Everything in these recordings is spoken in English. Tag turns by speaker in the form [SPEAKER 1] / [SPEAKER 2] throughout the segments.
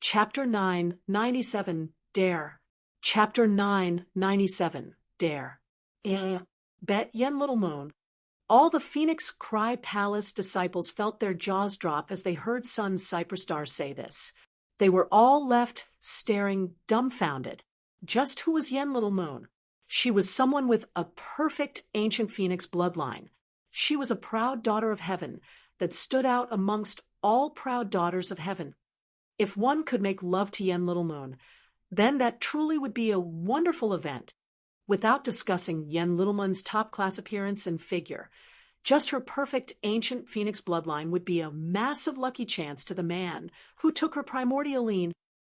[SPEAKER 1] Chapter 997, Dare. Chapter 997, Dare. Bet Yen Little Moon. All the Phoenix Cry Palace disciples felt their jaws drop as they heard Sun Cypresstar say this. They were all left staring dumbfounded. Just who was Yen Little Moon? She was someone with a perfect ancient Phoenix bloodline. She was a proud daughter of heaven that stood out amongst all proud daughters of heaven. If one could make love to Yen Little Moon, then that truly would be a wonderful event. Without discussing Yen Little Moon's top-class appearance and figure, just her perfect ancient Phoenix bloodline would be a massive lucky chance to the man who took her primordial lean.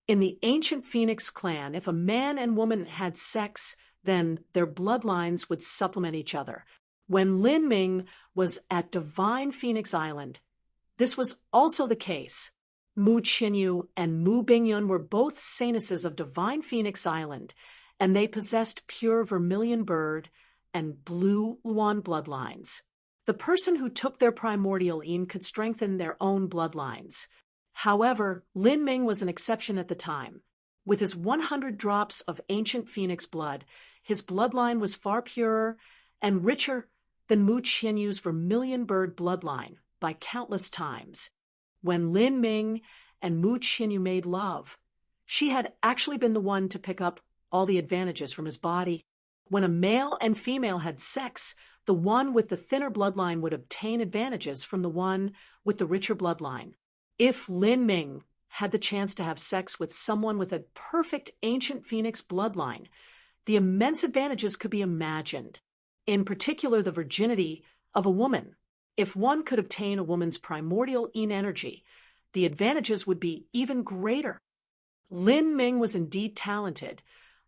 [SPEAKER 1] In the ancient Phoenix clan, if a man and woman had sex, then their bloodlines would supplement each other. When Lin Ming was at Divine Phoenix Island, this was also the case. Mu Qinyu and Mu Bingyun were both saintesses of Divine Phoenix Island, and they possessed pure vermilion bird and blue Luan bloodlines. The person who took their primordial yin could strengthen their own bloodlines. However, Lin Ming was an exception at the time. With his 100 drops of ancient Phoenix blood, his bloodline was far purer and richer than Mu Qinyu's vermilion bird bloodline by countless times. When Lin Ming and Mu Qinyu made love, she had actually been the one to pick up all the advantages from his body. When a male and female had sex, the one with the thinner bloodline would obtain advantages from the one with the richer bloodline. If Lin Ming had the chance to have sex with someone with a perfect ancient Phoenix bloodline, the immense advantages could be imagined. In particular, the virginity of a woman. If one could obtain a woman's primordial yin energy, the advantages would be even greater. Lin Ming was indeed talented,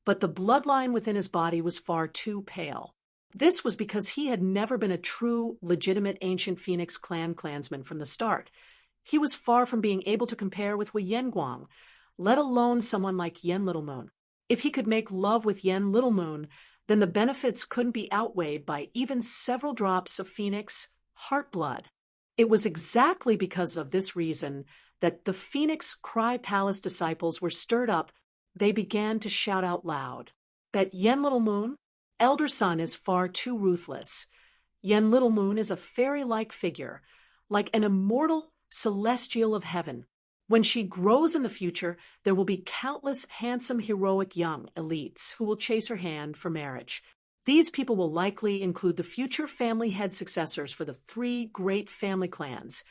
[SPEAKER 1] but the bloodline within his body was far too pale. This was because he had never been a true, legitimate ancient Phoenix clan clansman from the start. He was far from being able to compare with Wei Yenguang, let alone someone like Yen Little Moon. If he could make love with Yen Little Moon, then the benefits couldn't be outweighed by even several drops of Phoenix heart blood. It was exactly because of this reason that the Phoenix Cry Palace disciples were stirred up. They began to shout out loud that Yen Little Moon, elder son, is far too ruthless. Yen Little Moon is a fairy-like figure, like an immortal celestial of heaven. When she grows in the future, there will be countless handsome, heroic young elites who will chase her hand for marriage. These people will likely include the future family head successors for the 3 great family clans,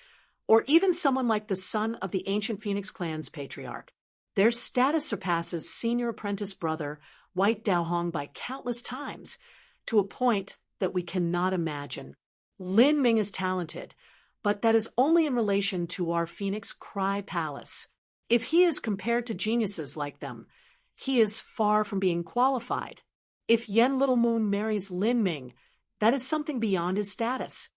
[SPEAKER 1] or even someone like the son of the ancient Phoenix clan's patriarch. Their status surpasses senior apprentice brother White Daohong by countless times, to a point that we cannot imagine. Lin Ming is talented, but that is only in relation to our Phoenix Cry Palace. If he is compared to geniuses like them, he is far from being qualified. If Yen Little Moon marries Lin Ming, that is something beyond his status.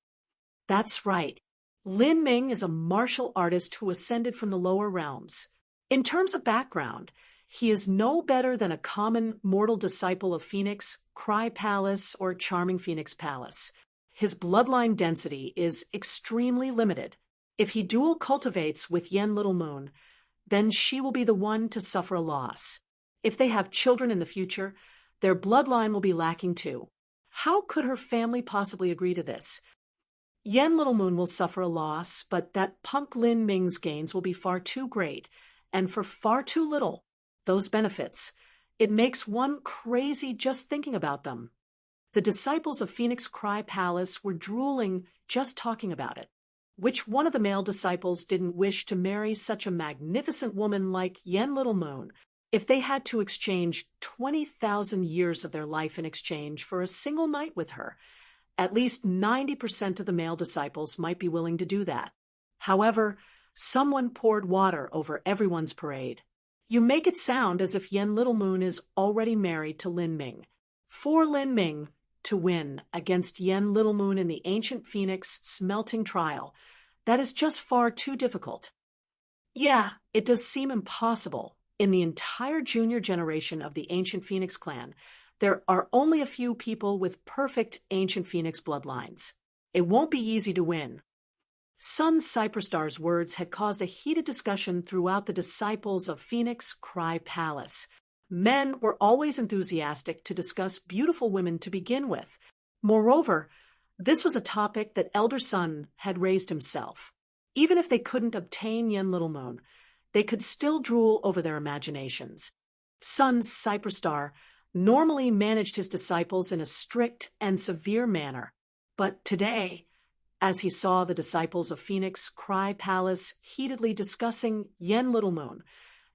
[SPEAKER 1] That's right. Lin Ming is a martial artist who ascended from the lower realms. In terms of background, he is no better than a common mortal disciple of Phoenix Cry Palace or Charming Phoenix Palace. His bloodline density is extremely limited. If he dual cultivates with Yen Little Moon, then she will be the one to suffer a loss. If they have children in the future, their bloodline will be lacking too. How could her family possibly agree to this? Yen Little Moon will suffer a loss, but that punk Lin Ming's gains will be far too great, and for far too little. Those benefits. It makes one crazy just thinking about them. The disciples of Phoenix Cry Palace were drooling just talking about it. Which one of the male disciples didn't wish to marry such a magnificent woman like Yen Little Moon? If they had to exchange 20,000 years of their life in exchange for a single night with her, at least 90% of the male disciples might be willing to do that. However, someone poured water over everyone's parade. You make it sound as if Yen Little Moon is already married to Lin Ming. For Lin Ming to win against Yen Little Moon in the ancient Phoenix smelting trial, that is just far too difficult. Yeah, it does seem impossible. In the entire junior generation of the ancient Phoenix clan, there are only a few people with perfect ancient Phoenix bloodlines. It won't be easy to win. Sun Cyperstar's words had caused a heated discussion throughout the disciples of Phoenix Cry Palace. Men were always enthusiastic to discuss beautiful women to begin with. Moreover, this was a topic that Elder Sun had raised himself. Even if they couldn't obtain Yen Little Moon, they could still drool over their imaginations. Sun Cyperstar normally managed his disciples in a strict and severe manner, but today, as he saw the disciples of Phoenix Cry Palace heatedly discussing Yen Little Moon,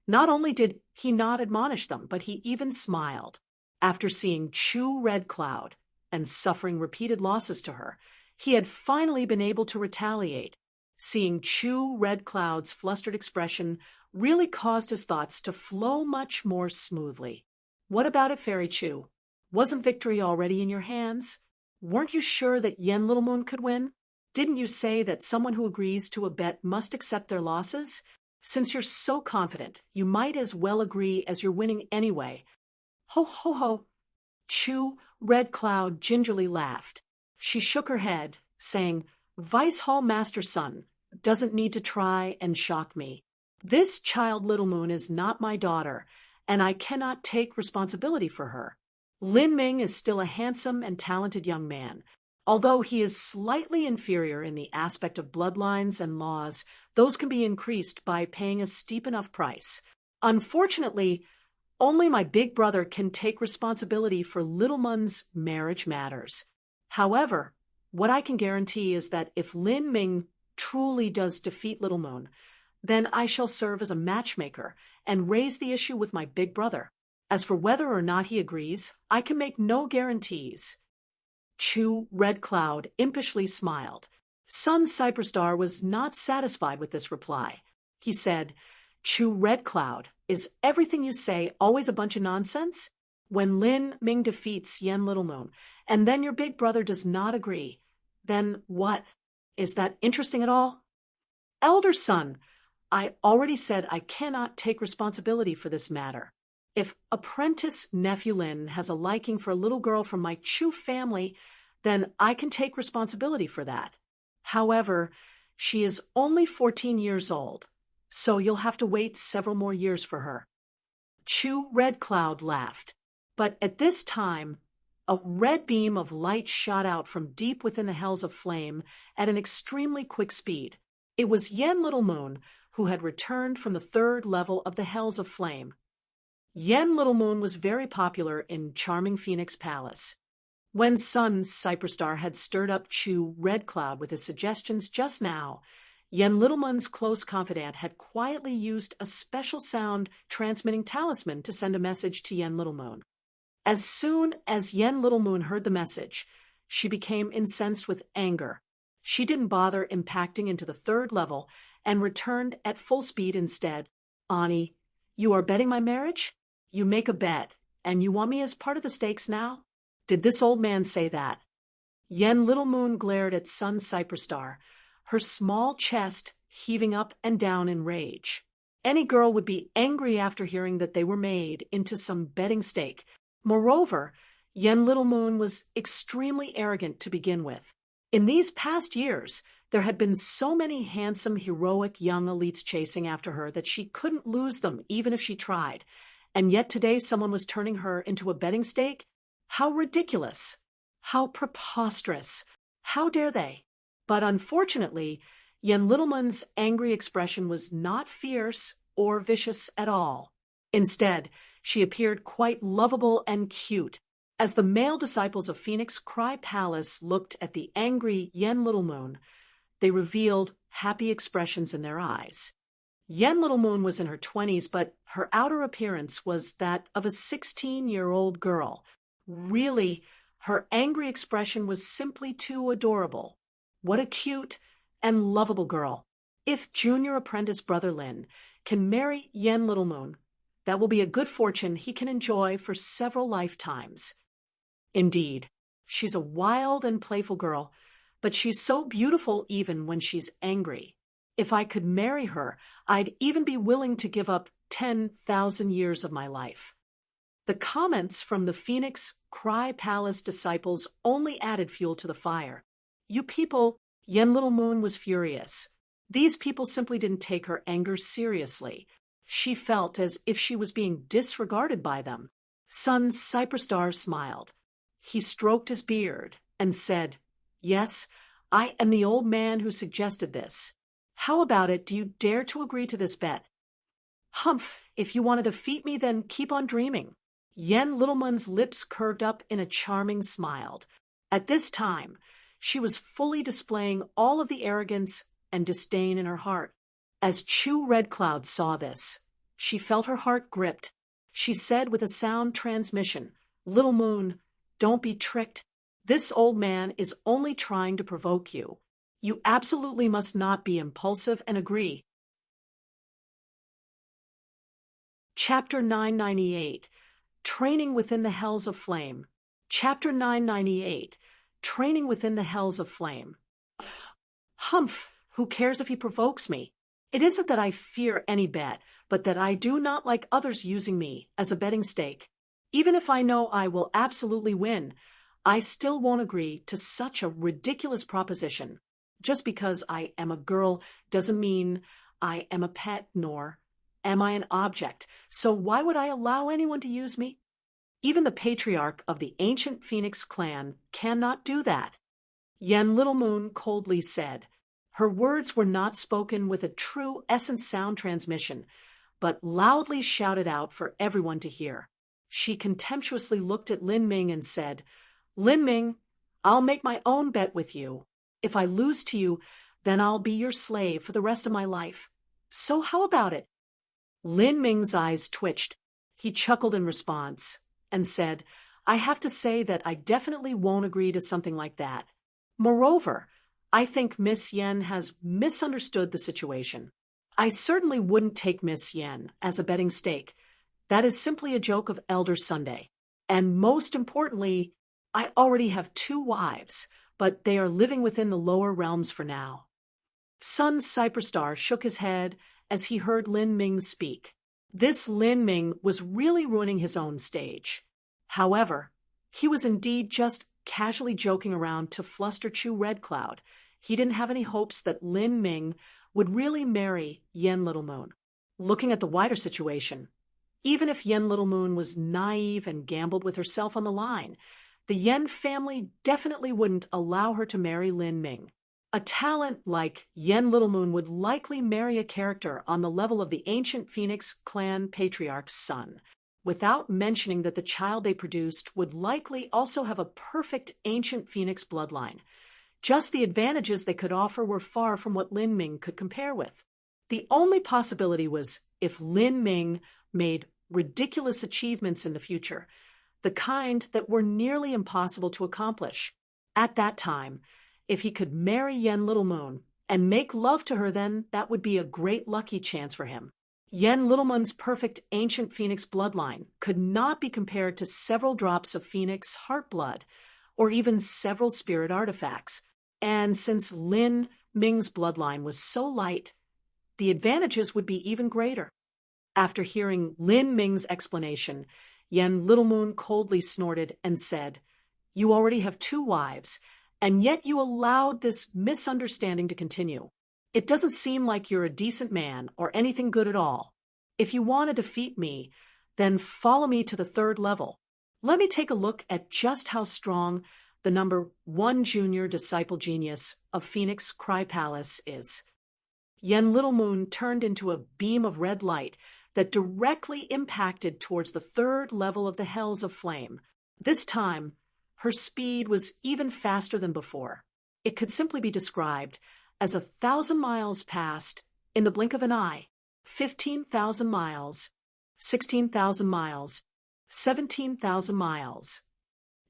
[SPEAKER 1] not only did he not admonish them, but he even smiled. After seeing Chu Red Cloud and suffering repeated losses to her, he had finally been able to retaliate. Seeing Chu Red Cloud's flustered expression really caused his thoughts to flow much more smoothly. What about it, Fairy Chu? Wasn't victory already in your hands? Weren't you sure that Yen Little Moon could win? Didn't you say that someone who agrees to a bet must accept their losses? Since you're so confident, you might as well agree as you're winning anyway. Ho, ho, ho. Chu Red Cloud gingerly laughed. She shook her head, saying, Vice Hall Master Sun doesn't need to try and shock me. This child Little Moon is not my daughter, and I cannot take responsibility for her. Lin Ming is still a handsome and talented young man. Although he is slightly inferior in the aspect of bloodlines and laws, those can be increased by paying a steep enough price. Unfortunately, only my big brother can take responsibility for Little Moon's marriage matters. However, what I can guarantee is that if Lin Ming truly does defeat Little Moon, then I shall serve as a matchmaker and raise the issue with my big brother. As for whether or not he agrees, I can make no guarantees. Chu Red Cloud impishly smiled. Sun Cyperstar was not satisfied with this reply. He said, Chu Red Cloud, is everything you say always a bunch of nonsense? When Lin Ming defeats Yen Little Moon, and then your big brother does not agree, then what? Is that interesting at all? Elder Sun, I already said I cannot take responsibility for this matter. If apprentice nephew Lin has a liking for a little girl from my Chu family, then I can take responsibility for that. However, she is only 14 years old, so you'll have to wait several more years for her. Chu Red Cloud laughed, but at this time, a red beam of light shot out from deep within the hells of flame at an extremely quick speed. It was Yen Little Moon, who had returned from the third level of the hells of flame. Yen Little Moon was very popular in charming Phoenix Palace. When Sun Cyperstar had stirred up Chu Red Cloud with his suggestions just now, Yen Little Moon's close confidant had quietly used a special sound transmitting talisman to send a message to Yen Little Moon. As soon as Yen Little Moon heard the message, she became incensed with anger. She didn't bother impacting into the third level and returned at full speed instead. Ani, you are betting my marriage? You make a bet, and you want me as part of the stakes now? Did this old man say that? Yen Little Moon glared at Sun Cyperstar, her small chest heaving up and down in rage. Any girl would be angry after hearing that they were made into some betting stake. Moreover, Yen Little Moon was extremely arrogant to begin with. In these past years, there had been so many handsome, heroic young elites chasing after her that she couldn't lose them even if she tried. And yet today someone was turning her into a betting stake? How ridiculous! How preposterous! How dare they? But unfortunately, Yen Little Moon's angry expression was not fierce or vicious at all. Instead, she appeared quite lovable and cute. As the male disciples of Phoenix Cry Palace looked at the angry Yen Little Moon, they revealed happy expressions in their eyes. Yen Little Moon was in her 20s, but her outer appearance was that of a 16-year-old girl. Really, her angry expression was simply too adorable. What a cute and lovable girl. If junior apprentice Brother Lin can marry Yen Little Moon, that will be a good fortune he can enjoy for several lifetimes. Indeed, she's a wild and playful girl, but she's so beautiful even when she's angry. If I could marry her, I'd even be willing to give up 10,000 years of my life. The comments from the Phoenix Cry Palace disciples only added fuel to the fire. You people Yen Little Moon was furious. These people simply didn't take her anger seriously. She felt as if she was being disregarded by them. Sun Cyperstar smiled. He stroked his beard and said, "Yes, I am the old man who suggested this. How about it? Do you dare to agree to this bet?" "Humph, if you want to defeat me, then keep on dreaming." Yen Littleman's lips curved up in a charming smile. At this time, she was fully displaying all of the arrogance and disdain in her heart. As Chu Red Cloud saw this, she felt her heart gripped. She said with a sound transmission, "Little Moon, don't be tricked. This old man is only trying to provoke you. You absolutely must not be impulsive and agree." Chapter 998, Training Within the Hells of Flame. Chapter 998, Training Within the Hells of Flame. "Humph, who cares if he provokes me? It isn't that I fear any bet, but that I do not like others using me as a betting stake. Even if I know I will absolutely win, I still won't agree to such a ridiculous proposition. Just because I am a girl doesn't mean I am a pet, nor am I an object. So why would I allow anyone to use me? Even the patriarch of the ancient Phoenix clan cannot do that." Yen Little Moon coldly said. Her words were not spoken with a true essence sound transmission, but loudly shouted out for everyone to hear. She contemptuously looked at Lin Ming and said, "Lin Ming, I'll make my own bet with you. If I lose to you, then I'll be your slave for the rest of my life. So how about it?" Lin Ming's eyes twitched. He chuckled in response and said, "I have to say that I definitely won't agree to something like that. Moreover, I think Miss Yen has misunderstood the situation. I certainly wouldn't take Miss Yen as a betting stake. That is simply a joke of Elder Sunday. And most importantly, I already have 2 wives, but they are living within the lower realms for now." Sun Cyperstar shook his head as he heard Lin Ming speak. This Lin Ming was really ruining his own stage. However, he was indeed just casually joking around to fluster Chu Red Cloud. He didn't have any hopes that Lin Ming would really marry Yen Little Moon. Looking at the wider situation, even if Yen Little Moon was naive and gambled with herself on the line, the Yen family definitely wouldn't allow her to marry Lin Ming. A talent like Yen Little Moon would likely marry a character on the level of the ancient Phoenix clan patriarch's son, without mentioning that the child they produced would likely also have a perfect ancient Phoenix bloodline. Just the advantages they could offer were far from what Lin Ming could compare with. The only possibility was if Lin Ming made ridiculous achievements in the future, the kind that were nearly impossible to accomplish. At that time, if he could marry Yen Little Moon and make love to her, then that would be a great lucky chance for him. Yen Little Moon's perfect ancient Phoenix bloodline could not be compared to several drops of Phoenix heart blood, or even several spirit artifacts. And since Lin Ming's bloodline was so light, the advantages would be even greater. After hearing Lin Ming's explanation, Yen Little Moon coldly snorted and said, "You already have 2 wives, and yet you allowed this misunderstanding to continue. It doesn't seem like you're a decent man or anything good at all. If you want to defeat me, then follow me to the 3rd level. Let me take a look at just how strong the number 1 junior disciple genius of Phoenix Cry Palace is." Yen Little Moon turned into a beam of red light that directly impacted towards the 3rd level of the Hells of Flame. This time, her speed was even faster than before. It could simply be described as 1,000 miles past in the blink of an eye, 15,000 miles, 16,000 miles, 17,000 miles.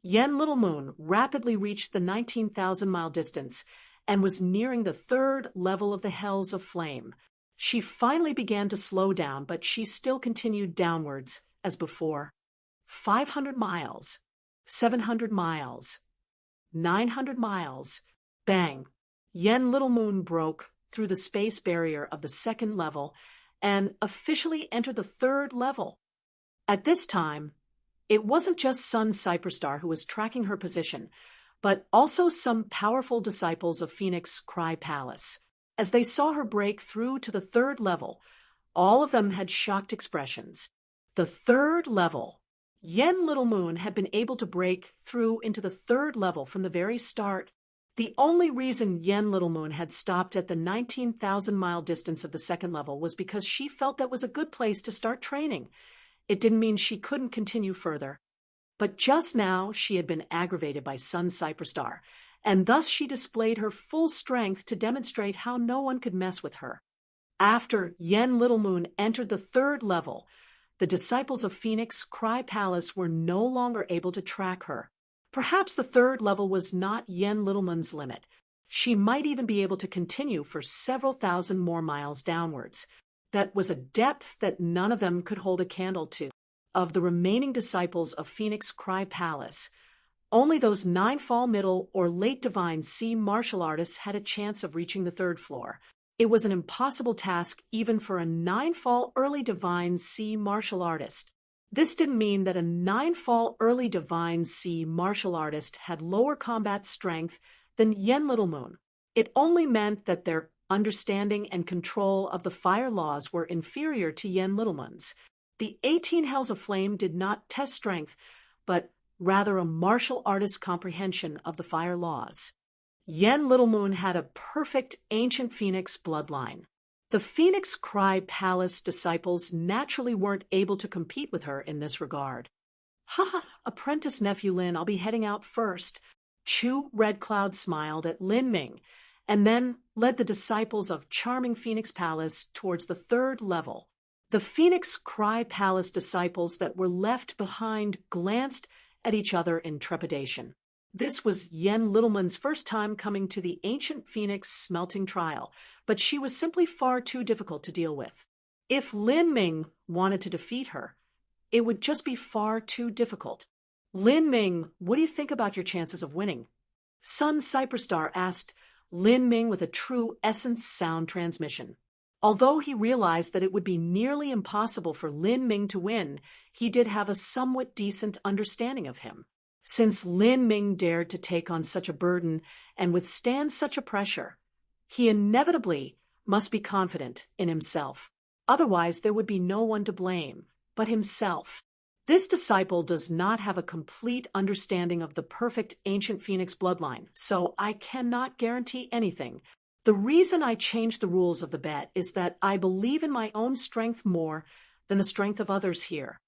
[SPEAKER 1] Yen Little Moon rapidly reached the 19,000-mile distance and was nearing the 3rd level of the Hells of Flame. She finally began to slow down, but she still continued downwards as before. 500 miles. 700 miles, 900 miles, bang. Yen Little Moon broke through the space barrier of the 2nd level and officially entered the 3rd level. At this time, it wasn't just Sun Cyperstar who was tracking her position, but also some powerful disciples of Phoenix Cry Palace. As they saw her break through to the third level, all of them had shocked expressions. The third level. Yen Little Moon had been able to break through into the third level from the very start. The only reason Yen Little Moon had stopped at the 19,000-mile distance of the second level was because she felt that was a good place to start training. It didn't mean she couldn't continue further. But just now she had been aggravated by Sun Cyperstar, and thus she displayed her full strength to demonstrate how no one could mess with her. After Yen Little Moon entered the third level, the disciples of Phoenix Cry Palace were no longer able to track her. Perhaps the third level was not Yen Little Moon's limit. She might even be able to continue for several thousand more miles downwards. That was a depth that none of them could hold a candle to. Of the remaining disciples of Phoenix Cry Palace, only those 9-fall middle or late divine sea martial artists had a chance of reaching the third floor. It was an impossible task even for a 9-fall early divine sea martial artist. This didn't mean that a 9-fall early divine sea martial artist had lower combat strength than Yen Little Moon. It only meant that their understanding and control of the fire laws were inferior to Yen Little Moon's. The 18 Hells of Flame did not test strength, but rather a martial artist's comprehension of the fire laws. Yen Little Moon had a perfect ancient phoenix bloodline. The Phoenix Cry Palace disciples naturally weren't able to compete with her in this regard. "Ha, apprentice nephew Lin, I'll be heading out first." Chu Red Cloud smiled at Lin Ming, and then led the disciples of charming Phoenix Palace towards the third level. The Phoenix Cry Palace disciples that were left behind glanced at each other in trepidation. This was Yen Little Moon's first time coming to the ancient Phoenix smelting trial, but she was simply far too difficult to deal with. If Lin Ming wanted to defeat her, it would just be far too difficult. "Lin Ming, what do you think about your chances of winning?" Sun Cyperstar asked Lin Ming with a true essence sound transmission. Although he realized that it would be nearly impossible for Lin Ming to win, he did have a somewhat decent understanding of him. Since Lin Ming dared to take on such a burden and withstand such a pressure, he inevitably must be confident in himself. Otherwise, there would be no one to blame but himself. This disciple does not have a complete understanding of the perfect ancient Phoenix bloodline, so I cannot guarantee anything. The reason I changed the rules of the bet is that I believe in my own strength more than the strength of others here.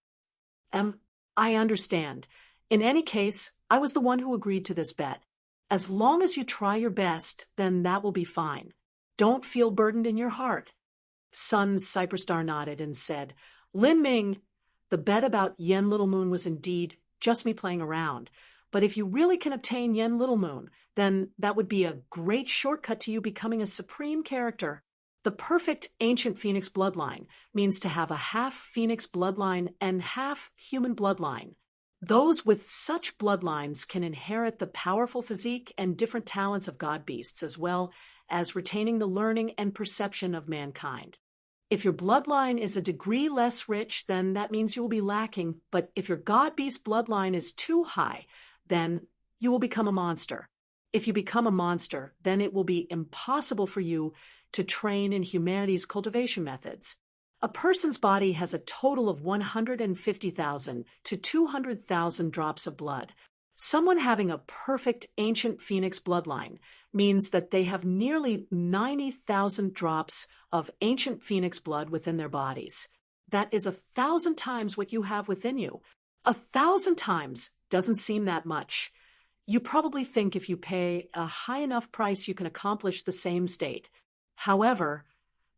[SPEAKER 1] I understand. In any case, I was the one who agreed to this bet. As long as you try your best, then that will be fine. Don't feel burdened in your heart." Sun Cyperstar nodded and said, "Lin Ming, the bet about Yen Little Moon was indeed just me playing around. But if you really can obtain Yen Little Moon, then that would be a great shortcut to you becoming a supreme character. The perfect ancient Phoenix bloodline means to have a half Phoenix bloodline and half human bloodline. Those with such bloodlines can inherit the powerful physique and different talents of god beasts, as well as retaining the learning and perception of mankind. If your bloodline is a degree less rich, then that means you will be lacking, but if your god beast bloodline is too high, then you will become a monster. If you become a monster, then it will be impossible for you to train in humanity's cultivation methods. A person's body has a total of 150,000 to 200,000 drops of blood. Someone having a perfect ancient Phoenix bloodline means that they have nearly 90,000 drops of ancient Phoenix blood within their bodies. That is 1,000 times what you have within you. 1,000 times doesn't seem that much. You probably think if you pay a high enough price you can accomplish the same state. However,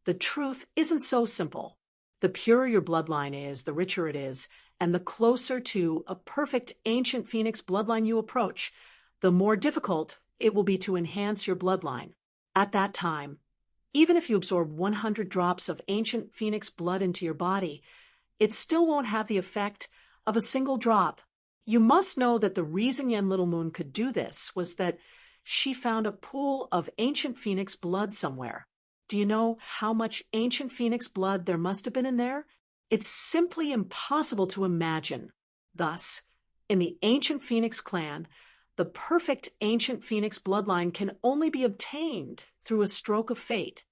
[SPEAKER 1] the truth isn't so simple. The purer your bloodline is, the richer it is, and the closer to a perfect ancient Phoenix bloodline you approach, the more difficult it will be to enhance your bloodline. At that time, even if you absorb 100 drops of ancient Phoenix blood into your body, it still won't have the effect of a single drop. You must know that the reason Yen Little Moon could do this was that she found a pool of ancient Phoenix blood somewhere. Do you know how much ancient Phoenix blood there must have been in there? It's simply impossible to imagine. Thus, in the ancient Phoenix clan, The perfect ancient phoenix bloodline can only be obtained through a stroke of fate.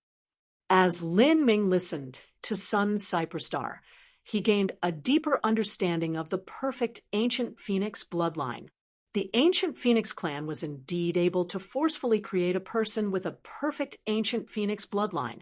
[SPEAKER 1] As Lin Ming listened to Sun's Cyperstar, he gained a deeper understanding of the perfect ancient phoenix bloodline. The ancient phoenix clan was indeed able to forcefully create a person with a perfect ancient phoenix bloodline,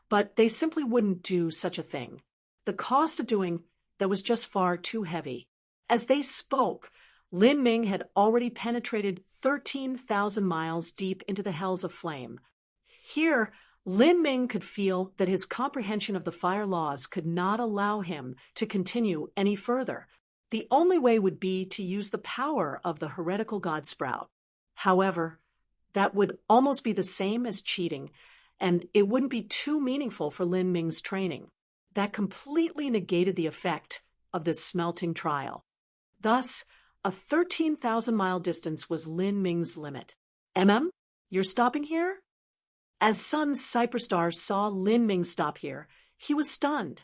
[SPEAKER 1] but they simply wouldn't do such a thing. The cost of doing that was just far too heavy. As they spoke, Lin Ming had already penetrated 13,000 miles deep into the hells of flame. Here, Lin Ming could feel that his comprehension of the fire laws could not allow him to continue any further. The only way would be to use the power of the heretical god sprout. However, that would almost be the same as cheating, and it wouldn't be too meaningful for Lin Ming's training. That completely negated the effect of this smelting trial. Thus, a 13,000-mile distance was Lin Ming's limit. You're stopping here? As Sun's Cyperstar saw Lin Ming stop here, he was stunned.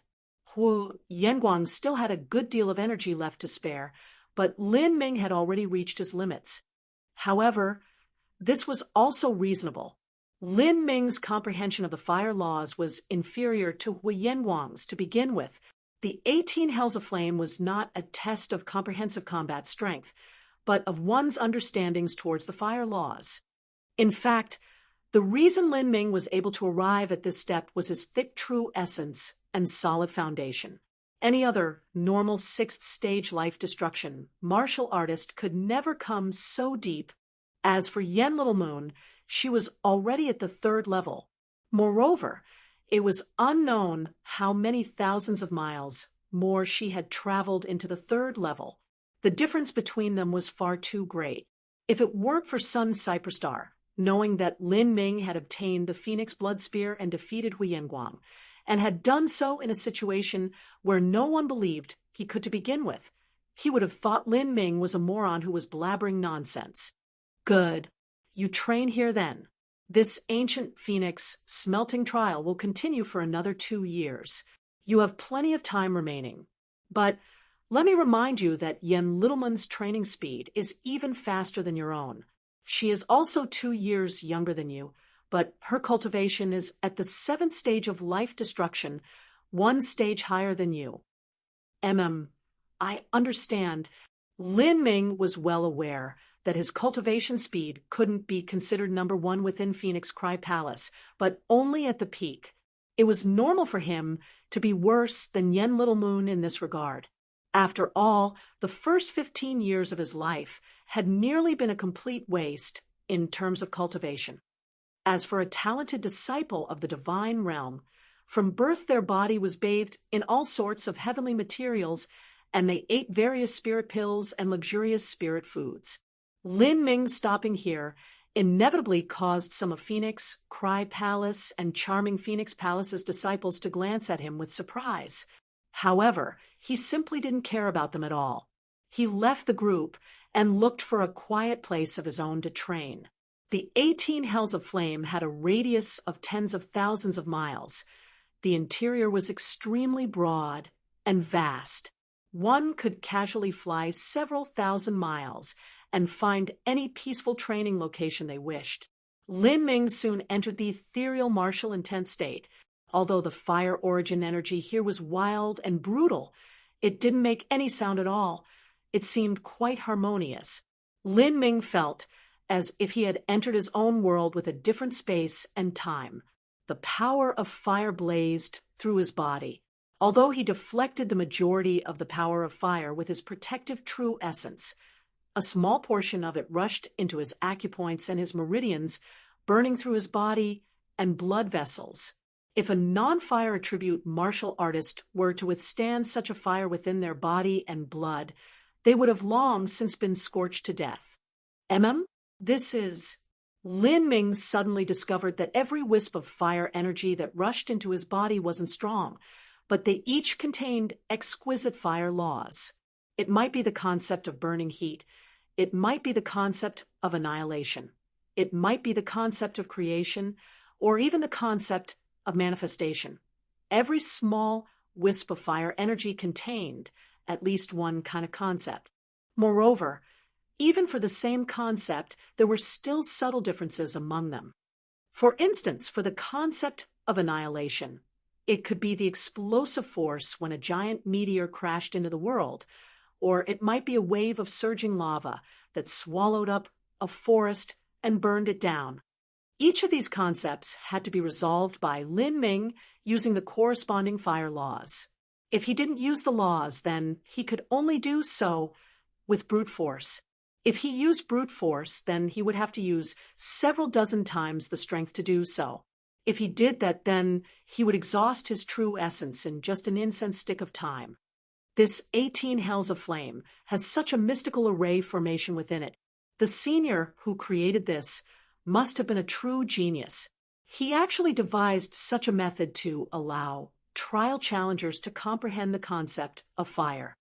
[SPEAKER 1] Hu Yanguang still had a good deal of energy left to spare, but Lin Ming had already reached his limits. However, this was also reasonable. Lin Ming's comprehension of the fire laws was inferior to Hu Yanguang's to begin with. The 18 Hells of Flame was not a test of comprehensive combat strength, but of one's understandings towards the fire laws. In fact, the reason Lin Ming was able to arrive at this step was his thick true essence and solid foundation. Any other normal sixth-stage life destruction martial artist could never come so deep. As for Yen Little Moon, she was already at the 3rd level. Moreover, it was unknown how many thousands of miles more she had traveled into the 3rd level. The difference between them was far too great. If it weren't for Sun's Cyperstar, knowing that Lin Ming had obtained the Phoenix Blood Spear and defeated Hu Yanguang, and had done so in a situation where no one believed he could to begin with, he would have thought Lin Ming was a moron who was blabbering nonsense. Good. You train here then. This ancient phoenix smelting trial will continue for another 2 years. You have plenty of time remaining. But let me remind you that Yen Littleman's training speed is even faster than your own. She is also 2 years younger than you, but her cultivation is at the 7th stage of life destruction, 1 stage higher than you. I understand. Lin Ming was well aware that his cultivation speed couldn't be considered number 1 within Phoenix Cry Palace, but only at the peak. It was normal for him to be worse than Yen Little Moon in this regard. After all, the first 15 years of his life had nearly been a complete waste in terms of cultivation. As for a talented disciple of the divine realm, from birth their body was bathed in all sorts of heavenly materials, and they ate various spirit pills and luxurious spirit foods. Lin Ming stopping here inevitably caused some of Phoenix, Cry Palace, and Charming Phoenix Palace's disciples to glance at him with surprise. However, he simply didn't care about them at all. He left the group and looked for a quiet place of his own to train. The 18 Hells of Flame had a radius of tens of thousands of miles. The interior was extremely broad and vast. One could casually fly several thousand miles and find any peaceful training location they wished. Lin Ming soon entered the ethereal martial intent state. Although the fire origin energy here was wild and brutal, it didn't make any sound at all. It seemed quite harmonious. Lin Ming felt as if he had entered his own world with a different space and time. The power of fire blazed through his body. Although he deflected the majority of the power of fire with his protective true essence, a small portion of it rushed into his acupoints and his meridians, burning through his body and blood vessels. If a non-fire attribute martial artist were to withstand such a fire within their body and blood, they would have long since been scorched to death. This is... Lin Ming suddenly discovered that every wisp of fire energy that rushed into his body wasn't strong, but they each contained exquisite fire laws. It might be the concept of burning heat. It might be the concept of annihilation. It might be the concept of creation, or even the concept of manifestation. Every small wisp of fire energy contained at least one kind of concept. Moreover, Even for the same concept, there were still subtle differences among them. For instance, for the concept of annihilation, it could be the explosive force when a giant meteor crashed into the world, or it might be a wave of surging lava that swallowed up a forest and burned it down. Each of these concepts had to be resolved by Lin Ming using the corresponding fire laws. If he didn't use the laws, then he could only do so with brute force. If he used brute force, then he would have to use several dozen times the strength to do so. If he did that, then he would exhaust his true essence in just an incense stick of time. This 18 hells of flame has such a mystical array formation within it. The senior who created this must have been a true genius. He actually devised such a method to allow trial challengers to comprehend the concept of fire.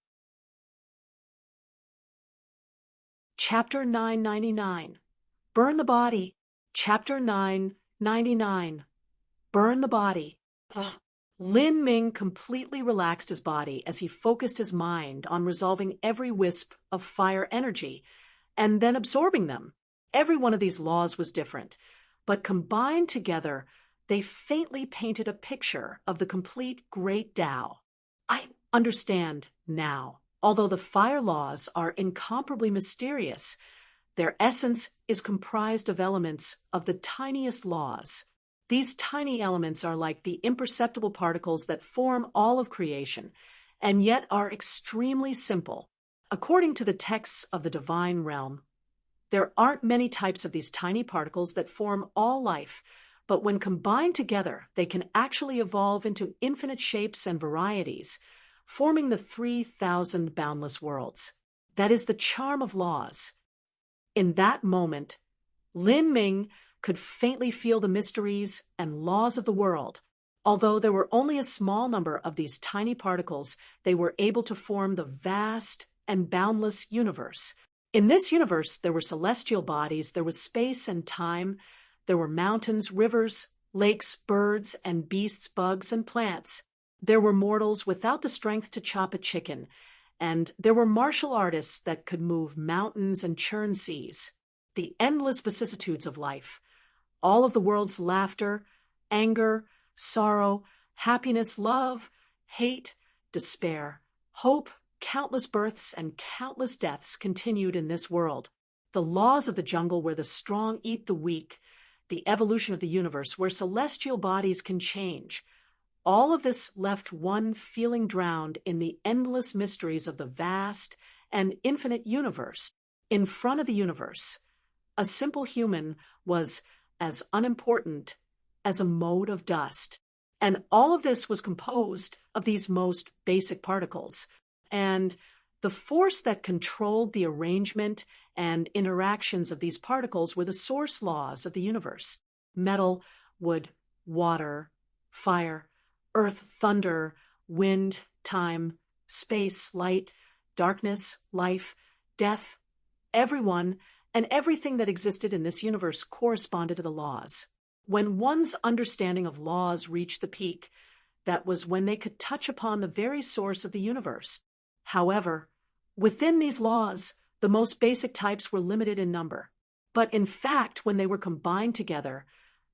[SPEAKER 1] Chapter 999. Burn the body. Chapter 999. Burn the body. Lin Ming completely relaxed his body as he focused his mind on resolving every wisp of fire energy and then absorbing them. Every one of these laws was different, but combined together, they faintly painted a picture of the complete Great Tao. I understand now. Although the fire laws are incomparably mysterious, their essence is comprised of elements of the tiniest laws. These tiny elements are like the imperceptible particles that form all of creation, and yet are extremely simple. According to the texts of the divine realm, there aren't many types of these tiny particles that form all life, but when combined together, they can actually evolve into infinite shapes and varieties, forming the 3,000 boundless worlds. That is the charm of laws. In that moment, Lin Ming could faintly feel the mysteries and laws of the world. Although there were only a small number of these tiny particles, they were able to form the vast and boundless universe. In this universe, there were celestial bodies, there was space and time, there were mountains, rivers, lakes, birds and beasts, bugs and plants. There were mortals without the strength to chop a chicken, and there were martial artists that could move mountains and churn seas. The endless vicissitudes of life, all of the world's laughter, anger, sorrow, happiness, love, hate, despair, hope, countless births and countless deaths continued in this world. The laws of the jungle where the strong eat the weak, the evolution of the universe where celestial bodies can change. All of this left one feeling drowned in the endless mysteries of the vast and infinite universe. In front of the universe, a simple human was as unimportant as a mote of dust. And all of this was composed of these most basic particles. And the force that controlled the arrangement and interactions of these particles were the source laws of the universe. Metal, wood, water, fire, earth, thunder, wind, time, space, light, darkness, life, death, everyone, and everything that existed in this universe corresponded to the laws. When one's understanding of laws reached the peak, that was when they could touch upon the very source of the universe. However, within these laws, the most basic types were limited in number. But in fact, when they were combined together,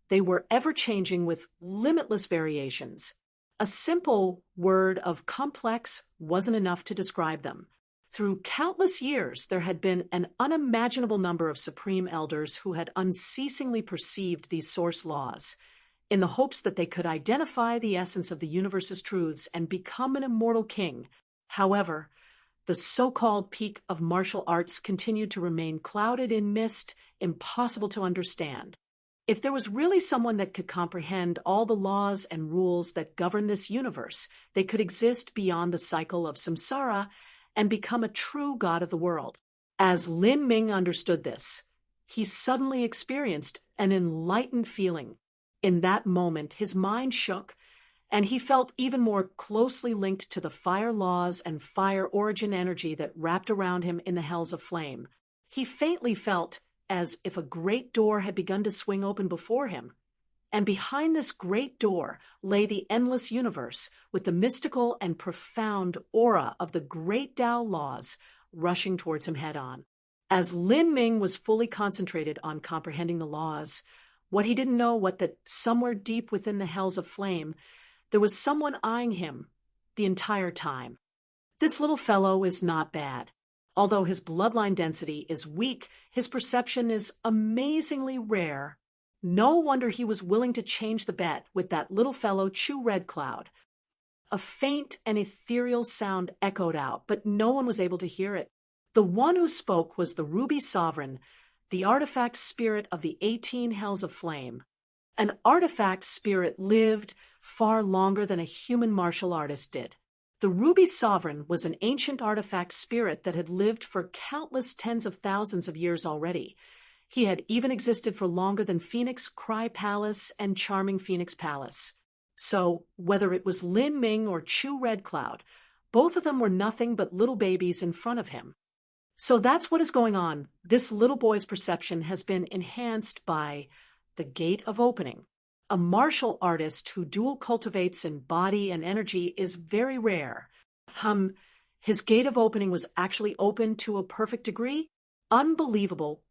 [SPEAKER 1] they were ever-changing with limitless variations. A simple word of complex wasn't enough to describe them. Through countless years, there had been an unimaginable number of supreme elders who had unceasingly perceived these source laws, in the hopes that they could identify the essence of the universe's truths and become an immortal king. However, the so-called peak of martial arts continued to remain clouded in mist, impossible to understand. If there was really someone that could comprehend all the laws and rules that govern this universe, they could exist beyond the cycle of samsara and become a true god of the world. As Lin Ming understood this, he suddenly experienced an enlightened feeling. In that moment, his mind shook, and he felt even more closely linked to the fire laws and fire origin energy that wrapped around him in the hells of flame. He faintly felt as if a great door had begun to swing open before him. And behind this great door lay the endless universe with the mystical and profound aura of the great Tao laws rushing towards him head-on. As Lin Ming was fully concentrated on comprehending the laws, what he didn't know was that somewhere deep within the hells of flame, there was someone eyeing him the entire time. This little fellow is not bad. Although his bloodline density is weak, his perception is amazingly rare. No wonder he was willing to change the bet with that little fellow Chu Red Cloud. A faint and ethereal sound echoed out, but no one was able to hear it. The one who spoke was the Ruby Sovereign, the artifact spirit of the 18 Hells of Flame. An artifact spirit lived far longer than a human martial artist did. The Ruby Sovereign was an ancient artifact spirit that had lived for countless tens of thousands of years already. He had even existed for longer than Phoenix Cry Palace and Charming Phoenix Palace. So, whether it was Lin Ming or Chu Red Cloud, both of them were nothing but little babies in front of him. So that's what is going on. This little boy's perception has been enhanced by the Gate of Opening. A martial artist who dual cultivates in body and energy is very rare. His Gate of Opening was actually opened to a perfect degree? Unbelievable.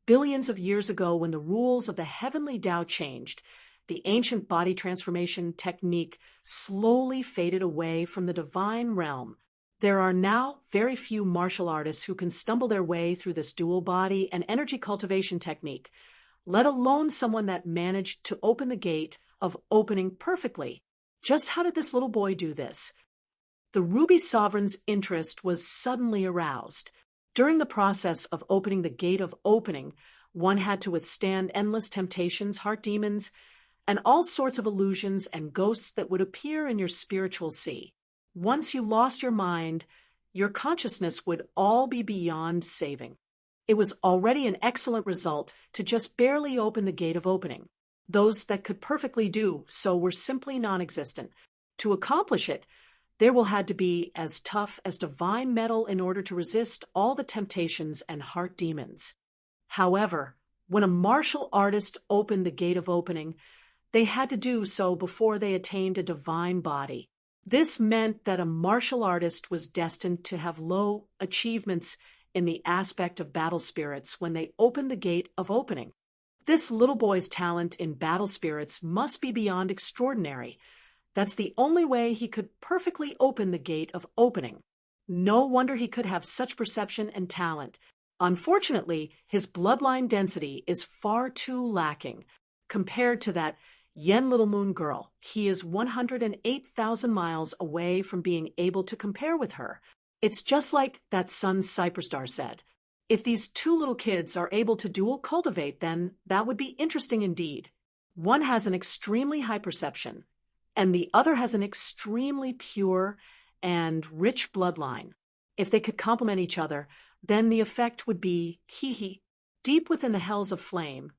[SPEAKER 1] Billions of years ago, when the rules of the heavenly Tao changed, the ancient body transformation technique slowly faded away from the divine realm. There are now very few martial artists who can stumble their way through this dual body and energy cultivation technique, let alone someone that managed to open the Gate of Opening perfectly. Just how did this little boy do this? The Ruby Sovereign's interest was suddenly aroused. During the process of opening the Gate of Opening, one had to withstand endless temptations, heart demons, and all sorts of illusions and ghosts that would appear in your spiritual sea. Once you lost your mind, your consciousness would all be beyond saving. It was already an excellent result to just barely open the Gate of Opening. Those that could perfectly do so were simply non-existent. To accomplish it, there will had to be as tough as divine metal in order to resist all the temptations and heart demons. However, when a martial artist opened the Gate of Opening, they had to do so before they attained a divine body. This meant that a martial artist was destined to have low achievements in the aspect of battle spirits when they opened the Gate of Opening. This little boy's talent in battle spirits must be beyond extraordinary. That's the only way he could perfectly open the Gate of Opening. No wonder he could have such perception and talent. Unfortunately, his bloodline density is far too lacking. Compared to that Yen Little Moon girl, he is 108,000 miles away from being able to compare with her. It's just like that Sun Cyperstar said. If these two little kids are able to dual cultivate, then that would be interesting indeed. One has an extremely high perception, and the other has an extremely pure and rich bloodline. If they could complement each other, then the effect would be hee. Deep within the hells of flame,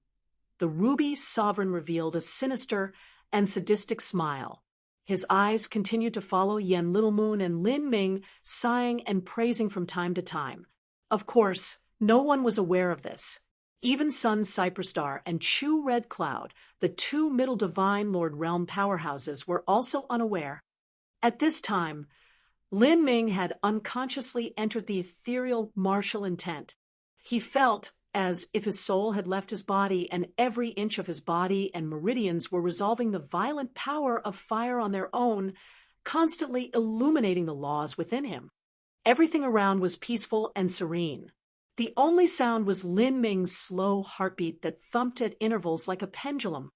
[SPEAKER 1] the Ruby Sovereign revealed a sinister and sadistic smile. His eyes continued to follow Yen Little Moon and Lin Ming, sighing and praising from time to time. Of course, no one was aware of this. Even Sun Cyperstar and Chu Red Cloud, the two middle divine Lord Realm powerhouses, were also unaware. At this time, Lin Ming had unconsciously entered the ethereal martial intent. He felt as if his soul had left his body, and every inch of his body and meridians were resolving the violent power of fire on their own, constantly illuminating the laws within him. Everything around was peaceful and serene. The only sound was Lin Ming's slow heartbeat that thumped at intervals like a pendulum.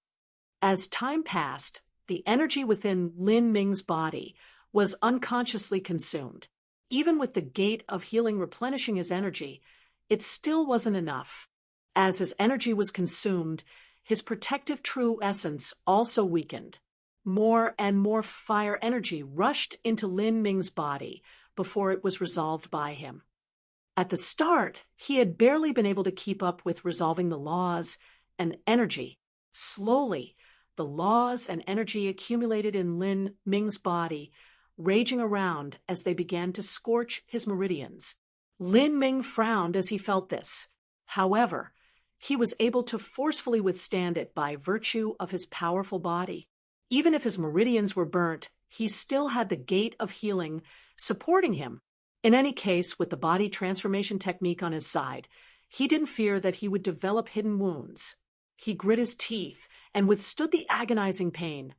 [SPEAKER 1] As time passed, the energy within Lin Ming's body was unconsciously consumed. Even with the Gate of Healing replenishing his energy, it still wasn't enough. As his energy was consumed, his protective true essence also weakened. More and more fire energy rushed into Lin Ming's body before it was resolved by him. At the start, he had barely been able to keep up with resolving the laws and energy. Slowly, the laws and energy accumulated in Lin Ming's body, raging around as they began to scorch his meridians. Lin Ming frowned as he felt this. However, he was able to forcefully withstand it by virtue of his powerful body. Even if his meridians were burnt, he still had the Gate of Healing supporting him. In any case, with the body transformation technique on his side, He didn't fear that he would develop hidden wounds. He grit his teeth and withstood the agonizing pain,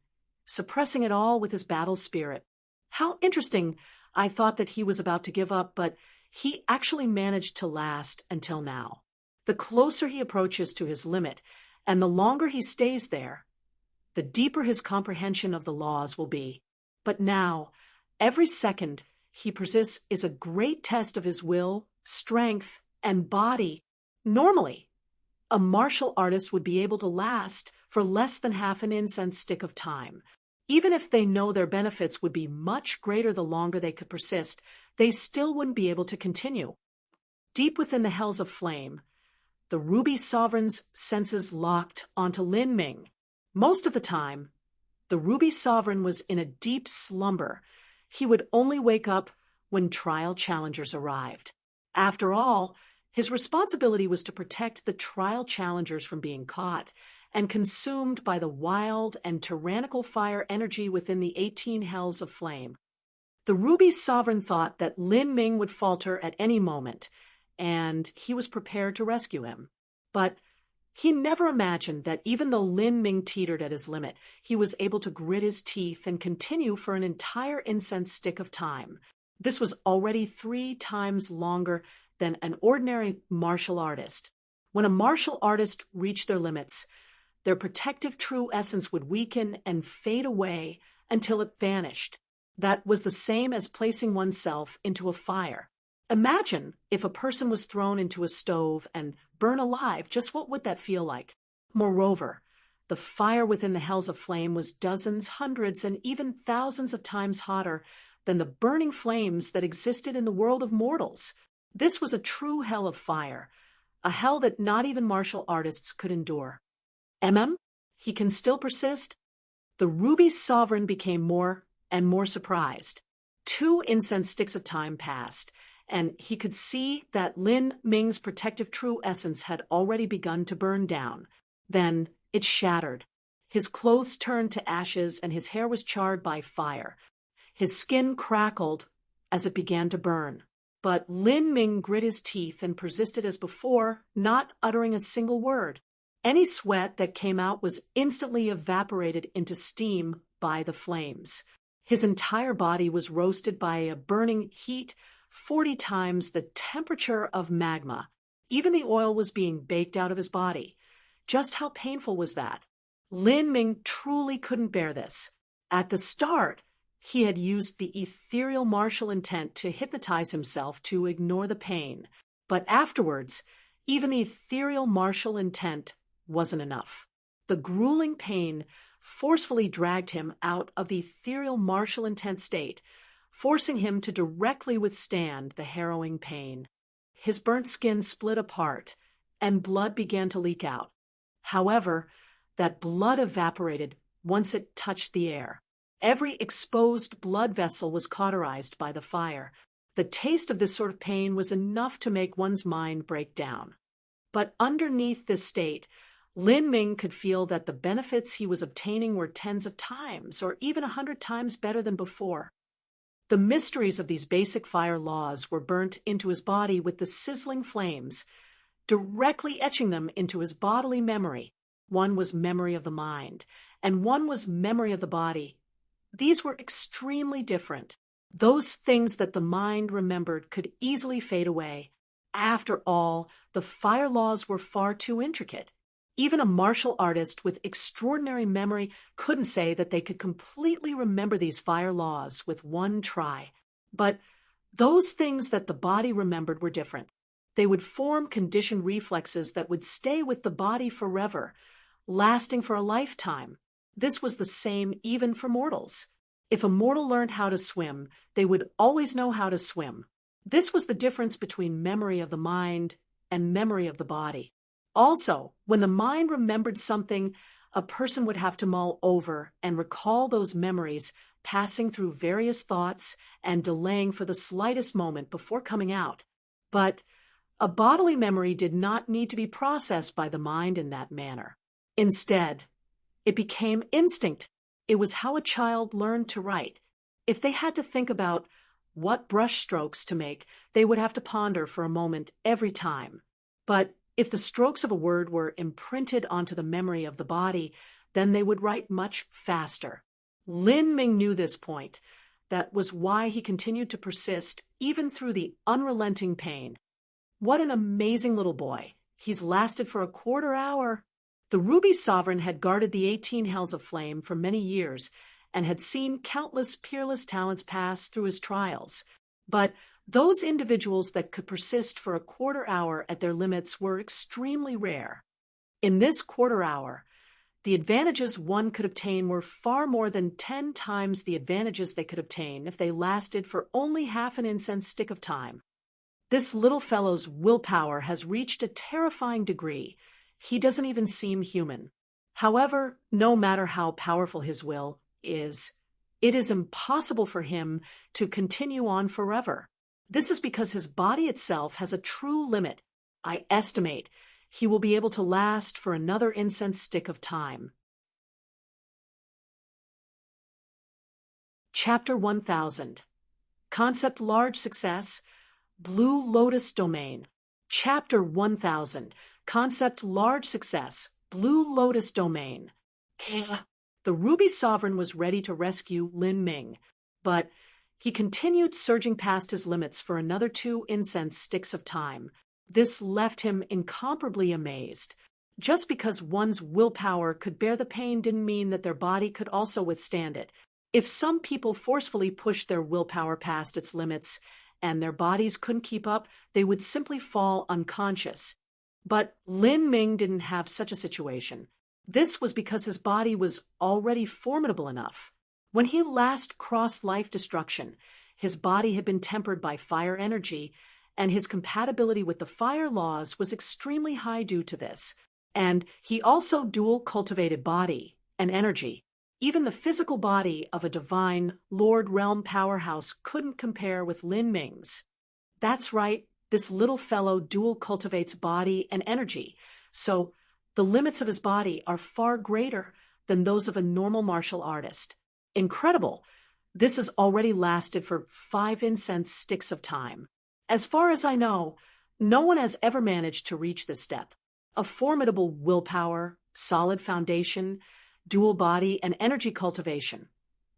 [SPEAKER 1] suppressing it all with his battle spirit. How interesting. I thought that he was about to give up, but he actually managed to last until now. The closer he approaches to his limit, and the longer he stays there, the deeper his comprehension of the laws will be. But now, every second he persists is a great test of his will, strength, and body. Normally, a martial artist would be able to last for less than half an incense stick of time. Even if they know their benefits would be much greater the longer they could persist, they still wouldn't be able to continue. Deep within the hells of flame, the Ruby Sovereign's senses locked onto Lin Ming. Most of the time, the Ruby Sovereign was in a deep slumber. He would only wake up when trial challengers arrived. After all, his responsibility was to protect the trial challengers from being caught and consumed by the wild and tyrannical fire energy within the 18 hells of flame. The Ruby Sovereign thought that Lin Ming would falter at any moment, and he was prepared to rescue him. But he never imagined that even though Lin Ming teetered at his limit, he was able to grit his teeth and continue for an entire incense stick of time. This was already 3 times longer than an ordinary martial artist. When a martial artist reached their limits, their protective true essence would weaken and fade away until it vanished. That was the same as placing oneself into a fire. Imagine if a person was thrown into a stove and burned alive. Just what would that feel like? Moreover, the fire within the hells of flame was dozens, hundreds, and even thousands of times hotter than the burning flames that existed in the world of mortals. This was a true hell of fire, a hell that not even martial artists could endure. He can still persist? The Ruby Sovereign became more and more surprised. 2 incense sticks of time passed, and he could see that Lin Ming's protective true essence had already begun to burn down. Then it shattered. His clothes turned to ashes, and his hair was charred by fire. His skin crackled as it began to burn. But Lin Ming grit his teeth and persisted as before, not uttering a single word. Any sweat that came out was instantly evaporated into steam by the flames. His entire body was roasted by a burning heat 40 times the temperature of magma. Even the oil was being baked out of his body. Just how painful was that? Lin Ming truly couldn't bear this. At the start, he had used the ethereal martial intent to hypnotize himself to ignore the pain. But afterwards, even the ethereal martial intent wasn't enough. The grueling pain forcefully dragged him out of the ethereal martial intent state, forcing him to directly withstand the harrowing pain. His burnt skin split apart, and blood began to leak out. However, that blood evaporated once it touched the air. Every exposed blood vessel was cauterized by the fire. The taste of this sort of pain was enough to make one's mind break down. But underneath this state, Lin Ming could feel that the benefits he was obtaining were tens of times, or even 100 times better than before. The mysteries of these basic fire laws were burnt into his body with the sizzling flames, directly etching them into his bodily memory. One was memory of the mind, and one was memory of the body. These were extremely different. Those things that the mind remembered could easily fade away. After all, the fire laws were far too intricate. Even a martial artist with extraordinary memory couldn't say that they could completely remember these fire laws with one try. But those things that the body remembered were different. They would form conditioned reflexes that would stay with the body forever, lasting for a lifetime. This was the same even for mortals. If a mortal learned how to swim, they would always know how to swim. This was the difference between memory of the mind and memory of the body. Also, when the mind remembered something, a person would have to mull over and recall those memories, passing through various thoughts and delaying for the slightest moment before coming out. But a bodily memory did not need to be processed by the mind in that manner. Instead, it became instinct. It was how a child learned to write. If they had to think about what brush strokes to make, they would have to ponder for a moment every time. But if the strokes of a word were imprinted onto the memory of the body, then they would write much faster. Lin Ming knew this point. That was why he continued to persist even through the unrelenting pain. What an amazing little boy. He's lasted for a quarter hour. The Ruby Sovereign had guarded the 18 Hells of Flame for many years and had seen countless peerless talents pass through his trials. But those individuals that could persist for a quarter hour at their limits were extremely rare. In this quarter hour, the advantages one could obtain were far more than 10 times the advantages they could obtain if they lasted for only half an incense stick of time. This little fellow's willpower has reached a terrifying degree. He doesn't even seem human. However, no matter how powerful his will is, it is impossible for him to continue on forever. This is because his body itself has a true limit. I estimate he will be able to last for another incense stick of time. Chapter 1000. Concept Large Success, Blue Lotus Domain. Chapter 1000. Concept Large Success, Blue Lotus Domain. The Ruby Sovereign was ready to rescue Lin Ming, but he continued surging past his limits for another 2 incense sticks of time. This left him incomparably amazed. Just because one's willpower could bear the pain didn't mean that their body could also withstand it. If some people forcefully pushed their willpower past its limits and their bodies couldn't keep up, they would simply fall unconscious. But Lin Ming didn't have such a situation. This was because his body was already formidable enough. When he last crossed life destruction, his body had been tempered by fire energy, and his compatibility with the fire laws was extremely high due to this. And he also dual-cultivated body and energy. Even the physical body of a divine Lord Realm powerhouse couldn't compare with Lin Ming's. That's right, this little fellow dual-cultivates body and energy, so the limits of his body are far greater than those of a normal martial artist. Incredible! This has already lasted for 5 incense sticks of time. As far as I know, no one has ever managed to reach this step. A formidable willpower, solid foundation, dual body, and energy cultivation.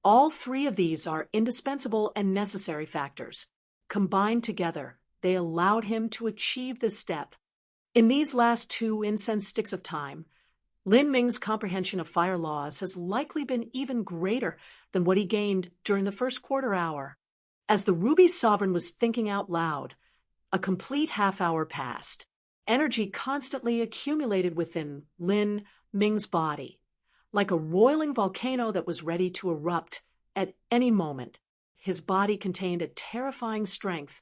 [SPEAKER 1] All 3 of these are indispensable and necessary factors. Combined together, they allowed him to achieve this step. In these last 2 incense sticks of time, Lin Ming's comprehension of fire laws has likely been even greater than what he gained during the first quarter hour. As the Ruby Sovereign was thinking out loud, a complete half-hour passed. Energy constantly accumulated within Lin Ming's body, like a roiling volcano that was ready to erupt at any moment. His body contained a terrifying strength,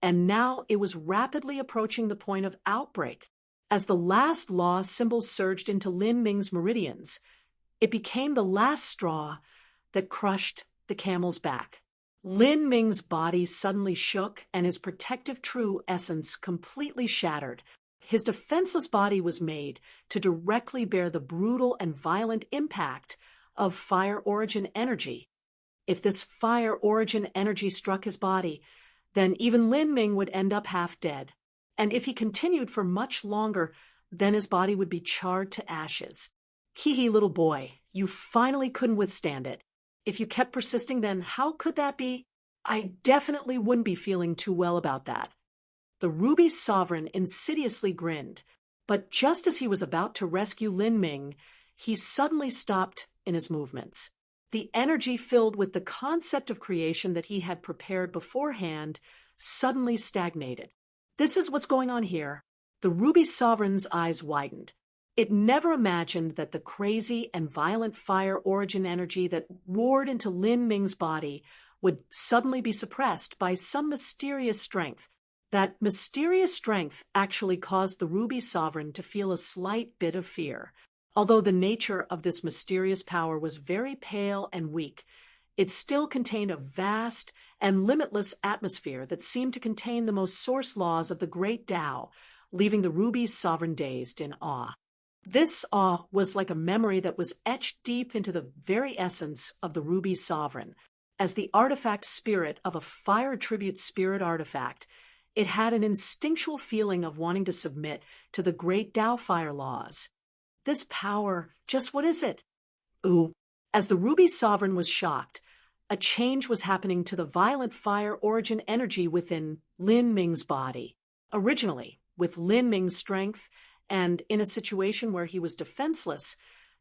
[SPEAKER 1] and now it was rapidly approaching the point of outbreak. As the last law symbol surged into Lin Ming's meridians, it became the last straw that crushed the camel's back. Lin Ming's body suddenly shook, and his protective true essence completely shattered. His defenseless body was made to directly bear the brutal and violent impact of fire origin energy. If this fire origin energy struck his body, then even Lin Ming would end up half dead. And if he continued for much longer, then his body would be charred to ashes. Hee, little boy, you finally couldn't withstand it. If you kept persisting, then how could that be? I definitely wouldn't be feeling too well about that. The Ruby Sovereign insidiously grinned, but just as he was about to rescue Lin Ming, he suddenly stopped in his movements. The energy filled with the concept of creation that he had prepared beforehand suddenly stagnated. This is what's going on here. The Ruby Sovereign's eyes widened. It never imagined that the crazy and violent fire origin energy that roared into Lin Ming's body would suddenly be suppressed by some mysterious strength. That mysterious strength actually caused the Ruby Sovereign to feel a slight bit of fear. Although the nature of this mysterious power was very pale and weak, it still contained a vast and limitless atmosphere that seemed to contain the most source laws of the great Tao, leaving the Ruby Sovereign dazed in awe. This awe was like a memory that was etched deep into the very essence of the Ruby Sovereign. As the artifact spirit of a fire tribute spirit artifact, It had an instinctual feeling of wanting to submit to the great Tao fire laws. This power, just what is it? Ooh. As the ruby sovereign was shocked, a change was happening to the violent fire origin energy within Lin Ming's body. Originally, with Lin Ming's strength and in a situation where he was defenseless,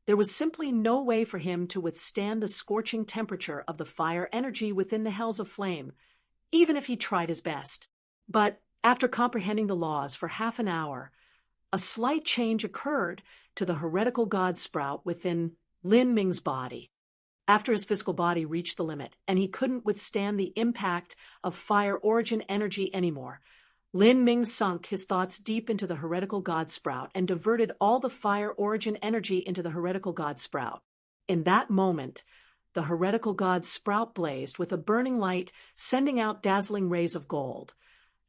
[SPEAKER 1] there was simply no way for him to withstand the scorching temperature of the fire energy within the hells of flame, even if he tried his best. But after comprehending the laws for half an hour, a slight change occurred to the heretical god sprout within Lin Ming's body. After his physical body reached the limit and he couldn't withstand the impact of fire origin energy anymore, Lin Ming sunk his thoughts deep into the heretical god sprout and diverted all the fire origin energy into the heretical god sprout. In that moment, the heretical god sprout blazed with a burning light, sending out dazzling rays of gold,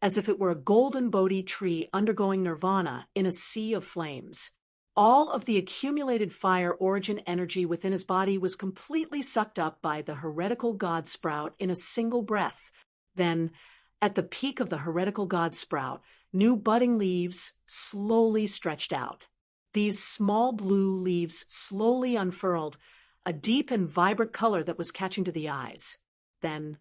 [SPEAKER 1] as if it were a golden Bodhi tree undergoing nirvana in a sea of flames. All of the accumulated fire origin energy within his body was completely sucked up by the heretical god sprout in a single breath. Then, at the peak of the heretical god sprout, new budding leaves slowly stretched out. These small blue leaves slowly unfurled, a deep and vibrant color that was catching to the eyes. Then,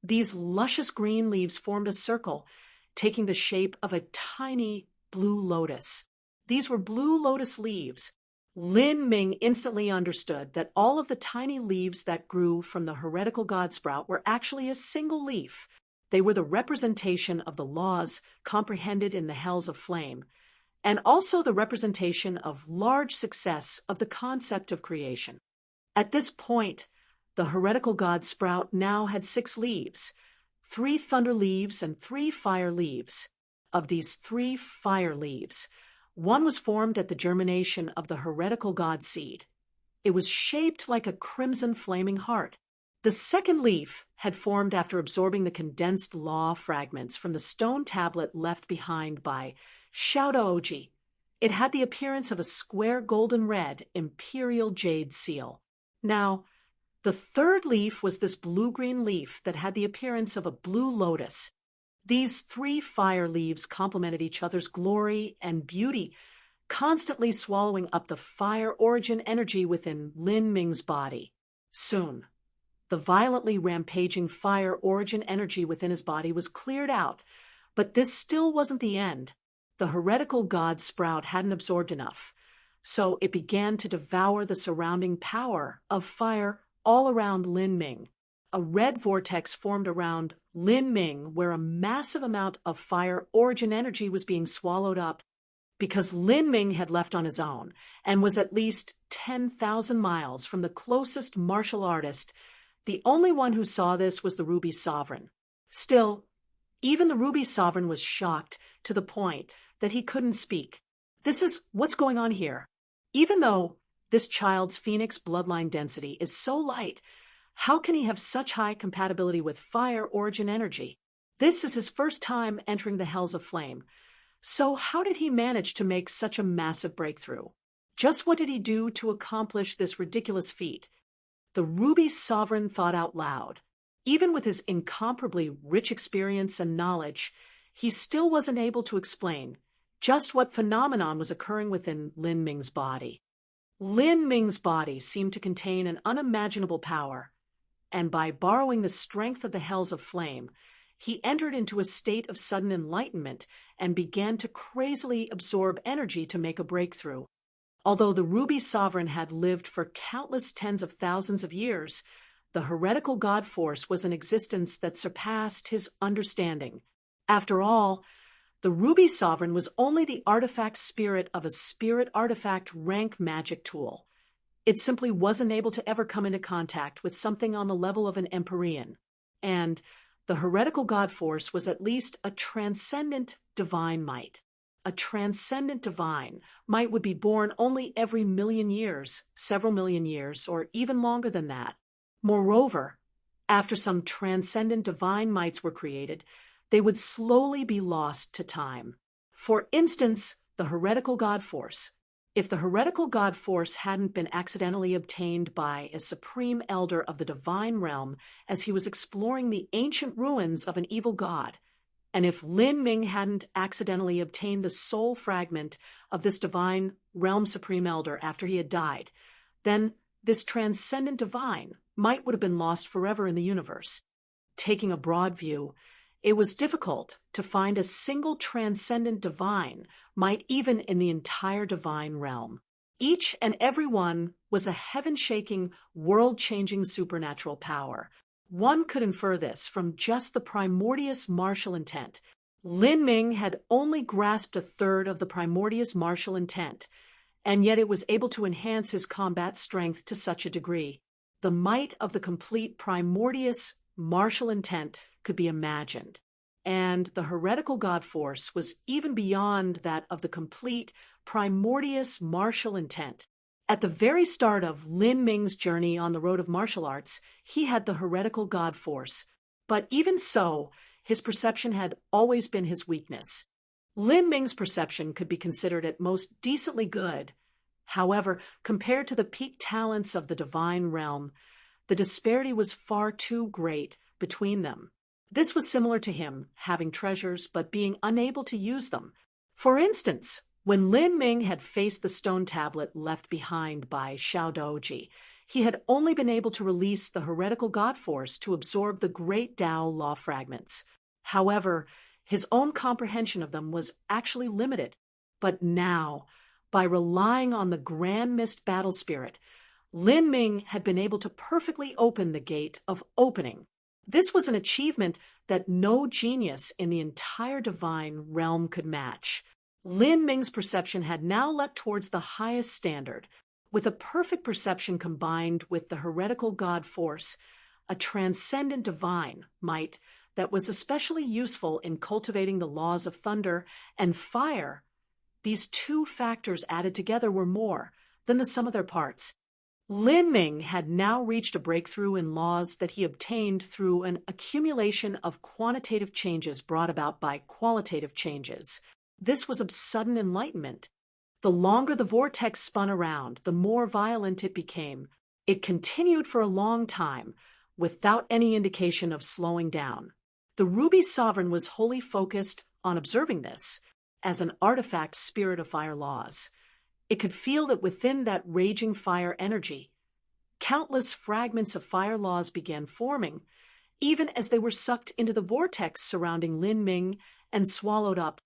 [SPEAKER 1] these luscious green leaves formed a circle, taking the shape of a tiny blue lotus. These were blue lotus leaves. Lin Ming instantly understood that all of the tiny leaves that grew from the heretical god sprout were actually a single leaf. They were the representation of the laws comprehended in the hells of flame, and also the representation of large success of the concept of creation. At this point, the heretical god sprout now had 6 leaves, 3 thunder leaves and 3 fire leaves. Of these 3 fire leaves, one was formed at the germination of the heretical god seed. It was shaped like a crimson flaming heart. The second leaf had formed after absorbing the condensed law fragments from the stone tablet left behind by Shaodaoji. It had the appearance of a square golden red imperial jade seal. Now, the third leaf was this blue-green leaf that had the appearance of a blue lotus. These 3 fire leaves complemented each other's glory and beauty, constantly swallowing up the fire origin energy within Lin Ming's body. Soon, the violently rampaging fire origin energy within his body was cleared out, but this still wasn't the end. The heretical god sprout hadn't absorbed enough, so it began to devour the surrounding power of fire all around Lin Ming. A red vortex formed around Lin Ming where a massive amount of fire origin energy was being swallowed up because Lin Ming had left on his own and was at least 10,000 miles from the closest martial artist. The only one who saw this was the Ruby Sovereign. Still, even the Ruby Sovereign was shocked to the point that he couldn't speak. This is what's going on here. Even though this child's phoenix bloodline density is so light, how can he have such high compatibility with fire origin energy? This is his first time entering the hells of flame. So how did he manage to make such a massive breakthrough? Just what did he do to accomplish this ridiculous feat? The Ruby Sovereign thought out loud. Even with his incomparably rich experience and knowledge, he still wasn't able to explain just what phenomenon was occurring within Lin Ming's body. Lin Ming's body seemed to contain an unimaginable power, and by borrowing the strength of the hells of flame, he entered into a state of sudden enlightenment and began to crazily absorb energy to make a breakthrough. Although the Ruby Sovereign had lived for countless tens of thousands of years, the heretical god force was an existence that surpassed his understanding. After all, the Ruby Sovereign was only the artifact spirit of a spirit artifact rank magic tool. It simply wasn't able to ever come into contact with something on the level of an Empyrean. And the heretical god force was at least a transcendent divine might. A transcendent divine might would be born only every million years, several million years, or even longer than that. Moreover, after some transcendent divine mights were created, they would slowly be lost to time. For instance, the heretical god force. If the heretical god force hadn't been accidentally obtained by a supreme elder of the divine realm as he was exploring the ancient ruins of an evil god, And if Lin Ming hadn't accidentally obtained the soul fragment of this divine realm supreme elder after he had died, then this transcendent divine would have been lost forever in the universe. Taking a broad view, it was difficult to find a single transcendent divine, even in the entire divine realm. Each and every one was a heaven-shaking, world-changing supernatural power. One could infer this from just the primordial martial intent. Lin Ming had only grasped a third of the primordial martial intent, and yet it was able to enhance his combat strength to such a degree. The might of the complete primordial martial intent could be imagined, and the heretical god force was even beyond that of the complete primordial martial intent. At the very start of Lin Ming's journey on the road of martial arts, he had the heretical god force, but even so, his perception had always been his weakness. Lin Ming's perception could be considered at most decently good. However, compared to the peak talents of the divine realm, the disparity was far too great between them. This was similar to him having treasures but being unable to use them. For instance, when Lin Ming had faced the stone tablet left behind by Xiao Doji, he had only been able to release the heretical god force to absorb the great Tao law fragments. However, his own comprehension of them was actually limited. But now, by relying on the grand mist battle spirit, Lin Ming had been able to perfectly open the gate of opening. This was an achievement that no genius in the entire divine realm could match. Lin Ming's perception had now leapt towards the highest standard. With a perfect perception combined with the heretical god force, a transcendent divine might that was especially useful in cultivating the laws of thunder and fire. These two factors added together were more than the sum of their parts. Lin Ming had now reached a breakthrough in laws that he obtained through an accumulation of quantitative changes brought about by qualitative changes. This was of sudden enlightenment. The longer the vortex spun around, the more violent it became. It continued for a long time, without any indication of slowing down. The Ruby Sovereign was wholly focused on observing this, as an artifact spirit of fire laws. It could feel that within that raging fire energy, countless fragments of fire laws began forming, even as they were sucked into the vortex surrounding Lin Ming and swallowed up.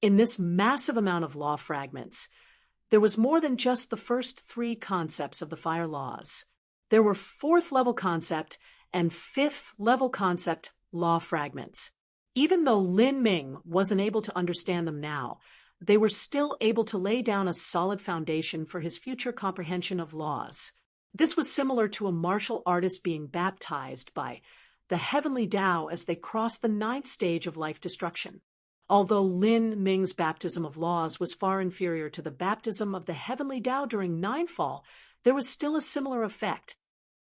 [SPEAKER 1] In this massive amount of law fragments, there was more than just the first three concepts of the fire laws. There were fourth-level concept and fifth-level concept law fragments. Even though Lin Ming wasn't able to understand them now, they were still able to lay down a solid foundation for his future comprehension of laws. This was similar to a martial artist being baptized by the heavenly Tao as they crossed the 9th stage of life destruction. Although Lin Ming's baptism of laws was far inferior to the baptism of the heavenly Tao during Ninefall, there was still a similar effect.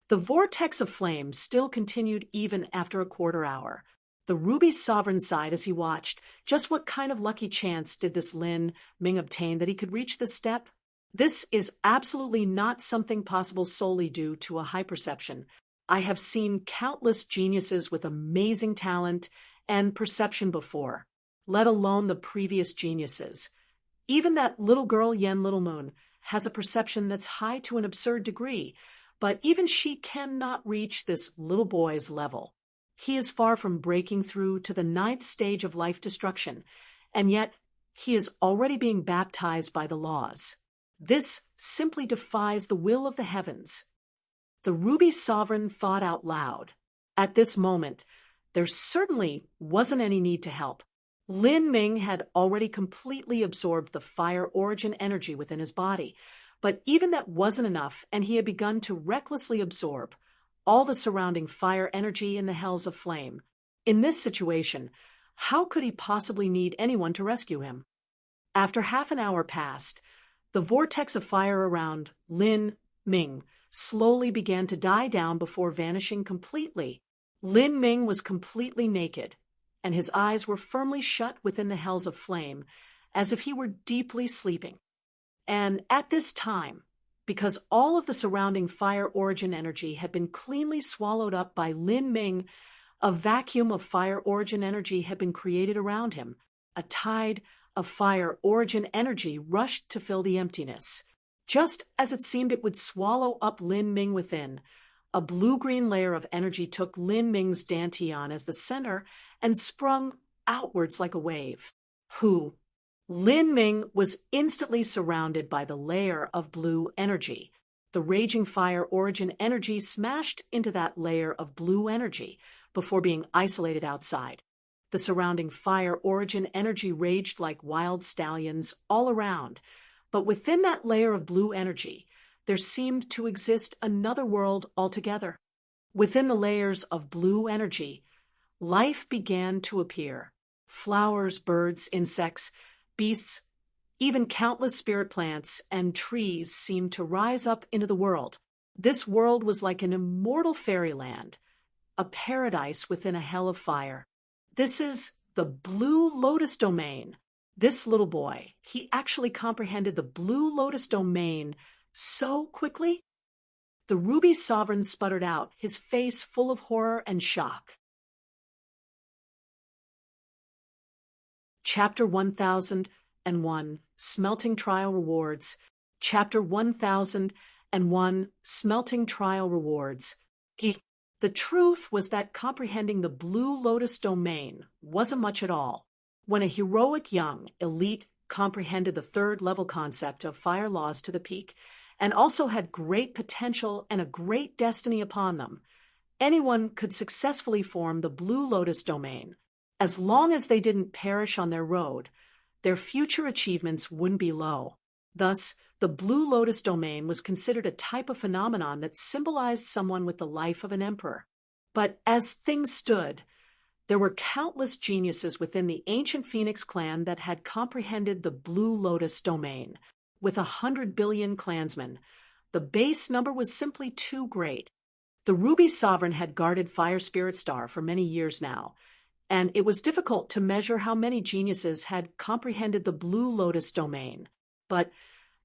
[SPEAKER 1] The vortex of flame still continued even after a quarter hour. The Ruby Sovereign sighed as he watched. Just what kind of lucky chance did this Lin Ming obtain that he could reach this step? This is absolutely not something possible solely due to a high perception. I have seen countless geniuses with amazing talent and perception before, let alone the previous geniuses. Even that little girl Yen Little Moon has a perception that's high to an absurd degree, but even she cannot reach this little boy's level. He is far from breaking through to the 9th stage of life destruction, and yet he is already being baptized by the laws. This simply defies the will of the heavens. The Ruby Sovereign thought out loud. At this moment, there certainly wasn't any need to help. Lin Ming had already completely absorbed the fire origin energy within his body, but even that wasn't enough, and he had begun to recklessly absorb all the surrounding fire energy in the hells of flame. In this situation, how could he possibly need anyone to rescue him? After half an hour passed, the vortex of fire around Lin Ming slowly began to die down before vanishing completely. Lin Ming was completely naked, and his eyes were firmly shut within the hells of flame, as if he were deeply sleeping. And at this time, because all of the surrounding fire origin energy had been cleanly swallowed up by Lin Ming, A vacuum of fire origin energy had been created around him. A tide of fire origin energy rushed to fill the emptiness. Just as it seemed it would swallow up Lin Ming within, a blue-green layer of energy took Lin Ming's dantian as the center and sprung outwards like a wave. Who? Lin Ming was instantly surrounded by the layer of blue energy. The raging fire origin energy smashed into that layer of blue energy before being isolated outside. The surrounding fire origin energy raged like wild stallions all around, but within that layer of blue energy, there seemed to exist another world altogether. Within the layers of blue energy, life began to appear. Flowers, birds, insects, beasts, even countless spirit plants and trees seemed to rise up into the world. This world was like an immortal fairyland, a paradise within a hell of fire. This is the Blue Lotus domain. This little boy, he actually comprehended the Blue Lotus domain so quickly. The Ruby Sovereign sputtered out, his face full of horror and shock. Chapter 1001, Smelting Trial Rewards. Chapter 1001, Smelting Trial Rewards. The truth was that comprehending the Blue Lotus domain wasn't much at all. When a heroic young elite comprehended the third-level concept of fire laws to the peak, and also had great potential and a great destiny upon them, anyone could successfully form the Blue Lotus domain. As long as they didn't perish on their road, their future achievements wouldn't be low. Thus, the Blue Lotus domain was considered a type of phenomenon that symbolized someone with the life of an emperor. But as things stood, there were countless geniuses within the ancient Phoenix clan that had comprehended the Blue Lotus domain. With 100 billion clansmen, the base number was simply too great. The Ruby Sovereign had guarded Fire Spirit Star for many years now, and it was difficult to measure how many geniuses had comprehended the Blue Lotus domain. But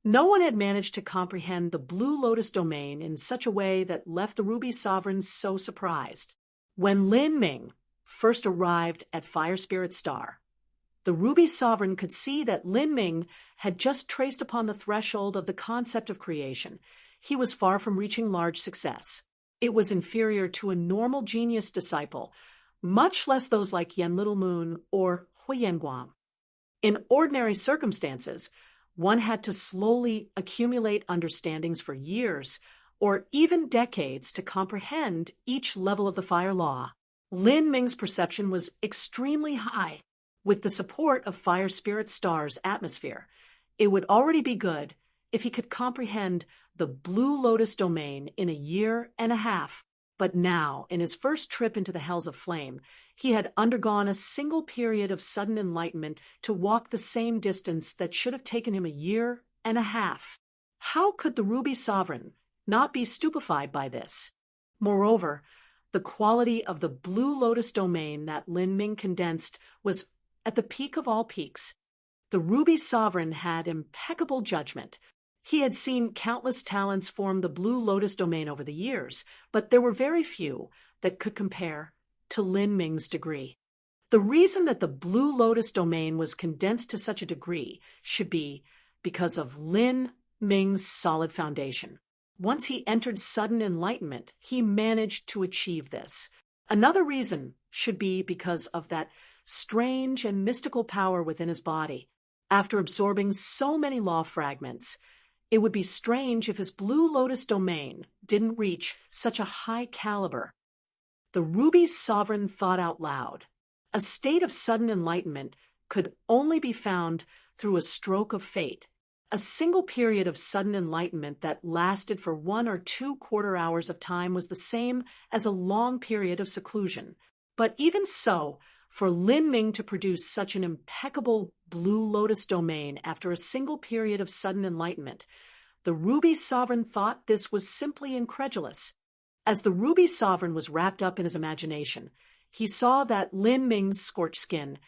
[SPEAKER 1] no one had managed to comprehend the Blue Lotus domain in such a way that left the Ruby Sovereign so surprised. When Lin Ming first arrived at Fire Spirit Star, the Ruby Sovereign could see that Lin Ming had just traced upon the threshold of the concept of creation. He was far from reaching large success. It was inferior to a normal genius disciple, much less those like Yen Little Moon or Huyen Guang. In ordinary circumstances, one had to slowly accumulate understandings for years or even decades to comprehend each level of the fire law. Lin Ming's perception was extremely high. With the support of Fire Spirit Star's atmosphere, it would already be good if he could comprehend the Blue Lotus domain in a year and a half. But now, in his first trip into the Hells of Flame, he had undergone a single period of sudden enlightenment to walk the same distance that should have taken him a year and a half. How could the Ruby Sovereign not be stupefied by this? Moreover, the quality of the Blue Lotus domain that Lin Ming condensed was at the peak of all peaks. The Ruby Sovereign had impeccable judgment. He had seen countless talents form the Blue Lotus domain over the years, but there were very few that could compare to Lin Ming's degree. The reason that the Blue Lotus domain was condensed to such a degree should be because of Lin Ming's solid foundation. Once he entered sudden enlightenment, he managed to achieve this. Another reason should be because of that strange and mystical power within his body. After absorbing so many law fragments, it would be strange if his Blue Lotus domain didn't reach such a high caliber. The Ruby Sovereign thought out loud. A state of sudden enlightenment could only be found through a stroke of fate. A single period of sudden enlightenment that lasted for 1 or 2 quarter hours of time was the same as a long period of seclusion. But even so, for Lin Ming to produce such an impeccable Blue Lotus domain after a single period of sudden enlightenment, the Ruby Sovereign thought this was simply incredulous. As the Ruby Sovereign was wrapped up in his imagination, he saw that Lin Ming's scorched skin,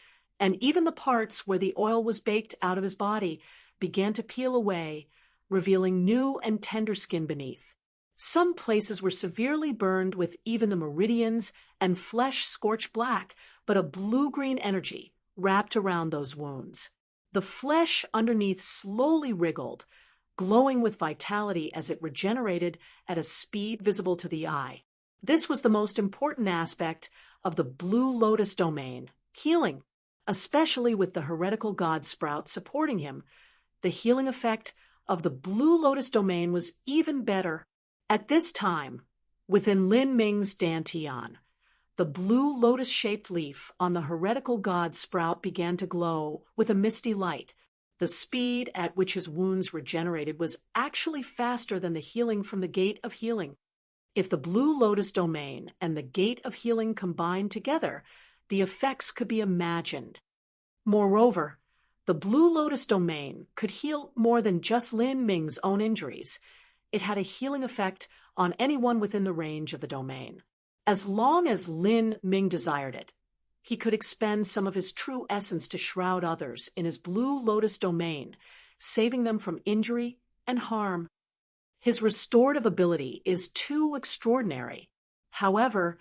[SPEAKER 1] and even the parts where the oil was baked out of his body, began to peel away, revealing new and tender skin beneath. Some places were severely burned with even the meridians and flesh scorched black, but a blue-green energy wrapped around those wounds. The flesh underneath slowly wriggled, glowing with vitality as it regenerated at a speed visible to the eye. This was the most important aspect of the Blue Lotus domain, healing, especially with the heretical god Sprout supporting him. The healing effect of the Blue Lotus domain was even better. At this time, within Lin Ming's Dantian, the blue lotus-shaped leaf on the heretical god Sprout began to glow with a misty light. The speed at which his wounds regenerated was actually faster than the healing from the Gate of Healing. If the Blue Lotus domain and the Gate of Healing combined together, the effects could be imagined. Moreover, the Blue Lotus domain could heal more than just Lin Ming's own injuries. It had a healing effect on anyone within the range of the domain. As long as Lin Ming desired it, he could expend some of his true essence to shroud others in his Blue Lotus domain, saving them from injury and harm. His restorative ability is too extraordinary. However,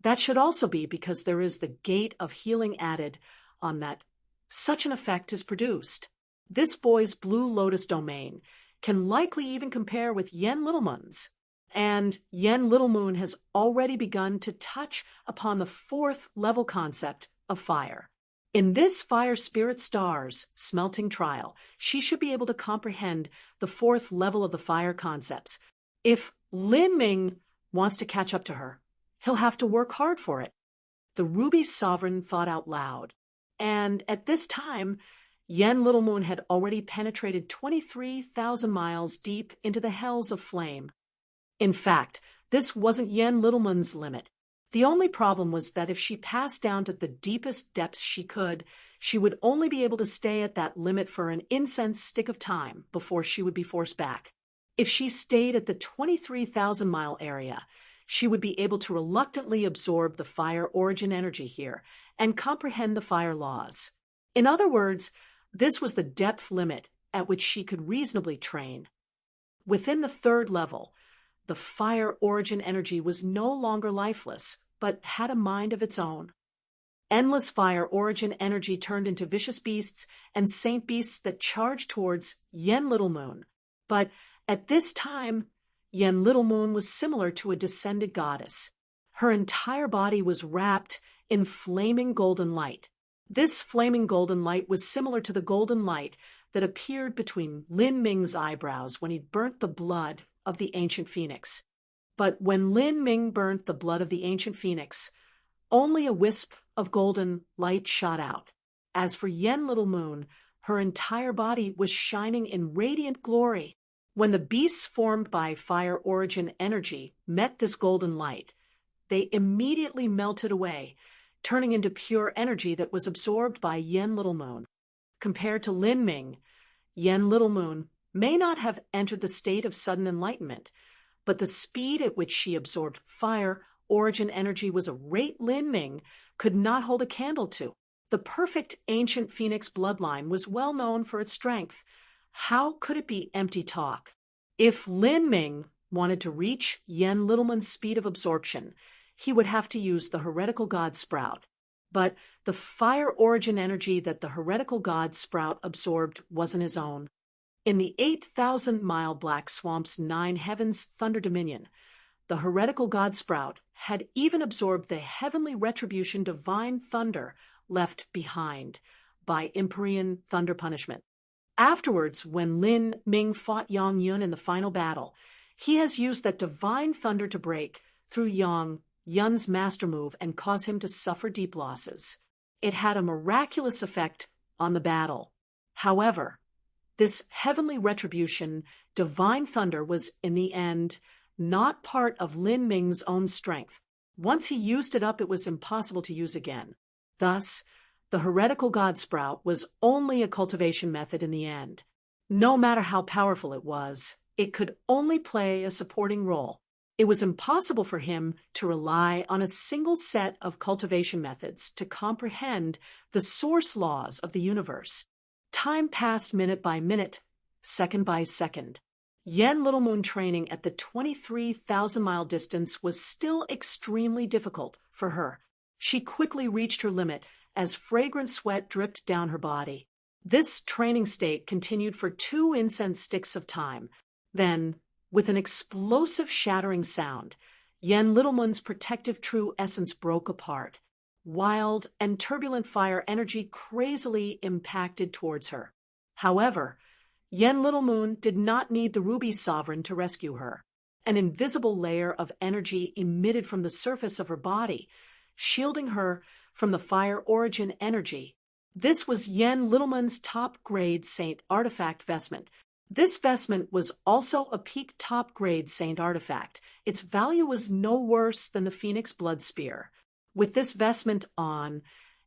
[SPEAKER 1] that should also be because there is the Gate of Healing added on that such an effect is produced. This boy's Blue Lotus domain can likely even compare with Yen Littlemoon's. And Yen Littlemoon has already begun to touch upon the 4th level concept of fire. In this Fire Spirit Star's smelting trial, she should be able to comprehend the 4th level of the fire concepts. If Lin Ming wants to catch up to her, he'll have to work hard for it. The Ruby Sovereign thought out loud. And at this time, Yen Littlemoon had already penetrated 23,000 miles deep into the hells of flame. In fact, this wasn't Yen Littlemoon's limit. The only problem was that if she passed down to the deepest depths she could, she would only be able to stay at that limit for an incense stick of time before she would be forced back. If she stayed at the 23,000-mile area, she would be able to reluctantly absorb the fire origin energy here and comprehend the fire laws. In other words, this was the depth limit at which she could reasonably train. Within the 3rd level, the fire origin energy was no longer lifeless, but had a mind of its own. Endless fire origin energy turned into vicious beasts and saint beasts that charged towards Yen Littlemoon. But at this time, Yen Littlemoon was similar to a descended goddess. Her entire body was wrapped in flaming golden light. This flaming golden light was similar to the golden light that appeared between Lin Ming's eyebrows when he burnt the blood of the ancient phoenix. But when Lin Ming burnt the blood of the ancient phoenix, only a wisp of golden light shot out. As for Yen Littlemoon, her entire body was shining in radiant glory. When the beasts formed by fire origin energy met this golden light, they immediately melted away, turning into pure energy that was absorbed by Yen Littlemoon. Compared to Lin Ming, Yen Littlemoon may not have entered the state of sudden enlightenment, but the speed at which she absorbed fire origin energy was a rate Lin Ming could not hold a candle to. The perfect ancient phoenix bloodline was well known for its strength. How could it be empty talk? If Lin Ming wanted to reach Yen Littlemoon's speed of absorption, he would have to use the heretical god Sprout. But the fire origin energy that the heretical god Sprout absorbed wasn't his own. In the 8,000-mile Black Swamp's 9 heavens thunder dominion, the heretical god Sprout had even absorbed the heavenly retribution divine thunder left behind by Empyrean thunder punishment. Afterwards, when Lin Ming fought Yang Yun in the final battle, he has used that divine thunder to break through Yang Yun's master move and cause him to suffer deep losses. It had a miraculous effect on the battle. However, this heavenly retribution, divine thunder, was in the end not part of Lin Ming's own strength. Once he used it up, it was impossible to use again. Thus, the heretical god Sprout was only a cultivation method in the end. No matter how powerful it was, it could only play a supporting role. It was impossible for him to rely on a single set of cultivation methods to comprehend the source laws of the universe. Time passed minute by minute, second by second. Yen Little Moon training at the 23,000-mile distance was still extremely difficult for her. She quickly reached her limit as fragrant sweat dripped down her body. This training state continued for 2 incense sticks of time. Then, with an explosive shattering sound, Yen Little Moon's protective true essence broke apart. Wild and turbulent fire energy crazily impacted towards her. However, Yen Little Moon did not need the Ruby Sovereign to rescue her. An invisible layer of energy emitted from the surface of her body, shielding her from the fire origin energy. This was Yen Little Moon's top-grade Saint Artifact vestment. This vestment was also a peak top-grade Saint Artifact. Its value was no worse than the Phoenix Blood Spear. With this vestment on,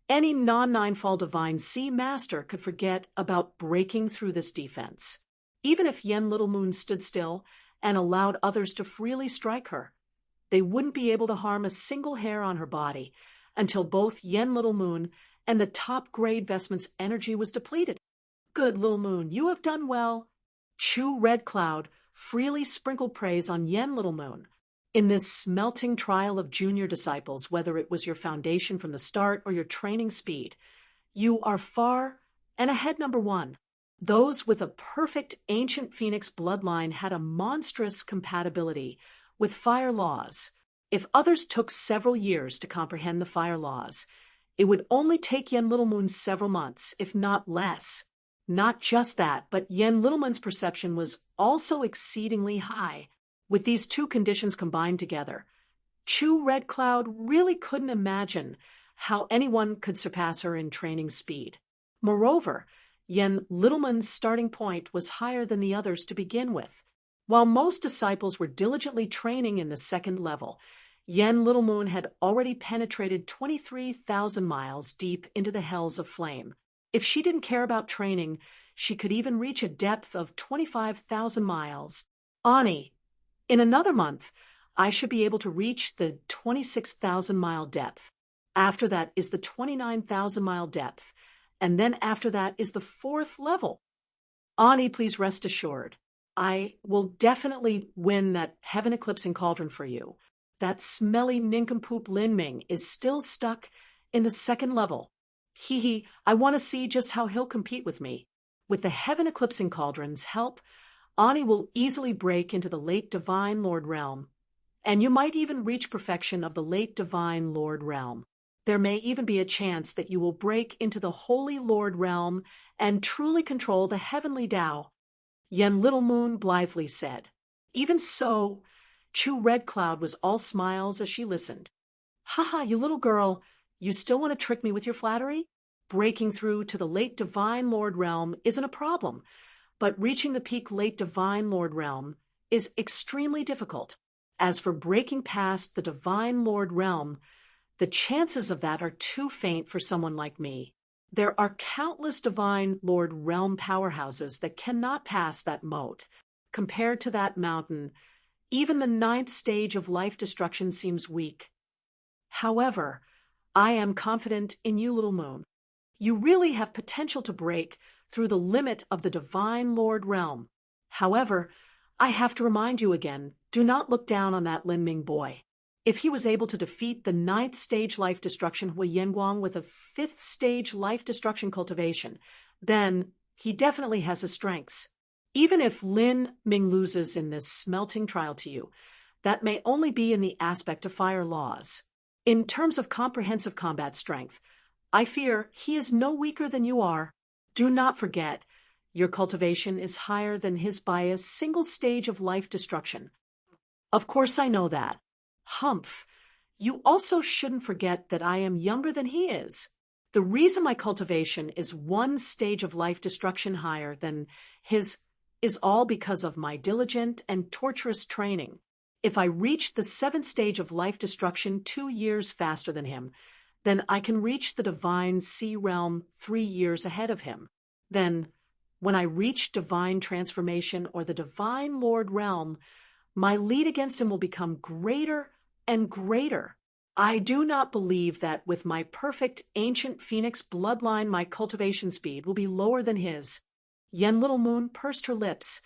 [SPEAKER 1] any non-Ninefall Divine Sea Master could forget about breaking through this defense. Even if Yen Little Moon stood still and allowed others to freely strike her, they wouldn't be able to harm a single hair on her body until both Yen Little Moon and the top-grade vestment's energy was depleted. Good, Little Moon, you have done well. Chu Red Cloud freely sprinkled praise on Yen Little Moon. In this smelting trial of junior disciples, whether it was your foundation from the start or your training speed, you are far and ahead number 1. Those with a perfect ancient Phoenix bloodline had a monstrous compatibility with fire laws. If others took several years to comprehend the fire laws, it would only take Yen Little Moon several months, if not less. Not just that, but Yen Little Moon's perception was also exceedingly high. With these 2 conditions combined together, Chu Red Cloud really couldn't imagine how anyone could surpass her in training speed. Moreover, Yen Little Moon's starting point was higher than the others to begin with. While most disciples were diligently training in the 2nd level, Yen Little Moon had already penetrated 23,000 miles deep into the hells of flame. If she didn't care about training, she could even reach a depth of 25,000 miles. Ani, in another month, I should be able to reach the 26,000-mile depth. After that is the 29,000-mile depth, and then after that is the 4th level. Ani, please rest assured, I will definitely win that heaven eclipsing cauldron for you. That smelly nincompoop Lin Ming is still stuck in the 2nd level. Hee, I want to see just how he'll compete with me. With the heaven eclipsing cauldron's help, Ani will easily break into the late Divine Lord Realm, and you might even reach perfection of the late Divine Lord Realm. There may even be a chance that you will break into the Holy Lord Realm and truly control the heavenly Tao. Yen Little Moon blithely said. Even so, Chu Red Cloud was all smiles as she listened. Haha, you little girl, you still want to trick me with your flattery? Breaking through to the late Divine Lord Realm isn't a problem, but reaching the peak late Divine Lord Realm is extremely difficult. As for breaking past the Divine Lord Realm, the chances of that are too faint for someone like me. There are countless Divine Lord Realm powerhouses that cannot pass that moat. Compared to that mountain, even the 9th stage of life destruction seems weak. However, I am confident in you, Little Moon. You really have potential to break through the limit of the Divine Lord Realm. However, I have to remind you again, do not look down on that Lin Ming boy. If he was able to defeat the 9th stage life destruction Hui Yenguang with a 5th stage life destruction cultivation, then he definitely has his strengths. Even if Lin Ming loses in this smelting trial to you, that may only be in the aspect of fire laws. In terms of comprehensive combat strength, I fear he is no weaker than you are. Do not forget, your cultivation is higher than his by a single stage of life destruction. Of course I know that. Humph. You also shouldn't forget that I am younger than he is. The reason my cultivation is 1 stage of life destruction higher than his is all because of my diligent and torturous training. If I reach the 7th stage of life destruction 2 years faster than him, then I can reach the Divine Sea Realm 3 years ahead of him. Then, when I reach Divine Transformation or the Divine Lord Realm, my lead against him will become greater and greater. I do not believe that with my perfect ancient Phoenix bloodline my cultivation speed will be lower than his. Yen Little Moon pursed her lips.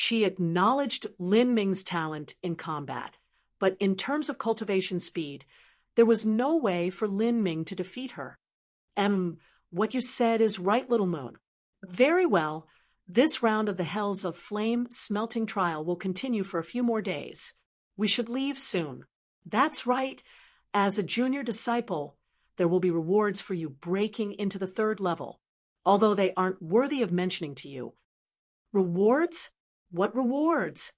[SPEAKER 1] She acknowledged Lin Ming's talent in combat, but in terms of cultivation speed, there was no way for Lin Ming to defeat her. What you said is right, Little Moon. Very well. This round of the Hells of Flame smelting trial will continue for a few more days. We should leave soon. That's right. As a junior disciple, there will be rewards for you breaking into the 3rd level, although they aren't worthy of mentioning to you. Rewards? What rewards?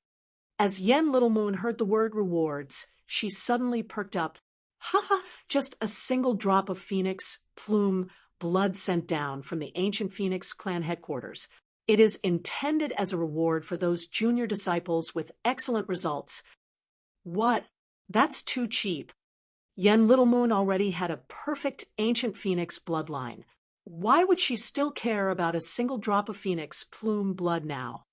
[SPEAKER 1] As Yen Little Moon heard the word rewards, she suddenly perked up. Ha! Just a single drop of phoenix, plume, blood sent down from the ancient Phoenix clan headquarters. It is intended as a reward for those junior disciples with excellent results. What? That's too cheap. Yen Little Moon already had a perfect ancient Phoenix bloodline. Why would she still care about a single drop of Phoenix plume blood now?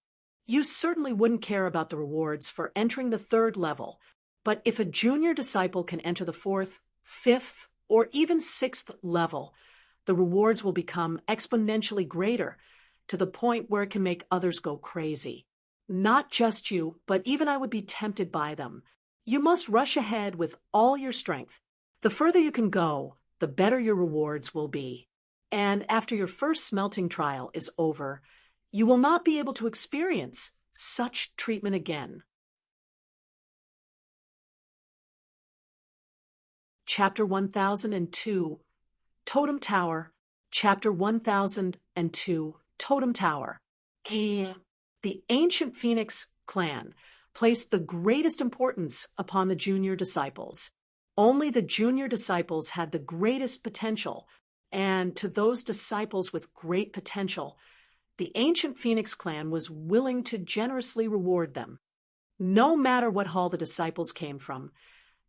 [SPEAKER 1] You certainly wouldn't care about the rewards for entering the 3rd level, but if a junior disciple can enter the 4th, 5th, or even 6th level, the rewards will become exponentially greater, to the point where it can make others go crazy. Not just you, but even I would be tempted by them. You must rush ahead with all your strength. The further you can go, the better your rewards will be. And after your first smelting trial is over, you will not be able to experience such treatment again. Chapter 1002, Totem Tower. Chapter 1002, Totem Tower. The ancient Phoenix clan placed the greatest importance upon the junior disciples. Only the junior disciples had the greatest potential, and to those disciples with great potential, the ancient Phoenix clan was willing to generously reward them. No matter what hall the disciples came from,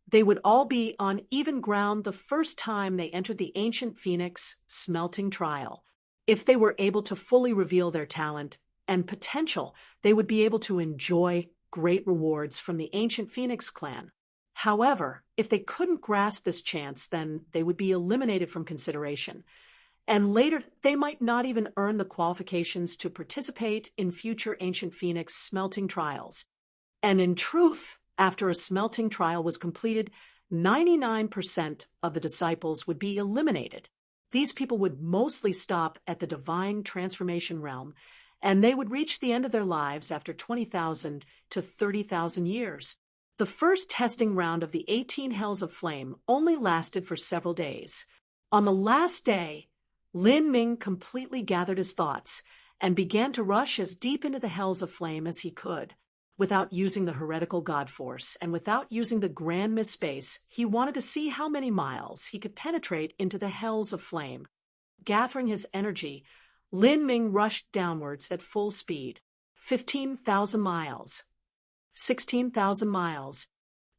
[SPEAKER 1] they would all be on even ground the first time they entered the ancient Phoenix smelting trial. If they were able to fully reveal their talent and potential, they would be able to enjoy great rewards from the ancient Phoenix clan. However, if they couldn't grasp this chance, then they would be eliminated from consideration, and later they might not even earn the qualifications to participate in future ancient Phoenix smelting trials. And in truth, after a smelting trial was completed, 99% of the disciples would be eliminated. These people would mostly stop at the divine transformation realm, and they would reach the end of their lives after 20,000 to 30,000 years. The first testing round of the 18 Hells of Flame only lasted for several days. On the last day, Lin Ming completely gathered his thoughts and began to rush as deep into the Hells of Flame as he could. Without using the heretical god force and without using the grand mist space, he wanted to see how many miles he could penetrate into the Hells of Flame. Gathering his energy, Lin Ming rushed downwards at full speed. 15,000 miles. 16,000 miles.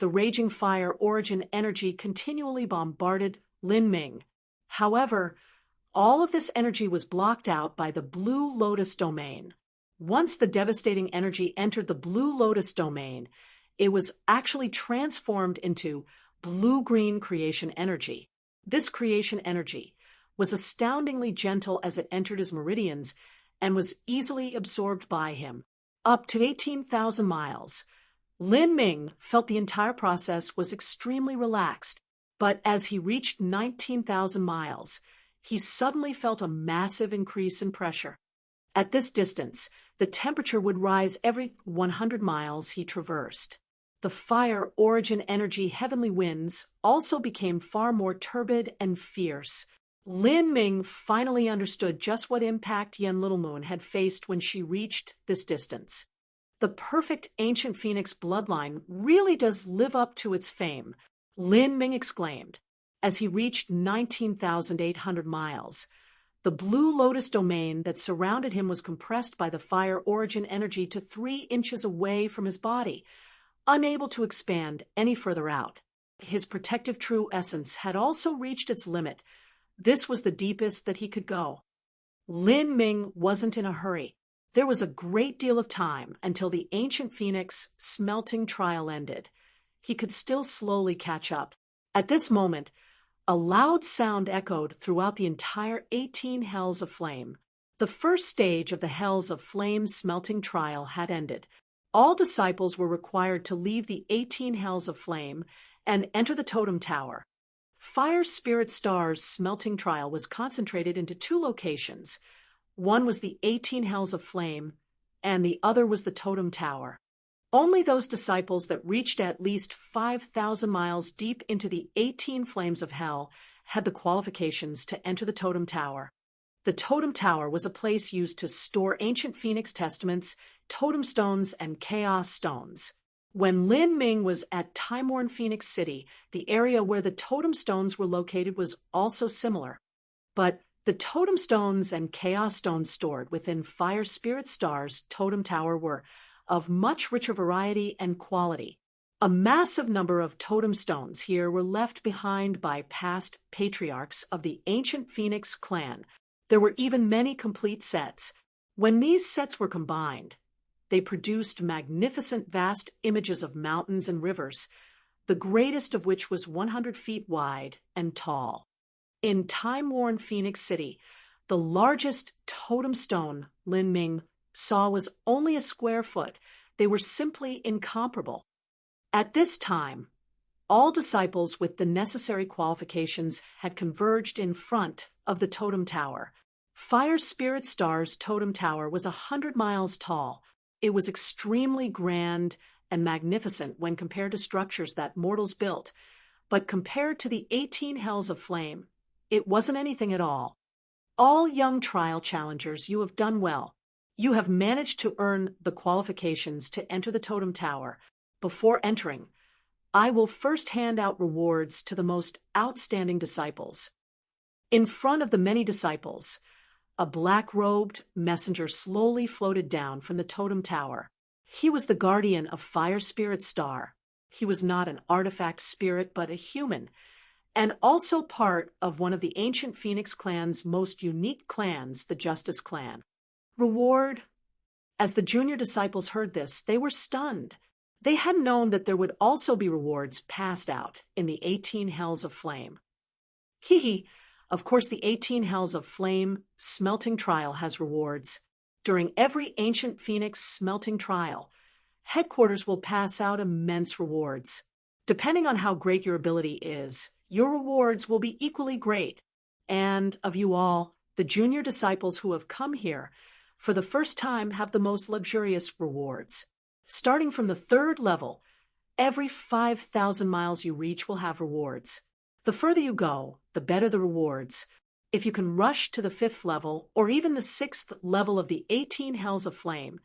[SPEAKER 1] The raging fire origin energy continually bombarded Lin Ming. However, all of this energy was blocked out by the Blue Lotus domain. Once the devastating energy entered the Blue Lotus domain, it was actually transformed into blue-green creation energy. This creation energy was astoundingly gentle as it entered his meridians and was easily absorbed by him. Up to 18,000 miles. Lin Ming felt the entire process was extremely relaxed, but as he reached 19,000 miles, he suddenly felt a massive increase in pressure. At this distance, the temperature would rise every 100 miles he traversed. The fire origin energy heavenly winds also became far more turbid and fierce. Lin Ming finally understood just what impact Yen Little Moon had faced when she reached this distance. The perfect ancient Phoenix bloodline really does live up to its fame, Lin Ming exclaimed, as he reached 19,800 miles. The Blue Lotus domain that surrounded him was compressed by the fire origin energy to 3 inches away from his body, unable to expand any further out. His protective true essence had also reached its limit. This was the deepest that he could go. Lin Ming wasn't in a hurry. There was a great deal of time until the ancient Phoenix smelting trial ended. He could still slowly catch up. At this moment, a loud sound echoed throughout the entire 18 Hells of Flame. The first stage of the Hells of Flame smelting trial had ended. All disciples were required to leave the 18 Hells of Flame and enter the Totem Tower. Fire Spirit Star's smelting trial was concentrated into 2 locations. One was the 18 Hells of Flame, and the other was the Totem Tower. Only those disciples that reached at least 5,000 miles deep into the 18 Flames of Hell had the qualifications to enter the Totem Tower. The Totem Tower was a place used to store ancient Phoenix testaments, totem stones, and chaos stones. When Lin Ming was at Time-worn Phoenix City, the area where the totem stones were located was also similar. But the totem stones and chaos stones stored within Fire Spirit Star's Totem Tower were of much richer variety and quality. A massive number of totem stones here were left behind by past patriarchs of the ancient Phoenix clan. There were even many complete sets. When these sets were combined, they produced magnificent vast images of mountains and rivers, the greatest of which was 100 feet wide and tall. In time-worn Phoenix City, the largest totem stone Lin Ming saw was only a square foot. They were simply incomparable. At this time, all disciples with the necessary qualifications had converged in front of the Totem Tower. Fire Spirit Star's Totem Tower was 100 miles tall. It was extremely grand and magnificent when compared to structures that mortals built, but compared to the 18 Hells of Flame, it wasn't anything at all. All young trial challengers, you have done well. You have managed to earn the qualifications to enter the Totem Tower. Before entering, I will first hand out rewards to the most outstanding disciples. In front of the many disciples, a black-robed messenger slowly floated down from the Totem Tower. He was the guardian of Fire Spirit Star. He was not an artifact spirit, but a human, and also part of one of the ancient Phoenix clan's most unique clans, the Justice Clan. Reward? As the junior disciples heard this, they were stunned. They had known that there would also be rewards passed out in the 18 Hells of Flame. Hee. Of course, the 18 Hells of Flame smelting trial has rewards. During every ancient Phoenix smelting trial, headquarters will pass out immense rewards. Depending on how great your ability is, your rewards will be equally great. And of you all, the junior disciples who have come here for the first time have the most luxurious rewards. Starting from the 3rd level, every 5,000 miles you reach will have rewards. The further you go, the better the rewards. If you can rush to the 5th level, or even the 6th level of the 18 Hells of Flame,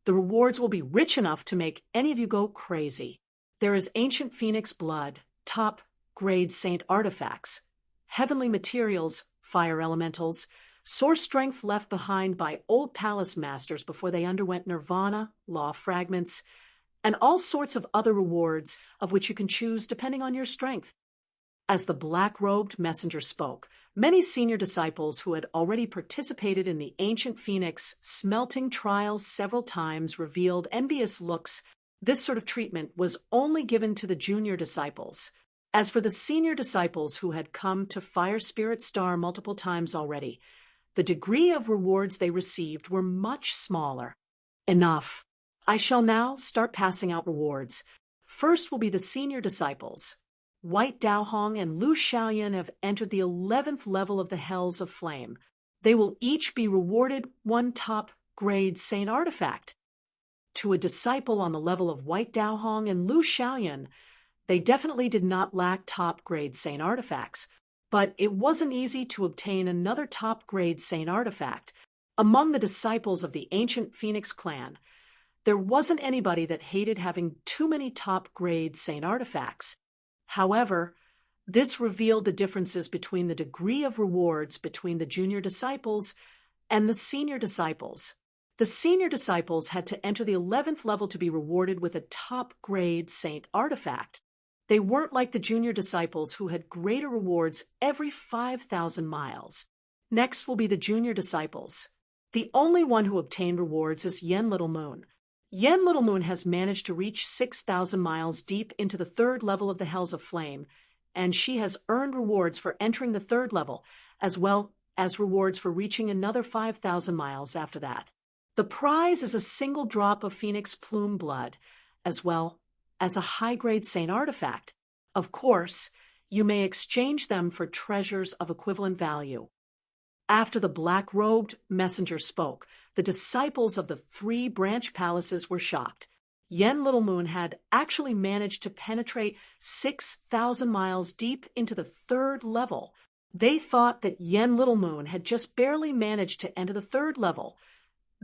[SPEAKER 1] the rewards will be rich enough to make any of you go crazy. There is ancient Phoenix blood, top-grade saint artifacts, heavenly materials, fire elementals, source strength left behind by old palace masters before they underwent nirvana, law fragments, and all sorts of other rewards of which you can choose depending on your strength. As the black-robed messenger spoke, many senior disciples who had already participated in the ancient Phoenix smelting trials several times revealed envious looks. This sort of treatment was only given to the junior disciples. As for the senior disciples who had come to Fire Spirit Star multiple times already, the degree of rewards they received were much smaller. Enough. I shall now start passing out rewards. First will be the senior disciples. White Daohong and Lu Xiaoyan have entered the 11th level of the Hells of Flame. They will each be rewarded 1 top-grade saint artifact. To a disciple on the level of White Daohong and Lu Xiaoyan, they definitely did not lack top-grade saint artifacts, but it wasn't easy to obtain another top-grade saint artifact. Among the disciples of the ancient Phoenix clan, there wasn't anybody that hated having too many top-grade saint artifacts. However, this revealed the differences between the degree of rewards between the junior disciples and the senior disciples. The senior disciples had to enter the 11th level to be rewarded with a top-grade saint artifact. They weren't like the junior disciples who had greater rewards every 5,000 miles. Next will be the junior disciples. The only one who obtained rewards is Yen Little Moon. Yen Little Moon has managed to reach 6,000 miles deep into the 3rd level of the Hells of Flame, and she has earned rewards for entering the 3rd level, as well as rewards for reaching another 5,000 miles after that. The prize is a single drop of phoenix plume blood, as well as a high-grade saint artifact. Of course, you may exchange them for treasures of equivalent value. After the black-robed messenger spoke, the disciples of the 3 branch palaces were shocked. Yen Little Moon had actually managed to penetrate 6,000 miles deep into the 3rd level. They thought that Yen Little Moon had just barely managed to enter the 3rd level.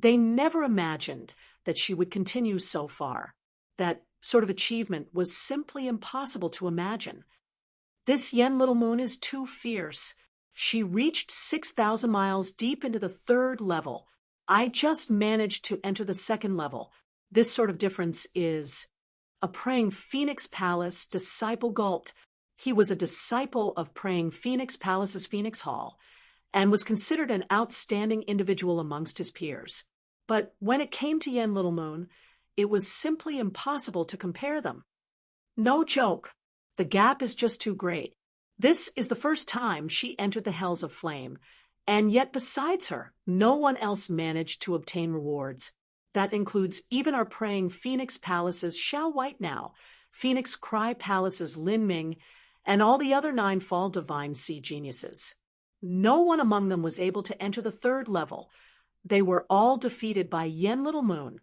[SPEAKER 1] They never imagined that she would continue so far. That sort of achievement was simply impossible to imagine. This Yen Little Moon is too fierce. She reached 6,000 miles deep into the 3rd level. I just managed to enter the 2nd level. This sort of difference is... A praying Phoenix Palace disciple gulped. He was a disciple of praying Phoenix Palace's Phoenix Hall and was considered an outstanding individual amongst his peers. But when it came to Yen Little Moon, it was simply impossible to compare them. No joke. The gap is just too great. This is the first time she entered the Hells of Flame, and yet besides her, no one else managed to obtain rewards. That includes even our praying Phoenix Palace's Xiao White Now, Phoenix Cry Palace's Lin Ming, and all the other 9 Fall Divine Sea Geniuses. No one among them was able to enter the 3rd level. They were all defeated by Yen Little Moon.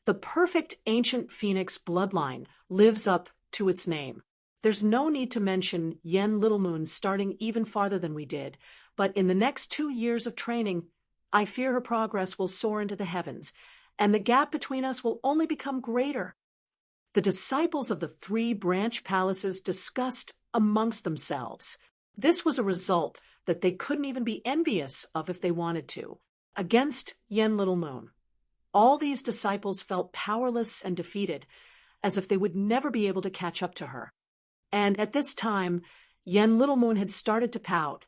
[SPEAKER 1] The perfect ancient Phoenix bloodline lives up to its name. There's no need to mention Yen Little Moon starting even farther than we did, but in the next 2 years of training, I fear her progress will soar into the heavens, and the gap between us will only become greater. The disciples of the 3 branch palaces discussed amongst themselves. This was a result that they couldn't even be envious of if they wanted to. Against Yen Little Moon, all these disciples felt powerless and defeated, as if they would never be able to catch up to her. And at this time, Yen Little Moon had started to pout,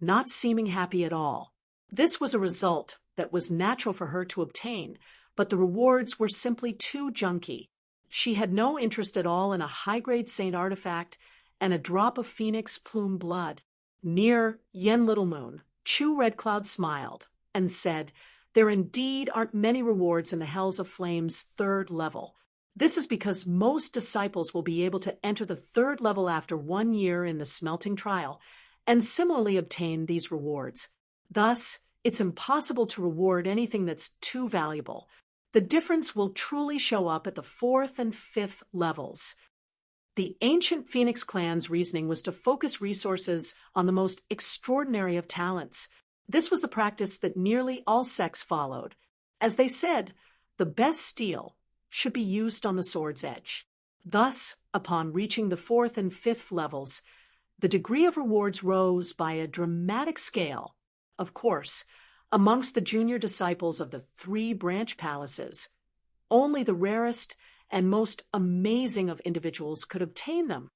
[SPEAKER 1] not seeming happy at all. This was a result that was natural for her to obtain, but the rewards were simply too junky. She had no interest at all in a high-grade saint artifact and a drop of phoenix plume blood. Near Yen Little Moon, Chu Red Cloud smiled and said, "There indeed aren't many rewards in the Hells of Flame's 3rd level. This is because most disciples will be able to enter the 3rd level after 1 year in the smelting trial, and similarly obtain these rewards. Thus, it's impossible to reward anything that's too valuable. The difference will truly show up at the 4th and 5th levels." The ancient Phoenix clan's reasoning was to focus resources on the most extraordinary of talents. This was the practice that nearly all sects followed. As they said, the best steel should be used on the sword's edge. Thus, upon reaching the 4th and 5th levels, the degree of rewards rose by a dramatic scale. Of course, amongst the junior disciples of the 3 branch palaces, only the rarest and most amazing of individuals could obtain them.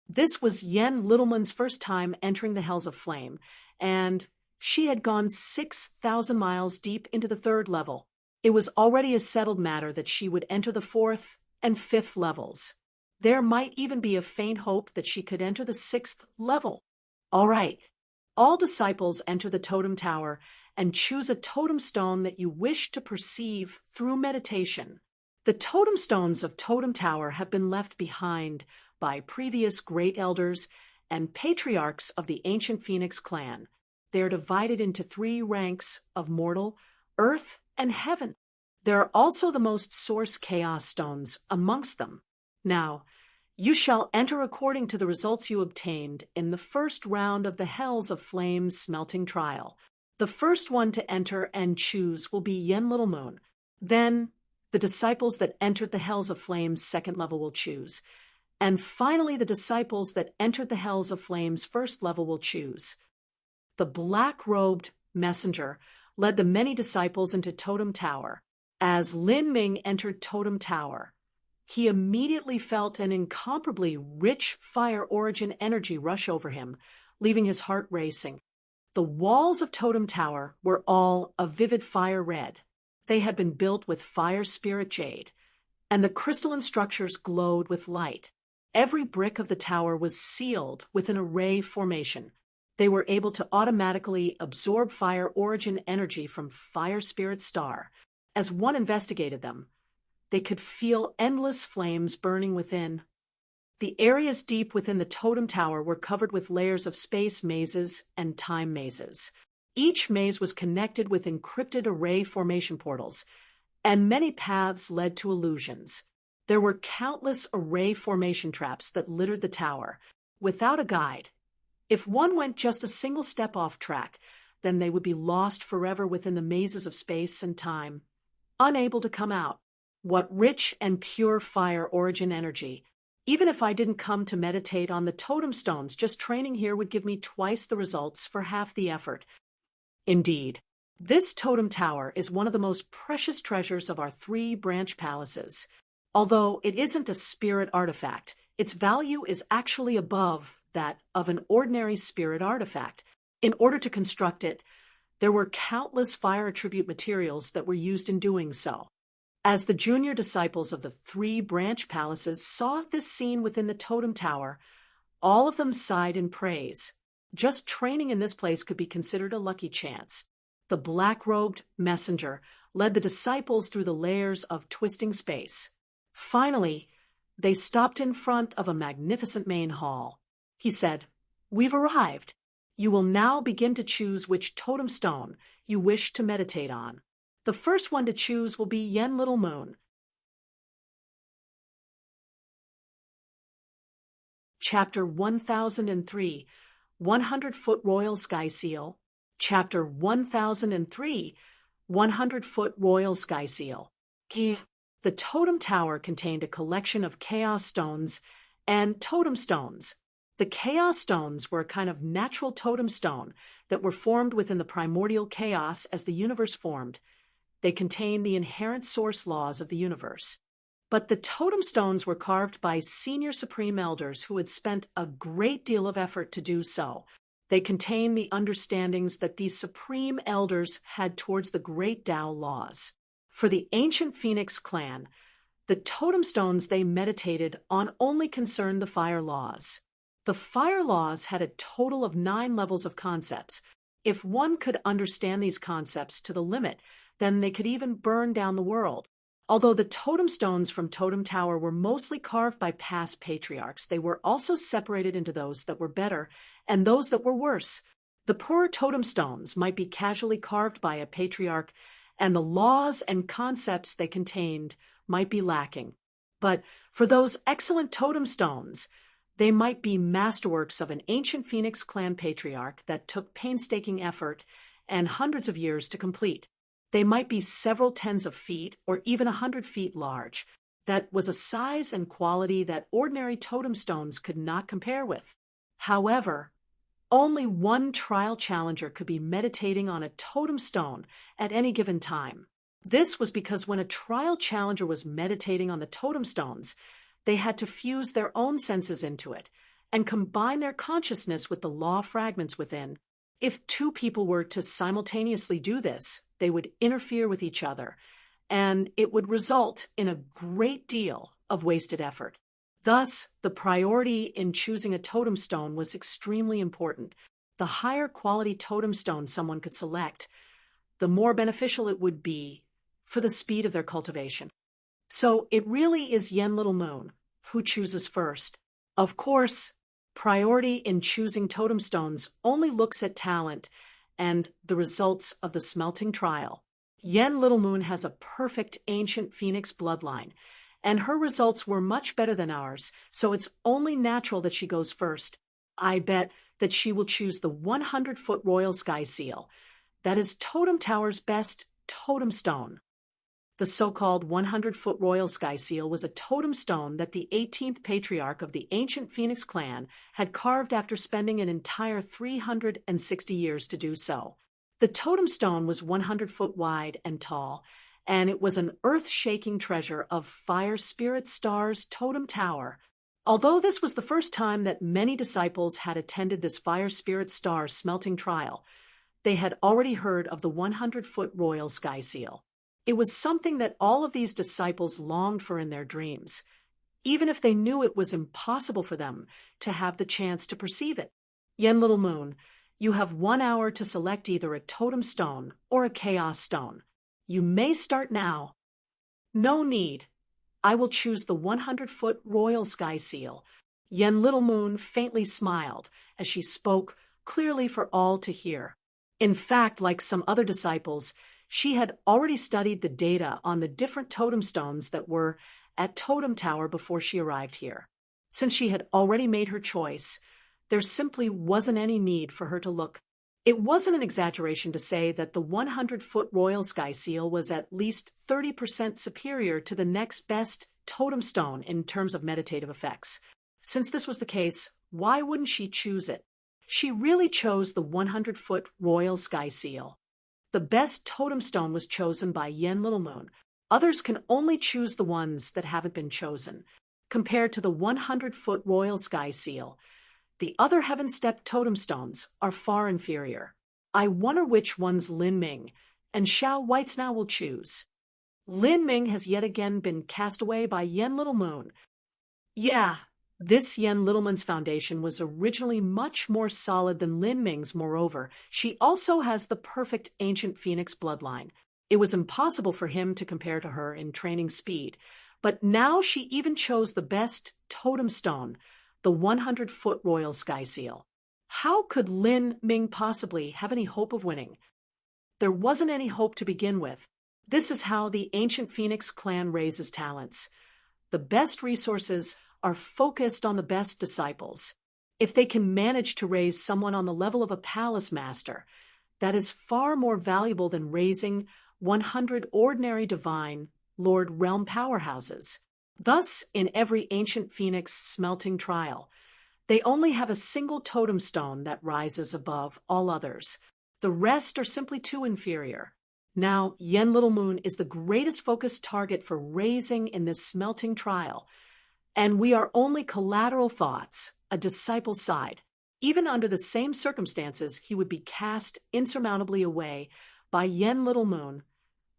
[SPEAKER 1] This was Yen Little Moon's first time entering the Hells of Flame, and she had gone 6,000 miles deep into the 3rd level. It was already a settled matter that she would enter the 4th and 5th levels. There might even be a faint hope that she could enter the 6th level. All right. All disciples enter the totem tower and choose a totem stone that you wish to perceive through meditation. The totem stones of Totem Tower have been left behind by previous great elders and patriarchs of the ancient Phoenix clan. They are divided into 3 ranks of mortal, earth, and heaven. There are also the most source chaos stones amongst them. Now, you shall enter according to the results you obtained in the first round of the Hells of Flame's smelting trial. The first one to enter and choose will be Yen Little Moon. Then, the disciples that entered the Hells of Flame's 2nd level will choose. And finally, the disciples that entered the Hells of Flame's 1st level will choose. The black-robed messenger led the many disciples into Totem Tower. As Lin Ming entered Totem Tower, he immediately felt an incomparably rich fire origin energy rush over him, leaving his heart racing. The walls of Totem Tower were all a vivid fire red. They had been built with fire spirit jade, and the crystalline structures glowed with light. Every brick of the tower was sealed with an array formation. They were able to automatically absorb fire origin energy from Fire Spirit Star. As one investigated them, they could feel endless flames burning within. The areas deep within the totem tower were covered with layers of space mazes and time mazes. Each maze was connected with encrypted array formation portals, and many paths led to illusions. There were countless array formation traps that littered the tower, without a guide. If one went just a single step off track, then they would be lost forever within the mazes of space and time, unable to come out. What rich and pure fire origin energy! Even if I didn't come to meditate on the totem stones, just training here would give me twice the results for half the effort. Indeed, this totem tower is one of the most precious treasures of our 3 branch palaces. Although it isn't a spirit artifact, its value is actually above that of an ordinary spirit artifact. In order to construct it, there were countless fire attribute materials that were used in doing so. As the junior disciples of the 3 branch palaces saw this scene within the totem tower, all of them sighed in praise. Just training in this place could be considered a lucky chance. The black-robed messenger led the disciples through the layers of twisting space. Finally, they stopped in front of a magnificent main hall. He said, "We've arrived. You will now begin to choose which totem stone you wish to meditate on. The first one to choose will be Yen Little Moon." Chapter 1003, 100-Foot Royal Sky Seal. Chapter 1003, 100-Foot Royal Sky Seal. The totem tower contained a collection of chaos stones and totem stones. The chaos stones were a kind of natural totem stone that were formed within the primordial chaos as the universe formed. They contained the inherent source laws of the universe. But the totem stones were carved by senior supreme elders who had spent a great deal of effort to do so. They contained the understandings that these supreme elders had towards the great Tao laws. For the ancient Phoenix clan, the totem stones they meditated on only concerned the fire laws. The fire laws had a total of 9 levels of concepts. If one could understand these concepts to the limit, then they could even burn down the world. Although the totem stones from Totem Tower were mostly carved by past patriarchs, they were also separated into those that were better and those that were worse. The poorer totem stones might be casually carved by a patriarch, and the laws and concepts they contained might be lacking. But for those excellent totem stones, they might be masterworks of an ancient Phoenix clan patriarch that took painstaking effort and hundreds of years to complete. They might be several tens of feet or even 100 feet large. That was a size and quality that ordinary totem stones could not compare with. However, only one trial challenger could be meditating on a totem stone at any given time. This was because when a trial challenger was meditating on the totem stones, they had to fuse their own senses into it and combine their consciousness with the law fragments within. If 2 people were to simultaneously do this, they would interfere with each other, and it would result in a great deal of wasted effort. Thus, the priority in choosing a totem stone was extremely important. The higher quality totem stone someone could select, the more beneficial it would be for the speed of their cultivation. So it really is Yen Little Moon who chooses first. Of course, priority in choosing totem stones only looks at talent and the results of the smelting trial. Yen Little Moon has a perfect ancient Phoenix bloodline, and her results were much better than ours, so it's only natural that she goes first. I bet that she will choose the 100-Foot Royal Sky Seal. That is Totem Tower's best totem stone. The so-called 100-Foot Royal Sky Seal was a totem stone that the 18th patriarch of the ancient Phoenix clan had carved after spending an entire 360 years to do so. The totem stone was 100 foot wide and tall, and it was an earth-shaking treasure of Fire Spirit Star's Totem Tower. Although this was the first time that many disciples had attended this Fire Spirit Star smelting trial, they had already heard of the 100-Foot Royal Sky Seal. It was something that all of these disciples longed for in their dreams, even if they knew it was impossible for them to have the chance to perceive it. Yen Little Moon, You have 1 hour to select either a totem stone or a chaos stone. You may start now. No need. I will choose the 100-foot royal sky seal. Yen Little Moon faintly smiled as she spoke, clearly for all to hear. In fact, like some other disciples, she had already studied the data on the different totem stones that were at Totem Tower before she arrived here. Since she had already made her choice, there simply wasn't any need for her to look. It wasn't an exaggeration to say that the 100-foot royal sky seal was at least 30% superior to the next best totem stone in terms of meditative effects. Since this was the case, why wouldn't she choose it? She really chose the 100-foot royal sky seal. The best totem stone was chosen by Yen Little Moon. Others can only choose the ones that haven't been chosen. Compared to the 100-foot royal sky seal, the other heaven-stepped totem stones are far inferior. I wonder which ones Lin Ming and Xiao Whitesnow will choose. Lin Ming has yet again been cast away by Yen Little Moon. Yeah, this Yen Little Moon's foundation was originally much more solid than Lin Ming's. Moreover, she also has the perfect ancient phoenix bloodline. It was impossible for him to compare to her in training speed, but now she even chose the best totem stone, the 100-foot royal sky seal. How could Lin Ming possibly have any hope of winning? There wasn't any hope to begin with. This is how the ancient Phoenix clan raises talents. The best resources are focused on the best disciples. If they can manage to raise someone on the level of a palace master, that is far more valuable than raising 100 ordinary divine Lord Realm powerhouses. Thus, in every ancient phoenix smelting trial, they only have a single totem stone that rises above all others. The rest are simply too inferior. Now, Yen Little Moon is the greatest focused target for raising in this smelting trial, and we are only collateral thoughts, a disciple's side. Even under the same circumstances, he would be cast insurmountably away by Yen Little Moon,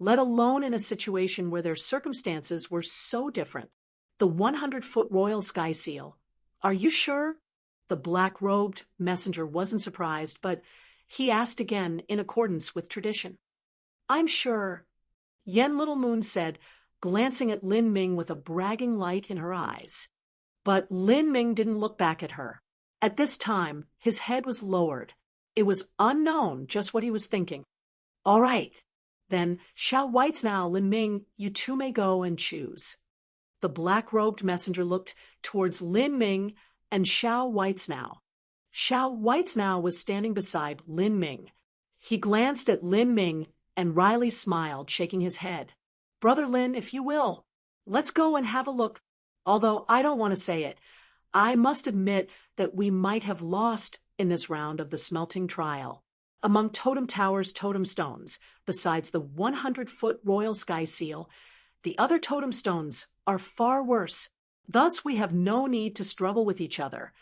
[SPEAKER 1] let alone in a situation where their circumstances were so different. The 100-foot royal sky seal. Are you sure? The black-robed messenger wasn't surprised, but he asked again in accordance with tradition. I'm sure, Yen Little Moon said, glancing at Lin Ming with a bragging light in her eyes. But Lin Ming didn't look back at her. At this time, his head was lowered. It was unknown just what he was thinking. All right. Then, Xiao Whitesnow, Lin Ming, you two may go and choose. The black-robed messenger looked towards Lin Ming and Xiao Whitesnow. Xiao Whitesnow was standing beside Lin Ming. He glanced at Lin Ming, and Riley smiled, shaking his head. Brother Lin, if you will, let's go and have a look. Although I don't want to say it, I must admit that we might have lost in this round of the smelting trial. Among Totem Tower's totem stones, besides the 100-foot royal sky seal, the other totem stones are far worse. Thus, we have no need to struggle with each other.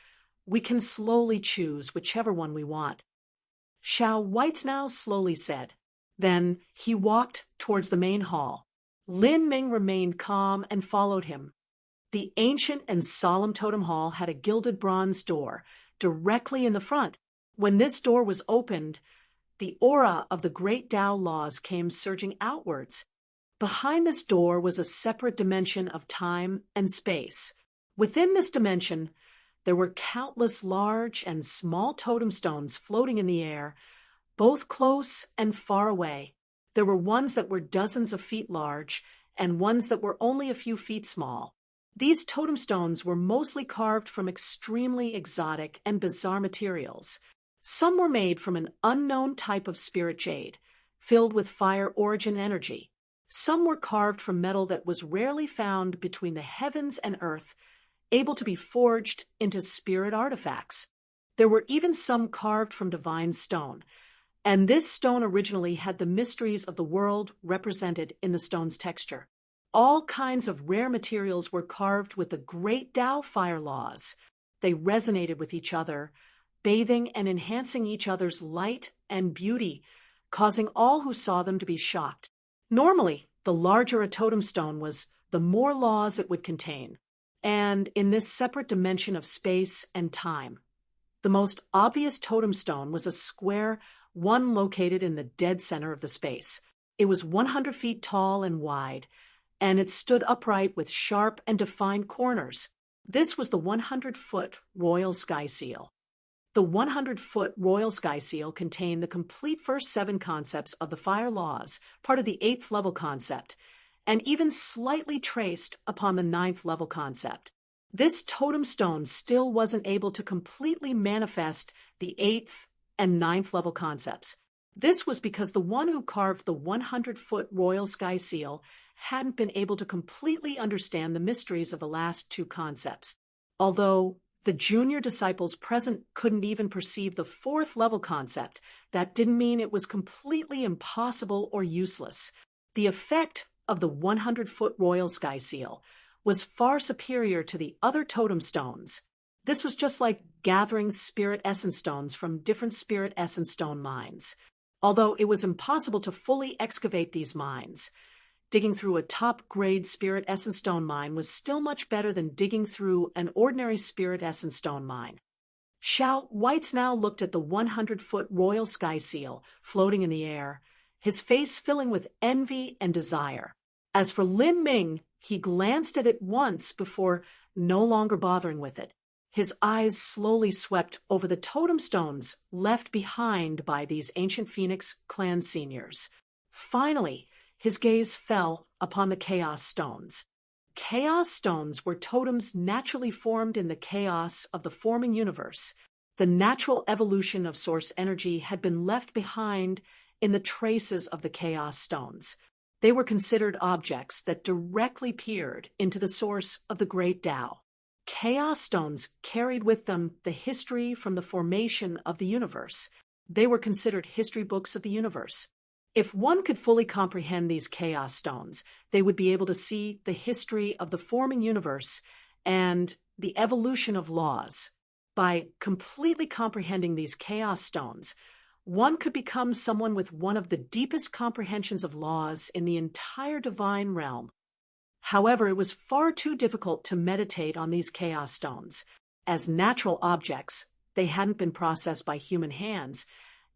[SPEAKER 1] We can slowly choose whichever one we want. Xiao Whitesnow slowly said. Then he walked towards the main hall. Lin Ming remained calm and followed him. The ancient and solemn totem hall had a gilded bronze door directly in the front. When this door was opened, the aura of the great Tao laws came surging outwards. Behind this door was a separate dimension of time and space. Within this dimension, there were countless large and small totem stones floating in the air, both close and far away. There were ones that were dozens of feet large and ones that were only a few feet small. These totem stones were mostly carved from extremely exotic and bizarre materials. Some were made from an unknown type of spirit jade, filled with fire origin energy. Some were carved from metal that was rarely found between the heavens and earth, able to be forged into spirit artifacts. There were even some carved from divine stone, and this stone originally had the mysteries of the world represented in the stone's texture. All kinds of rare materials were carved with the great Tao fire laws. They resonated with each other, bathing and enhancing each other's light and beauty, causing all who saw them to be shocked. Normally, the larger a totem stone was, the more laws it would contain, and in this separate dimension of space and time, the The most obvious totem stone was a square one located in the dead center of the space. It was 100 feet tall and wide, and it stood upright with sharp and defined corners. This was the 100-foot Royal Sky Seal. The 100-foot Royal Sky Seal contained the complete first 7 concepts of the fire laws, part of the 8th level concept, and even slightly traced upon the 9th level concept. This totem stone still wasn't able to completely manifest the 8th and 9th level concepts. This was because the one who carved the 100-foot Royal Sky Seal hadn't been able to completely understand the mysteries of the last 2 concepts. Although the junior disciples present couldn't even perceive the 4th level concept, that didn't mean it was completely impossible or useless. The effect of the 100-foot Royal Sky Seal was far superior to the other totem stones. This was just like gathering spirit essence stones from different spirit essence stone mines. Although it was impossible to fully excavate these mines, digging through a top-grade spirit essence stone mine was still much better than digging through an ordinary spirit essence stone mine. Xiao Whitesnow looked at the 100-foot Royal Sky Seal floating in the air, his face filling with envy and desire. As for Lin Ming, he glanced at it once before no longer bothering with it. His eyes slowly swept over the totem stones left behind by these ancient Phoenix clan seniors. Finally, his gaze fell upon the Chaos Stones. Chaos Stones were totems naturally formed in the chaos of the forming universe. The natural evolution of source energy had been left behind in the traces of the Chaos Stones. They were considered objects that directly peered into the source of the Great Tao. Chaos Stones carried with them the history from the formation of the universe. They were considered history books of the universe. If one could fully comprehend these Chaos Stones, they would be able to see the history of the forming universe and the evolution of laws. By completely comprehending these Chaos Stones, one could become someone with one of the deepest comprehensions of laws in the entire divine realm. However, it was far too difficult to meditate on these Chaos Stones. As natural objects, they hadn't been processed by human hands,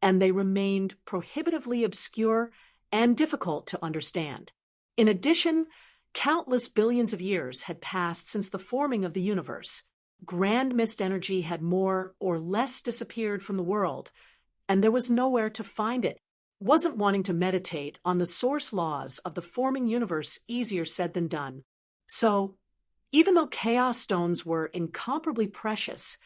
[SPEAKER 1] and they remained prohibitively obscure and difficult to understand. In addition, countless billions of years had passed since the forming of the universe. Grand mist energy had more or less disappeared from the world, and there was nowhere to find it. Wasn't wanting to meditate on the source laws of the forming universe easier said than done. So, even though Chaos Stones were incomparably precious,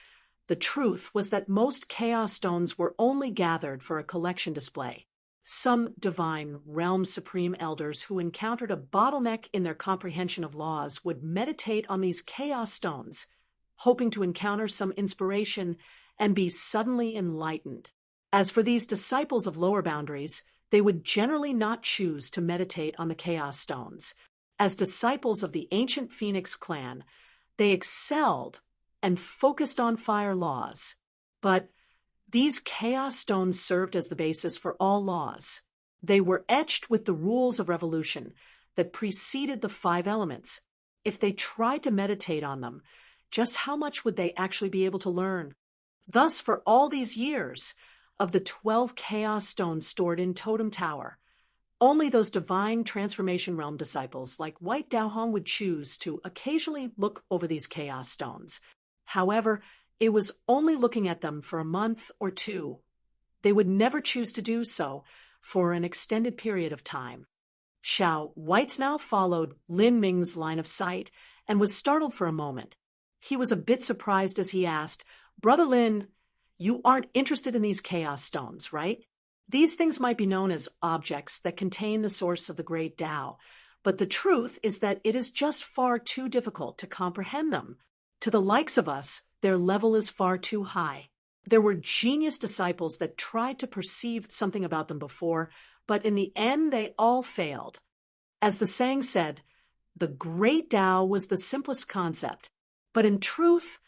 [SPEAKER 1] the truth was that most Chaos Stones were only gathered for a collection display. Some divine realm supreme elders who encountered a bottleneck in their comprehension of laws would meditate on these Chaos Stones, hoping to encounter some inspiration and be suddenly enlightened. As for these disciples of lower boundaries, they would generally not choose to meditate on the Chaos Stones. As disciples of the ancient Phoenix clan, they excelled and focused on fire laws. But these Chaos Stones served as the basis for all laws. They were etched with the rules of revolution that preceded the 5 elements. If they tried to meditate on them, just how much would they actually be able to learn? Thus, for all these years, of the 12 Chaos Stones stored in Totem Tower, only those divine transformation realm disciples like White Daohong would choose to occasionally look over these Chaos Stones. However, it was only looking at them for a month or 2. They would never choose to do so for an extended period of time. Xiao Whitesnow followed Lin Ming's line of sight and was startled for a moment. He was a bit surprised as he asked, "Brother Lin, you aren't interested in these Chaos Stones, right? These things might be known as objects that contain the source of the Great Tao, but the truth is that it is just far too difficult to comprehend them. To the likes of us, their level is far too high. There were genius disciples that tried to perceive something about them before, but in the end they all failed. As the saying said, the Great Tao was the simplest concept, but in truth,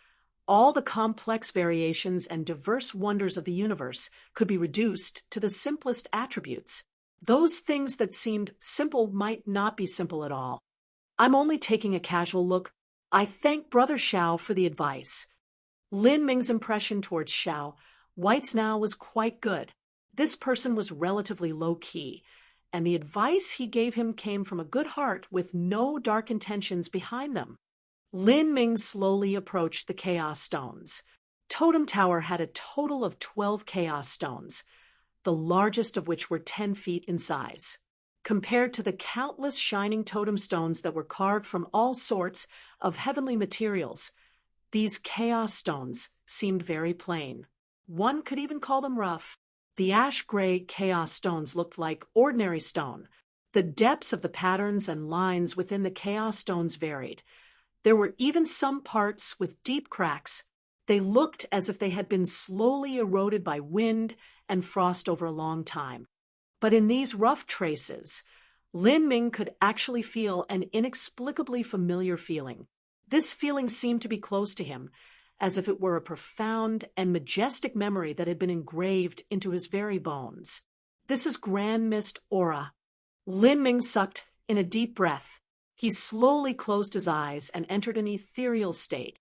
[SPEAKER 1] all the complex variations and diverse wonders of the universe could be reduced to the simplest attributes. Those things that seemed simple might not be simple at all. I'm only taking a casual look. I thank Brother Xiao for the advice. Lin Ming's impression towards Xiao Weiznao was quite good. This person was relatively low-key, and the advice he gave him came from a good heart with no dark intentions behind them. Lin Ming slowly approached the Chaos Stones. Totem Tower had a total of 12 Chaos Stones, the largest of which were 10 feet in size. Compared to the countless shining totem stones that were carved from all sorts of heavenly materials, these Chaos Stones seemed very plain. One could even call them rough. The ash-gray Chaos Stones looked like ordinary stone. The depths of the patterns and lines within the Chaos Stones varied. There were even some parts with deep cracks. They looked as if they had been slowly eroded by wind and frost over a long time. But in these rough traces, Lin Ming could actually feel an inexplicably familiar feeling. This feeling seemed to be close to him, as if it were a profound and majestic memory that had been engraved into his very bones. This is Grand Mist Aura. Lin Ming sucked in a deep breath. He slowly closed his eyes and entered an ethereal state.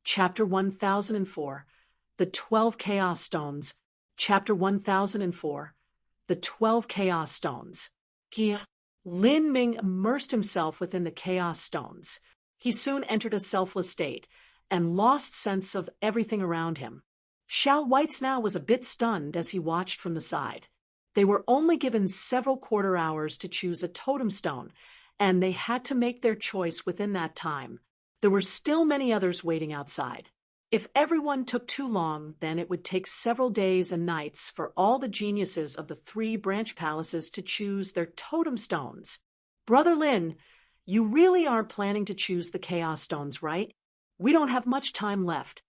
[SPEAKER 1] Chapter 1004. The 12 Chaos Stones. Chapter 1004. The 12 Chaos Stones. Lin Ming immersed himself within the Chaos Stones. He soon entered a selfless state and lost sense of everything around him. Xiao Weiznao was a bit stunned as he watched from the side. They were only given several quarter hours to choose a totem stone, and they had to make their choice within that time. There were still many others waiting outside. If everyone took too long, then it would take several days and nights for all the geniuses of the 3 branch palaces to choose their totem stones. Brother Lin, you really aren't planning to choose the Chaos Stones, right? We don't have much time left.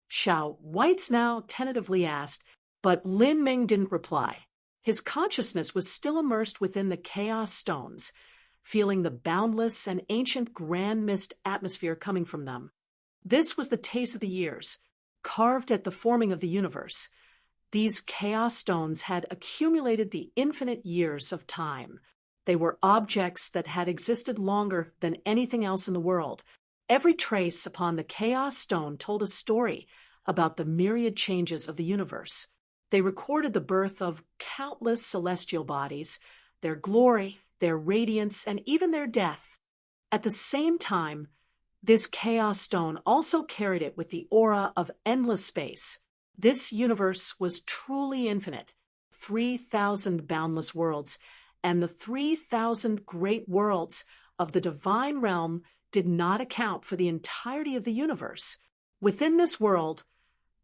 [SPEAKER 1] Xiao Weiznao tentatively asked, but Lin Ming didn't reply. His consciousness was still immersed within the Chaos Stones, feeling the boundless and ancient grand mist atmosphere coming from them. This was the taste of the years, carved at the forming of the universe. These Chaos Stones had accumulated the infinite years of time. They were objects that had existed longer than anything else in the world. Every trace upon the Chaos Stone told a story about the myriad changes of the universe. They recorded the birth of countless celestial bodies, their glory, their radiance, and even their death. At the same time, this Chaos Stone also carried it with the aura of endless space. This universe was truly infinite, 3,000 boundless worlds, and the 3,000 great worlds of the divine realm did not account for the entirety of the universe. Within this world,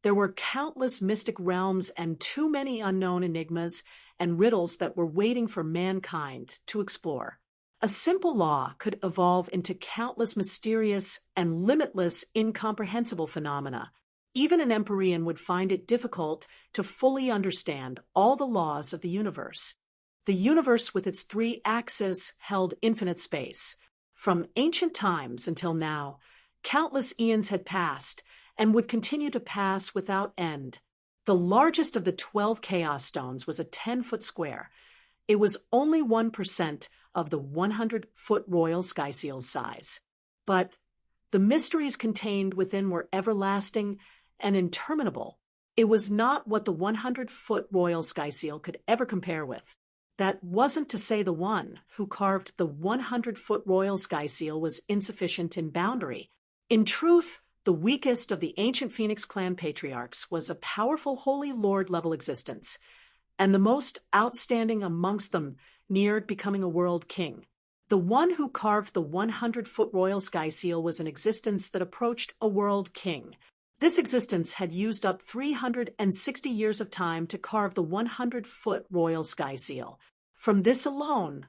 [SPEAKER 1] there were countless mystic realms and too many unknown enigmas and riddles that were waiting for mankind to explore. A simple law could evolve into countless mysterious and limitless incomprehensible phenomena. Even an Empyrean would find it difficult to fully understand all the laws of the universe. The universe with its 3 axes held infinite space. From ancient times until now, countless eons had passed and would continue to pass without end. The largest of the 12 Chaos Stones was a 10-foot square. It was only 1% of the 100-foot royal sky seal's size. But the mysteries contained within were everlasting and interminable. It was not what the 100-foot royal sky seal could ever compare with. That wasn't to say the one who carved the 100-foot royal sky seal was insufficient in boundary. In truth, the weakest of the ancient Phoenix clan patriarchs was a powerful Holy Lord-level existence, and the most outstanding amongst them neared becoming a world king. The one who carved the 100-foot royal sky seal was an existence that approached a world king. This existence had used up 360 years of time to carve the 100-foot royal sky seal. From this alone,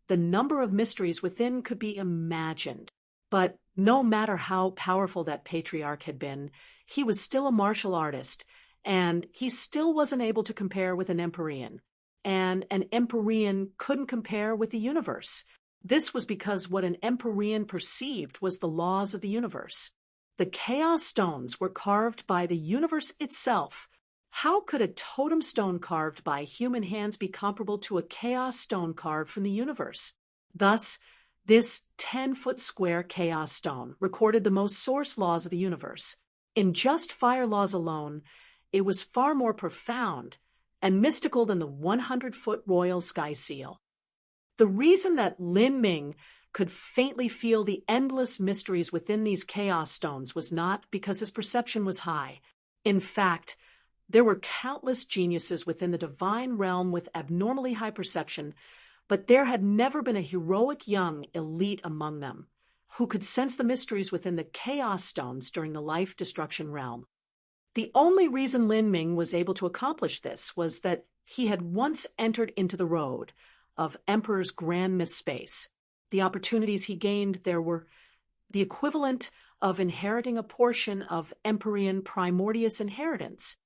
[SPEAKER 1] the number of mysteries within could be imagined. But no matter how powerful that patriarch had been, he was still a martial artist, and he still wasn't able to compare with an Empyrean. And an Empyrean couldn't compare with the universe. This was because what an Empyrean perceived was the laws of the universe. The Chaos Stones were carved by the universe itself. How could a totem stone carved by human hands be comparable to a Chaos Stone carved from the universe? Thus, This 10-foot square chaos stone recorded the most source laws of the universe. In just fire laws alone, it was far more profound and mystical than the 100-foot royal sky seal. The reason that Lin Ming could faintly feel the endless mysteries within these chaos stones was not because his perception was high. In fact, there were countless geniuses within the divine realm with abnormally high perception, but there had never been a heroic young elite among them who could sense the mysteries within the chaos stones during the life-destruction realm. The only reason Lin Ming was able to accomplish this was that he had once entered into the road of Emperor's Grand Mist Space. The opportunities he gained there were the equivalent of inheriting a portion of Empyrean Primordius inheritance.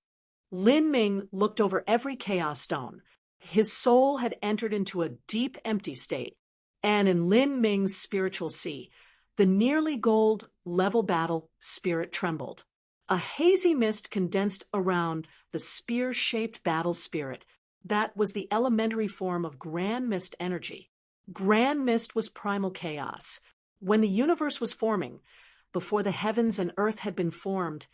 [SPEAKER 1] Lin Ming looked over every chaos stone. His soul had entered into a deep empty state, and in Lin Ming's spiritual sea, the nearly gold level battle spirit trembled. A hazy mist condensed around the spear-shaped battle spirit. That was the elementary form of Grand Mist energy. Grand Mist was primal chaos. When the universe was forming, before the heavens and earth had been formed,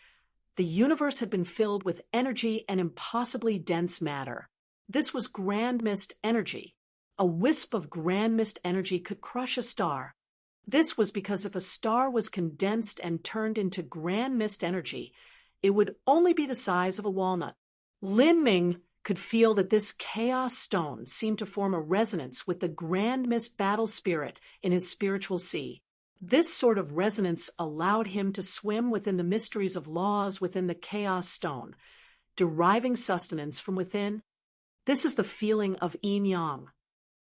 [SPEAKER 1] the universe had been filled with energy and impossibly dense matter. This was Grand Mist energy. A wisp of Grand Mist energy could crush a star. This was because if a star was condensed and turned into Grand Mist energy, it would only be the size of a walnut. Lin Ming could feel that this chaos stone seemed to form a resonance with the Grand Mist battle spirit in his spiritual sea. This sort of resonance allowed him to swim within the mysteries of laws within the chaos stone, deriving sustenance from within. This is the feeling of yin-yang.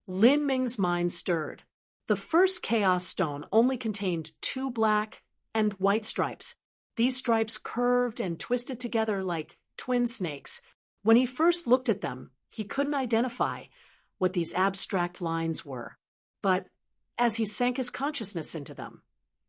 [SPEAKER 1] Lin Ming's mind stirred. The first chaos stone only contained 2 black and white stripes. These stripes curved and twisted together like twin snakes. When he first looked at them, he couldn't identify what these abstract lines were. But as he sank his consciousness into them,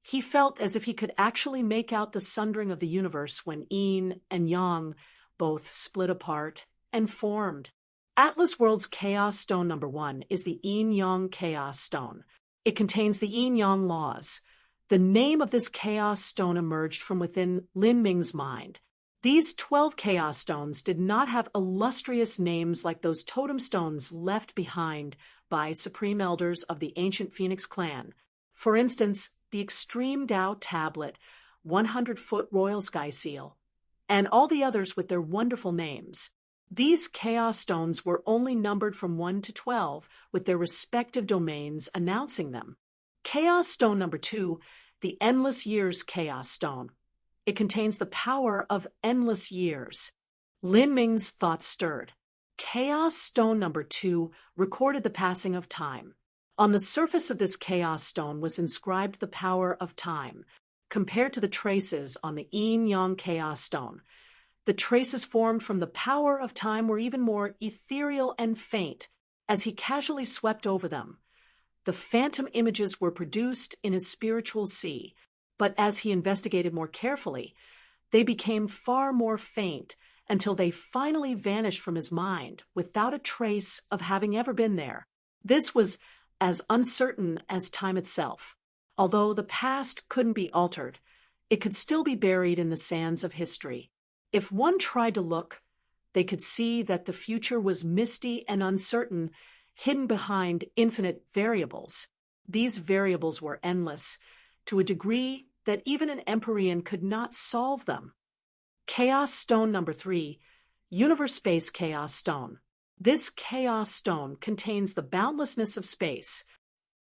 [SPEAKER 1] he felt as if he could actually make out the sundering of the universe when yin and yang both split apart and formed. Atlas World's Chaos Stone number 1 is the Yin-Yang Chaos Stone. It contains the yin-yang laws. The name of this chaos stone emerged from within Lin Ming's mind. These 12 chaos stones did not have illustrious names like those totem stones left behind by supreme elders of the ancient Phoenix clan. For instance, the Extreme Tao Tablet, 100-foot Royal Sky Seal, and all the others with their wonderful names. These chaos stones were only numbered from 1 to 12, with their respective domains announcing them. Chaos Stone number 2, the Endless Years Chaos Stone. It contains the power of endless years. Lin Ming's thoughts stirred. Chaos Stone number 2 recorded the passing of time. On the surface of this chaos stone was inscribed the power of time, compared to the traces on the Yin-Yang Chaos Stone. The traces formed from the power of time were even more ethereal and faint as he casually swept over them. The phantom images were produced in his spiritual sea, but as he investigated more carefully, they became far more faint until they finally vanished from his mind without a trace of having ever been there. This was as uncertain as time itself. Although the past couldn't be altered, it could still be buried in the sands of history. If one tried to look, they could see that the future was misty and uncertain, hidden behind infinite variables. These variables were endless, to a degree that even an Empyrean could not solve them. Chaos Stone number 3, Universe Space Chaos Stone. This chaos stone contains the boundlessness of space.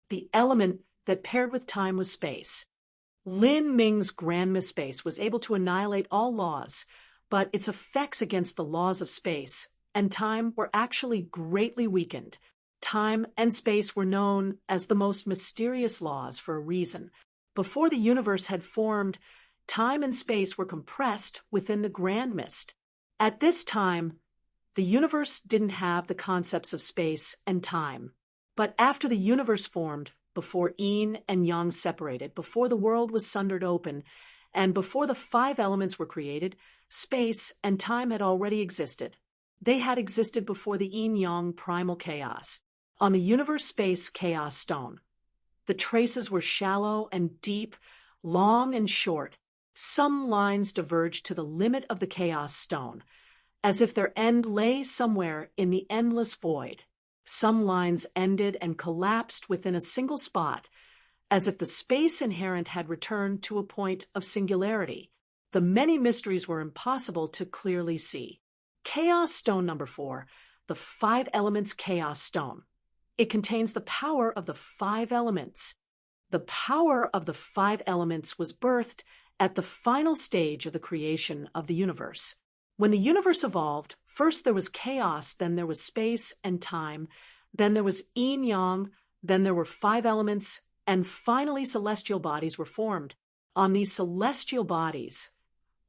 [SPEAKER 1] The element that paired with time was space. Lin Ming's Grand Mist Space was able to annihilate all laws, but its effects against the laws of space and time were actually greatly weakened. Time and space were known as the most mysterious laws for a reason. Before the universe had formed, time and space were compressed within the Grand Mist. At this time, the universe didn't have the concepts of space and time. But after the universe formed, before yin and yang separated, before the world was sundered open, and before the 5 elements were created, space and time had already existed. They had existed before the yin-yang primal chaos. On the Universe Space Chaos Stone, The traces were shallow and deep, long and short. Some lines diverged to the limit of the Chaos Stone, as if their end lay somewhere in the endless void. Some lines ended and collapsed within a single spot, as if the space inherent had returned to a point of singularity. The many mysteries were impossible to clearly see. Chaos Stone number 4, the 5 Elements Chaos Stone. It contains the power of the 5 elements. The power of the 5 elements was birthed at the final stage of the creation of the universe. When the universe evolved, first there was chaos, then there was space and time, then there was yin-yang, then there were 5 elements, and finally celestial bodies were formed. On these celestial bodies,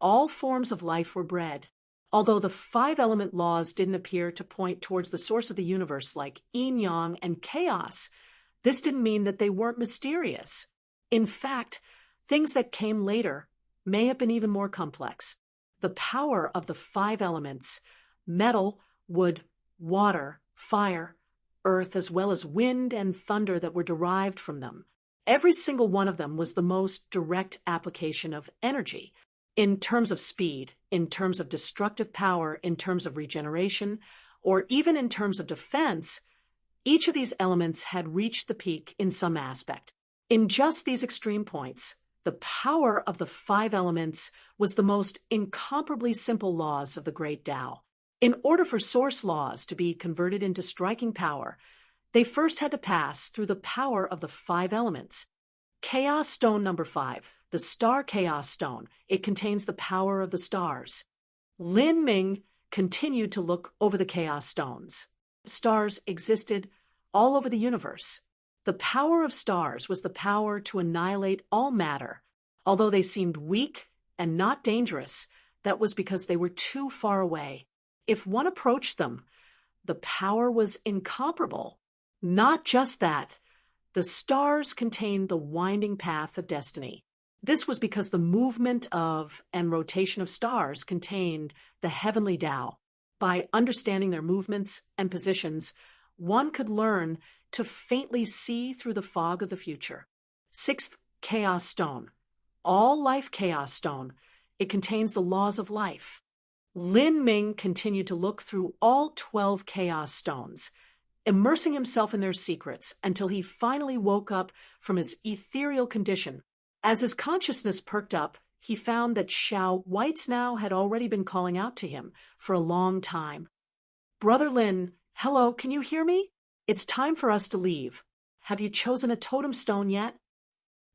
[SPEAKER 1] all forms of life were bred. Although the 5-element laws didn't appear to point towards the source of the universe like yin-yang and chaos, this didn't mean that they weren't mysterious. In fact, things that came later may have been even more complex. The power of the 5 elements, metal, wood, water, fire, earth, as well as wind and thunder that were derived from them. Every single one of them was the most direct application of energy. In terms of speed, in terms of destructive power, in terms of regeneration, or even in terms of defense, each of these elements had reached the peak in some aspect. In just these extreme points, the power of the 5 elements was the most incomparably simple laws of the great Tao. In order for source laws to be converted into striking power, they first had to pass through the power of the 5 elements. Chaos Stone number 5, the Star Chaos Stone. It contains the power of the stars. Lin Ming continued to look over the Chaos Stones. Stars existed all over the universe. The power of stars was the power to annihilate all matter. Although they seemed weak and not dangerous, that was because they were too far away. If one approached them, the power was incomparable. Not just that, the stars contained the winding path of destiny. This was because the movement of and rotation of stars contained the heavenly Tao. By understanding their movements and positions, one could learn to faintly see through the fog of the future. 6th Chaos Stone. All Life Chaos Stone. It contains the laws of life. Lin Ming continued to look through all 12 Chaos Stones, immersing himself in their secrets until he finally woke up from his ethereal condition. As his consciousness perked up, he found that Xiao Whitesnow had already been calling out to him for a long time. "Brother Lin, hello, can you hear me? It's time for us to leave. Have you chosen a totem stone yet?"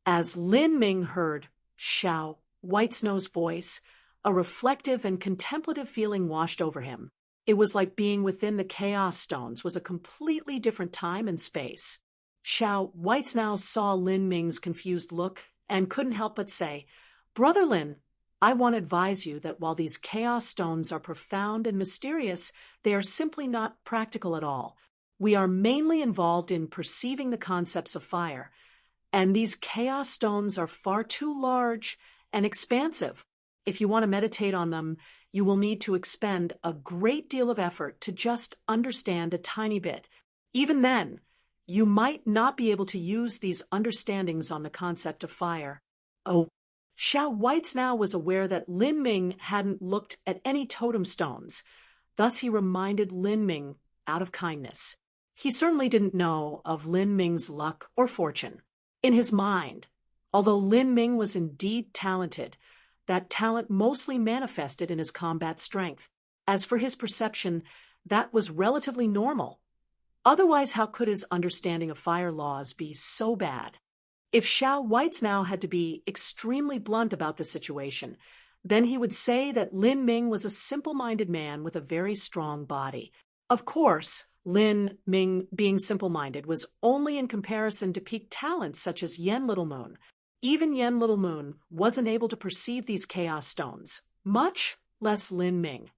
[SPEAKER 1] As Lin Ming heard Xiao Whitesnow's voice, a reflective and contemplative feeling washed over him. It was like being within the Chaos Stones was a completely different time and space. Xiao Whitesnow saw Lin Ming's confused look and couldn't help but say, "Brother Lin, I want to advise you that while these Chaos Stones are profound and mysterious, they are simply not practical at all. We are mainly involved in perceiving the concepts of fire, and these Chaos Stones are far too large and expansive. If you want to meditate on them, you will need to expend a great deal of effort to just understand a tiny bit. Even then, you might not be able to use these understandings on the concept of fire." Oh, Xiao Whitesnow was aware that Lin Ming hadn't looked at any totem stones. Thus he reminded Lin Ming out of kindness. He certainly didn't know of Lin Ming's luck or fortune. In his mind, although Lin Ming was indeed talented, that talent mostly manifested in his combat strength. As for his perception, that was relatively normal. Otherwise, how could his understanding of fire laws be so bad? If Xiao Whitesnow had to be extremely blunt about the situation, then he would say that Lin Ming was a simple-minded man with a very strong body. Of course, Lin Ming being simple-minded was only in comparison to peak talents such as Yen Little Moon. Even Yen Little Moon wasn't able to perceive these Chaos Stones, much less Lin Ming.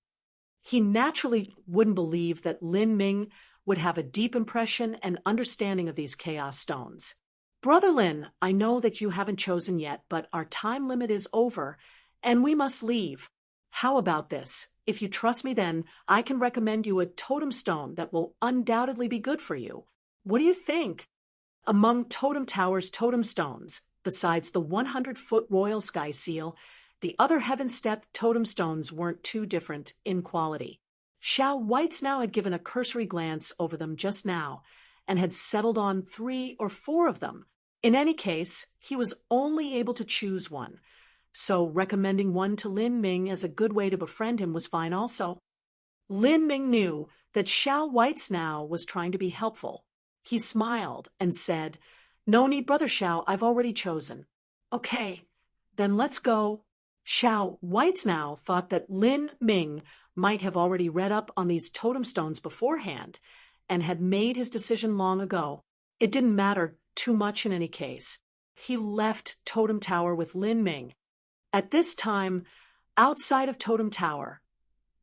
[SPEAKER 1] He naturally wouldn't believe that Lin Ming would have a deep impression and understanding of these Chaos Stones. "Brother Lin, I know that you haven't chosen yet, but our time limit is over, and we must leave. How about this? If you trust me, then I can recommend you a totem stone that will undoubtedly be good for you. What do you think?" Among Totem Tower's totem stones, besides the 100-foot royal sky seal, the other heaven step totem stones weren't too different in quality. Xiao Whitesnow had given a cursory glance over them just now, and had settled on 3 or 4 of them. In any case, he was only able to choose one, so recommending one to Lin Ming as a good way to befriend him was fine also. Lin Ming knew that Xiao Whitesnow was trying to be helpful. He smiled and said, "No need, Brother Xiao, I've already chosen." "Okay, then let's go." Xiao Whitesnow thought that Lin Ming might have already read up on these totem stones beforehand and had made his decision long ago. It didn't matter too much in any case. He left Totem Tower with Lin Ming. At this time, outside of Totem Tower,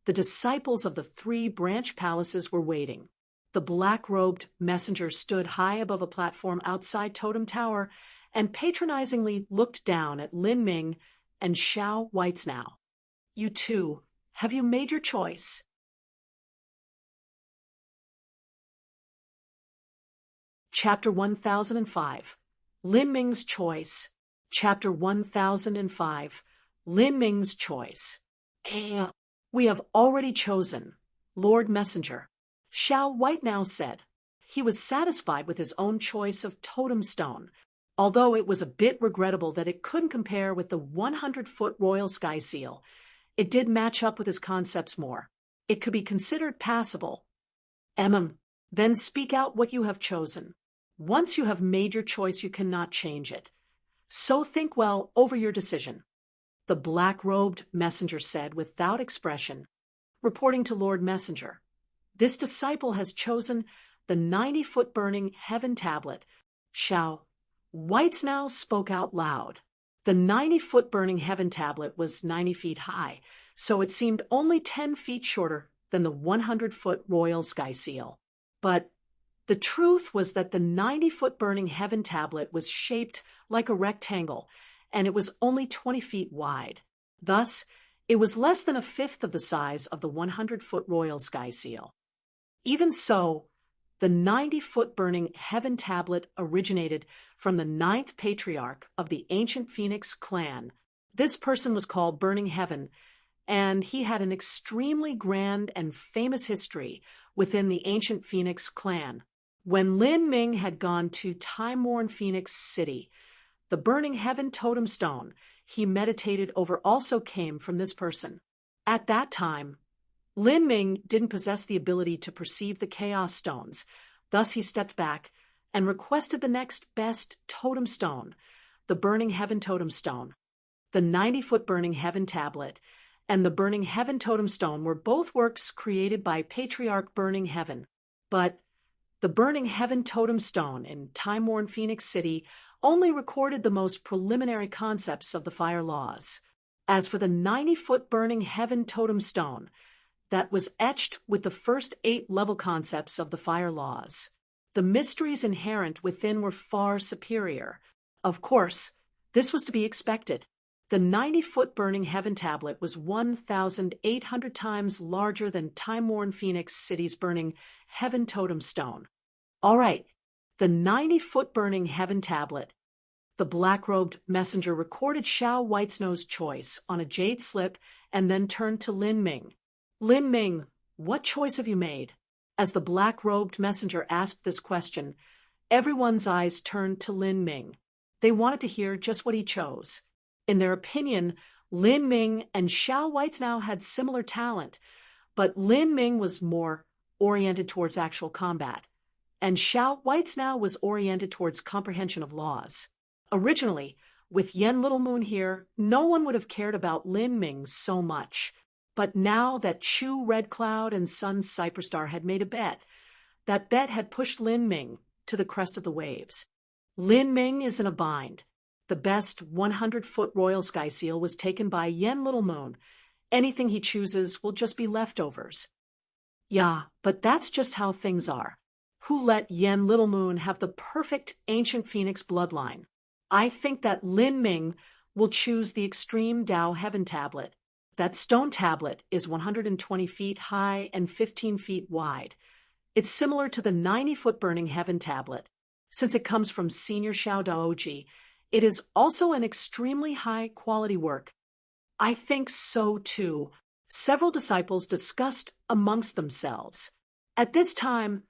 [SPEAKER 1] the disciples of the 3 branch palaces were waiting. The black-robed messenger stood high above a platform outside Totem Tower and patronizingly looked down at Lin Ming and Xiao Whitesnow. "You two, have you made your choice?" Chapter 1005. Lin Ming's Choice. Chapter 1005. Lin Ming's Choice. "We have already chosen, Lord Messenger," Xiao Whitesnow said. He was satisfied with his own choice of totem stone, although it was a bit regrettable that it couldn't compare with the 100-foot royal sky seal. It did match up with his concepts more. It could be considered passable. Then speak out what you have chosen. Once you have made your choice, you cannot change it. So think well over your decision," the black-robed messenger said without expression. Reporting to Lord Messenger, "This disciple has chosen the 90-foot burning heaven tablet." Xiao Whitesnow spoke out loud. The 90-foot burning heaven tablet was 90 feet high, so it seemed only 10 feet shorter than the 100-foot royal sky seal. But the truth was that the 90-foot burning heaven tablet was shaped like a rectangle, and it was only 20 feet wide. Thus, it was less than a fifth of the size of the 100-foot royal sky seal. Even so, the 90-foot burning heaven tablet originated from the 9th patriarch of the ancient Phoenix clan. This person was called Burning Heaven, and he had an extremely grand and famous history within the ancient Phoenix clan. When Lin Ming had gone to time-worn Phoenix City, the Burning Heaven totem stone he meditated over also came from this person. At that time, Lin Ming didn't possess the ability to perceive the chaos stones, thus he stepped back and requested the next best totem stone, the Burning Heaven totem stone. The 90-foot Burning Heaven tablet and the Burning Heaven totem stone were both works created by Patriarch Burning Heaven, but the Burning Heaven totem stone in time-worn Phoenix City only recorded the most preliminary concepts of the fire laws. As for the 90-foot Burning Heaven totem stone, that was etched with the first 8 level concepts of the fire laws, the mysteries inherent within were far superior. Of course, this was to be expected. The 90-foot Burning Heaven tablet was 1,800 times larger than time-worn Phoenix City's Burning Heaven totem stone. All right, the 90-foot Burning Heaven tablet. The black-robed messenger recorded Xiao Whitesnow's choice on a jade slip and then turned to Lin Ming. "Lin Ming, what choice have you made?" As the black-robed messenger asked this question, everyone's eyes turned to Lin Ming. They wanted to hear just what he chose. In their opinion, Lin Ming and Xiao Whitesnow had similar talent, but Lin Ming was more oriented towards actual combat, and Xiao Whitesnow was oriented towards comprehension of laws. Originally, with Yen Little Moon here, no one would have cared about Lin Ming so much. But now that Chu Red Cloud and Sun Cyperstar had made a bet, that bet had pushed Lin Ming to the crest of the waves. Lin Ming is in a bind. The best 100-foot royal sky seal was taken by Yen Little Moon. Anything he chooses will just be leftovers. Yeah, but that's just how things are. Who let Yen Little Moon have the perfect ancient Phoenix bloodline? I think that Lin Ming will choose the Extreme Tao Heaven Tablet. That stone tablet is 120 feet high and 15 feet wide. It's similar to the 90-foot Burning Heaven Tablet. Since it comes from Senior Xiao Daoji, it is also an extremely high-quality work. I think so too. Several disciples discussed amongst themselves. At this time,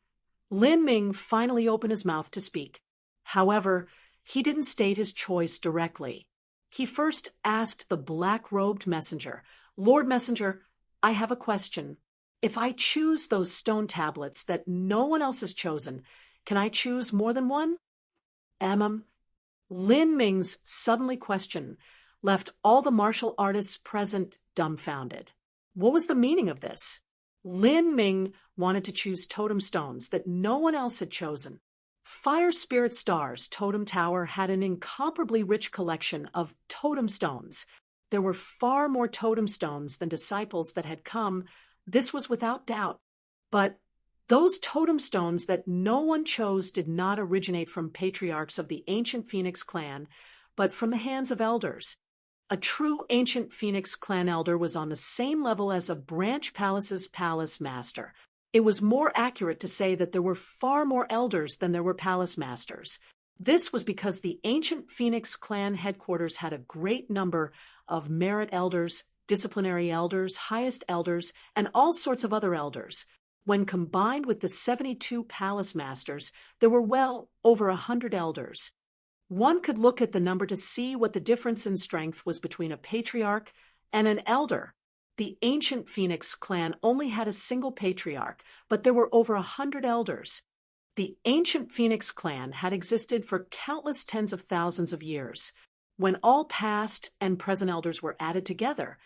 [SPEAKER 1] Lin Ming finally opened his mouth to speak. However, he didn't state his choice directly. He first asked the black-robed messenger, "Lord Messenger, I have a question. If I choose those stone tablets that no one else has chosen, can I choose more than one?" Lin Ming's suddenly question left all the martial artists present dumbfounded. What was the meaning of this? Lin Ming wanted to choose totem stones that no one else had chosen. Fire Spirit Star's Totem Tower had an incomparably rich collection of totem stones. There were far more totem stones than disciples that had come. This was without doubt. But those totem stones that no one chose did not originate from patriarchs of the ancient Phoenix clan, but from the hands of elders. A true ancient Phoenix clan elder was on the same level as a Branch Palace's palace master. It was more accurate to say that there were far more elders than there were palace masters. This was because the ancient Phoenix clan headquarters had a great number of merit elders, disciplinary elders, highest elders, and all sorts of other elders. When combined with the 72 palace masters, there were well over 100 elders. One could look at the number to see what the difference in strength was between a patriarch and an elder. The ancient Phoenix clan only had a single patriarch, but there were over 100 elders. The ancient Phoenix clan had existed for countless tens of thousands of years. When all past and present elders were added together,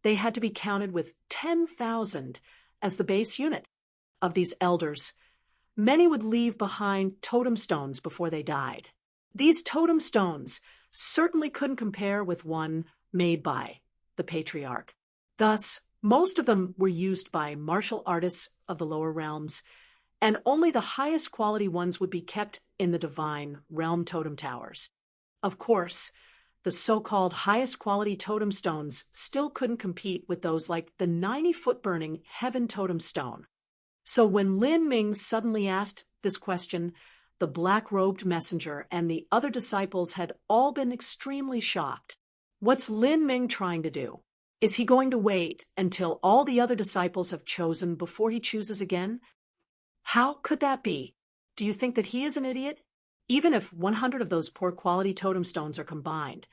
[SPEAKER 1] they had to be counted with 10,000 as the base unit. Of these elders, many would leave behind totem stones before they died. These totem stones certainly couldn't compare with one made by the patriarch. Thus, most of them were used by martial artists of the lower realms, and only the highest quality ones would be kept in the divine realm totem towers. Of course, the so-called highest quality totem stones still couldn't compete with those like the 90-foot burning heaven totem stone. So when Lin Ming suddenly asked this question, the black-robed messenger and the other disciples had all been extremely shocked. What's Lin Ming trying to do? Is he going to wait until all the other disciples have chosen before he chooses again? How could that be? Do you think that he is an idiot? Even if 100 of those poor quality totem stones are combined,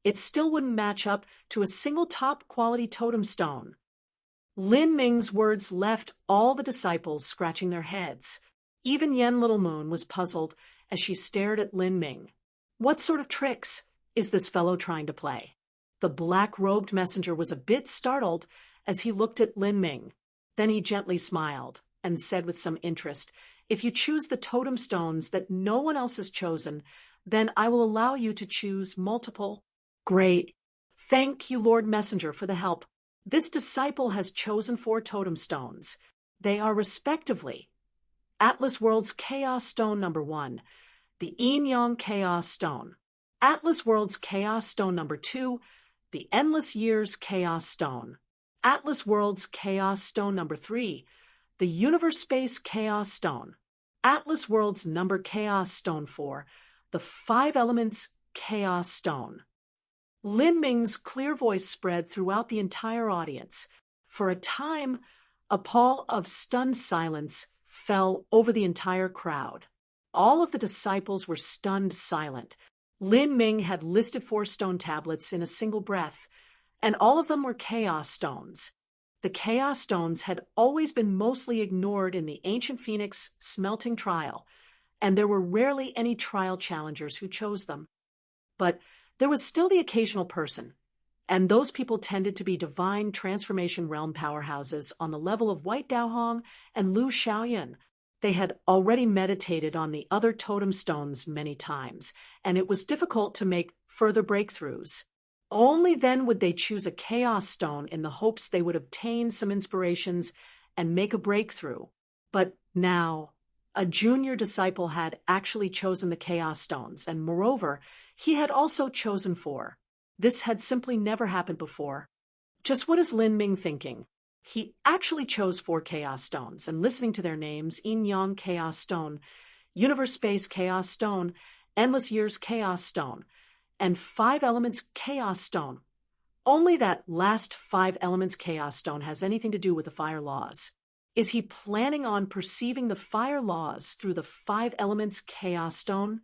[SPEAKER 1] it still wouldn't match up to a single top-quality totem stone. Lin Ming's words left all the disciples scratching their heads. Even Yen Little Moon was puzzled as she stared at Lin Ming. What sort of tricks is this fellow trying to play? The black-robed messenger was a bit startled as he looked at Lin Ming. Then he gently smiled and said with some interest, "If you choose the totem stones that no one else has chosen, then I will allow you to choose multiple." "Great. Thank you, Lord Messenger, for the help. This disciple has chosen 4 totem stones. They are respectively Atlas World's Chaos Stone number 1, the Yin Yang Chaos Stone, Atlas World's Chaos Stone number 2, the Endless Years Chaos Stone, Atlas World's Chaos Stone number 3, the Universe Space Chaos Stone, Atlas World's Number Chaos Stone 4, the 5 Elements Chaos Stone. Lin Ming's clear voice spread throughout the entire audience. For a time, a pall of stunned silence fell over the entire crowd. All of the disciples were stunned silent. Lin Ming had listed 4 stone tablets in a single breath, and all of them were chaos stones. The chaos stones had always been mostly ignored in the ancient Phoenix smelting trial, and there were rarely any trial challengers who chose them. But there was still the occasional person, and those people tended to be divine transformation realm powerhouses on the level of White Daohong and Lu Xiaoyan. They had already meditated on the other totem stones many times, and it was difficult to make further breakthroughs. Only then would they choose a chaos stone in the hopes they would obtain some inspirations and make a breakthrough. But now, a junior disciple had actually chosen the chaos stones, and moreover, he had also chosen 4. This had simply never happened before. Just what is Lin Ming thinking? He actually chose 4 chaos stones, and listening to their names, Yin Yang Chaos Stone, Universe Space Chaos Stone, Endless Years Chaos Stone, and 5 Elements Chaos Stone. Only that last 5 Elements Chaos Stone has anything to do with the fire laws. Is he planning on perceiving the fire laws through the 5 Elements Chaos Stone?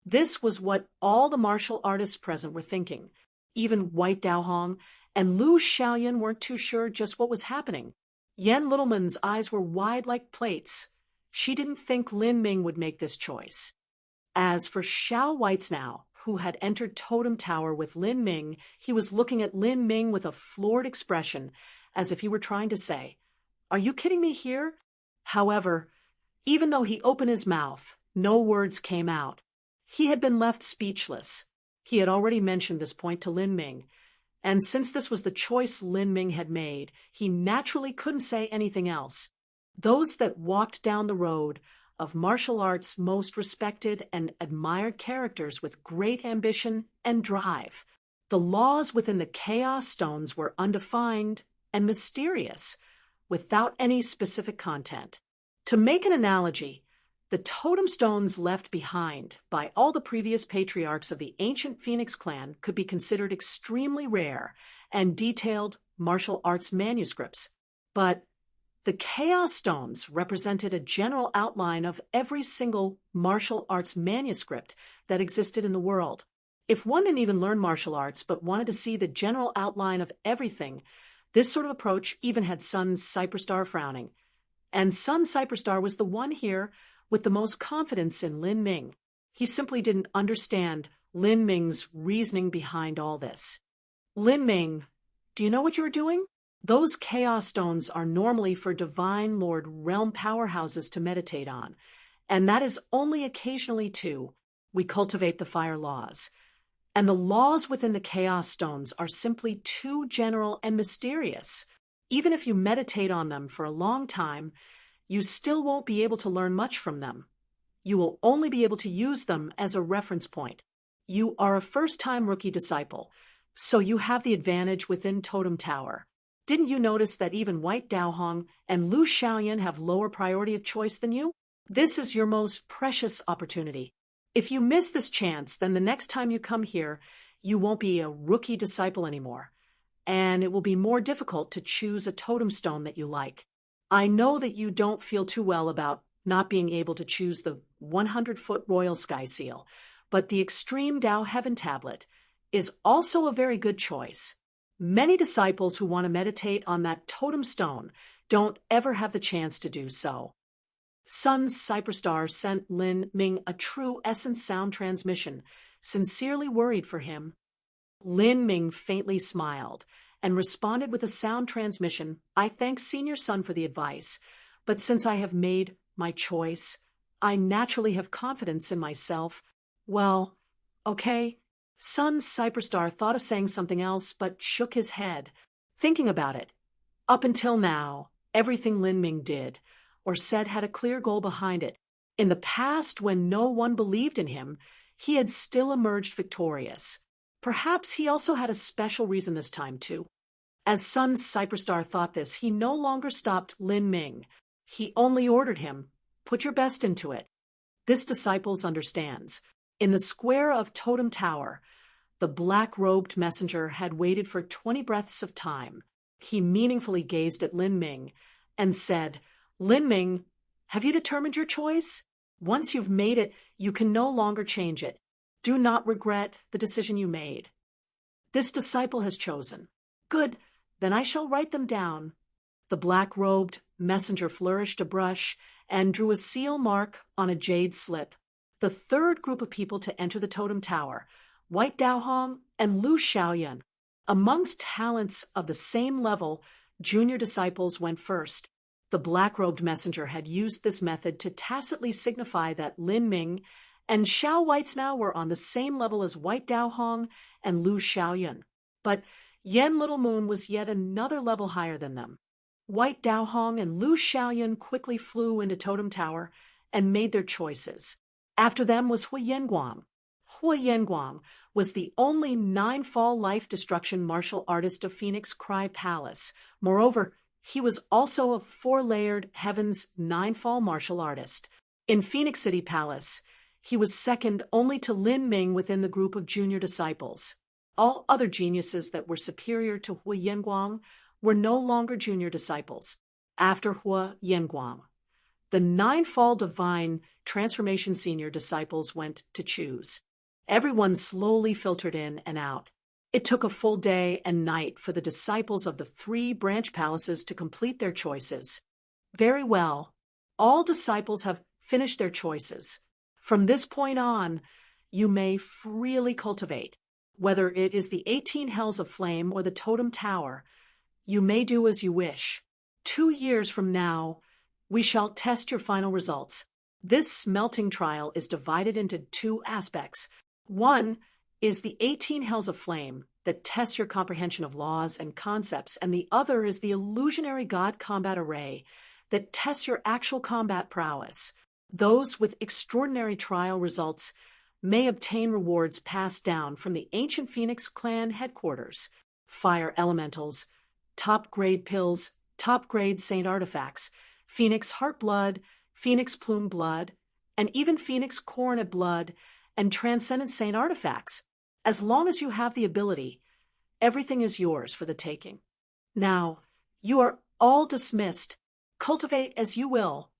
[SPEAKER 1] This was what all the martial artists present were thinking. Even White Daohong and Lu Xiaoyan weren't too sure just what was happening. Yan Littleman's eyes were wide like plates. She didn't think Lin Ming would make this choice. As for Xiao Weitznow, who had entered Totem Tower with Lin Ming, he was looking at Lin Ming with a floored expression, as if he were trying to say, "Are you kidding me here?" However, even though he opened his mouth, no words came out. He had been left speechless. He had already mentioned this point to Lin Ming, and since this was the choice Lin Ming had made, he naturally couldn't say anything else. Those that walked down the road of martial arts' most respected and admired characters with great ambition and drive. The laws within the Chaos Stones were undefined and mysterious, without any specific content. To make an analogy, the totem stones left behind by all the previous patriarchs of the ancient Phoenix clan could be considered extremely rare and detailed martial arts manuscripts. But the Chaos Stones represented a general outline of every single martial arts manuscript that existed in the world. If one didn't even learn martial arts but wanted to see the general outline of everything, this sort of approach even had Sun Cyperstar frowning. And Sun Cyperstar was the one here with the most confidence in Lin Ming. He simply didn't understand Lin Ming's reasoning behind all this. "Lin Ming, do you know what you're doing? Those Chaos Stones are normally for Divine Lord Realm powerhouses to meditate on, and that is only occasionally too. We cultivate the fire laws. And the laws within the Chaos Stones are simply too general and mysterious. Even if you meditate on them for a long time, you still won't be able to learn much from them. You will only be able to use them as a reference point. You are a first-time rookie disciple, so you have the advantage within Totem Tower. Didn't you notice that even White Daohong and Lu Xiaoyan have lower priority of choice than you? This is your most precious opportunity. If you miss this chance, then the next time you come here, you won't be a rookie disciple anymore, and it will be more difficult to choose a totem stone that you like. I know that you don't feel too well about not being able to choose the 100-foot Royal Sky Seal, but the Extreme Dao Heaven Tablet is also a very good choice. Many disciples who want to meditate on that totem stone don't ever have the chance to do so." Sun Cyperstar sent Lin Ming a true essence sound transmission, sincerely worried for him. Lin Ming faintly smiled and responded with a sound transmission. "I thank Senior Sun for the advice, but since I have made my choice, I naturally have confidence in myself. Well, okay." Sun Cyperstar thought of saying something else, but shook his head, thinking about it. Up until now, everything Lin Ming did or said had a clear goal behind it. In the past, when no one believed in him, he had still emerged victorious. Perhaps he also had a special reason this time, too. As Sun Cyperstar thought this, he no longer stopped Lin Ming. He only ordered him, "Put your best into it." This disciple understands. In the square of Totem Tower, the black-robed messenger had waited for 20 breaths of time. He meaningfully gazed at Lin Ming and said, "Lin Ming, have you determined your choice? Once you've made it, you can no longer change it. Do not regret the decision you made." "This disciple has chosen." "Good, then I shall write them down." The black-robed messenger flourished a brush and drew a seal mark on a jade slip. The third group of people to enter the Totem Tower, White Daohong and Lu Xiaoyan. Amongst talents of the same level, junior disciples went first. The black-robed messenger had used this method to tacitly signify that Lin Ming and Xiao Weitznow were on the same level as White Daohong and Lu Xiaoyan. But Yan Little Moon was yet another level higher than them. White Daohong and Lu Xiaoyan quickly flew into Totem Tower and made their choices. After them was Hui Yanguang. Hui Yanguang was the only 9-fall life destruction martial artist of Phoenix Cry Palace. Moreover, he was also a 4-layered Heaven's 9-fall martial artist. In Phoenix City Palace, he was second only to Lin Ming within the group of junior disciples. All other geniuses that were superior to Hua Yanguang were no longer junior disciples. After Hua Yanguang, the nine-fall divine transformation senior disciples went to choose. Everyone slowly filtered in and out. It took a full day and night for the disciples of the three branch palaces to complete their choices. Very well, all disciples have finished their choices. From this point on, you may freely cultivate. Whether it is the 18 hells of flame or the totem tower, you may do as you wish. 2 years from now, we shall test your final results. This smelting trial is divided into 2 aspects. One is the 18 hells of flame that tests your comprehension of laws and concepts, and the other is the illusionary god combat array that tests your actual combat prowess. Those with extraordinary trial results may obtain rewards passed down from the ancient Phoenix clan headquarters: fire elementals, top-grade pills, top-grade saint artifacts, Phoenix heart blood, Phoenix plume blood, and even Phoenix coronet blood and transcendent saint artifacts. As long as you have the ability, everything is yours for the taking. Now, you are all dismissed. Cultivate as you will.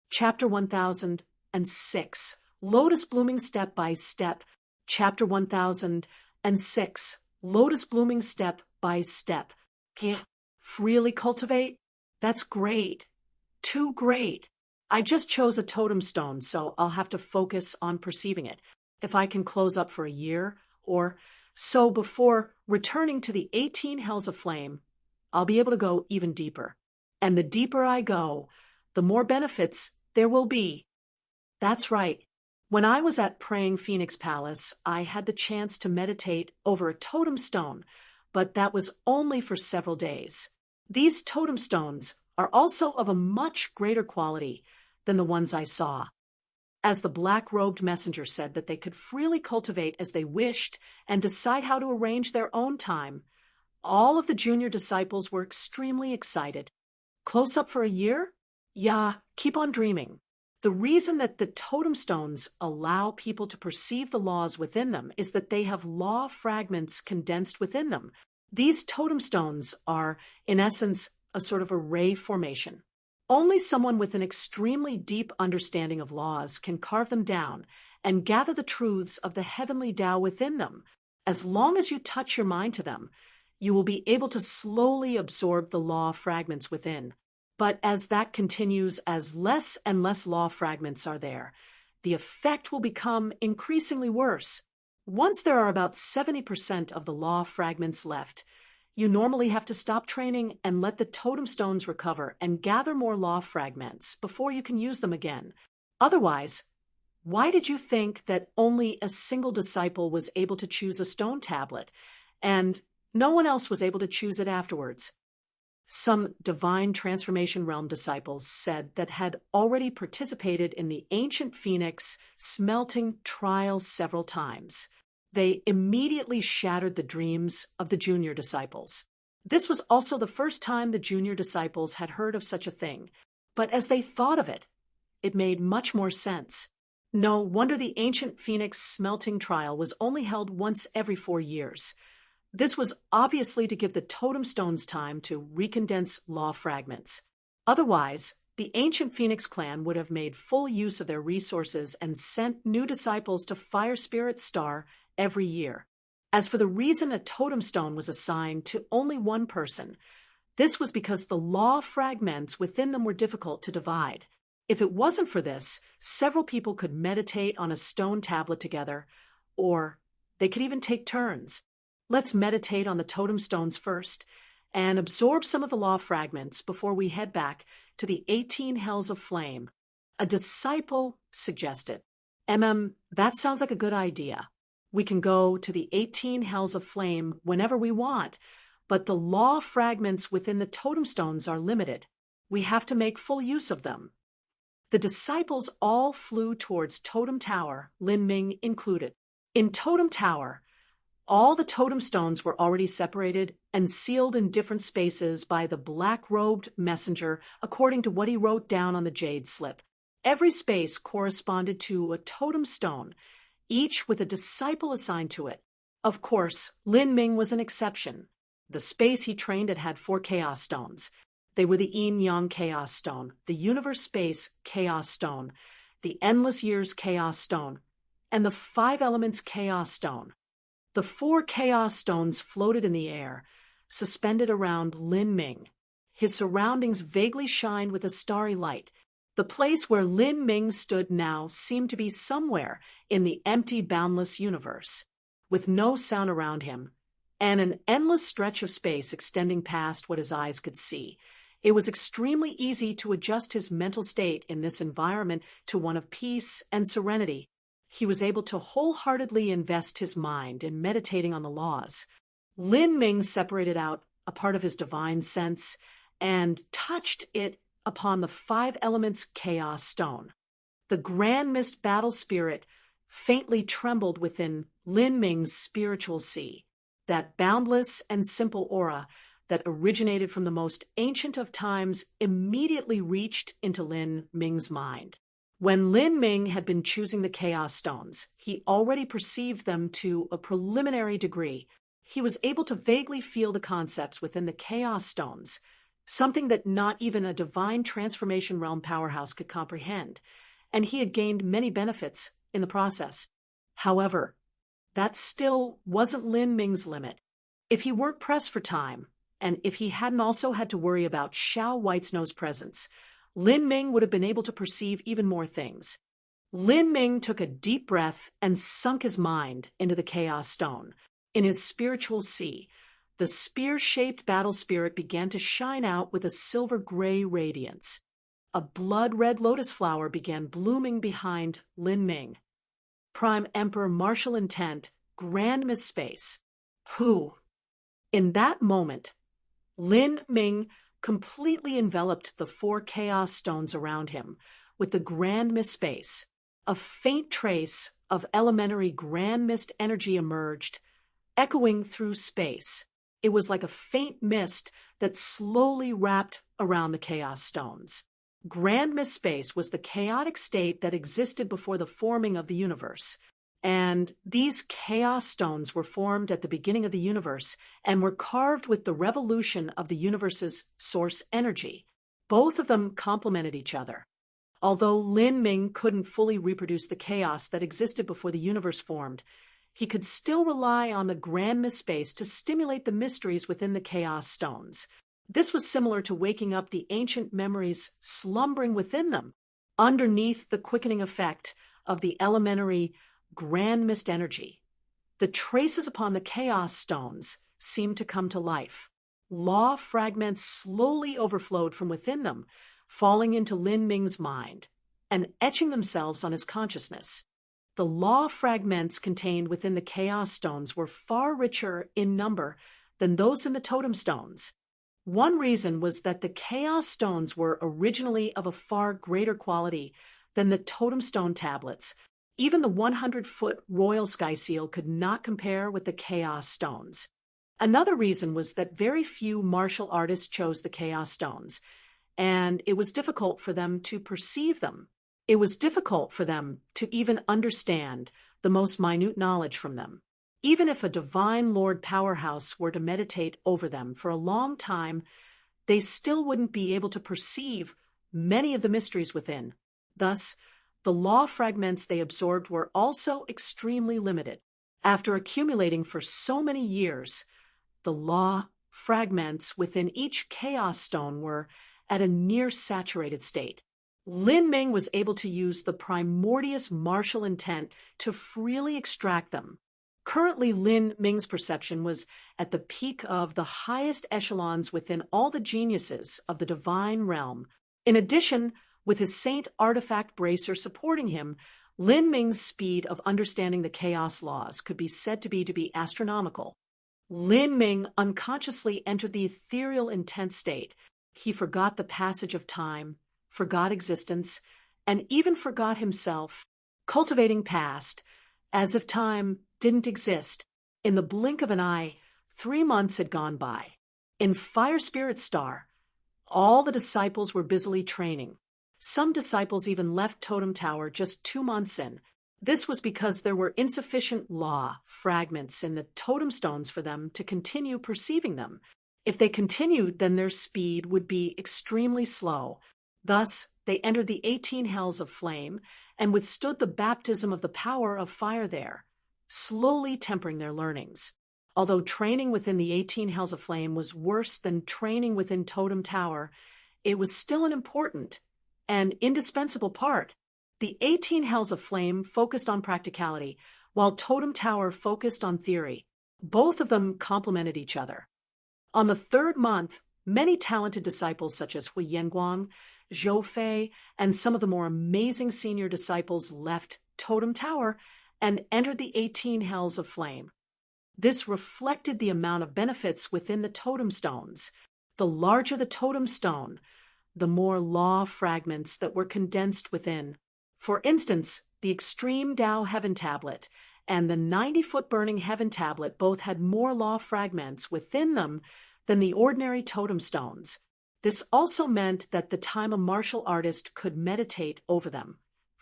[SPEAKER 1] Chapter 1006, Lotus Blooming Step by Step. Chapter 1006, Lotus Blooming Step by Step. Can't freely cultivate? That's great. Too great. I just chose a totem stone, so I'll have to focus on perceiving it. If I can close up for a year or so before returning to the 18 hells of flame, I'll be able to go even deeper. And the deeper I go, the more benefits there will be. That's right. When I was at Praying Phoenix Palace, I had the chance to meditate over a totem stone, but that was only for several days. These totem stones are also of a much greater quality than the ones I saw. As the black-robed messenger said that they could freely cultivate as they wished and decide how to arrange their own time, all of the junior disciples were extremely excited. Close up for a year? Yeah, keep on dreaming. The reason that the totem stones allow people to perceive the laws within them is that they have law fragments condensed within them. These totem stones are, in essence, a sort of array formation. Only someone with an extremely deep understanding of laws can carve them down and gather the truths of the heavenly Tao within them. As long as you touch your mind to them, you will be able to slowly absorb the law fragments within. But as that continues, as less and less law fragments are there, the effect will become increasingly worse. Once there are about 70% of the law fragments left, you normally have to stop training and let the totem stones recover and gather more law fragments before you can use them again. Otherwise, why did you think that only a single disciple was able to choose a stone tablet, and no one else was able to choose it afterwards? Some divine transformation realm disciples said that had already participated in the ancient Phoenix smelting trial several times. They immediately shattered the dreams of the junior disciples. This was also the first time the junior disciples had heard of such a thing, but as they thought of it, it made much more sense. No wonder the ancient Phoenix smelting trial was only held once every 4 years. This was obviously to give the totem stones time to recondense law fragments. Otherwise, the ancient Phoenix clan would have made full use of their resources and sent new disciples to Fire Spirit Star every year. As for the reason a totem stone was assigned to only one person, this was because the law fragments within them were difficult to divide. If it wasn't for this, several people could meditate on a stone tablet together, or they could even take turns. Let's meditate on the totem stones first and absorb some of the law fragments before we head back to the 18 hells of flame. A disciple suggested. That sounds like a good idea. We can go to the 18 hells of flame whenever we want, but the law fragments within the totem stones are limited. We have to make full use of them. The disciples all flew towards Totem Tower, Lin Ming included. In Totem Tower, All the totem stones were already separated and sealed in different spaces by the black-robed messenger according to what he wrote down on the jade slip. Every space corresponded to a totem stone, each with a disciple assigned to it. Of course, Lin Ming was an exception. The space he trained at had 4 chaos stones. They were the Yin-Yang Chaos Stone, the Universe Space Chaos Stone, the Endless Years Chaos Stone, and the 5 Elements Chaos Stone. The 4 Chaos Stones floated in the air, suspended around Lin Ming. His surroundings vaguely shined with a starry light. The place where Lin Ming stood now seemed to be somewhere in the empty, boundless universe, with no sound around him, and an endless stretch of space extending past what his eyes could see. It was extremely easy to adjust his mental state in this environment to one of peace and serenity. He was able to wholeheartedly invest his mind in meditating on the laws. Lin Ming separated out a part of his divine sense and touched it upon the 5 Elements Chaos Stone. The Grand Mist Battle Spirit faintly trembled within Lin Ming's spiritual sea, that boundless and simple aura that originated from the most ancient of times immediately reached into Lin Ming's mind. When Lin Ming had been choosing the Chaos Stones, he already perceived them to a preliminary degree. He was able to vaguely feel the concepts within the Chaos Stones, something that not even a divine transformation realm powerhouse could comprehend, and he had gained many benefits in the process. However, that still wasn't Lin Ming's limit. If he weren't pressed for time, and if he hadn't also had to worry about Xiao Whitesnow's presence, Lin Ming would have been able to perceive even more things. Lin Ming took a deep breath and sunk his mind into the Chaos Stone. In his spiritual sea, the spear-shaped battle spirit began to shine out with a silver-gray radiance. A blood-red lotus flower began blooming behind Lin Ming. Prime Emperor Martial Intent, Grand Mist Space. Who? In that moment, Lin Ming completely enveloped the 4 Chaos Stones around him with the Grand Mist Space. A faint trace of elementary Grand Mist energy emerged, echoing through space. It was like a faint mist that slowly wrapped around the Chaos Stones. Grand Mist Space was the chaotic state that existed before the forming of the universe. And these Chaos Stones were formed at the beginning of the universe and were carved with the revolution of the universe's source energy. Both of them complemented each other. Although Lin Ming couldn't fully reproduce the chaos that existed before the universe formed, he could still rely on the Grand Mist Space to stimulate the mysteries within the Chaos Stones. This was similar to waking up the ancient memories slumbering within them, underneath the quickening effect of the elementary Grand Mist energy. The traces upon the Chaos Stones seemed to come to life. Law fragments slowly overflowed from within them, falling into Lin Ming's mind and etching themselves on his consciousness. The law fragments contained within the Chaos Stones were far richer in number than those in the Totem Stones. One reason was that the Chaos Stones were originally of a far greater quality than the Totem Stone tablets. Even the 100-foot Royal Sky Seal could not compare with the Chaos Stones. Another reason was that very few martial artists chose the Chaos Stones, and it was difficult for them to perceive them. It was difficult for them to even understand the most minute knowledge from them. Even if a divine Lord powerhouse were to meditate over them for a long time, they still wouldn't be able to perceive many of the mysteries within. Thus, the law fragments they absorbed were also extremely limited. After accumulating for so many years, the law fragments within each Chaos Stone were at a near-saturated state. Lin Ming was able to use the primordious martial intent to freely extract them. Currently, Lin Ming's perception was at the peak of the highest echelons within all the geniuses of the divine realm. In addition, with his Saint Artifact Bracer supporting him, Lin Ming's speed of understanding the chaos laws could be said to be astronomical. Lin Ming unconsciously entered the ethereal intense state. He forgot the passage of time, forgot existence, and even forgot himself, cultivating past, as if time didn't exist. In the blink of an eye, 3 months had gone by. In Fire Spirit Star, all the disciples were busily training. Some disciples even left Totem Tower just 2 months in. This was because there were insufficient law fragments in the totem stones for them to continue perceiving them. If they continued, then their speed would be extremely slow. Thus, they entered the 18 hells of flame and withstood the baptism of the power of fire there, slowly tempering their learnings. Although training within the 18 hells of flame was worse than training within Totem Tower, it was still an important and indispensable part. The 18 hells of flame focused on practicality, while Totem Tower focused on theory. Both of them complemented each other. On the 3rd month, many talented disciples such as Hui Yanguang, Zhou Fei, and some of the more amazing senior disciples left Totem Tower and entered the 18 hells of flame. This reflected the amount of benefits within the totem stones. The larger the totem stone, the more law fragments that were condensed within. For instance, the Extreme Tao Heaven Tablet and the 90-foot Burning Heaven Tablet both had more law fragments within them than the ordinary totem stones. This also meant that the time a martial artist could meditate over them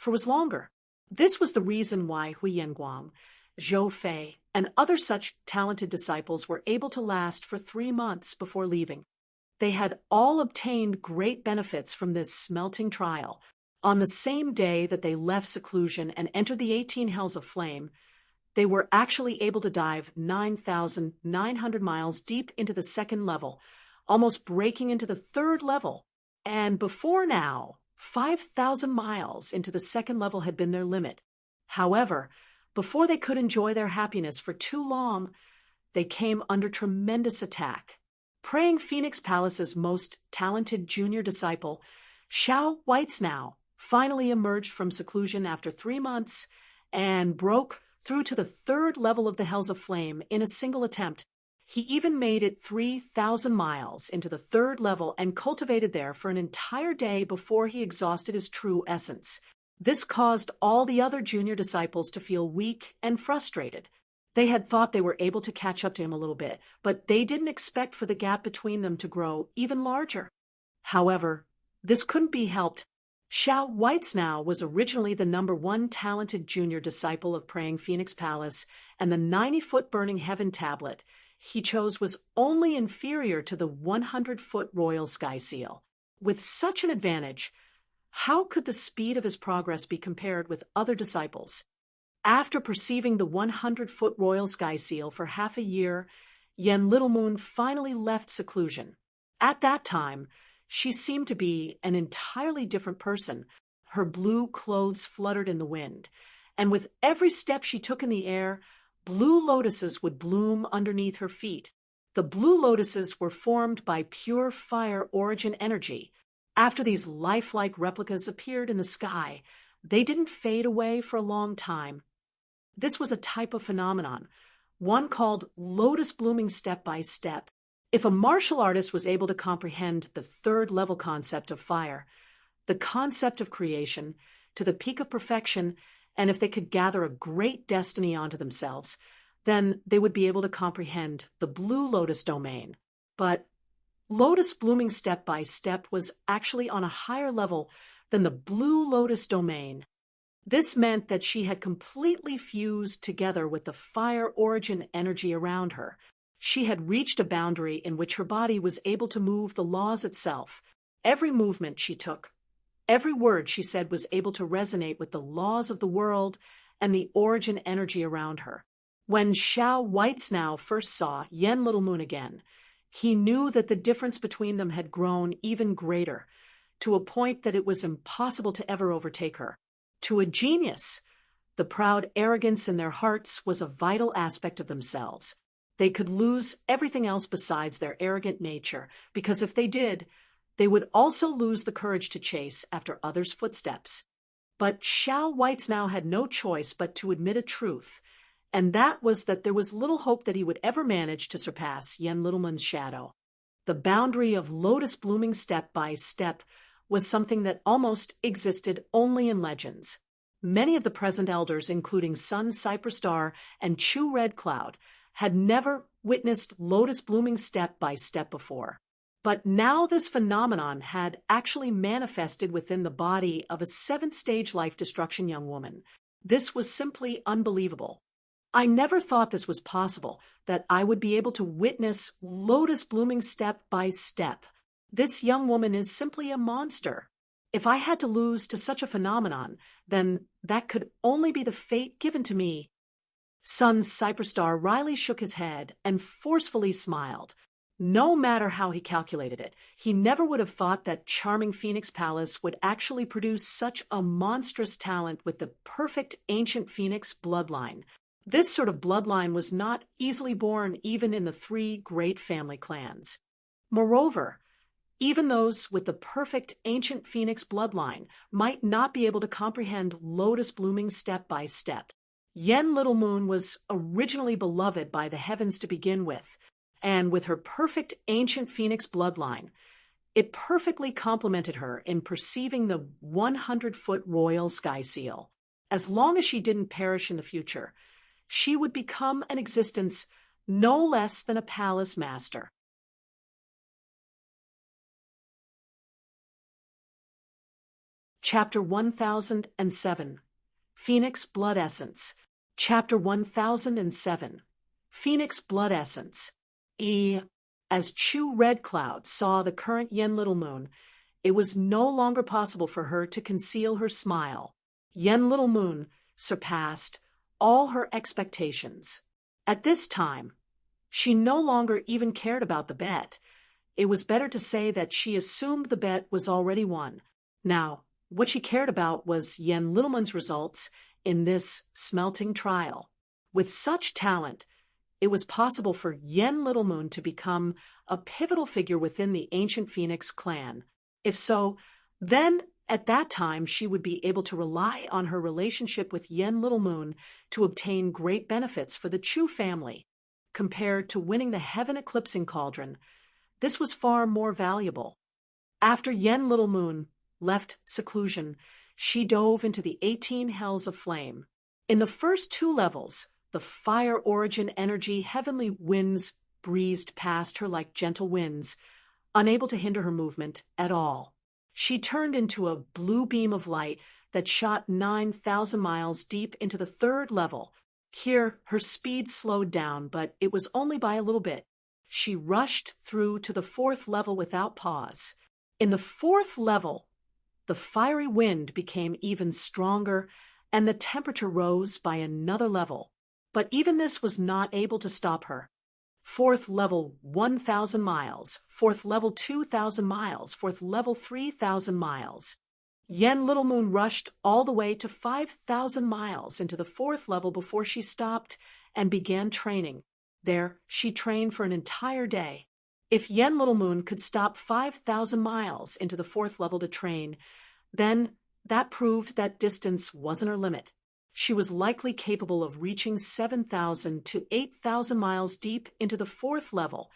[SPEAKER 1] was longer. This was the reason why Hui Yanguang, Zhou Fei, and other such talented disciples were able to last for 3 months before leaving. They had all obtained great benefits from this smelting trial. On the same day that they left seclusion and entered the 18 hells of flame, they were actually able to dive 9,900 miles deep into the 2nd level, almost breaking into the 3rd level. And before now, 5,000 miles into the 2nd level had been their limit. However, before they could enjoy their happiness for too long, they came under tremendous attack. Praying Phoenix Palace's most talented junior disciple, Xiao Whitesnow, finally emerged from seclusion after 3 months and broke through to the 3rd level of the Hells of Flame in a single attempt. He even made it 3,000 miles into the 3rd level and cultivated there for an entire day before he exhausted his true essence. This caused all the other junior disciples to feel weak and frustrated. They had thought they were able to catch up to him a little bit, but they didn't expect for the gap between them to grow even larger. However, this couldn't be helped. Xiao Whitesnow was originally the #1 talented junior disciple of Praying Phoenix Palace, and the 90-foot Burning Heaven Tablet he chose was only inferior to the 100-foot Royal Sky Seal. With such an advantage, how could the speed of his progress be compared with other disciples? After perceiving the 100-foot Royal Sky Seal for half a year, Yen Little Moon finally left seclusion. At that time, she seemed to be an entirely different person. Her blue clothes fluttered in the wind, and with every step she took in the air, blue lotuses would bloom underneath her feet. The blue lotuses were formed by pure fire origin energy. After these lifelike replicas appeared in the sky, they didn't fade away for a long time. This was a type of phenomenon, one called lotus blooming step by step. If a martial artist was able to comprehend the 3rd level concept of fire, the concept of creation, to the peak of perfection, and if they could gather a great destiny onto themselves, then they would be able to comprehend the blue lotus domain. But lotus blooming step by step was actually on a higher level than the blue lotus domain. This meant that she had completely fused together with the fire origin energy around her. She had reached a boundary in which her body was able to move the laws itself. Every movement she took, every word she said was able to resonate with the laws of the world and the origin energy around her. When Xiao Whitesnow first saw Yen Little Moon again, he knew that the difference between them had grown even greater, to a point that it was impossible to ever overtake her. To a genius, the proud arrogance in their hearts was a vital aspect of themselves. They could lose everything else besides their arrogant nature, because if they did, they would also lose the courage to chase after others' footsteps. But Xiao Whitesnow had no choice but to admit a truth, and that was that there was little hope that he would ever manage to surpass Yen Littleman's shadow. The boundary of lotus blooming step by step was something that almost existed only in legends. Many of the present elders, including Sun Cypress Star and Chu Red Cloud, had never witnessed lotus blooming step by step before. But now this phenomenon had actually manifested within the body of a seventh-stage life destruction young woman. This was simply unbelievable. I never thought this was possible, that I would be able to witness lotus blooming step by step. This young woman is simply a monster. If I had to lose to such a phenomenon, then that could only be the fate given to me. Sun Cyperstar Riley shook his head and forcefully smiled. No matter how he calculated it, he never would have thought that charming Phoenix Palace would actually produce such a monstrous talent with the perfect ancient Phoenix bloodline. This sort of bloodline was not easily born even in the three great family clans. Moreover, even those with the perfect ancient Phoenix bloodline might not be able to comprehend lotus blooming step by step. Yen Little Moon was originally beloved by the heavens to begin with, and with her perfect ancient Phoenix bloodline, it perfectly complemented her in perceiving the 100-foot royal sky seal. As long as she didn't perish in the future, she would become an existence no less than a palace master. Chapter 1007, Phoenix Blood Essence. Chapter 1007, Phoenix Blood Essence. As Chu Red Cloud saw the current Yen Little Moon, it was no longer possible for her to conceal her smile. Yen Little Moon surpassed all her expectations. At this time, she no longer even cared about the bet. It was better to say that she assumed the bet was already won. Now, what she cared about was Yen Little Moon's results in this smelting trial. With such talent, it was possible for Yen Little Moon to become a pivotal figure within the ancient Phoenix clan. If so, then at that time she would be able to rely on her relationship with Yen Little Moon to obtain great benefits for the Chu family. Compared to winning the Heaven Eclipsing Cauldron, this was far more valuable. After Yen Little Moon left seclusion, she dove into the 18 hells of flame. In the first 2 levels, the fire origin energy heavenly winds breezed past her like gentle winds, unable to hinder her movement at all. She turned into a blue beam of light that shot 9,000 miles deep into the 3rd level. Here, her speed slowed down, but it was only by a little bit. She rushed through to the 4th level without pause. In the 4th level, the fiery wind became even stronger, and the temperature rose by another level. But even this was not able to stop her. 4th level 1,000 miles, 4th level 2,000 miles, 4th level 3,000 miles. Yen Little Moon rushed all the way to 5,000 miles into the 4th level before she stopped and began training. There, she trained for an entire day. If Yen Little Moon could stop 5,000 miles into the 4th level to train, then that proved that distance wasn't her limit. She was likely capable of reaching 7,000 to 8,000 miles deep into the 4th level.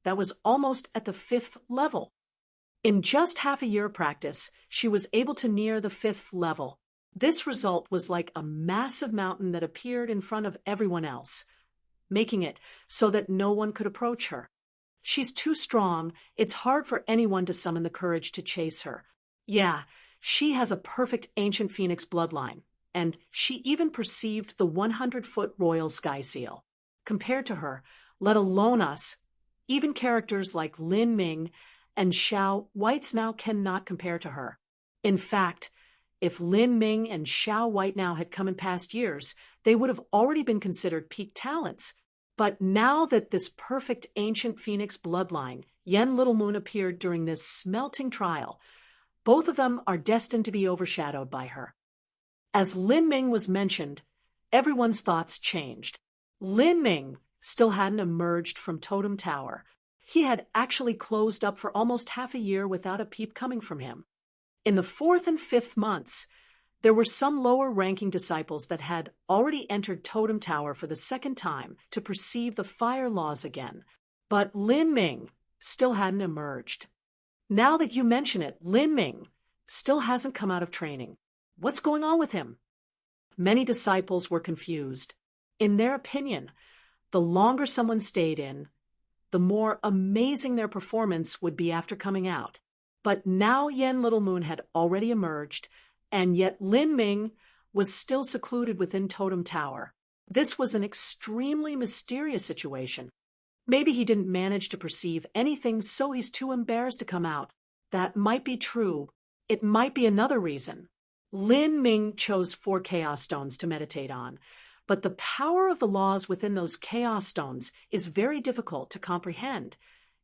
[SPEAKER 1] That was almost at the 5th level. In just half a year of practice, she was able to near the 5th level. This result was like a massive mountain that appeared in front of everyone else, making it so that no one could approach her. She's too strong. It's hard for anyone to summon the courage to chase her. Yeah, she has a perfect ancient Phoenix bloodline, and she even perceived the 100-foot royal sky seal. Compared to her, let alone us, even characters like Lin Ming and Xiao Whites now cannot compare to her. In fact, if Lin Ming and Xiao White now had come in past years, they would have already been considered peak talents. But now that this perfect ancient Phoenix bloodline, Yen Little Moon, appeared during this smelting trial, both of them are destined to be overshadowed by her. As Lin Ming was mentioned, everyone's thoughts changed. Lin Ming still hadn't emerged from Totem Tower. He had actually closed up for almost half a year without a peep coming from him. In the 4th and 5th months, there were some lower-ranking disciples that had already entered Totem Tower for the 2nd time to perceive the fire laws again, but Lin Ming still hadn't emerged. Now that you mention it, Lin Ming still hasn't come out of training. What's going on with him? Many disciples were confused. In their opinion, The longer someone stayed in, the more amazing their performance would be after coming out. But now Yen Little Moon had already emerged, and yet Lin Ming was still secluded within Totem Tower. This was an extremely mysterious situation. Maybe he didn't manage to perceive anything, so he's too embarrassed to come out. That might be true. It might be another reason. Lin Ming chose 4 Chaos Stones to meditate on, but the power of the laws within those Chaos Stones is very difficult to comprehend.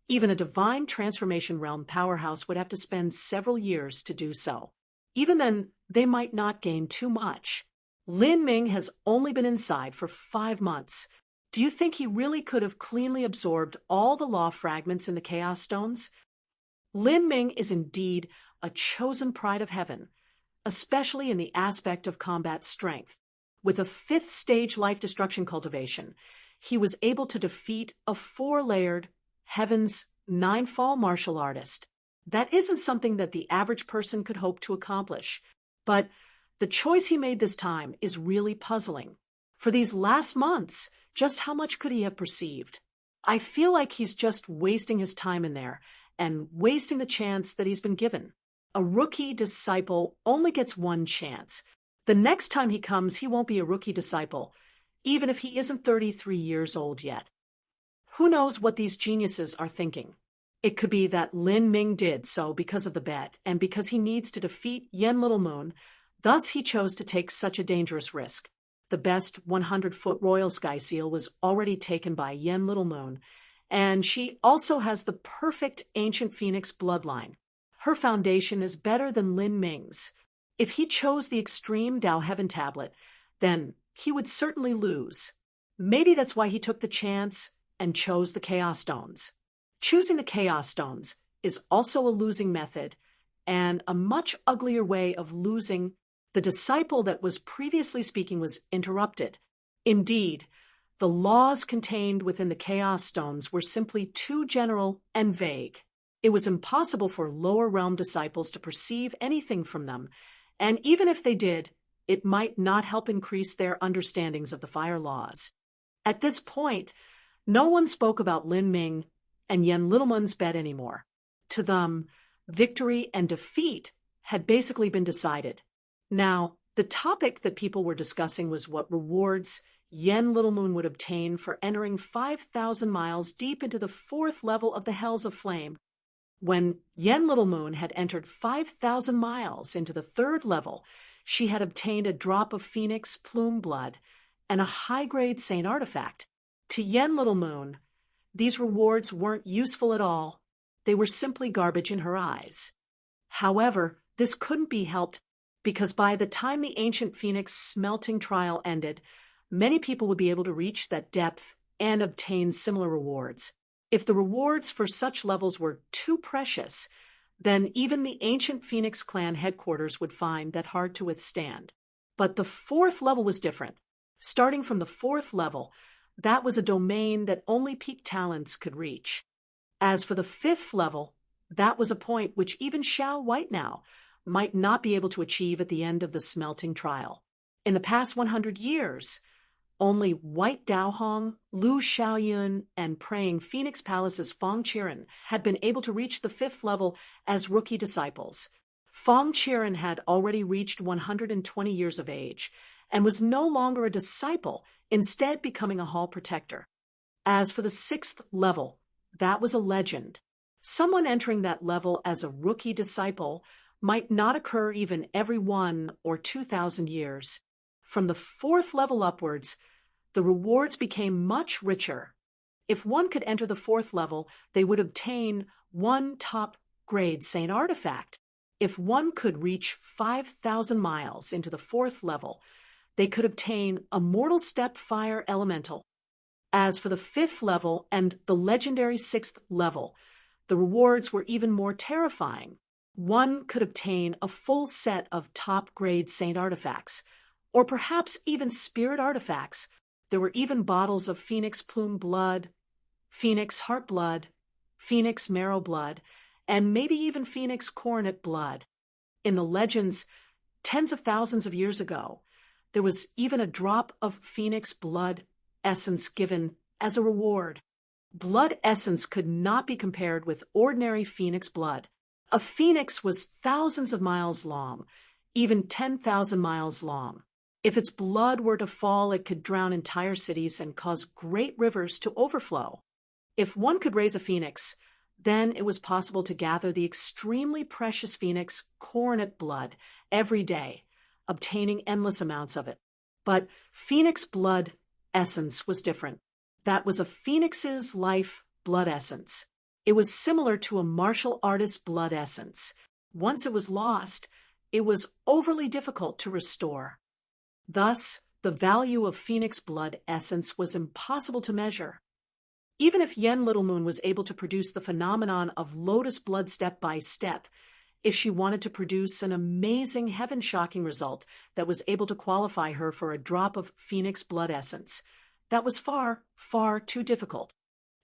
[SPEAKER 1] Even a divine transformation realm powerhouse would have to spend several years to do so. Even then, they might not gain too much. Lin Ming has only been inside for 5 months. Do you think he really could have cleanly absorbed all the law fragments in the Chaos Stones? Lin Ming is indeed a chosen pride of heaven, especially in the aspect of combat strength. With a 5th stage life destruction cultivation, he was able to defeat a 4-layered Heaven's 9-fall martial artist. That isn't something that the average person could hope to accomplish. But the choice he made this time is really puzzling. For these last months, just how much could he have perceived? I feel like he's just wasting his time in there and wasting the chance that he's been given. A rookie disciple only gets 1 chance. The next time he comes, he won't be a rookie disciple, even if he isn't 33 years old yet. Who knows what these geniuses are thinking? It could be that Lin Ming did so because of the bet and because he needs to defeat Yen Little Moon. Thus, he chose to take such a dangerous risk. The best 100-foot royal sky seal was already taken by Yen Little Moon, and she also has the perfect ancient phoenix bloodline. Her foundation is better than Lin Ming's. If he chose the extreme Tao Heaven tablet, then he would certainly lose. Maybe that's why he took the chance and chose the Chaos Stones. Choosing the Chaos Stones is also a losing method and a much uglier way of losing. The disciple that was previously speaking was interrupted. Indeed, the laws contained within the Chaos Stones were simply too general and vague. It was impossible for lower realm disciples to perceive anything from them, and even if they did, it might not help increase their understandings of the fire laws. At this point, no one spoke about Lin Ming and Yen Little Moon's bet anymore. To them, victory and defeat had basically been decided. Now, the topic that people were discussing was what rewards Yen Little Moon would obtain for entering 5,000 miles deep into the 4th level of the Hells of Flame. When Yen Little Moon had entered 5,000 miles into the 3rd level, she had obtained a drop of phoenix plume blood and a high-grade saint artifact. To Yen Little Moon, these rewards weren't useful at all. They were simply garbage in her eyes. However, this couldn't be helped because by the time the ancient phoenix smelting trial ended, many people would be able to reach that depth and obtain similar rewards. If the rewards for such levels were too precious, then even the ancient Phoenix clan headquarters would find that hard to withstand. But the 4th level was different. Starting from the 4th level, that was a domain that only peak talents could reach. As for the 5th level, that was a point which even Xiao Whitenow might not be able to achieve at the end of the smelting trial. In the past 100 years, only White Daohong, Lu Xiaoyun, and praying Phoenix Palace's Fong Qiren had been able to reach the 5th level as rookie disciples. Fong Qiren had already reached 120 years of age and was no longer a disciple, instead becoming a hall protector. As for the 6th level, that was a legend. Someone entering that level as a rookie disciple might not occur even every 1 or 2,000 years. From the 4th level upwards, the rewards became much richer. If one could enter the 4th level, they would obtain 1 top-grade saint artifact. If one could reach 5,000 miles into the 4th level, they could obtain a mortal step fire elemental. As for the 5th level and the legendary 6th level, the rewards were even more terrifying. One could obtain a full set of top-grade saint artifacts, or perhaps even spirit artifacts. There were even bottles of phoenix plume blood, phoenix heart blood, phoenix marrow blood, and maybe even phoenix coronet blood. In the legends, tens of thousands of years ago, there was even a drop of phoenix blood essence given as a reward. Blood essence could not be compared with ordinary phoenix blood. A phoenix was thousands of miles long, even 10,000 miles long. If its blood were to fall, it could drown entire cities and cause great rivers to overflow. If one could raise a phoenix, then it was possible to gather the extremely precious phoenix coronet blood every day, obtaining endless amounts of it. But phoenix blood essence was different. That was a phoenix's life blood essence. It was similar to a martial artist's blood essence. Once it was lost, it was overly difficult to restore. Thus, the value of phoenix blood essence was impossible to measure. Even if Yen Little Moon was able to produce the phenomenon of lotus blood step by step, if she wanted to produce an amazing heaven-shocking result that was able to qualify her for a drop of phoenix blood essence, that was far, far too difficult.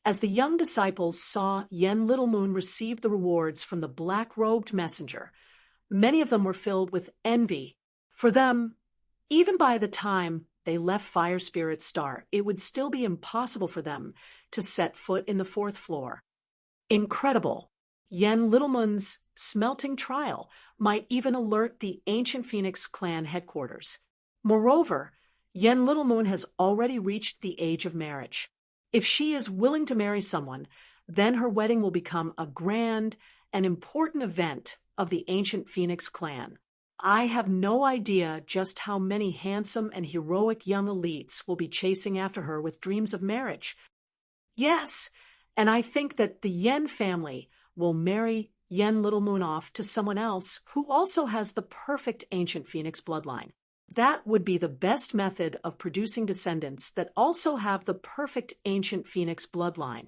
[SPEAKER 1] As the young disciples saw Yen Little Moon receive the rewards from the black-robed messenger, many of them were filled with envy. For them, even by the time they left Fire Spirit Star, it would still be impossible for them to set foot in the 4th floor. Incredible! Yen Little Moon's smelting trial might even alert the ancient Phoenix clan headquarters. Moreover, Yen Little Moon has already reached the age of marriage. If she is willing to marry someone, then her wedding will become a grand and important event of the ancient Phoenix clan. I have no idea just how many handsome and heroic young elites will be chasing after her with dreams of marriage. Yes, and I think that the Yen family will marry Yen Little Moon off to someone else who also has the perfect ancient Phoenix bloodline. That would be the best method of producing descendants that also have the perfect ancient Phoenix bloodline.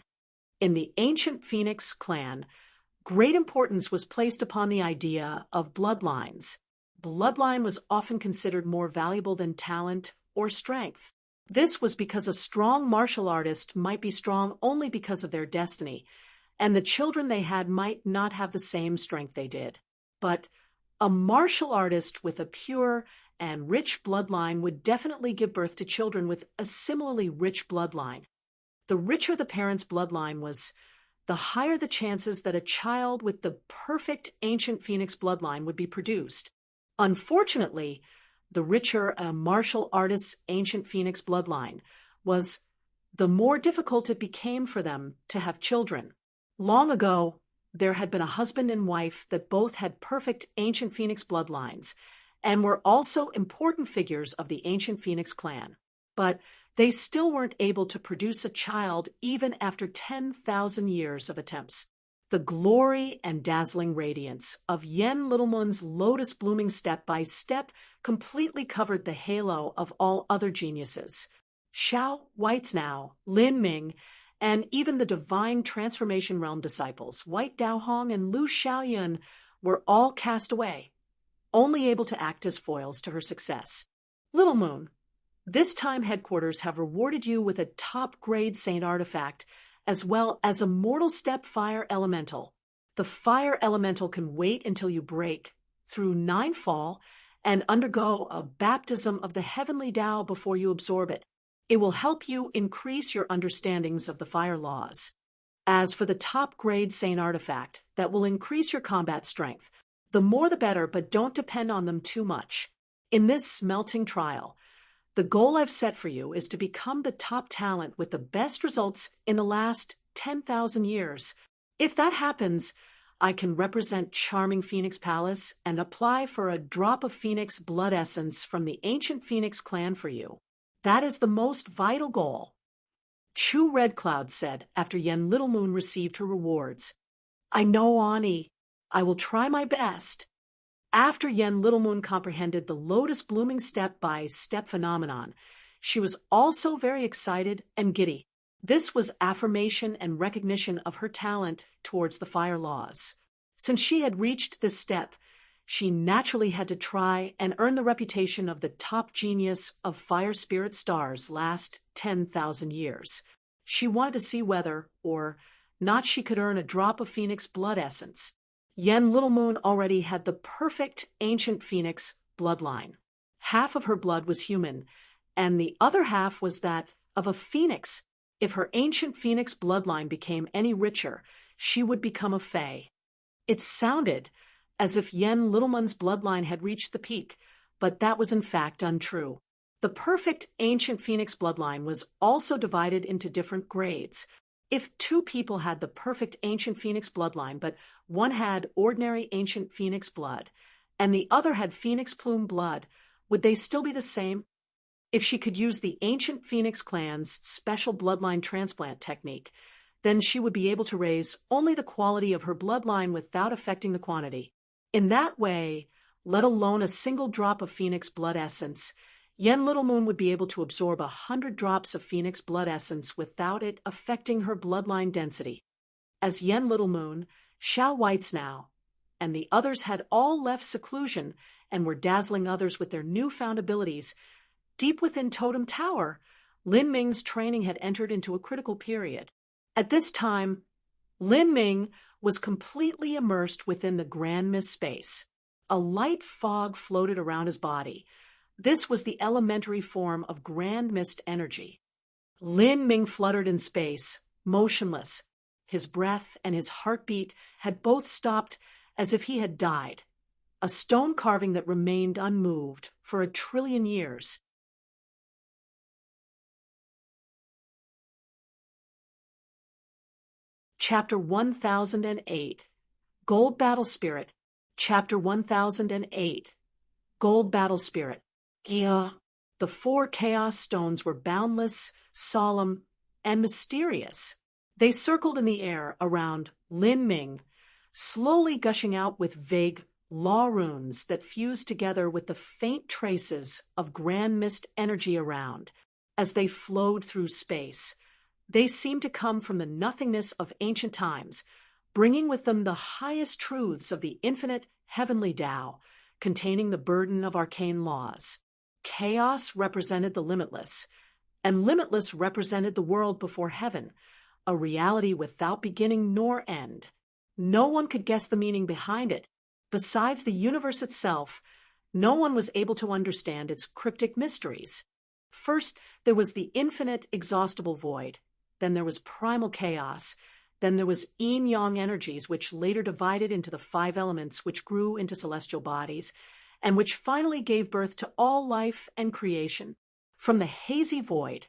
[SPEAKER 1] In the ancient Phoenix clan, great importance was placed upon the idea of bloodlines. Bloodline was often considered more valuable than talent or strength. This was because a strong martial artist might be strong only because of their destiny, and the children they had might not have the same strength they did. But a martial artist with a pure and rich bloodline would definitely give birth to children with a similarly rich bloodline. The richer the parent's bloodline was, the higher the chances that a child with the perfect ancient Phoenix bloodline would be produced. Unfortunately, the richer a martial artist's ancient Phoenix bloodline was, the more difficult it became for them to have children. Long ago, there had been a husband and wife that both had perfect ancient Phoenix bloodlines and were also important figures of the ancient Phoenix clan. But they still weren't able to produce a child even after 10,000 years of attempts. The glory and dazzling radiance of Yen Little Moon's lotus blooming step by step completely covered the halo of all other geniuses. Xiao Weitznow, Lin Ming, and even the divine transformation realm disciples, White Daohong and Lu Xiaoyun, were all cast away, only able to act as foils to her success. Little Moon, this time headquarters have rewarded you with a top-grade saint artifact, as well as a mortal step fire elemental. The fire elemental can wait until you break through 9 fall and undergo a baptism of the heavenly Tao before you absorb it. It will help you increase your understandings of the fire laws. As for the top-grade saint artifact, that will increase your combat strength. The more the better, but don't depend on them too much. In this smelting trial, the goal I've set for you is to become the top talent with the best results in the last 10,000 years. If that happens, I can represent charming Phoenix Palace and apply for a drop of Phoenix blood essence from the ancient Phoenix clan for you. That is the most vital goal. Chu Red Cloud said after Yen Little Moon received her rewards. I know, Ani. I will try my best. After Yen Little Moon comprehended the lotus blooming step-by-step phenomenon, she was also very excited and giddy. This was affirmation and recognition of her talent towards the fire laws. Since she had reached this step, she naturally had to try and earn the reputation of the top genius of Fire Spirit Star's last 10,000 years. She wanted to see whether, or not, she could earn a drop of Phoenix blood essence. Yen Little Moon already had the perfect ancient Phoenix bloodline. Half of her blood was human, and the other half was that of a phoenix. If her ancient phoenix bloodline became any richer, she would become a fae. It sounded as if Yen Littleman's bloodline had reached the peak, but that was in fact untrue. The perfect ancient phoenix bloodline was also divided into different grades. If two people had the perfect ancient phoenix bloodline, but one had ordinary ancient phoenix blood, and the other had phoenix plume blood, would they still be the same? If she could use the ancient phoenix clan's special bloodline transplant technique, then she would be able to raise only the quality of her bloodline without affecting the quantity. In that way, let alone a single drop of phoenix blood essence, Yen Little Moon would be able to absorb 100 drops of phoenix blood essence without it affecting her bloodline density. As Yen Little Moon, Xiao Whitesnow, and the others had all left seclusion and were dazzling others with their newfound abilities, deep within Totem Tower, Lin Ming's training had entered into a critical period. At this time, Lin Ming was completely immersed within the Grand Mist space. A light fog floated around his body. This was the elementary form of Grand Mist energy. Lin Ming fluttered in space, motionless. His breath and his heartbeat had both stopped as if he had died. A stone carving that remained unmoved for 1 trillion years. Chapter 1008, Gold Battle Spirit. Chapter 1008, Gold Battle Spirit. The 4 chaos stones were boundless, solemn, and mysterious. They circled in the air around Lin Ming, slowly gushing out with vague law runes that fused together with the faint traces of Grand Mist energy around. As they flowed through space, they seemed to come from the nothingness of ancient times, bringing with them the highest truths of the infinite heavenly Tao, containing the burden of arcane laws. Chaos represented the limitless, and limitless represented the world before heaven, a reality without beginning nor end. No one could guess the meaning behind it. Besides the universe itself, no one was able to understand its cryptic mysteries. First, there was the infinite, exhaustible void. Then there was primal chaos. Then there was yin-yang energies, which later divided into the 5 elements which grew into celestial bodies, and which finally gave birth to all life and creation. From the hazy void,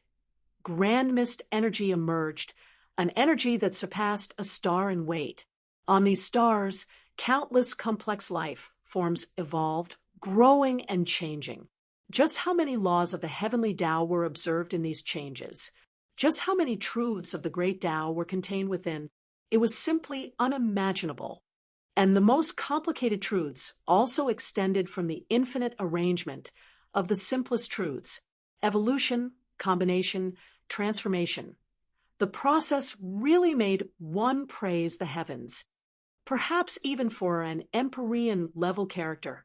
[SPEAKER 1] Grand Mist energy emerged, an energy that surpassed a star in weight. On these stars, countless complex life forms evolved, growing and changing. Just how many laws of the heavenly Tao were observed in these changes? Just how many truths of the great Tao were contained within? It was simply unimaginable. And the most complicated truths also extended from the infinite arrangement of the simplest truths: evolution, combination, transformation. The process really made one praise the heavens, perhaps even for an Empyrean-level character.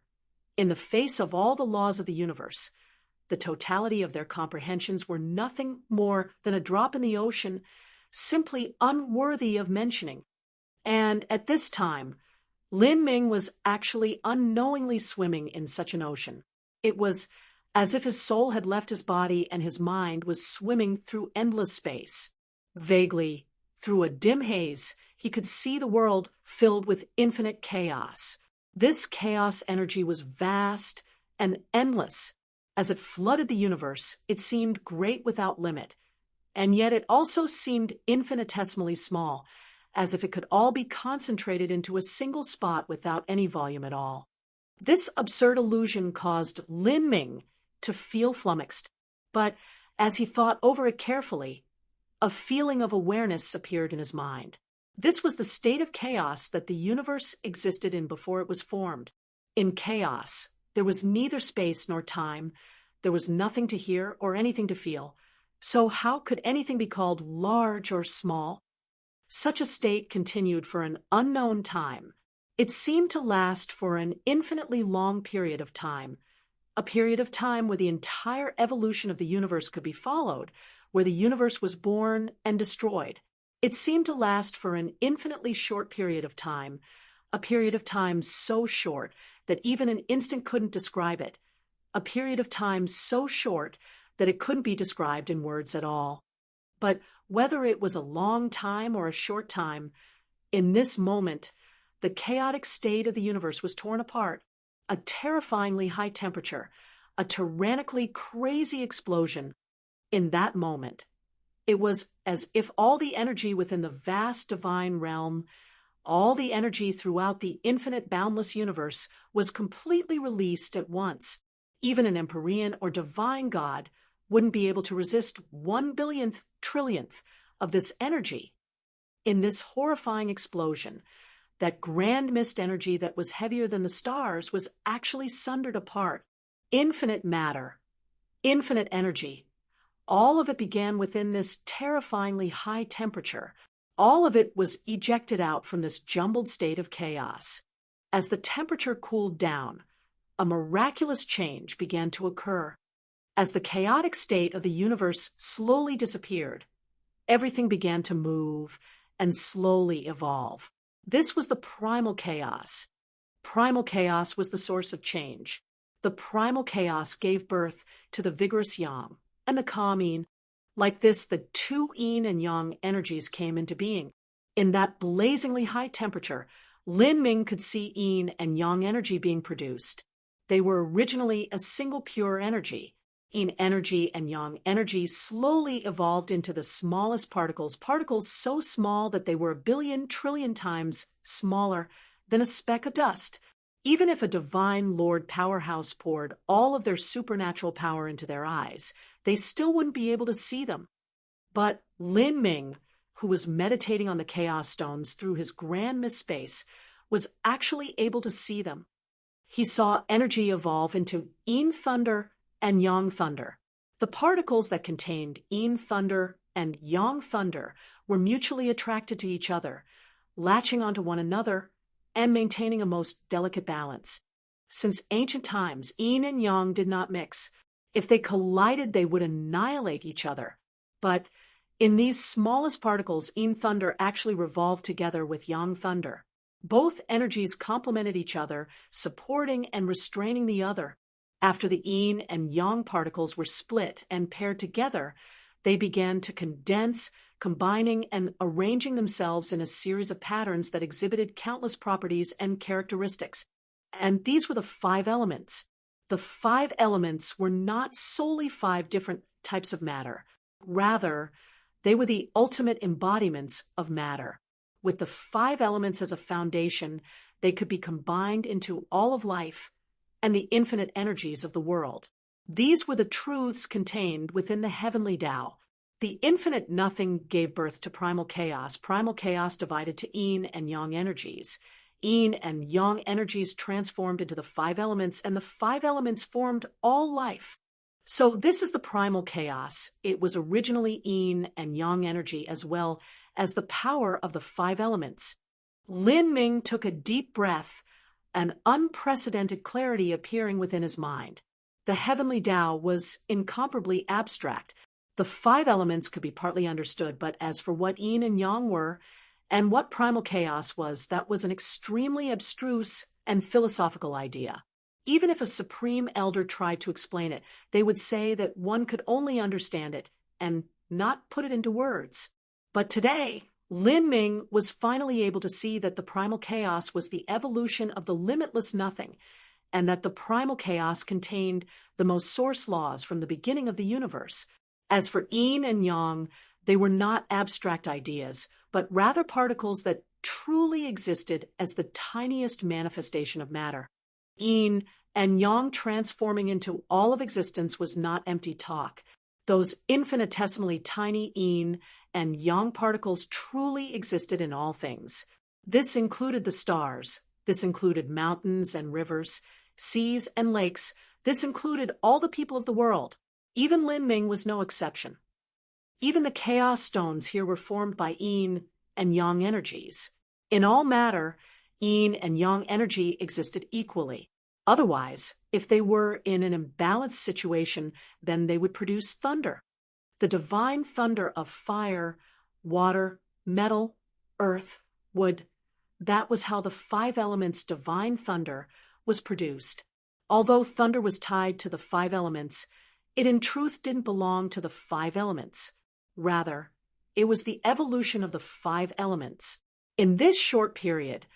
[SPEAKER 1] In the face of all the laws of the universe, the totality of their comprehensions were nothing more than a drop in the ocean, simply unworthy of mentioning. And at this time, Lin Ming was actually unknowingly swimming in such an ocean. It was as if his soul had left his body and his mind was swimming through endless space. Vaguely, through a dim haze, he could see the world filled with infinite chaos. This chaos energy was vast and endless. As it flooded the universe, it seemed great without limit, and yet it also seemed infinitesimally small, as if it could all be concentrated into a single spot without any volume at all. This absurd illusion caused Lin Ming to feel flummoxed, but as he thought over it carefully, a feeling of awareness appeared in his mind. This was the state of chaos that the universe existed in before it was formed. In chaos, there was neither space nor time. There was nothing to hear or anything to feel. So how could anything be called large or small? Such a state continued for an unknown time. It seemed to last for an infinitely long period of time, a period of time where the entire evolution of the universe could be followed, where the universe was born and destroyed. It seemed to last for an infinitely short period of time, a period of time so short that even an instant couldn't describe it, a period of time so short that it couldn't be described in words at all. But whether it was a long time or a short time, in this moment, the chaotic state of the universe was torn apart. A terrifyingly high temperature, a tyrannically crazy explosion. In that moment, it was as if all the energy within the vast divine realm, all the energy throughout the infinite boundless universe, was completely released at once. Even an empyrean or divine god wouldn't be able to resist 1/billionth trillionth of this energy. In this horrifying explosion, that grand mist energy that was heavier than the stars was actually sundered apart. Infinite matter, infinite energy. All of it began within this terrifyingly high temperature. All of it was ejected out from this jumbled state of chaos. As the temperature cooled down, a miraculous change began to occur. As the chaotic state of the universe slowly disappeared, everything began to move and slowly evolve. This was the primal chaos. Primal chaos was the source of change. The primal chaos gave birth to the vigorous yang and the calm yin. Like this, the two yin and yang energies came into being. In that blazingly high temperature, Lin Ming could see yin and yang energy being produced. They were originally a single pure energy. Yin energy and yang energy slowly evolved into the smallest particles so small that they were 1 billion times smaller than a speck of dust. Even if a divine Lord powerhouse poured all of their supernatural power into their eyes, they still wouldn't be able to see them. But Lin Ming, who was meditating on the chaos stones through his grand mist space, was actually able to see them. He saw energy evolve into yin thunder and yang thunder. The particles that contained yin thunder and yang thunder were mutually attracted to each other, latching onto one another and maintaining a most delicate balance. Since ancient times, yin and yang did not mix. If they collided, they would annihilate each other. But in these smallest particles, yin thunder actually revolved together with yang thunder. Both energies complemented each other, supporting and restraining the other. After the yin and yang particles were split and paired together, they began to condense, combining and arranging themselves in a series of patterns that exhibited countless properties and characteristics. And these were the 5 elements. The 5 elements were not solely 5 different types of matter. Rather, they were the ultimate embodiments of matter. With the 5 elements as a foundation, they could be combined into all of life and the infinite energies of the world. These were the truths contained within the heavenly Tao. The infinite nothing gave birth to primal chaos. Primal chaos divided to yin and yang energies. Yin and yang energies transformed into the 5 elements, and the 5 elements formed all life. So this is the primal chaos. It was originally yin and yang energy as well as the power of the 5 elements. Lin Ming took a deep breath, an unprecedented clarity appearing within his mind. The heavenly Tao was incomparably abstract. The 5 elements could be partly understood, but as for what yin and yang were, and what primal chaos was, that was an extremely abstruse and philosophical idea. Even if a supreme elder tried to explain it, they would say that one could only understand it and not put it into words. But today, Lin Ming was finally able to see that the primal chaos was the evolution of the limitless nothing, and that the primal chaos contained the most source laws from the beginning of the universe. As for yin and yang, they were not abstract ideas, but rather particles that truly existed as the tiniest manifestation of matter. Yin and yang transforming into all of existence was not empty talk. Those infinitesimally tiny yin and yang particles truly existed in all things. This included the stars. This included mountains and rivers, seas and lakes. This included all the people of the world. Even Lin Ming was no exception. Even the chaos stones here were formed by yin and yang energies. In all matter, yin and yang energy existed equally. Otherwise, if they were in an imbalanced situation, then they would produce thunder. The divine thunder of fire, water, metal, earth, wood. That was how the 5 elements' divine thunder was produced. Although thunder was tied to the 5 elements, it in truth didn't belong to the 5 elements. Rather, it was the evolution of the five elements. In this short period,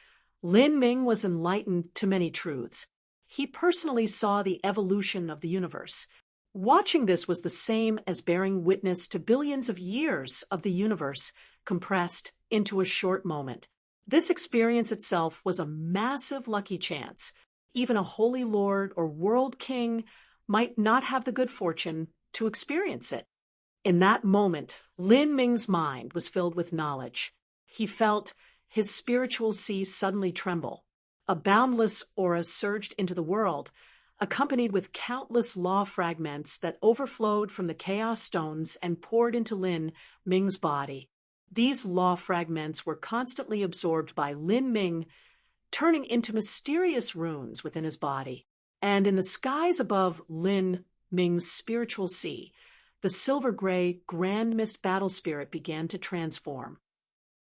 [SPEAKER 1] Lin Ming was enlightened to many truths. He personally saw the evolution of the universe. Watching this was the same as bearing witness to billions of years of the universe compressed into a short moment. This experience itself was a massive lucky chance. Even a holy lord or world king might not have the good fortune to experience it. In that moment, Lin Ming's mind was filled with knowledge. He felt his spiritual sea suddenly tremble. A boundless aura surged into the world, accompanied with countless law fragments that overflowed from the chaos stones and poured into Lin Ming's body. These law fragments were constantly absorbed by Lin Ming, turning into mysterious runes within his body. And in the skies above Lin Ming's spiritual sea, the silver-gray grand mist battle spirit began to transform.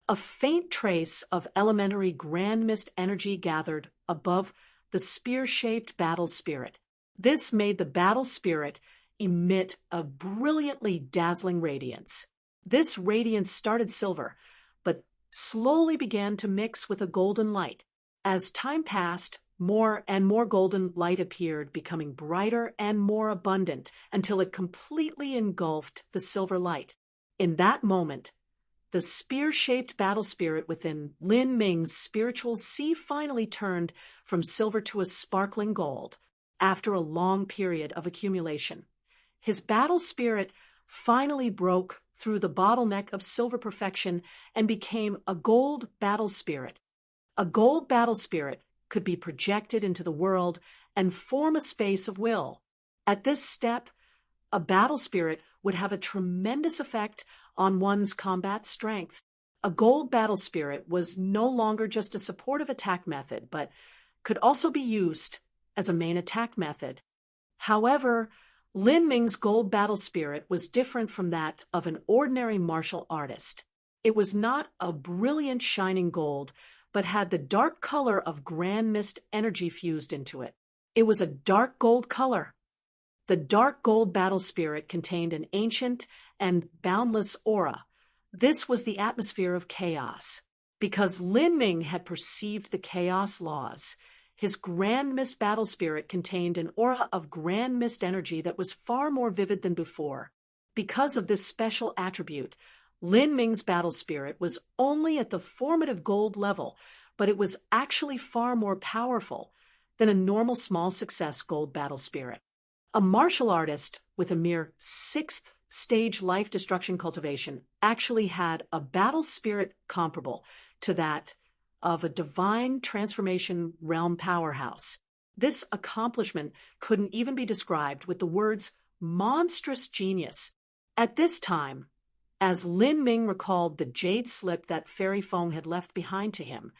[SPEAKER 1] A faint trace of elementary grand mist energy gathered above the spear-shaped battle spirit. This made the battle spirit emit a brilliantly dazzling radiance. This radiance started silver, but slowly began to mix with a golden light. As time passed, more and more golden light appeared, becoming brighter and more abundant until it completely engulfed the silver light. In that moment, the spear-shaped battle spirit within Lin Ming's spiritual sea finally turned from silver to a sparkling gold after a long period of accumulation. His battle spirit finally broke through the bottleneck of silver perfection and became a gold battle spirit. A gold battle spirit could be projected into the world and form a space of will. At this step, a battle spirit would have a tremendous effect on one's combat strength. A gold battle spirit was no longer just a supportive attack method, but could also be used as a main attack method. However, Lin Ming's gold battle spirit was different from that of an ordinary martial artist. It was not a brilliant shining gold, but had the dark color of grand mist energy fused into it. It was a dark gold color. The dark gold battle spirit contained an ancient and boundless aura. This was the atmosphere of chaos. Because Lin Ming had perceived the chaos laws, his grand mist battle spirit contained an aura of grand mist energy that was far more vivid than before. Because of this special attribute, Lin Ming's battle spirit was only at the formative gold level, but it was actually far more powerful than a normal small success gold battle spirit. A martial artist with a mere 6th stage life destruction cultivation actually had a battle spirit comparable to that of a divine transformation realm powerhouse. This accomplishment couldn't even be described with the words monstrous genius. At this time, as Lin Ming recalled the jade slip that Fairy Feng had left behind to him,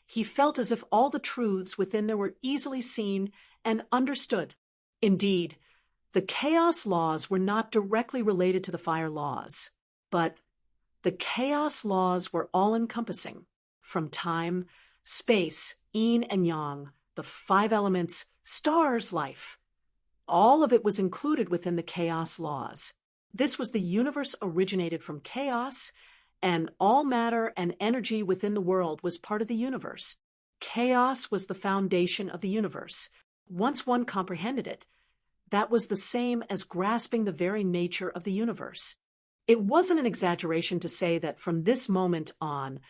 [SPEAKER 1] he felt as if all the truths within there were easily seen and understood. Indeed, the chaos laws were not directly related to the fire laws, but the chaos laws were all-encompassing. From time, space, yin and yang, the 5 elements, stars, life. All of it was included within the chaos laws. This was the universe originated from chaos, and all matter and energy within the world was part of the universe. Chaos was the foundation of the universe. Once one comprehended it, that was the same as grasping the very nature of the universe. It wasn't an exaggeration to say that from this moment on,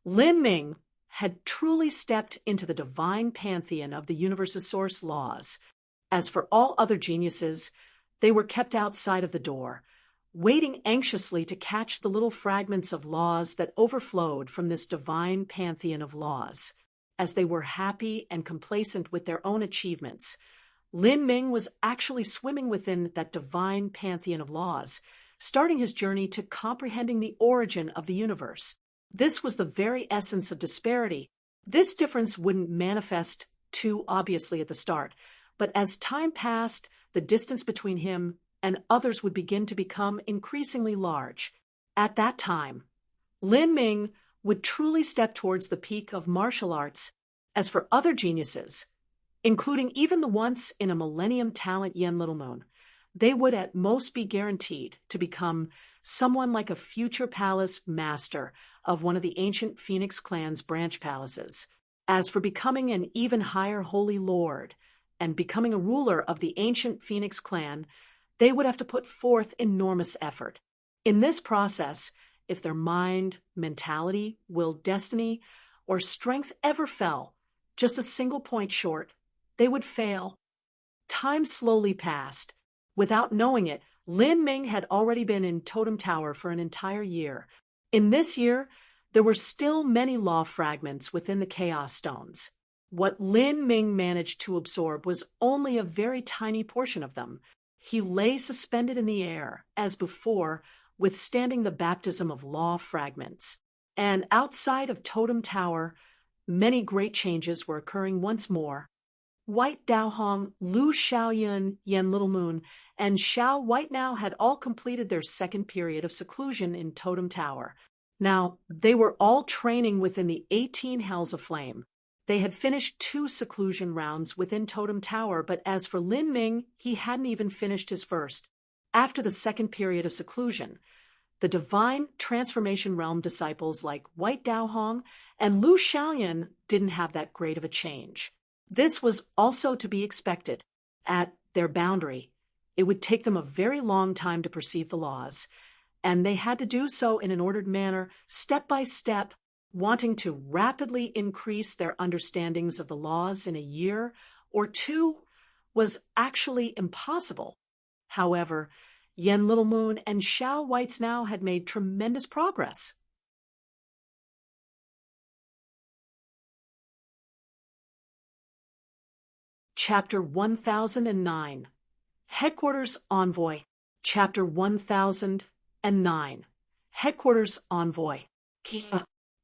[SPEAKER 1] Lin Ming had truly stepped into the divine pantheon of the universe's source laws. As for all other geniuses, they were kept outside of the door, waiting anxiously to catch the little fragments of laws that overflowed from this divine pantheon of laws. As they were happy and complacent with their own achievements, Lin Ming was actually swimming within that divine pantheon of laws, starting his journey to comprehending the origin of the universe. This was the very essence of disparity. This difference wouldn't manifest too obviously at the start, but as time passed, the distance between him and others would begin to become increasingly large. At that time, Lin Ming would truly step towards the peak of martial arts. As for other geniuses, including even the once in a millennium talent Yen Little Moon, they would at most be guaranteed to become someone like a future palace master of one of the ancient Phoenix clan's branch palaces. As for becoming an even higher holy lord and becoming a ruler of the ancient Phoenix clan, they would have to put forth enormous effort. In this process, if their mind, mentality, will, destiny, or strength ever fell just a single point short, they would fail. Time slowly passed. Without knowing it, Lin Ming had already been in Totem Tower for an entire year. In this year, there were still many law fragments within the Chaos Stones. What Lin Ming managed to absorb was only a very tiny portion of them. He lay suspended in the air, as before, withstanding the baptism of law fragments. And outside of Totem Tower, many great changes were occurring once more. White Daohong, Lu Xiaoyun, Yen Little Moon, and Xiao Whitenao had all completed their second period of seclusion in Totem Tower. Now, they were all training within the 18 Hells of Flame. They had finished 2 seclusion rounds within Totem Tower, but as for Lin Ming, he hadn't even finished his first. After the second period of seclusion, the Divine Transformation Realm disciples like White Daohong and Lu Xiaoyun didn't have that great of a change. This was also to be expected. At their boundary, it would take them a very long time to perceive the laws, and they had to do so in an ordered manner, step by step, wanting to rapidly increase their understandings of the laws in a year or 2 was actually impossible. However, Yen Little Moon and Xiao Whitenao had made tremendous progress. Chapter 1009. Headquarters Envoy. Chapter 1009. Headquarters Envoy.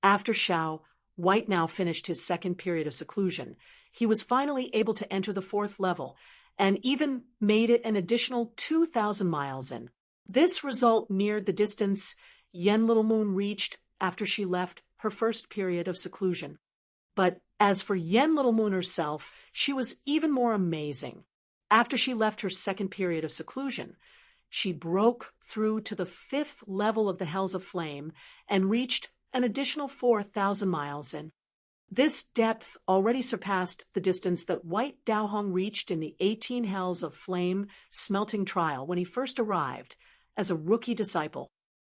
[SPEAKER 1] After Xiao Whitenao finished his second period of seclusion, he was finally able to enter the 4th level, and even made it an additional 2,000 miles in. This result neared the distance Yen Little Moon reached after she left her first period of seclusion. But as for Yen Little Moon herself, she was even more amazing. After she left her second period of seclusion, she broke through to the 5th level of the Hells of Flame and reached an additional 4,000 miles in. This depth already surpassed the distance that White Daohong reached in the 18 Hells of Flame smelting trial when he first arrived as a rookie disciple.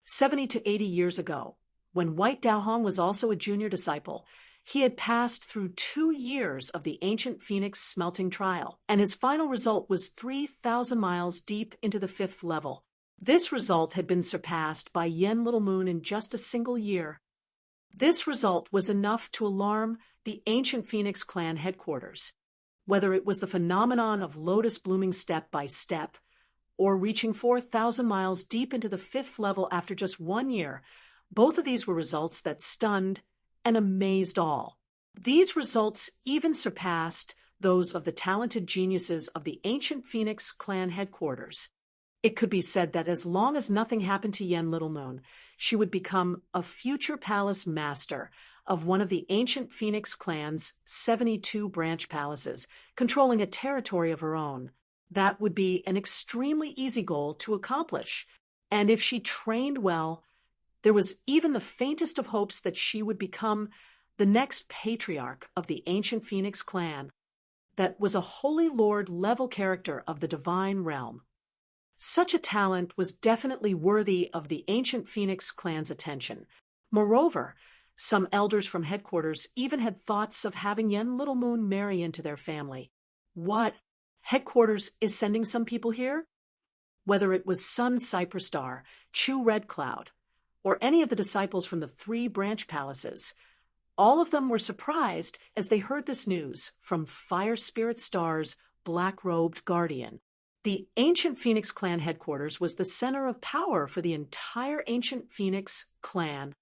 [SPEAKER 1] 70 to 80 years ago, when White Daohong was also a junior disciple, he had passed through 2 years of the ancient Phoenix smelting trial, and his final result was 3,000 miles deep into the 5th level. This result had been surpassed by Yen Little Moon in just a single year. This result was enough to alarm the ancient Phoenix clan headquarters. Whether it was the phenomenon of lotus blooming step by step, or reaching 4,000 miles deep into the 5th level after just 1 year, both of these were results that stunned and amazed all. These results even surpassed those of the talented geniuses of the ancient Phoenix clan headquarters. It could be said that as long as nothing happened to Yen Little Moon, she would become a future palace master of one of the ancient Phoenix clan's 72 branch palaces, controlling a territory of her own. That would be an extremely easy goal to accomplish, and if she trained well, there was even the faintest of hopes that she would become the next patriarch of the ancient Phoenix clan. That was a holy lord level character of the divine realm. Such a talent was definitely worthy of the ancient Phoenix clan's attention. Moreover, some elders from headquarters even had thoughts of having Yen Little Moon marry into their family. What? Headquarters is sending some people here? Whether it was Sun Cypress Star, Chu Red Cloud, or any of the disciples from the 3 branch palaces, all of them were surprised as they heard this news from Fire Spirit Star's black-robed guardian. The ancient Phoenix clan headquarters was the center of power for the entire ancient Phoenix clan.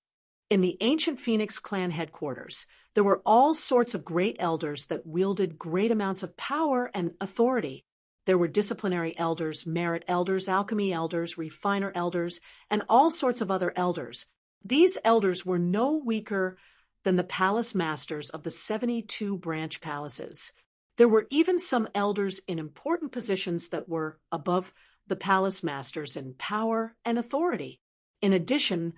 [SPEAKER 1] In the ancient Phoenix clan headquarters, there were all sorts of great elders that wielded great amounts of power and authority. There were disciplinary elders, merit elders, alchemy elders, refiner elders, and all sorts of other elders. These elders were no weaker than the palace masters of the 72 branch palaces. There were even some elders in important positions that were above the palace masters in power and authority. In addition,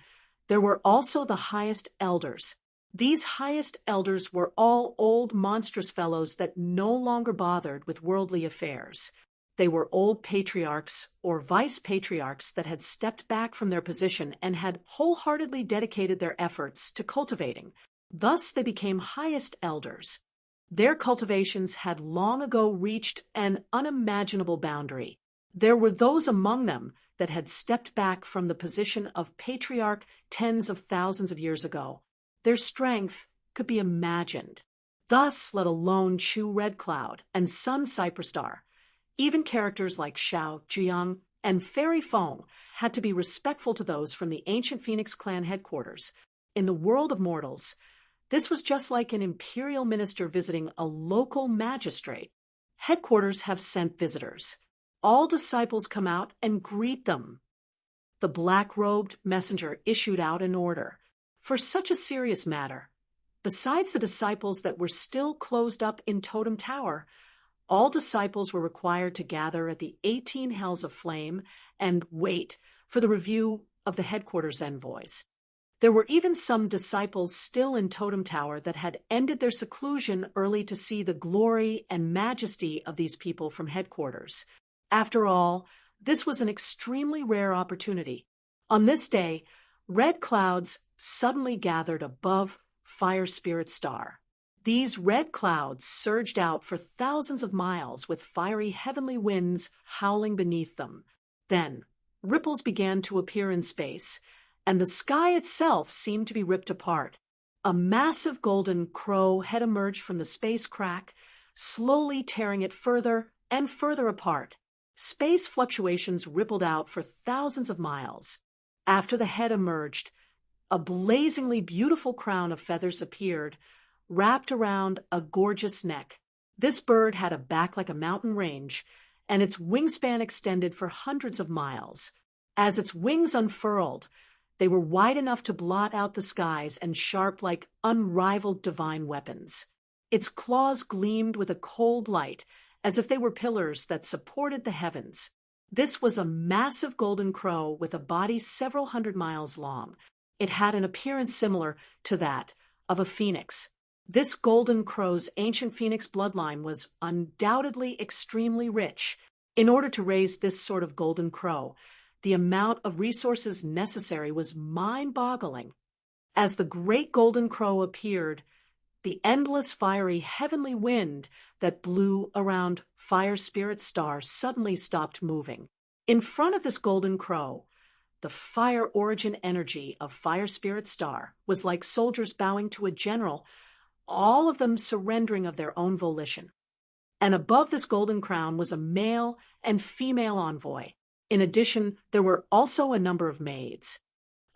[SPEAKER 1] there were also the highest elders. These highest elders were all old monstrous fellows that no longer bothered with worldly affairs. They were old patriarchs or vice-patriarchs that had stepped back from their position and had wholeheartedly dedicated their efforts to cultivating. Thus they became highest elders. Their cultivations had long ago reached an unimaginable boundary. There were those among them that had stepped back from the position of patriarch tens of thousands of years ago. Their strength could be imagined. Thus, let alone Chu Red Cloud and Sun Cypress Star, even characters like Xiao Jiang and Fairy Feng had to be respectful to those from the ancient Phoenix clan headquarters. In the world of mortals, this was just like an imperial minister visiting a local magistrate. Headquarters have sent visitors. All disciples come out and greet them. The black-robed messenger issued out an order. For such a serious matter, besides the disciples that were still closed up in Totem Tower, all disciples were required to gather at the 18 Hells of Flame and wait for the review of the headquarters envoys. There were even some disciples still in Totem Tower that had ended their seclusion early to see the glory and majesty of these people from headquarters. After all, this was an extremely rare opportunity. On this day, red clouds suddenly gathered above Fire Spirit Star. These red clouds surged out for thousands of miles with fiery heavenly winds howling beneath them. Then, ripples began to appear in space, and the sky itself seemed to be ripped apart. A massive golden crow had emerged from the space crack, slowly tearing it further and further apart. Space fluctuations rippled out for thousands of miles. After the head emerged, a blazingly beautiful crown of feathers appeared, wrapped around a gorgeous neck. This bird had a back like a mountain range, and its wingspan extended for hundreds of miles. As its wings unfurled, they were wide enough to blot out the skies and sharp like unrivaled divine weapons. Its claws gleamed with a cold light, as if they were pillars that supported the heavens. This was a massive golden crow with a body several hundred miles long. It had an appearance similar to that of a phoenix. This golden crow's ancient phoenix bloodline was undoubtedly extremely rich. In order to raise this sort of golden crow, the amount of resources necessary was mind-boggling. As the great golden crow appeared, the endless fiery heavenly wind that blew around Fire Spirit Star suddenly stopped moving. In front of this golden crow, the fire origin energy of Fire Spirit Star was like soldiers bowing to a general, all of them surrendering of their own volition. And above this golden crown was a male and female envoy. In addition, there were also a number of maids.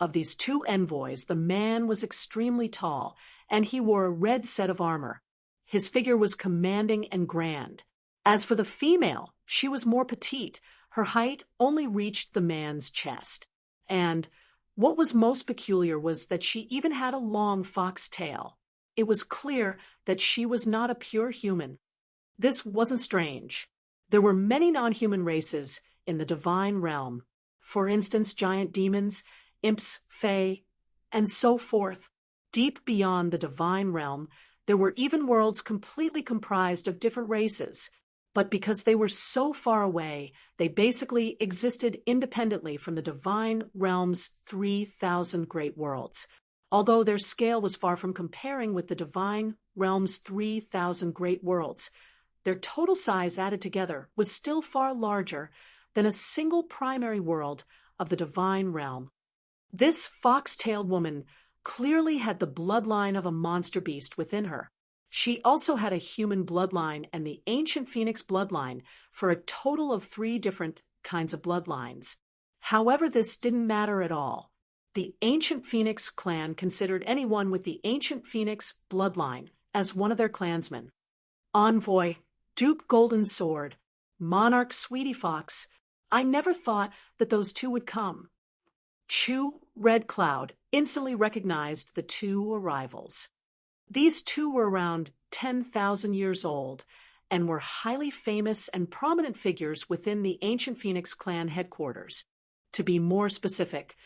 [SPEAKER 1] Of these two envoys, the man was extremely tall, and he wore a red set of armor. His figure was commanding and grand. As for the female, she was more petite. Her height only reached the man's chest. And what was most peculiar was that she even had a long fox tail. It was clear that she was not a pure human. This wasn't strange. There were many non-human races in the divine realm. For instance, giant demons, imps, fae, and so forth. Deep beyond the divine realm, there were even worlds completely comprised of different races. But because they were so far away, they basically existed independently from the divine realm's 3,000 great worlds. Although their scale was far from comparing with the divine realm's 3,000 great worlds, their total size added together was still far larger than a single primary world of the divine realm. This fox-tailed woman clearly had the bloodline of a monster beast within her. She also had a human bloodline and the ancient phoenix bloodline for a total of 3 different kinds of bloodlines. However, this didn't matter at all. The ancient phoenix clan considered anyone with the ancient phoenix bloodline as one of their clansmen. Envoy, Duke Golden Sword, Monarch Sweetie Fox, I never thought that those two would come. Chu Red Cloud instantly recognized the two arrivals. These two were around 10,000 years old, and were highly famous and prominent figures within the ancient Phoenix clan headquarters. To be more specific,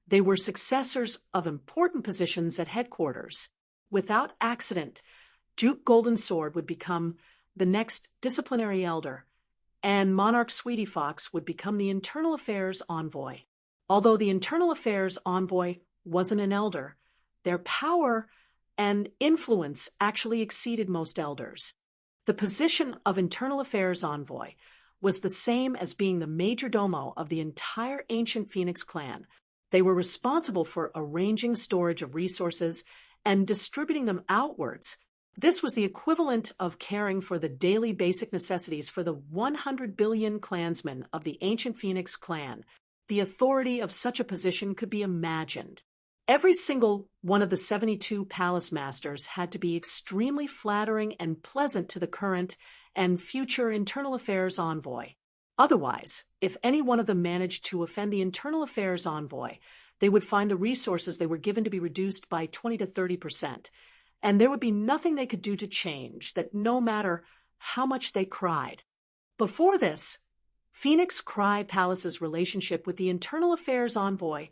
[SPEAKER 1] they were successors of important positions at headquarters. Without accident, Duke Golden Sword would become the next disciplinary elder, and Monarch Sweetie Fox would become the Internal Affairs Envoy. Although the Internal Affairs Envoy wasn't an elder, their power and influence actually exceeded most elders. The position of Internal Affairs Envoy was the same as being the major domo of the entire ancient Phoenix clan. They were responsible for arranging storage of resources and distributing them outwards. This was the equivalent of caring for the daily basic necessities for the 100 billion clansmen of the ancient Phoenix clan. The authority of such a position could be imagined. Every single one of the 72 palace masters had to be extremely flattering and pleasant to the current and future Internal Affairs Envoy. Otherwise, if any one of them managed to offend the Internal Affairs Envoy, they would find the resources they were given to be reduced by 20 to 30%, and there would be nothing they could do to change that, no matter how much they cried. Before this, Phoenix Cry Palace's relationship with the Internal Affairs Envoy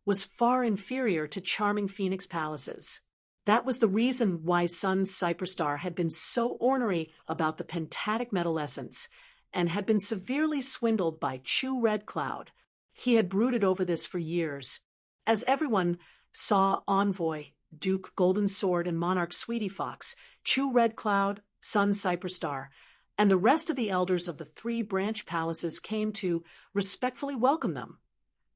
[SPEAKER 1] was far inferior to Charming Phoenix Palace's. That was the reason why Sun Cyperstar had been so ornery about the pentatic metal essence and had been severely swindled by Chu Red Cloud. He had brooded over this for years. As everyone saw Envoy, Duke Golden Sword, and Monarch Sweetie Fox, Chu Red Cloud, Sun Cyperstar, and the rest of the elders of the 3 branch palaces came to respectfully welcome them,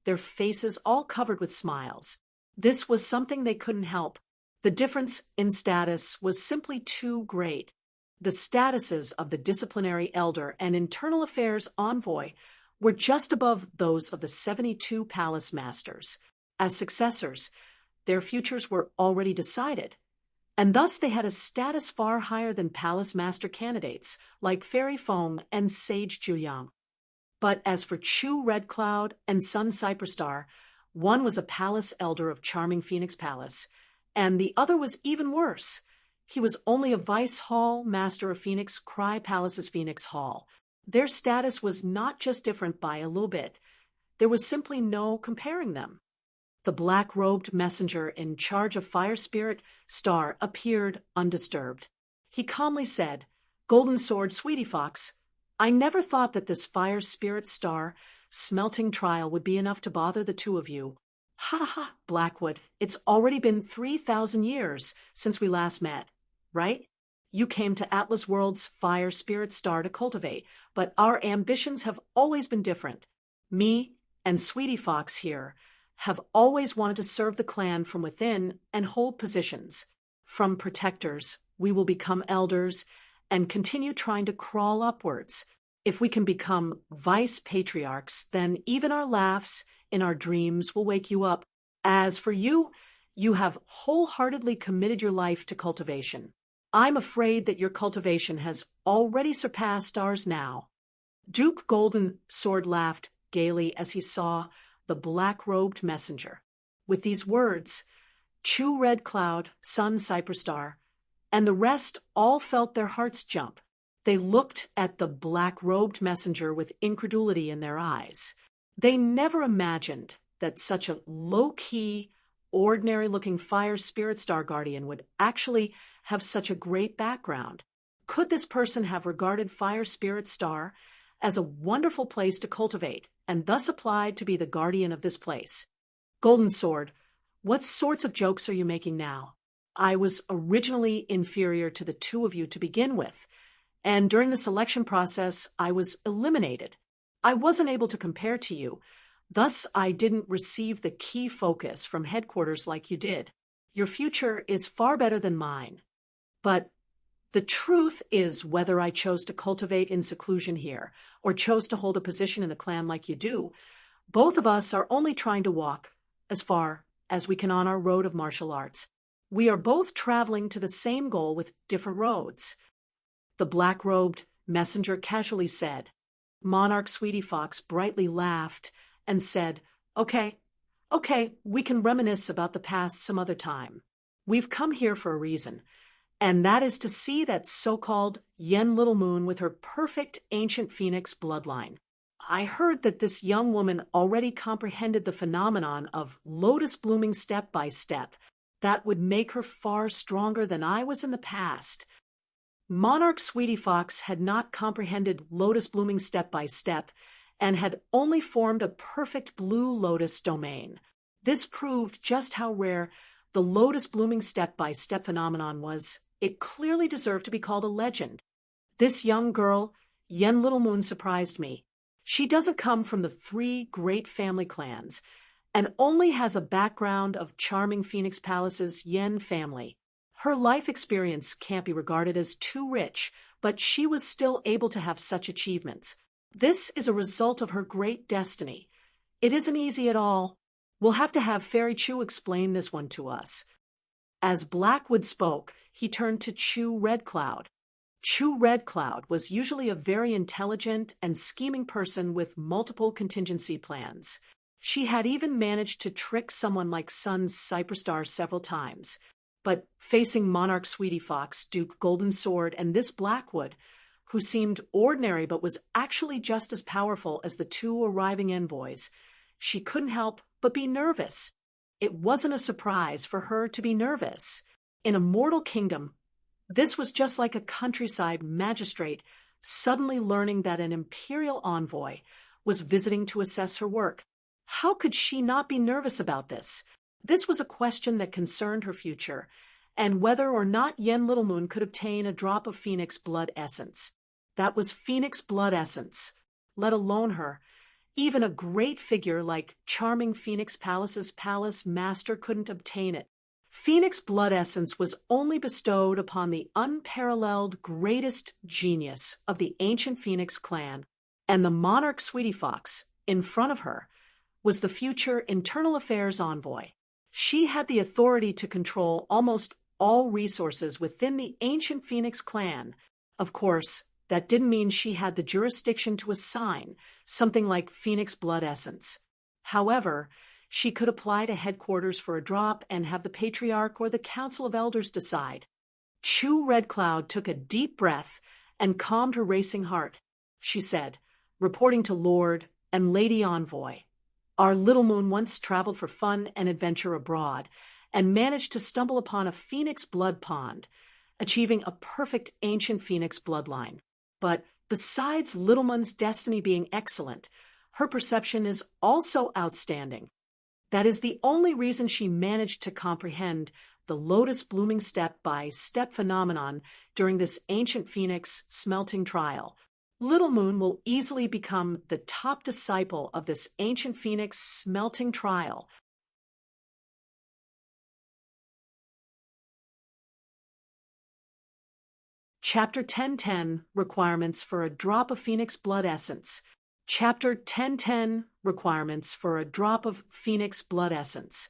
[SPEAKER 1] their faces all covered with smiles. This was something they couldn't help. The difference in status was simply too great. The statuses of the disciplinary elder and Internal Affairs Envoy were just above those of the 72 palace masters. As successors, their futures were already decided, and thus they had a status far higher than palace master candidates like Fairy Foam and Sage Juyang. But as for Chu Red Cloud and Sun Cyperstar, one was a palace elder of Charming Phoenix Palace, and the other was even worse. He was only a vice hall master of Phoenix Cry Palace's Phoenix Hall. Their status was not just different by a little bit. There was simply no comparing them. The black-robed messenger in charge of Fire Spirit Star appeared undisturbed. He calmly said, "Golden Sword, Sweetie Fox, I never thought that this Fire Spirit Star smelting trial would be enough to bother the two of you. Ha ha ha, Blackwood, it's already been 3,000 years since we last met, right? You came to Atlas World's Fire Spirit Star to cultivate, but our ambitions have always been different. Me and Sweetie Fox here have always wanted to serve the clan from within and hold positions. From protectors, we will become elders and continue trying to crawl upwards. If we can become vice patriarchs, then even our laughs in our dreams will wake you up. As for you, you have wholeheartedly committed your life to cultivation. I'm afraid that your cultivation has already surpassed ours now." Duke Golden Sword laughed gaily as he saw the black-robed messenger. With these words, Chu Red Cloud, Sun Cyperstar, and the rest all felt their hearts jump. They looked at the black-robed messenger with incredulity in their eyes. They never imagined that such a low-key, ordinary-looking Fire Spirit Star Guardian would actually have such a great background. Could this person have regarded Fire Spirit Star as a wonderful place to cultivate, and thus applied to be the guardian of this place? Golden Sword, what sorts of jokes are you making now? I was originally inferior to the two of you to begin with, and during the selection process, I was eliminated. I wasn't able to compare to you. Thus, I didn't receive the key focus from headquarters like you did. Your future is far better than mine. But the truth is, whether I chose to cultivate in seclusion here or chose to hold a position in the clan like you do, both of us are only trying to walk as far as we can on our road of martial arts. We are both traveling to the same goal with different roads. The black-robed messenger casually said. Monarch Sweetie Fox brightly laughed and said, Okay, we can reminisce about the past some other time. We've come here for a reason, and that is to see that so-called Yen Little Moon with her perfect ancient phoenix bloodline. I heard that this young woman already comprehended the phenomenon of lotus blooming step by step. That would make her far stronger than I was in the past. Monarch Sweetie Fox had not comprehended lotus blooming step by step and had only formed a perfect blue lotus domain. This proved just how rare the lotus blooming step by step phenomenon was. It clearly deserved to be called a legend. This young girl, Yen Little Moon, surprised me. She doesn't come from the 3 great family clans and only has a background of charming Phoenix Palace's Yen family. Her life experience can't be regarded as too rich, but she was still able to have such achievements. This is a result of her great destiny. It isn't easy at all. We'll have to have Fairy Chu explain this one to us. As Blackwood spoke, he turned to Chu Red Cloud. Chu Red Cloud was usually a very intelligent and scheming person with multiple contingency plans. She had even managed to trick someone like Sun's Cypress Star several times. But facing Monarch Sweetie Fox, Duke Golden Sword, and this Blackwood, who seemed ordinary but was actually just as powerful as the 2 arriving envoys, she couldn't help but be nervous. It wasn't a surprise for her to be nervous. In a mortal kingdom, this was just like a countryside magistrate suddenly learning that an imperial envoy was visiting to assess her work. How could she not be nervous about this? This was a question that concerned her future, and whether or not Yen Little Moon could obtain a drop of Phoenix blood essence. That was Phoenix blood essence, let alone her. Even a great figure like charming Phoenix Palace's palace master couldn't obtain it. Phoenix blood essence was only bestowed upon the unparalleled greatest genius of the ancient Phoenix clan, and the Monarch Sweetie Fox, in front of her, was the future internal affairs envoy. She had the authority to control almost all resources within the ancient Phoenix clan. Of course, that didn't mean she had the jurisdiction to assign something like Phoenix blood essence. However, she could apply to headquarters for a drop and have the Patriarch or the Council of Elders decide. Chu Red Cloud took a deep breath and calmed her racing heart. She said, reporting to Lord and Lady Envoy, "Our Little Moon once traveled for fun and adventure abroad and managed to stumble upon a Phoenix blood pond, achieving a perfect ancient Phoenix bloodline. But besides Little Moon's destiny being excellent, her perception is also outstanding. That is the only reason she managed to comprehend the lotus blooming step-by-step phenomenon during this ancient Phoenix smelting trial. Little Moon will easily become the top disciple of this ancient Phoenix smelting trial." Chapter 1010, Requirements for a Drop of Phoenix Blood Essence. Chapter 1010, Requirements for a Drop of Phoenix Blood Essence.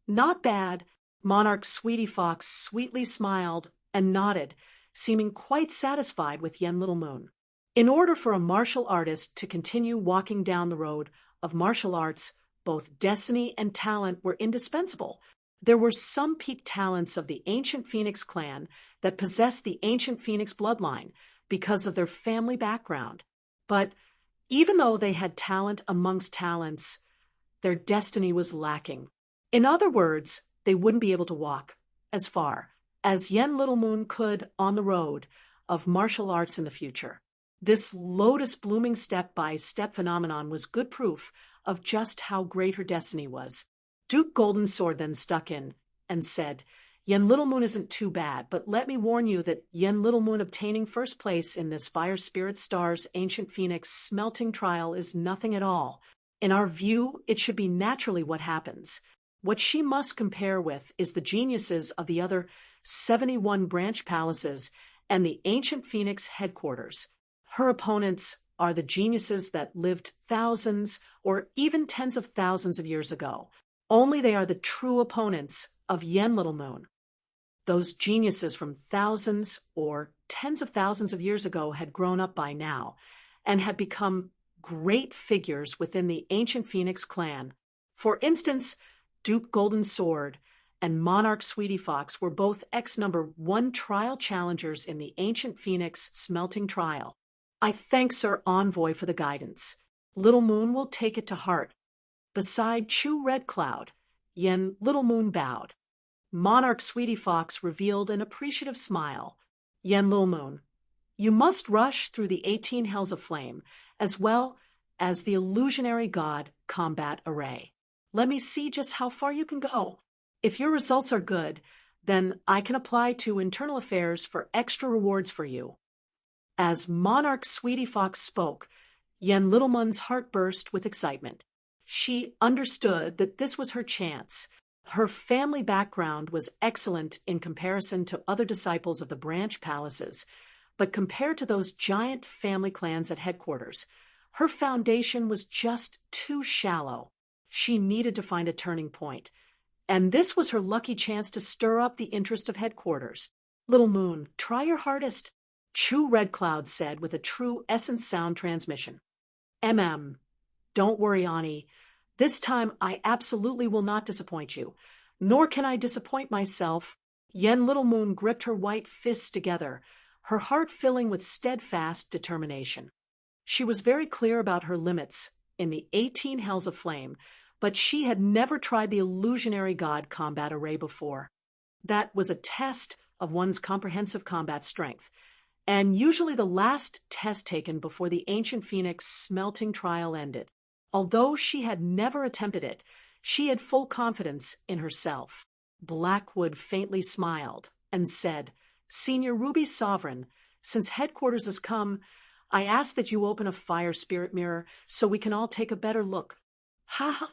[SPEAKER 1] Not bad. Monarch Sweetie Fox sweetly smiled and nodded, seeming quite satisfied with Yen Little Moon. In order for a martial artist to continue walking down the road of martial arts, both destiny and talent were indispensable. There were some peak talents of the ancient Phoenix clan that possessed the ancient Phoenix bloodline because of their family background. But even though they had talent amongst talents, their destiny was lacking. In other words, they wouldn't be able to walk as far as Yen Little Moon could on the road of martial arts in the future. This lotus blooming step-by-step phenomenon was good proof of just how great her destiny was. Duke Golden Sword then stuck in and said, "Yen Little Moon isn't too bad, but let me warn you that Yen Little Moon obtaining first place in this Fire Spirit Star's Ancient Phoenix smelting trial is nothing at all. In our view, it should be naturally what happens. What she must compare with is the geniuses of the other 71 branch palaces and the ancient Phoenix headquarters. Her opponents are the geniuses that lived thousands or even tens of thousands of years ago. Only they are the true opponents of Yen Little Moon. Those geniuses from thousands or tens of thousands of years ago had grown up by now and had become great figures within the ancient Phoenix clan. For instance, Duke Golden Sword and Monarch Sweetie Fox were both X-1 trial challengers in the ancient Phoenix smelting trial. I thank Sir Envoy for the guidance. Little Moon will take it to heart. Beside Chu Red Cloud, Yen Little Moon bowed. Monarch Sweetie Fox revealed an appreciative smile. Yen Little Moon, you must rush through the 18 Hells of Flame, as well as the illusionary god combat array. Let me see just how far you can go. If your results are good, then I can apply to Internal Affairs for extra rewards for you. As Monarch Sweetie Fox spoke, Yen Little Moon's heart burst with excitement. She understood that this was her chance. Her family background was excellent in comparison to other disciples of the branch palaces, but compared to those giant family clans at headquarters, her foundation was just too shallow. She needed to find a turning point, and this was her lucky chance to stir up the interest of headquarters. Little Moon, try your hardest, Chu Red Cloud said with a true essence sound transmission. Don't worry, Ani. This time I absolutely will not disappoint you, nor can I disappoint myself. Yen Little Moon gripped her white fists together, her heart filling with steadfast determination. She was very clear about her limits in the 18 Hells of Flame, but she had never tried the illusionary god combat array before. That was a test of one's comprehensive combat strength, and usually the last test taken before the ancient Phoenix smelting trial ended. Although she had never attempted it, she had full confidence in herself. Blackwood faintly smiled and said, Senior Ruby Sovereign, since headquarters has come, I ask that you open a fire spirit mirror so we can all take a better look. Ha ha!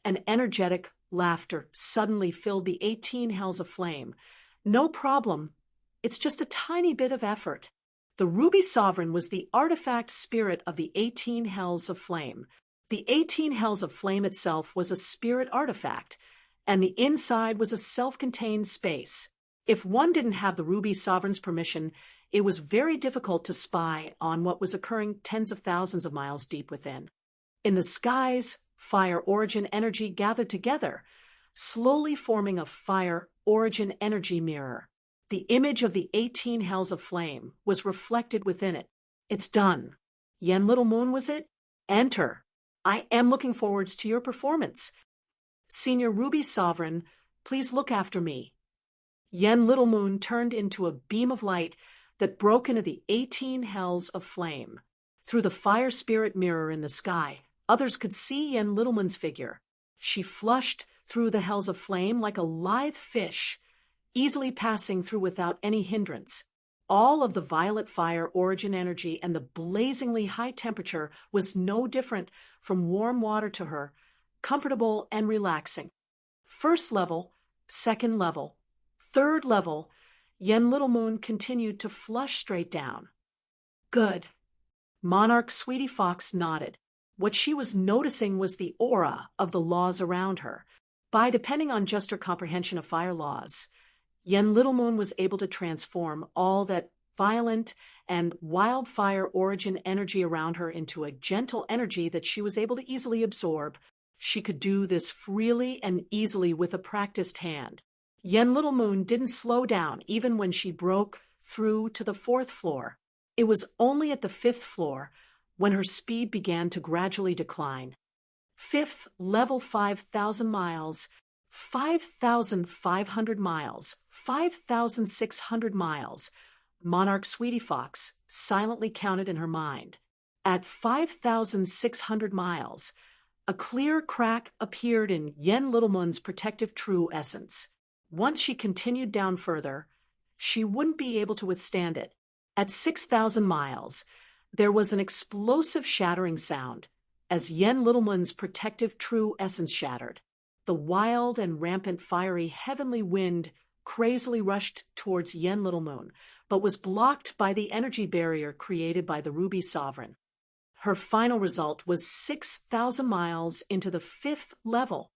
[SPEAKER 1] An energetic laughter suddenly filled the 18 Hells of Flame. No problem. It's just a tiny bit of effort. The Ruby Sovereign was the artifact spirit of the 18 Hells of Flame. The 18 Hells of Flame itself was a spirit artifact, and the inside was a self-contained space. If one didn't have the Ruby Sovereign's permission, it was very difficult to spy on what was occurring tens of thousands of miles deep within. In the skies, fire origin energy gathered together, slowly forming a fire origin energy mirror. The image of the 18 Hells of Flame was reflected within it. It's done. Yen Little Moon, was it? Enter. I am looking forwards to your performance. Senior Ruby Sovereign, please look after me. Yen Little Moon turned into a beam of light that broke into the 18 Hells of Flame. Through the fire spirit mirror in the sky, others could see Yen Little Moon's figure. She flushed through the Hells of Flame like a lithe fish, easily passing through without any hindrance. All of the violet fire origin energy and the blazingly high temperature was no different from warm water to her, comfortable and relaxing. First level, second level, third level, Yen Little Moon continued to flush straight down. Good. Monarch Sweetie Fox nodded. What she was noticing was the aura of the laws around her. By depending on just her comprehension of fire laws, Yen Little Moon was able to transform all that violent and wildfire origin energy around her into a gentle energy that she was able to easily absorb. She could do this freely and easily with a practiced hand. Yen Little Moon didn't slow down even when she broke through to the 4th floor. It was only at the 5th floor when her speed began to gradually decline. 5th level, 5,000 miles, 5,500 miles, 5,600 miles. Monarch Sweetie Fox silently counted in her mind. At 5,600 miles, a clear crack appeared in Yen Little Moon's protective true essence. Once she continued down further, she wouldn't be able to withstand it. At 6,000 miles, there was an explosive shattering sound as Yen Little Moon's protective true essence shattered. The wild and rampant fiery heavenly wind crazily rushed towards Yen Little Moon, but was blocked by the energy barrier created by the Ruby Sovereign. Her final result was 6,000 miles into the 5th level.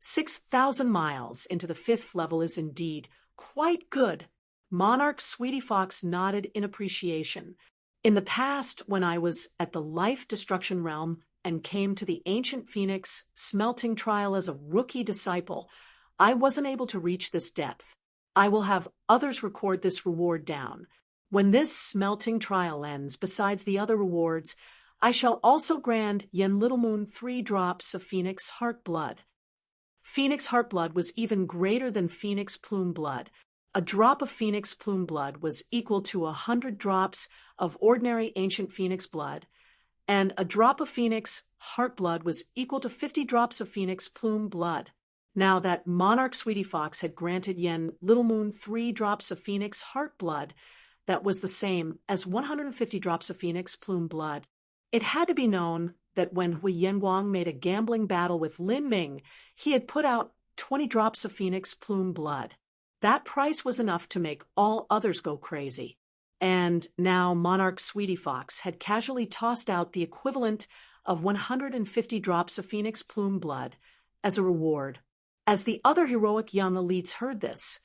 [SPEAKER 1] 6,000 miles into the 5th level is indeed quite good. Monarch Sweetie Fox nodded in appreciation. In the past, when I was at the Life Destruction Realm and came to the ancient Phoenix smelting trial as a rookie disciple, I wasn't able to reach this depth. I will have others record this reward down. When this smelting trial ends, besides the other rewards, I shall also grant Yen Little Moon 3 drops of Phoenix Heart Blood. Phoenix Heart Blood was even greater than Phoenix Plume Blood. A drop of Phoenix Plume Blood was equal to 100 drops of ordinary ancient Phoenix blood, and a drop of Phoenix Heart Blood was equal to 50 drops of Phoenix Plume Blood. Now that Monarch Sweetie Fox had granted Yen Little Moon 3 drops of Phoenix Heart Blood, that was the same as 150 drops of Phoenix Plume Blood. It had to be known that when Hui Yenguang made a gambling battle with Lin Ming, he had put out 20 drops of Phoenix Plume Blood. That price was enough to make all others go crazy. And now Monarch Sweetie Fox had casually tossed out the equivalent of 150 drops of Phoenix Plume Blood as a reward. As the other heroic young elites heard this,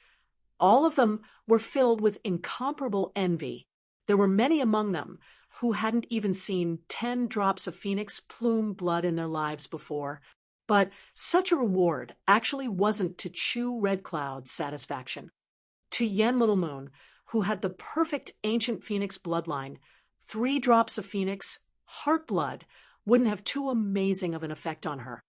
[SPEAKER 1] all of them were filled with incomparable envy. There were many among them who hadn't even seen 10 drops of Phoenix Plume Blood in their lives before. But such a reward actually wasn't to Chu Red Cloud's satisfaction. To Yen Little Moon, who had the perfect ancient Phoenix bloodline, 3 drops of Phoenix Heart Blood wouldn't have too amazing of an effect on her.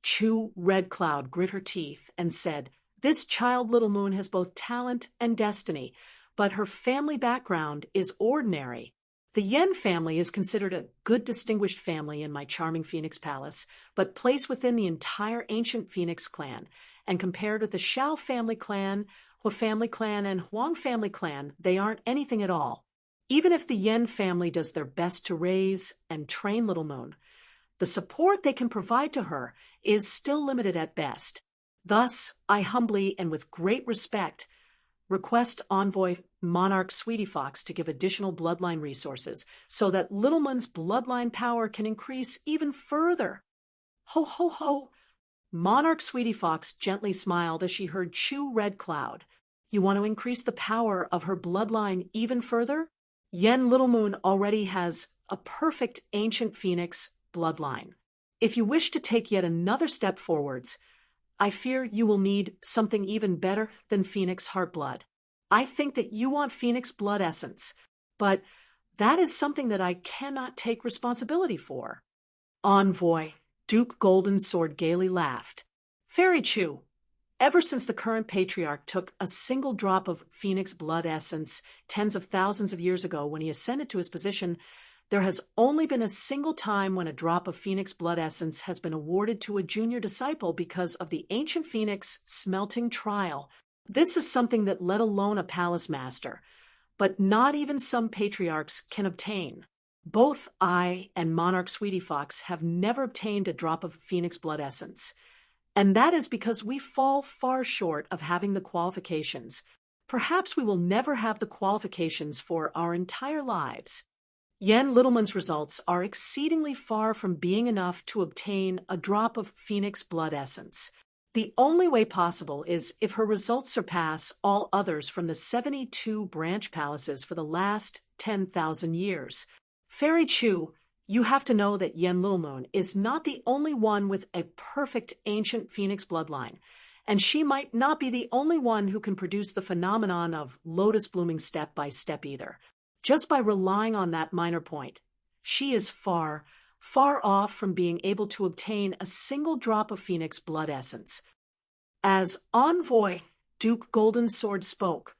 [SPEAKER 1] Chu Red Cloud grit her teeth and said, "This child Little Moon has both talent and destiny, but her family background is ordinary. The Yen family is considered a good distinguished family in my charming Phoenix Palace, but placed within the entire ancient Phoenix clan, and compared with the Xiao family clan, Hua family clan, and Huang family clan, they aren't anything at all. Even if the Yen family does their best to raise and train Little Moon, the support they can provide to her is still limited at best. Thus, I humbly and with great respect request Envoy Monarch Sweetie Fox to give additional bloodline resources so that Little Moon's bloodline power can increase even further." Ho, ho, ho! Monarch Sweetie Fox gently smiled as she heard Chu Red Cloud. You want to increase the power of her bloodline even further? Yen Little Moon already has a perfect ancient Phoenix bloodline. If you wish to take yet another step forwards, I fear you will need something even better than Phoenix Heart Blood. I think that you want Phoenix Blood Essence, but that is something that I cannot take responsibility for. Envoy Duke Golden Sword gaily laughed. Fairy Chu, ever since the current patriarch took a single drop of Phoenix Blood Essence tens of thousands of years ago when he ascended to his position, there has only been a single time when a drop of Phoenix Blood Essence has been awarded to a junior disciple because of the ancient Phoenix smelting trial. This is something that let alone a palace master, but not even some patriarchs can obtain. Both I and Monarch Sweetie Fox have never obtained a drop of Phoenix Blood Essence, and that is because we fall far short of having the qualifications. Perhaps we will never have the qualifications for our entire lives. Yen Little Moon's results are exceedingly far from being enough to obtain a drop of Phoenix Blood Essence. The only way possible is if her results surpass all others from the 72 branch palaces for the last 10,000 years. Fairy Chu, you have to know that Yen Little Moon is not the only one with a perfect ancient Phoenix bloodline, and she might not be the only one who can produce the phenomenon of lotus blooming step by step either. Just by relying on that minor point, she is far, far off from being able to obtain a single drop of Phoenix Blood Essence. As Envoy Duke Golden Sword spoke,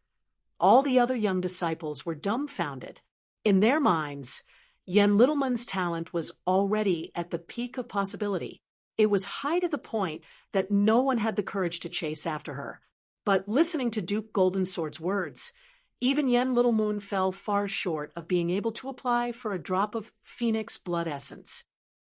[SPEAKER 1] all the other young disciples were dumbfounded. In their minds, Yen Little Moon's talent was already at the peak of possibility. It was high to the point that no one had the courage to chase after her. But listening to Duke Golden Sword's words, even Yen Little Moon fell far short of being able to apply for a drop of Phoenix Blood Essence.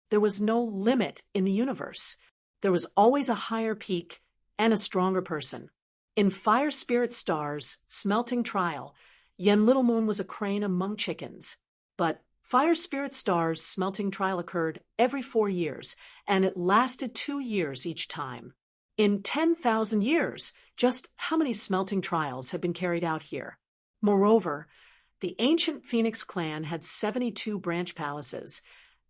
[SPEAKER 1] There was no limit in the universe. There was always a higher peak and a stronger person. In Fire Spirit Star's smelting trial, Yen Little Moon was a crane among chickens. But Fire Spirit Star's smelting trial occurred every 4 years, and it lasted 2 years each time. In 10,000 years, just how many smelting trials had been carried out here? Moreover, the ancient Phoenix clan had 72 branch palaces,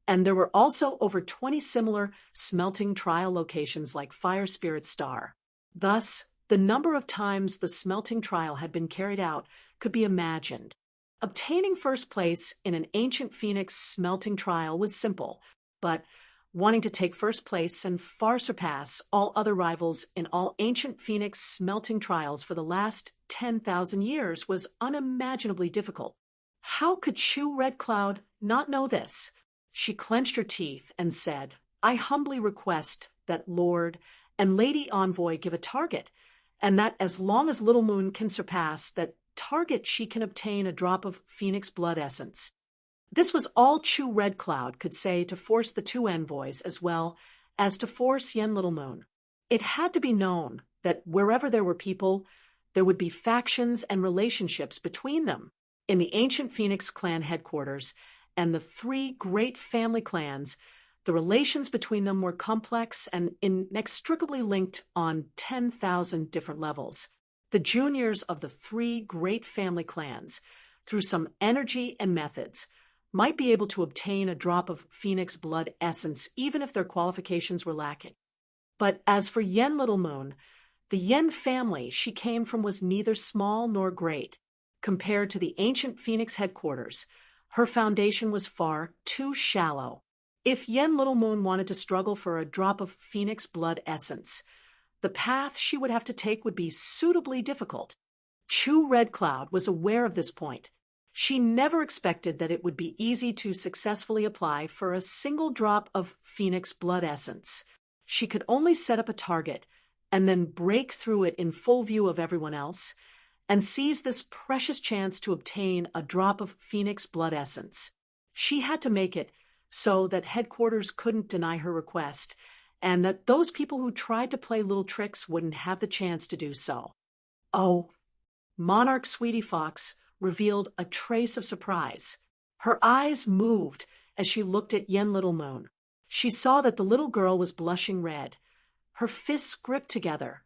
[SPEAKER 1] and there were also over 20 similar smelting trial locations like Fire Spirit Star. Thus, the number of times the smelting trial had been carried out could be imagined. Obtaining first place in an ancient phoenix smelting trial was simple, but wanting to take first place and far surpass all other rivals in all ancient phoenix smelting trials for the last 10,000 years was unimaginably difficult. How could Chu Red Cloud not know this? She clenched her teeth and said, "I humbly request that Lord and Lady Envoy give a target, and that as long as Little Moon can surpass that target she can obtain a drop of phoenix blood essence." This was all Chu Red Cloud could say to force the two envoys as well as to force Yen Little Moon. It had to be known that wherever there were people, there would be factions and relationships between them. In the ancient Phoenix clan headquarters and the three great family clans, the relations between them were complex and inextricably linked on 10,000 different levels. The juniors of the three great family clans, through some energy and methods, might be able to obtain a drop of phoenix blood essence even if their qualifications were lacking. But as for Yen Little Moon, the Yen family she came from was neither small nor great. Compared to the ancient Phoenix headquarters, her foundation was far too shallow. If Yen Little Moon wanted to struggle for a drop of phoenix blood essence, the path she would have to take would be suitably difficult. Chu Red Cloud was aware of this point. She never expected that it would be easy to successfully apply for a single drop of phoenix blood essence. She could only set up a target and then break through it in full view of everyone else and seize this precious chance to obtain a drop of phoenix blood essence. She had to make it so that headquarters couldn't deny her request, and that those people who tried to play little tricks wouldn't have the chance to do so. Oh, Monarch Sweetie Fox revealed a trace of surprise. Her eyes moved as she looked at Yen Little Moon. She saw that the little girl was blushing red, her fists gripped together,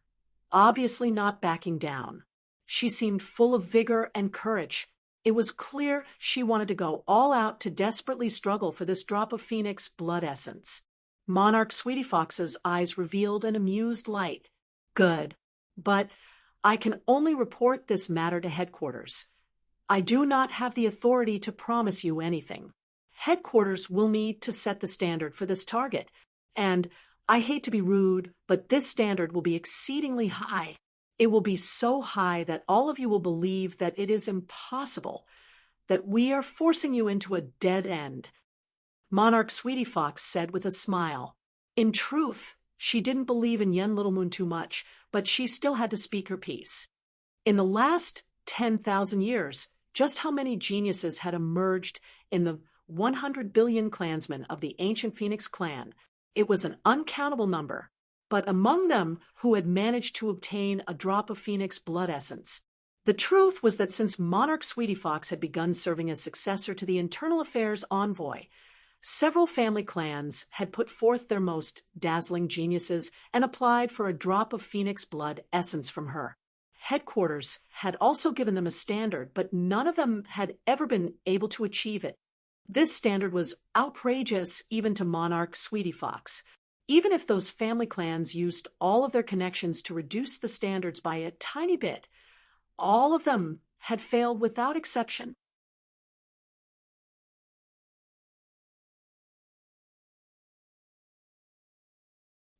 [SPEAKER 1] obviously not backing down. She seemed full of vigor and courage. It was clear she wanted to go all out to desperately struggle for this drop of phoenix blood essence. Monarch Sweetie Fox's eyes revealed an amused light. Good, but I can only report this matter to headquarters. I do not have the authority to promise you anything. Headquarters will need to set the standard for this target, and I hate to be rude, but this standard will be exceedingly high. It will be so high that all of you will believe that it is impossible, that we are forcing you into a dead end. Monarch Sweetie Fox said with a smile. In truth, she didn't believe in Yen Little Moon too much, but she still had to speak her piece. In the last 10,000 years, just how many geniuses had emerged in the 100 billion clansmen of the ancient Phoenix clan? It was an uncountable number. But among them who had managed to obtain a drop of phoenix blood essence. The truth was that since Monarch Sweetie Fox had begun serving as successor to the Internal Affairs Envoy, several family clans had put forth their most dazzling geniuses and applied for a drop of phoenix blood essence from her. Headquarters had also given them a standard, but none of them had ever been able to achieve it. This standard was outrageous even to Monarch Sweetie Fox. Even if those family clans used all of their connections to reduce the standards by a tiny bit, all of them had failed without exception.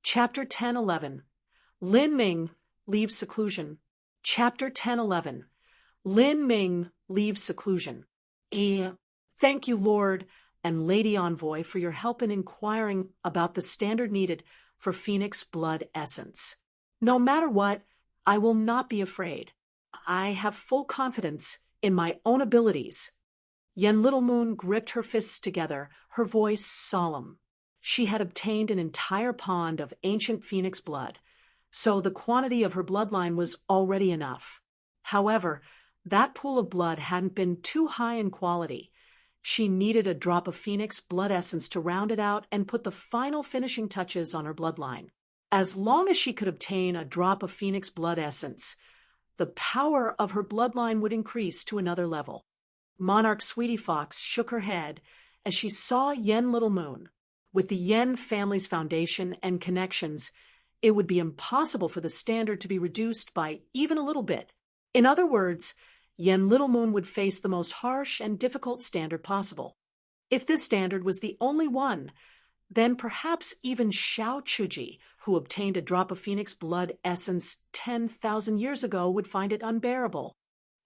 [SPEAKER 1] Chapter 10:11. Lin Ming leaves seclusion. Chapter 10:11. Lin Ming leaves seclusion. Thank you, Lord and Lady Envoy, for your help in inquiring about the standard needed for Phoenix blood essence. No matter what, I will not be afraid. I have full confidence in my own abilities. Yen Little Moon gripped her fists together, her voice solemn. She had obtained an entire pond of ancient Phoenix blood, so the quantity of her bloodline was already enough. However, that pool of blood hadn't been too high in quality. She needed a drop of Phoenix blood essence to round it out and put the final finishing touches on her bloodline. As long as she could obtain a drop of Phoenix blood essence, the power of her bloodline would increase to another level. Monarch Sweetie Fox shook her head as she saw Yen Little Moon. With the Yen family's foundation and connections, it would be impossible for the standard to be reduced by even a little bit. In other words, Yen Little Moon would face the most harsh and difficult standard possible. If this standard was the only one, then perhaps even Xiao Chuji, who obtained a drop of phoenix blood essence 10,000 years ago, would find it unbearable.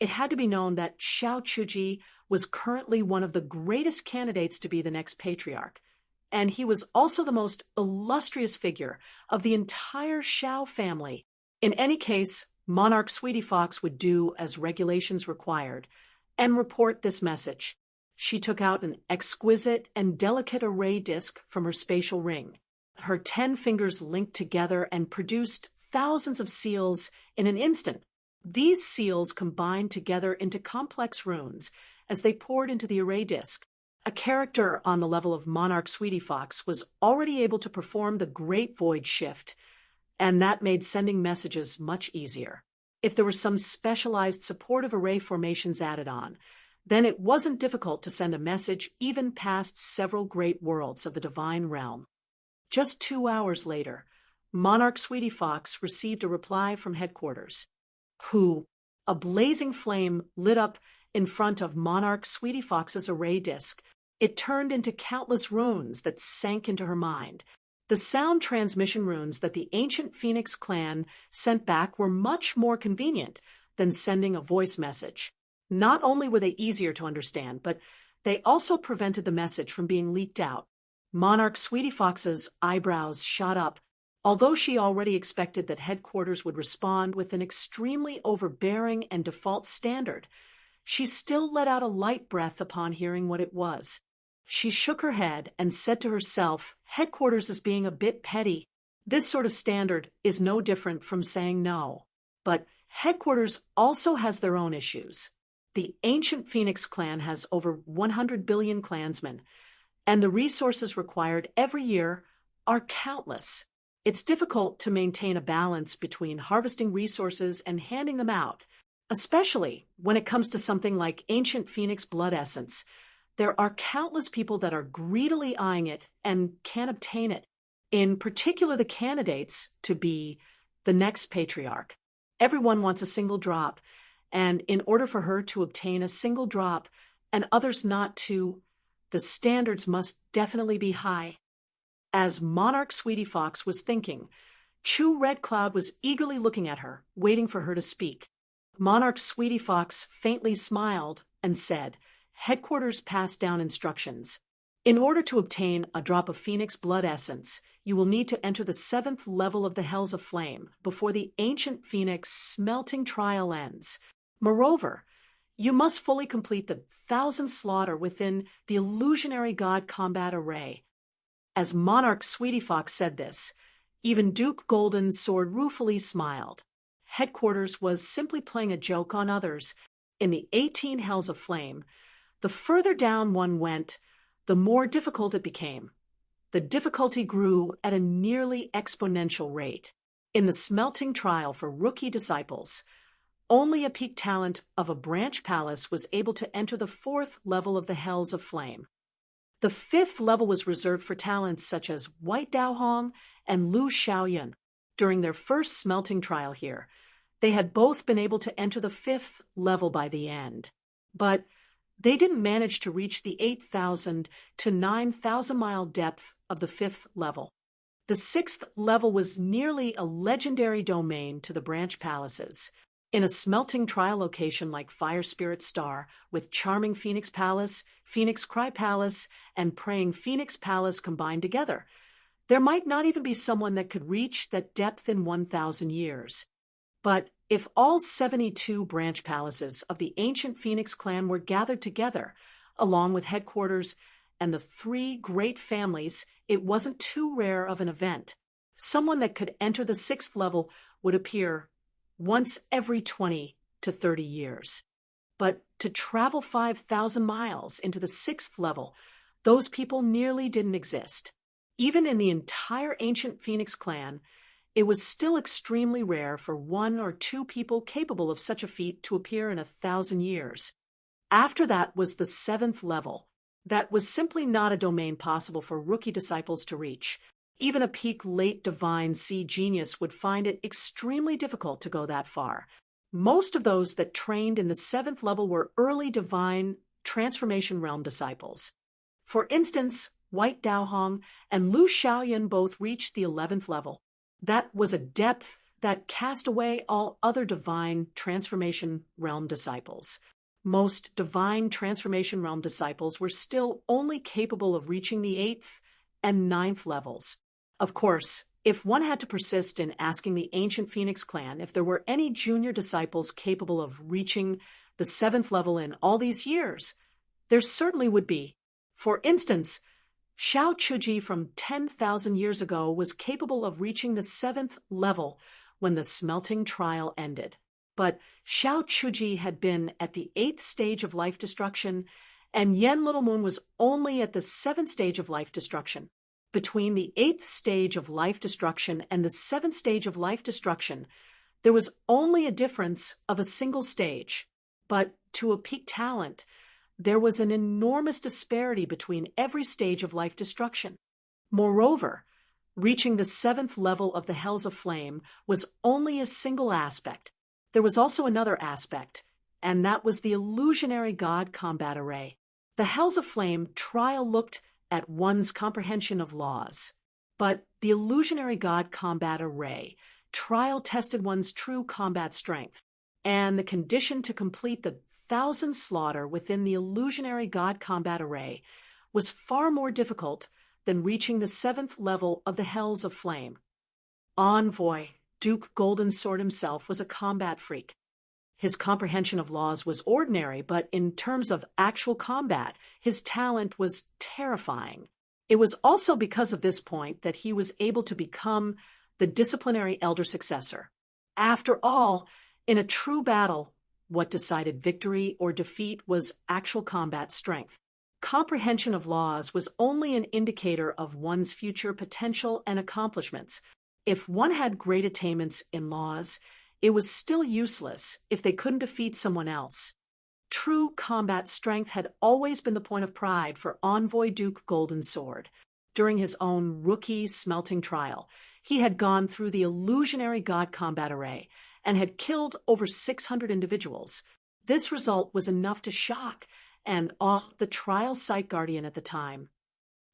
[SPEAKER 1] It had to be known that Xiao Chuji was currently one of the greatest candidates to be the next patriarch, and he was also the most illustrious figure of the entire Xiao family. In any case, Monarch Sweetie Fox would do as regulations required and report this message. She took out an exquisite and delicate array disc from her spatial ring. Her 10 fingers linked together and produced thousands of seals in an instant. These seals combined together into complex runes as they poured into the array disc. A character on the level of Monarch Sweetie Fox was already able to perform the Great Void Shift, and that made sending messages much easier. If there were some specialized supportive array formations added on, then it wasn't difficult to send a message even past several great worlds of the divine realm. Just 2 hours later, Monarch Sweetie Fox received a reply from headquarters, a blazing flame lit up in front of Monarch Sweetie Fox's array disc. It turned into countless runes that sank into her mind. The sound transmission runes that the ancient Phoenix clan sent back were much more convenient than sending a voice message. Not only were they easier to understand, but they also prevented the message from being leaked out. Monarch Sweetie Fox's eyebrows shot up. Although she already expected that headquarters would respond with an extremely overbearing and default standard, she still let out a light breath upon hearing what it was. She shook her head and said to herself, headquarters is being a bit petty. This sort of standard is no different from saying no. But headquarters also has their own issues. The ancient Phoenix clan has over 100 billion clansmen, and the resources required every year are countless. It's difficult to maintain a balance between harvesting resources and handing them out, especially when it comes to something like ancient Phoenix blood essence. There are countless people that are greedily eyeing it and can't obtain it, in particular the candidates to be the next patriarch. Everyone wants a single drop, and in order for her to obtain a single drop and others not to, the standards must definitely be high. As Monarch Sweetie Fox was thinking, Chu Red Cloud was eagerly looking at her, waiting for her to speak. Monarch Sweetie Fox faintly smiled and said, headquarters passed down instructions. In order to obtain a drop of Phoenix blood essence, you will need to enter the 7th level of the Hells of Flame before the ancient Phoenix smelting trial ends. Moreover, you must fully complete the 1,000 slaughter within the illusionary god combat array. As Monarch Sweetie Fox said this, even Duke Golden Sword ruefully smiled. Headquarters was simply playing a joke on others. In the 18 Hells of Flame, the further down one went, the more difficult it became. The difficulty grew at a nearly exponential rate. In the smelting trial for rookie disciples, only a peak talent of a branch palace was able to enter the 4th level of the Hells of Flame. The 5th level was reserved for talents such as White Dao Hong and Lu Xiaoyun. During their first smelting trial here, they had both been able to enter the 5th level by the end. But they didn't manage to reach the 8,000 to 9,000 mile depth of the 5th level. The 6th level was nearly a legendary domain to the branch palaces. In a smelting trial location like Fire Spirit Star, with Charming Phoenix Palace, Phoenix Cry Palace, and Praying Phoenix Palace combined together, there might not even be someone that could reach that depth in 1,000 years. But if all 72 branch palaces of the ancient Phoenix clan were gathered together, along with headquarters and the 3 great families, it wasn't too rare of an event. Someone that could enter the 6th level would appear once every 20 to 30 years. But to travel 5,000 miles into the 6th level, those people nearly didn't exist. Even in the entire ancient Phoenix clan, it was still extremely rare for 1 or 2 people capable of such a feat to appear in 1,000 years. After that was the 7th level. That was simply not a domain possible for rookie disciples to reach. Even a peak late divine sea genius would find it extremely difficult to go that far. Most of those that trained in the 7th level were early divine transformation realm disciples. For instance, White Daohong and Lu Xiaoyan both reached the 11th level. That was a depth that cast away all other divine transformation realm disciples. Most divine transformation realm disciples were still only capable of reaching the 8th and 9th levels. Of course, if one had to persist in asking the ancient Phoenix clan if there were any junior disciples capable of reaching the 7th level in all these years, there certainly would be. For instance, Xiao Chuji from 10,000 years ago was capable of reaching the 7th level when the smelting trial ended. But Xiao Chuji had been at the 8th stage of life destruction, and Yen Little Moon was only at the 7th stage of life destruction. Between the 8th stage of life destruction and the 7th stage of life destruction, there was only a difference of a single stage. But to a peak talent, there was an enormous disparity between every stage of life destruction. Moreover, reaching the 7th level of the Hells of Flame was only a single aspect. There was also another aspect, and that was the illusionary God combat array. The Hells of Flame trial looked at one's comprehension of laws, but the illusionary God combat array trial tested one's true combat strength, and the condition to complete the 1,000 slaughter within the illusionary God combat array was far more difficult than reaching the 7th level of the Hells of Flame. Envoy Duke Golden Sword himself was a combat freak. His comprehension of laws was ordinary, but in terms of actual combat, his talent was terrifying. It was also because of this point that he was able to become the disciplinary elder successor. After all, in a true battle, what decided victory or defeat was actual combat strength. Comprehension of laws was only an indicator of one's future potential and accomplishments. If one had great attainments in laws, it was still useless if they couldn't defeat someone else. True combat strength had always been the point of pride for Envoy Duke Golden Sword. During his own rookie smelting trial, he had gone through the illusionary God combat array and had killed over 600 individuals. This result was enough to shock and awe the trial site guardian at the time.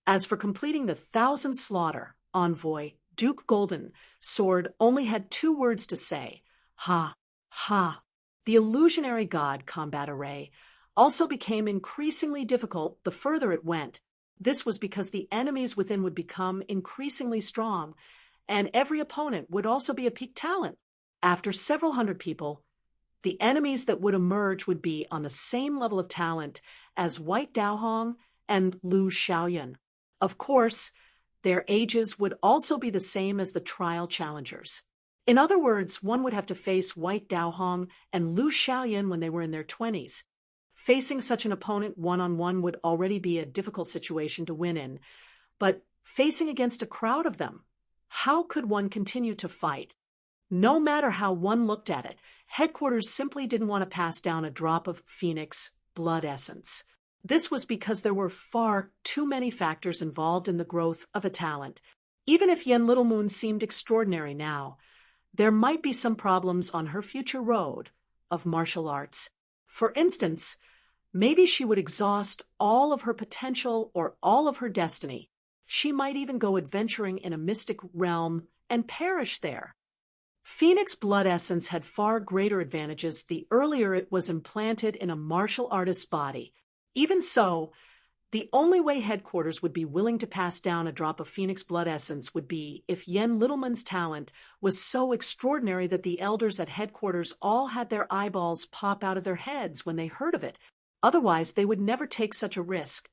[SPEAKER 1] As for completing the 1,000 slaughter, Envoy Duke Golden Sword only had 2 words to say: ha, ha. The illusionary God combat array also became increasingly difficult the further it went. This was because the enemies within would become increasingly strong, and every opponent would also be a peak talent. After several hundred people, the enemies that would emerge would be on the same level of talent as White Daohong and Lu Xiaoyan. Of course, their ages would also be the same as the trial challengers. In other words, one would have to face White Daohong and Lu Xiaoyan when they were in their 20s. Facing such an opponent one-on-one would already be a difficult situation to win in, but facing against a crowd of them, how could one continue to fight? No matter how one looked at it, headquarters simply didn't want to pass down a drop of Phoenix blood essence. This was because there were far too many factors involved in the growth of a talent. Even if Yen Little Moon seemed extraordinary now, there might be some problems on her future road of martial arts. For instance, maybe she would exhaust all of her potential or all of her destiny. She might even go adventuring in a mystic realm and perish there. Phoenix blood essence had far greater advantages the earlier it was implanted in a martial artist's body. Even so, the only way headquarters would be willing to pass down a drop of Phoenix blood essence would be if Yen Littleman's talent was so extraordinary that the elders at headquarters all had their eyeballs pop out of their heads when they heard of it. Otherwise, they would never take such a risk.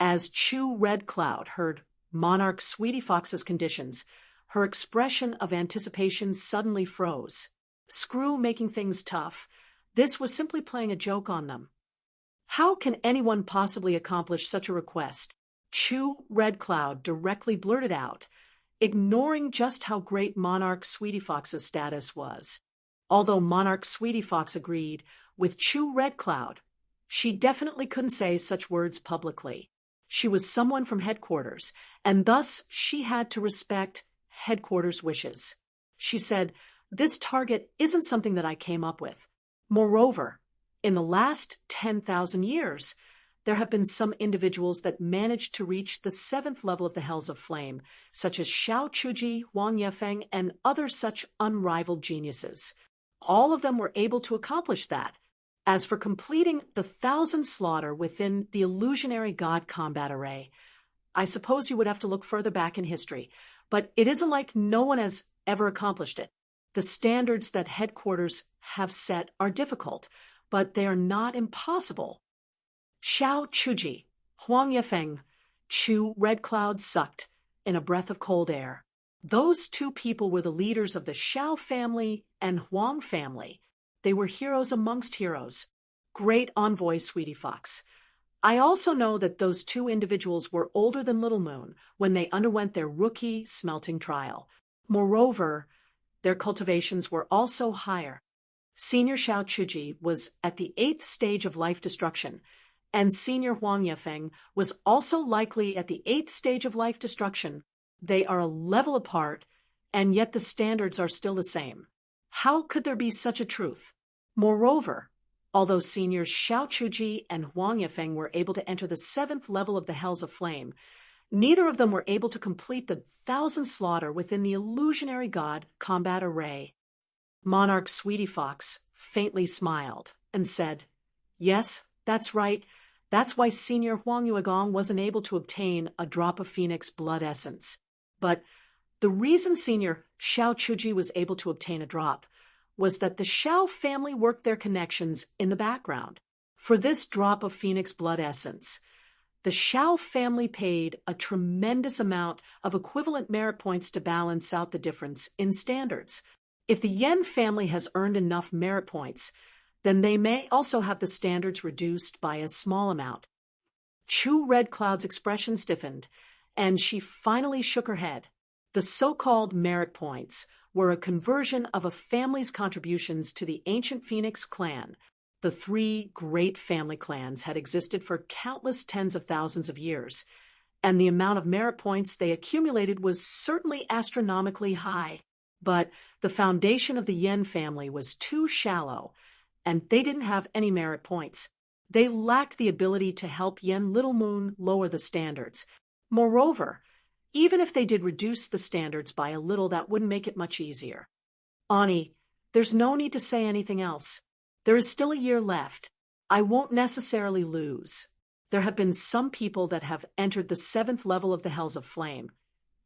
[SPEAKER 1] As Chu Red Cloud heard Monarch Sweetie Fox's conditions, her expression of anticipation suddenly froze. Screw making things tough. This was simply playing a joke on them. How can anyone possibly accomplish such a request? Chu Red Cloud directly blurted out, ignoring just how great Monarch Sweetie Fox's status was. Although Monarch Sweetie Fox agreed with Chu Red Cloud, she definitely couldn't say such words publicly. She was someone from headquarters, and thus she had to respect headquarters' wishes. She said, "This target isn't something that I came up with. Moreover, in the last 10,000 years, there have been some individuals that managed to reach the 7th level of the Hells of Flame, such as Xiao Chuji, Huang Yefeng, and other such unrivaled geniuses. All of them were able to accomplish that. As for completing the 1,000 slaughter within the illusionary god combat array, I suppose you would have to look further back in history, but it isn't like no one has ever accomplished it. The standards that headquarters have set are difficult, but they are not impossible." Xiao Chuji, Huang Yefeng, Chu Red Cloud sucked in a breath of cold air. Those two people were the leaders of the Xiao family and Huang family. They were heroes amongst heroes. Great envoy, Sweetie Fox. I also know that those two individuals were older than Little Moon when they underwent their rookie smelting trial. Moreover, their cultivations were also higher. Senior Xiao Chuji was at the 8th stage of life destruction, and Senior Huang Yefeng was also likely at the 8th stage of life destruction. They are a level apart, and yet the standards are still the same. How could there be such a truth? Moreover, although seniors Xiao Chuji and Huang Yefeng were able to enter the 7th level of the Hells of Flame, neither of them were able to complete the 1,000 slaughter within the illusionary god combat array. Monarch Sweetie Fox faintly smiled and said, "Yes, that's right. That's why Senior Huang Yuegong wasn't able to obtain a drop of Phoenix blood essence. But the reason Senior Xiao Chuji was able to obtain a drop was that the Xiao family worked their connections in the background. For this drop of Phoenix blood essence, the Xiao family paid a tremendous amount of equivalent merit points to balance out the difference in standards. If the Yen family has earned enough merit points, then they may also have the standards reduced by a small amount." Chu Red Cloud's expression stiffened, and she finally shook her head. The so-called merit points were a conversion of a family's contributions to the ancient Phoenix clan. The 3 great family clans had existed for countless tens of thousands of years, and the amount of merit points they accumulated was certainly astronomically high. But the foundation of the Yen family was too shallow, and they didn't have any merit points. They lacked the ability to help Yen Little Moon lower the standards. Moreover, even if they did reduce the standards by a little, that wouldn't make it much easier. Ani, there's no need to say anything else. There is still a year left. I won't necessarily lose. There have been some people that have entered the 7th level of the Hells of Flame,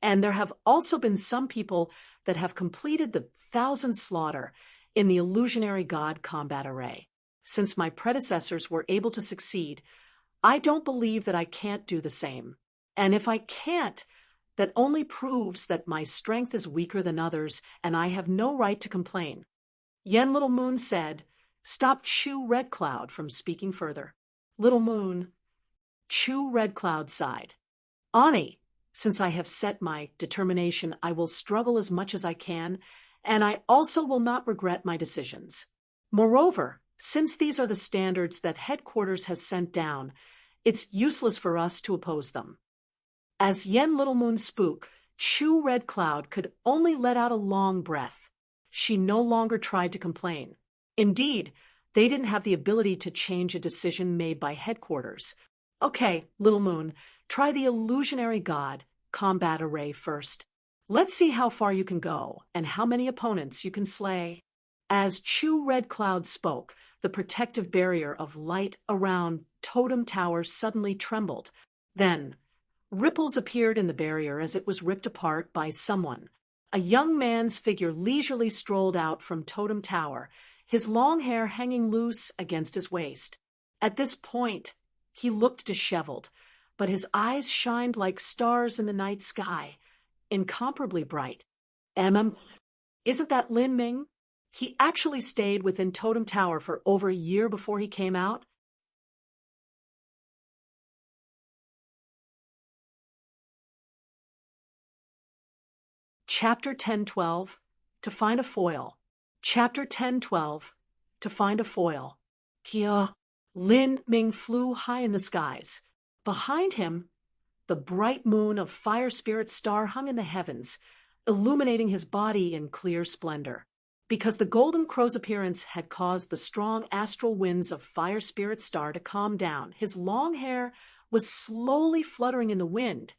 [SPEAKER 1] and there have also been some people that have completed the 1,000 slaughter in the illusionary god combat array. Since my predecessors were able to succeed, I don't believe that I can't do the same. And if I can't, that only proves that my strength is weaker than others, and I have no right to complain." Yen Little Moon said, "Stop Chu Red Cloud from speaking further." Little Moon. Chu Red Cloud sighed. "Ani, since I have set my determination, I will struggle as much as I can, and I also will not regret my decisions. Moreover, since these are the standards that headquarters has sent down, it's useless for us to oppose them." As Yen Little Moon spoke, Chu Red Cloud could only let out a long breath. She no longer tried to complain. Indeed, they didn't have the ability to change a decision made by headquarters. "Okay, Little Moon, try the illusionary god combat array first. Let's see how far you can go and how many opponents you can slay." As Chu Red Cloud spoke, the protective barrier of light around Totem Tower suddenly trembled. Then, ripples appeared in the barrier as it was ripped apart by someone. A young man's figure leisurely strolled out from Totem Tower, his long hair hanging loose against his waist. At this point, he looked disheveled, but his eyes shined like stars in the night sky, incomparably bright. Isn't that Lin Ming? He actually stayed within Totem Tower for over a year before he came out. Chapter 10:12, To Find a Foil. Chapter 10:12, To Find a Foil. Lin Ming flew high in the skies. Behind him, the bright moon of Fire Spirit Star hung in the heavens, illuminating his body in clear splendor. Because the Golden Crow's appearance had caused the strong astral winds of Fire Spirit Star to calm down, his long hair was slowly fluttering in the wind,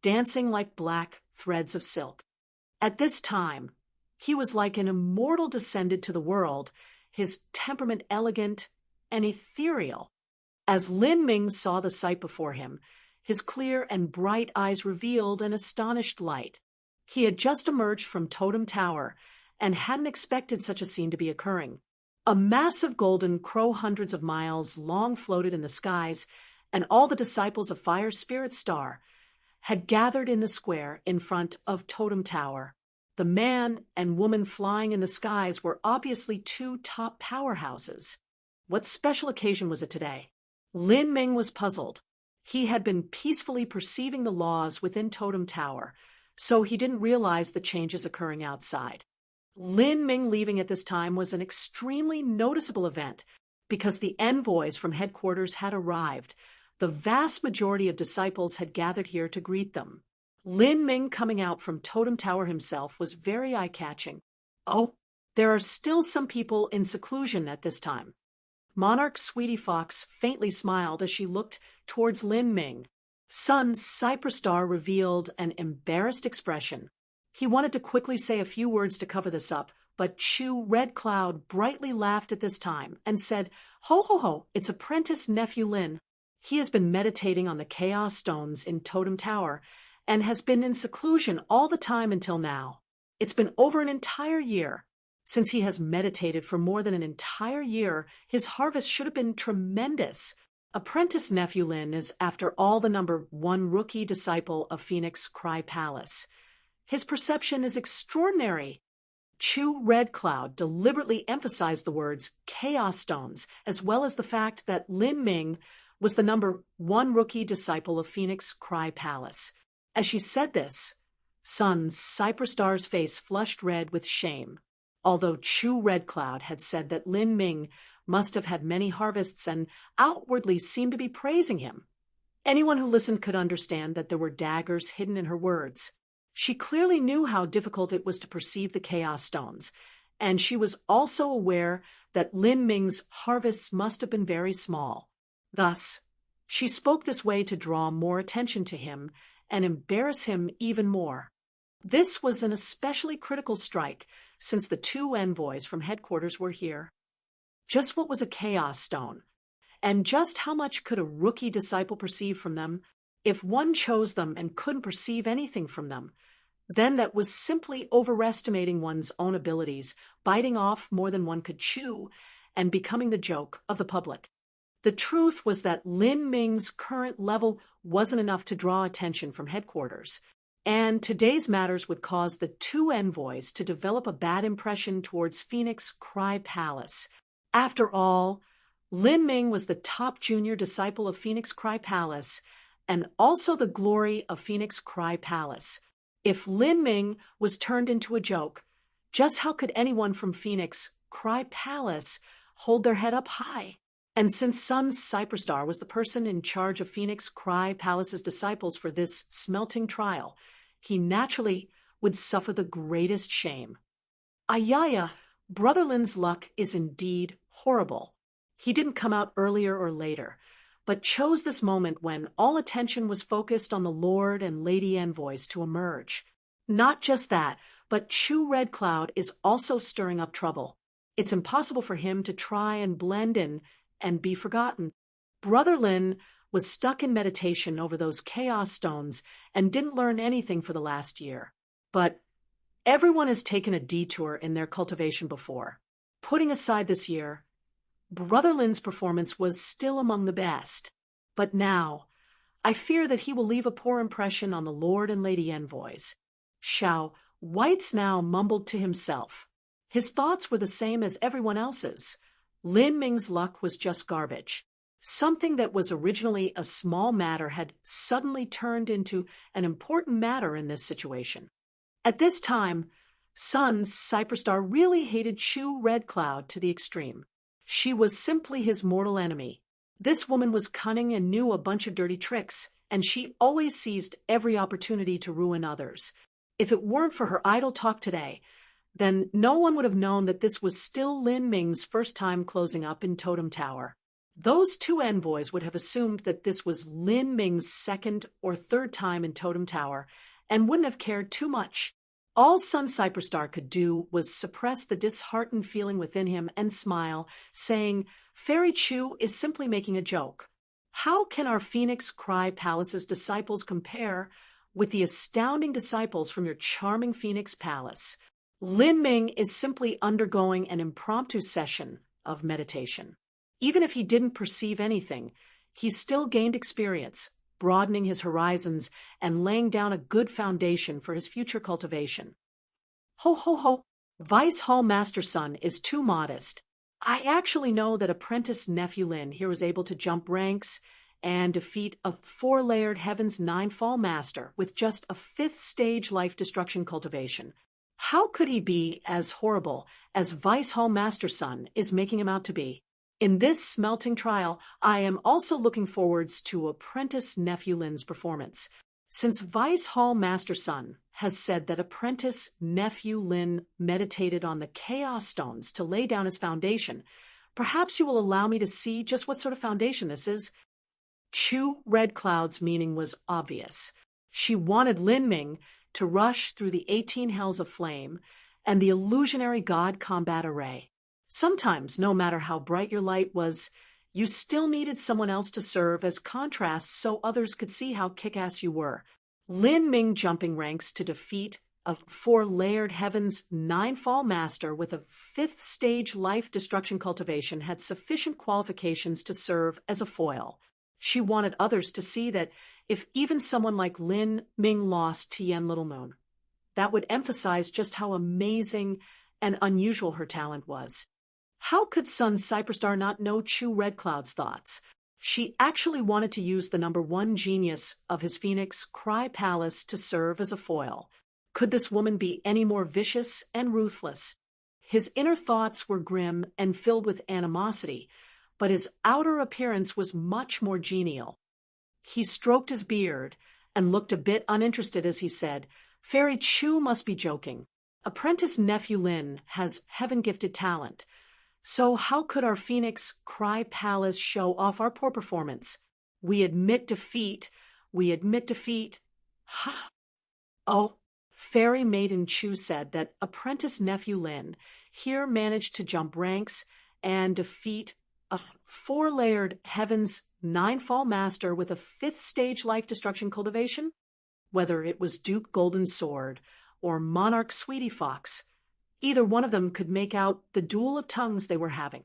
[SPEAKER 1] dancing like black threads of silk. At this time, he was like an immortal descended to the world, his temperament elegant and ethereal. As Lin Ming saw the sight before him, his clear and bright eyes revealed an astonished light. He had just emerged from Totem Tower and hadn't expected such a scene to be occurring. A massive golden crow hundreds of miles long floated in the skies, and all the disciples of Fire Spirit Star had gathered in the square in front of Totem Tower. The man and woman flying in the skies were obviously two top powerhouses. What special occasion was it today? Lin Ming was puzzled. He had been peacefully perceiving the laws within Totem Tower, so he didn't realize the changes occurring outside. Lin Ming leaving at this time was an extremely noticeable event because the envoys from headquarters had arrived. The vast majority of disciples had gathered here to greet them. Lin Ming coming out from Totem Tower himself was very eye-catching. Oh, there are still some people in seclusion at this time. Monarch Sweetie Fox faintly smiled as she looked towards Lin Ming. Sun Cypress Star revealed an embarrassed expression. He wanted to quickly say a few words to cover this up, but Chu Red Cloud brightly laughed at this time and said, "Ho, ho, ho, it's apprentice nephew Lin. He has been meditating on the Chaos Stones in Totem Tower and has been in seclusion all the time until now. It's been over an entire year. Since he has meditated for more than an entire year, his harvest should have been tremendous. Apprentice nephew Lin is, after all, the #1 rookie disciple of Phoenix Cry Palace. His perception is extraordinary." Chu Red Cloud deliberately emphasized the words Chaos Stones, as well as the fact that Lin Ming was the #1 rookie disciple of Phoenix Cry Palace. As she said this, Sun Cypress Star's face flushed red with shame. Although Chu Red Cloud had said that Lin Ming must have had many harvests and outwardly seemed to be praising him, anyone who listened could understand that there were daggers hidden in her words. She clearly knew how difficult it was to perceive the Chaos Stones, and she was also aware that Lin Ming's harvests must have been very small. Thus, she spoke this way to draw more attention to him and embarrass him even more. This was an especially critical strike, since the two envoys from headquarters were here. Just what was a Chaos Stone? And just how much could a rookie disciple perceive from them? If one chose them and couldn't perceive anything from them, then that was simply overestimating one's own abilities, biting off more than one could chew, and becoming the joke of the public. The truth was that Lin Ming's current level wasn't enough to draw attention from headquarters, and today's matters would cause the two envoys to develop a bad impression towards Phoenix Cry Palace. After all, Lin Ming was the top junior disciple of Phoenix Cry Palace, and also the glory of Phoenix Cry Palace. If Lin Ming was turned into a joke, just how could anyone from Phoenix Cry Palace hold their head up high? And since Sun Cypress Star was the person in charge of Phoenix Cry Palace's disciples for this smelting trial, he naturally would suffer the greatest shame. Ayaya, Brother Lin's luck is indeed horrible. He didn't come out earlier or later, but chose this moment when all attention was focused on the Lord and Lady Envoys to emerge. Not just that, but Chu Red Cloud is also stirring up trouble. It's impossible for him to try and blend in and be forgotten. Brother Lin was stuck in meditation over those Chaos Stones and didn't learn anything for the last year. But everyone has taken a detour in their cultivation before. Putting aside this year, Brother Lin's performance was still among the best. But now, I fear that he will leave a poor impression on the Lord and Lady Envoys. Xiao Whites now mumbled to himself. His thoughts were the same as everyone else's. Lin Ming's luck was just garbage. Something that was originally a small matter had suddenly turned into an important matter in this situation. At this time, Sun Cypress Star really hated Chu Red Cloud to the extreme. She was simply his mortal enemy. This woman was cunning and knew a bunch of dirty tricks, and she always seized every opportunity to ruin others. If it weren't for her idle talk today, then no one would have known that this was still Lin Ming's first time closing up in Totem Tower. Those two envoys would have assumed that this was Lin Ming's second or third time in Totem Tower and wouldn't have cared too much. All Sun Cyperstar could do was suppress the disheartened feeling within him and smile, saying, "Fairy Chu is simply making a joke. How can our Phoenix Cry Palace's disciples compare with the astounding disciples from your charming Phoenix Palace? Lin Ming is simply undergoing an impromptu session of meditation. Even if he didn't perceive anything, he still gained experience, broadening his horizons and laying down a good foundation for his future cultivation." Ho ho ho! Vice Hall Master Sun is too modest. I actually know that apprentice nephew Lin here was able to jump ranks and defeat a 4-layered Heaven's 9-Fall Master with just a 5th stage life destruction cultivation. How could he be as horrible as Vice Hall Master Sun is making him out to be? In this smelting trial, I am also looking forwards to apprentice nephew Lin's performance. Since Vice Hall Master Sun has said that apprentice nephew Lin meditated on the Chaos Stones to lay down his foundation, perhaps you will allow me to see just what sort of foundation this is. Chu Red Cloud's meaning was obvious. She wanted Lin Ming to rush through the 18 hells of flame and the illusionary god combat array. Sometimes, no matter how bright your light was, you still needed someone else to serve as contrast so others could see how kick-ass you were. Lin Ming jumping ranks to defeat a 4-layered Heaven's 9-Fall Master with a 5th stage life destruction cultivation had sufficient qualifications to serve as a foil. She wanted others to see that if even someone like Lin Ming lost to Yen Little Moon, that would emphasize just how amazing and unusual her talent was. How could Sun Cyperstar not know Chu Red Cloud's thoughts? She actually wanted to use the number 1 genius of his Phoenix Cry Palace to serve as a foil. Could this woman be any more vicious and ruthless? His inner thoughts were grim and filled with animosity, but his outer appearance was much more genial. He stroked his beard and looked a bit uninterested as he said, "Fairy Chu must be joking. Apprentice nephew Lin has heaven-gifted talent. So how could our Phoenix Cry Palace show off our poor performance? We admit defeat. We admit defeat." Ha! Oh, Fairy Maiden Chu said that apprentice nephew Lin here managed to jump ranks and defeat a 4-layered Heaven's 9-Fall Master with a 5th stage life destruction cultivation? Whether it was Duke Golden Sword or Monarch Sweetie Fox, either one of them could make out the duel of tongues they were having.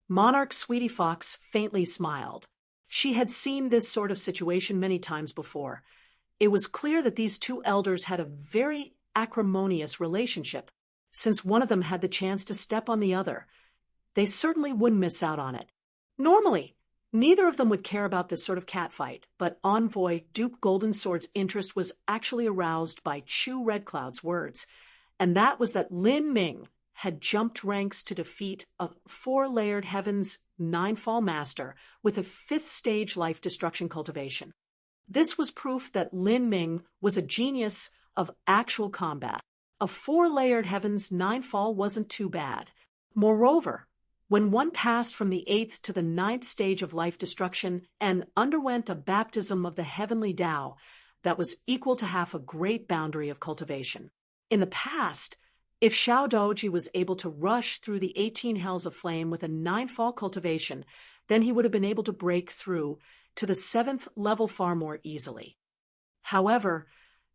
[SPEAKER 1] Monarch Sweetie Fox faintly smiled. She had seen this sort of situation many times before. It was clear that these two elders had a very acrimonious relationship. Since one of them had the chance to step on the other, they certainly wouldn't miss out on it. Normally, neither of them would care about this sort of catfight, but Envoy Duke Golden Sword's interest was actually aroused by Chu Red Cloud's words, and that was that Lin Ming had jumped ranks to defeat a 4-layered Heaven's 9-Fall Master with a 5th stage life destruction cultivation. This was proof that Lin Ming was a genius of actual combat. A 4-layered Heaven's 9-Fall wasn't too bad. Moreover, when one passed from the 8th to the 9th stage of life destruction and underwent a baptism of the heavenly Tao, that was equal to half a great boundary of cultivation. In the past, if Xiao Doji was able to rush through the 18 hells of flame with a 9-Fall cultivation, then he would have been able to break through to the 7th level far more easily. However,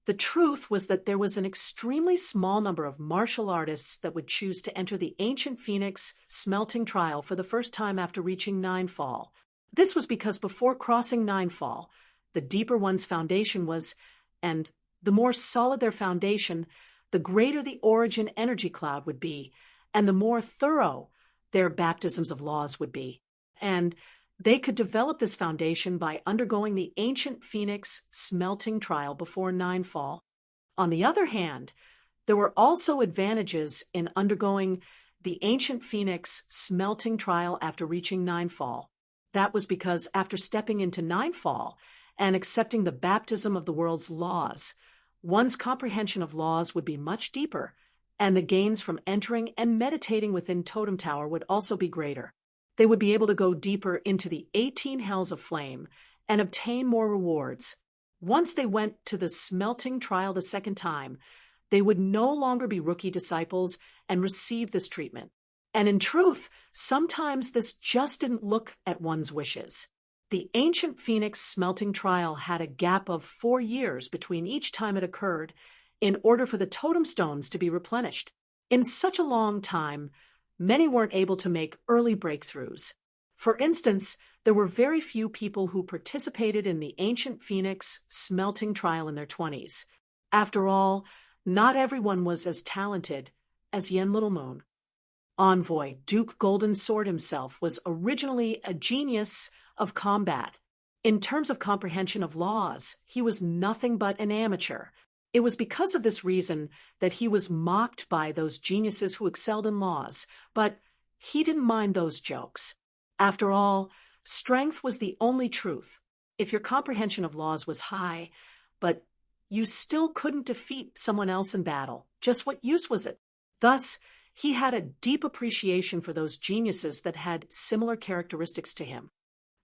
[SPEAKER 1] the truth was that there was an extremely small number of martial artists that would choose to enter the Ancient Phoenix smelting trial for the first time after reaching 9-Fall. This was because before crossing 9-Fall, the deeper one's foundation was, and the more solid their foundation, the greater the origin energy cloud would be, and the more thorough their baptisms of laws would be. And they could develop this foundation by undergoing the Ancient Phoenix smelting trial before 9-Fall. On the other hand, there were also advantages in undergoing the Ancient Phoenix smelting trial after reaching 9-Fall. That was because after stepping into Ninefall and accepting the baptism of the world's laws, one's comprehension of laws would be much deeper, and the gains from entering and meditating within Totem Tower would also be greater. They would be able to go deeper into the 18 hells of flame and obtain more rewards. Once they went to the smelting trial the second time, they would no longer be rookie disciples and receive this treatment. And in truth, sometimes this just didn't look at one's wishes. The ancient Phoenix smelting trial had a gap of 4 years between each time it occurred in order for the totem stones to be replenished. In such a long time, many weren't able to make early breakthroughs. For instance, there were very few people who participated in the ancient Phoenix smelting trial in their 20s. After all, not everyone was as talented as Yen Little Moon. Envoy Duke Golden Sword himself was originally a genius of combat. In terms of comprehension of laws, he was nothing but an amateur. It was because of this reason that he was mocked by those geniuses who excelled in laws, but he didn't mind those jokes. After all, strength was the only truth. If your comprehension of laws was high, but you still couldn't defeat someone else in battle, just what use was it? Thus, he had a deep appreciation for those geniuses that had similar characteristics to him.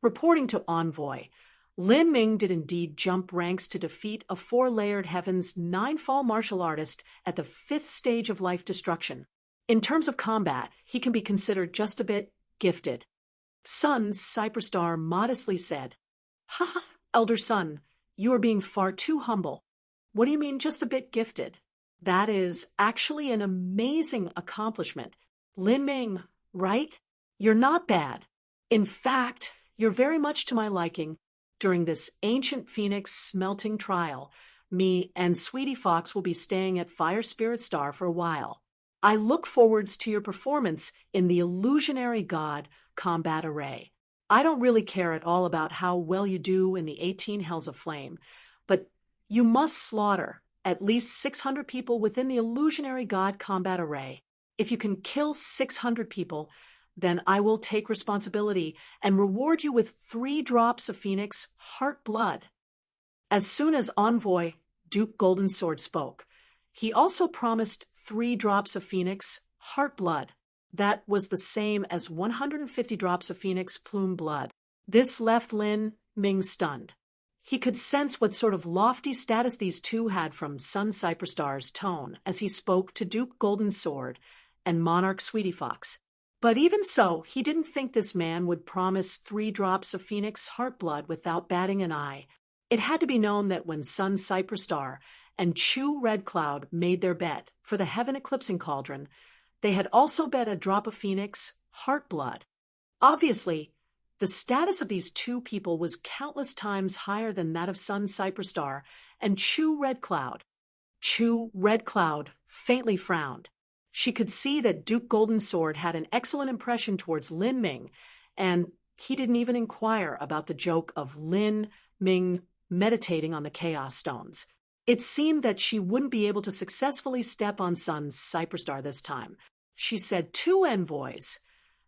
[SPEAKER 1] Reporting to Envoy, Lin Ming did indeed jump ranks to defeat a 4-layered heavens 9-fall martial artist at the 5th stage of life destruction. In terms of combat, he can be considered just a bit gifted. Sun Cyperstar modestly said, "Ha, Elder Sun, you are being far too humble." "What do you mean just a bit gifted?" "That is actually an amazing accomplishment. Lin Ming, right? You're not bad. In fact, you're very much to my liking. During this ancient Phoenix smelting trial, me and Sweetie Fox will be staying at Fire Spirit Star for a while. I look forwards to your performance in the Illusionary God Combat Array. I don't really care at all about how well you do in the 18 Hells of Flame, but you must slaughter at least 600 people within the Illusionary God Combat Array. If you can kill 600 people, then I will take responsibility and reward you with 3 drops of Phoenix heart blood." As soon as Envoy Duke Golden Sword spoke, he also promised 3 drops of Phoenix heart blood. That was the same as 150 drops of Phoenix plume blood. This left Lin Ming stunned. He could sense what sort of lofty status these two had from Sun Cyperstar's tone as he spoke to Duke Golden Sword and Monarch Sweetie Fox. But even so, he didn't think this man would promise 3 drops of Phoenix heart blood without batting an eye. It had to be known that when Sun Cyperstar and Chu Red Cloud made their bet for the Heaven Eclipsing Cauldron, they had also bet a drop of Phoenix heart blood. Obviously, the status of these two people was countless times higher than that of Sun Cyperstar and Chu Red Cloud. Chu Red Cloud faintly frowned. She could see that Duke Golden Sword had an excellent impression towards Lin Ming, and he didn't even inquire about the joke of Lin Ming meditating on the Chaos Stones. It seemed that she wouldn't be able to successfully step on Sun Cyperstar this time. She said to Envoys,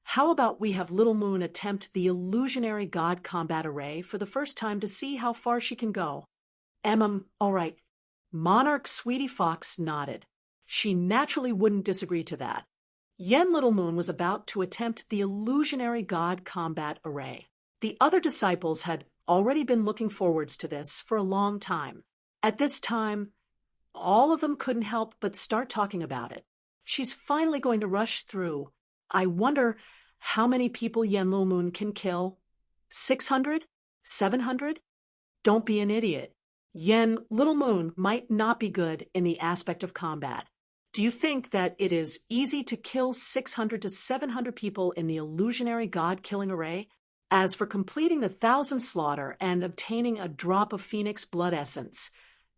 [SPEAKER 1] "How about we have Little Moon attempt the Illusionary God Combat Array for the first time to see how far she can go?" All right." Monarch Sweetie Fox nodded. She naturally wouldn't disagree to that. Yen Little Moon was about to attempt the Illusionary God Combat Array. The other disciples had already been looking forwards to this for a long time. At this time, all of them couldn't help but start talking about it. She's finally going to rush through. I wonder how many people Yen Little Moon can kill. 600? 700? Don't be an idiot. Yen Little Moon might not be good in the aspect of combat. Do you think that it is easy to kill 600 to 700 people in the Illusionary God-killing array? As for completing the 1,000 slaughter and obtaining a drop of Phoenix blood essence,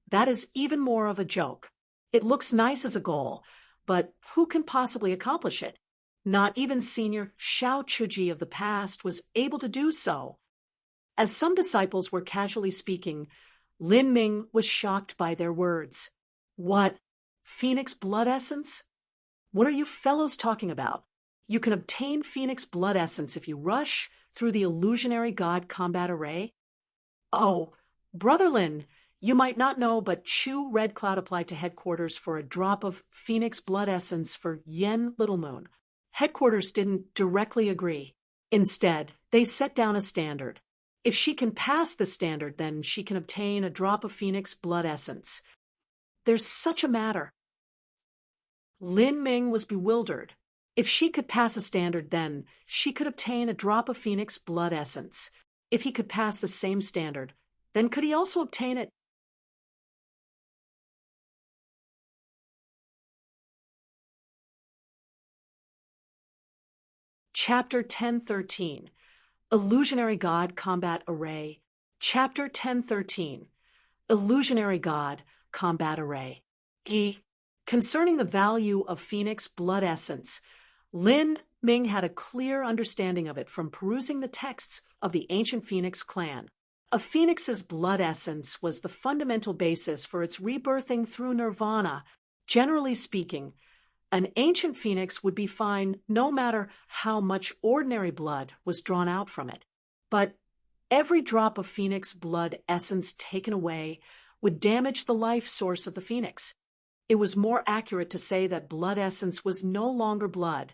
[SPEAKER 1] that is even more of a joke. It looks nice as a goal, but who can possibly accomplish it? Not even senior Xiao Chuji of the past was able to do so. As some disciples were casually speaking, Lin Ming was shocked by their words. "What? Phoenix blood essence? What are you fellows talking about? You can obtain Phoenix blood essence if you rush through the illusionary god combat array. Oh, Brother Lin, you might not know, but Chu Red Cloud applied to headquarters for a drop of Phoenix blood essence for Yen Little Moon. Headquarters didn't directly agree. Instead, they set down a standard. If she can pass the standard, then she can obtain a drop of Phoenix blood essence. There's such a matter. Lin Ming was bewildered. If she could pass a standard, then she could obtain a drop of Phoenix blood essence. If he could pass the same standard, then could he also obtain it? Chapter 1013, Illusionary God Combat Array. Chapter 1013, Illusionary God Combat Array. Concerning the value of Phoenix blood essence, Lin Ming had a clear understanding of it from perusing the texts of the ancient Phoenix clan. A phoenix's blood essence was the fundamental basis for its rebirthing through nirvana. Generally speaking, an ancient phoenix would be fine no matter how much ordinary blood was drawn out from it. But every drop of phoenix blood essence taken away would damage the life source of the phoenix. It was more accurate to say that blood essence was no longer blood,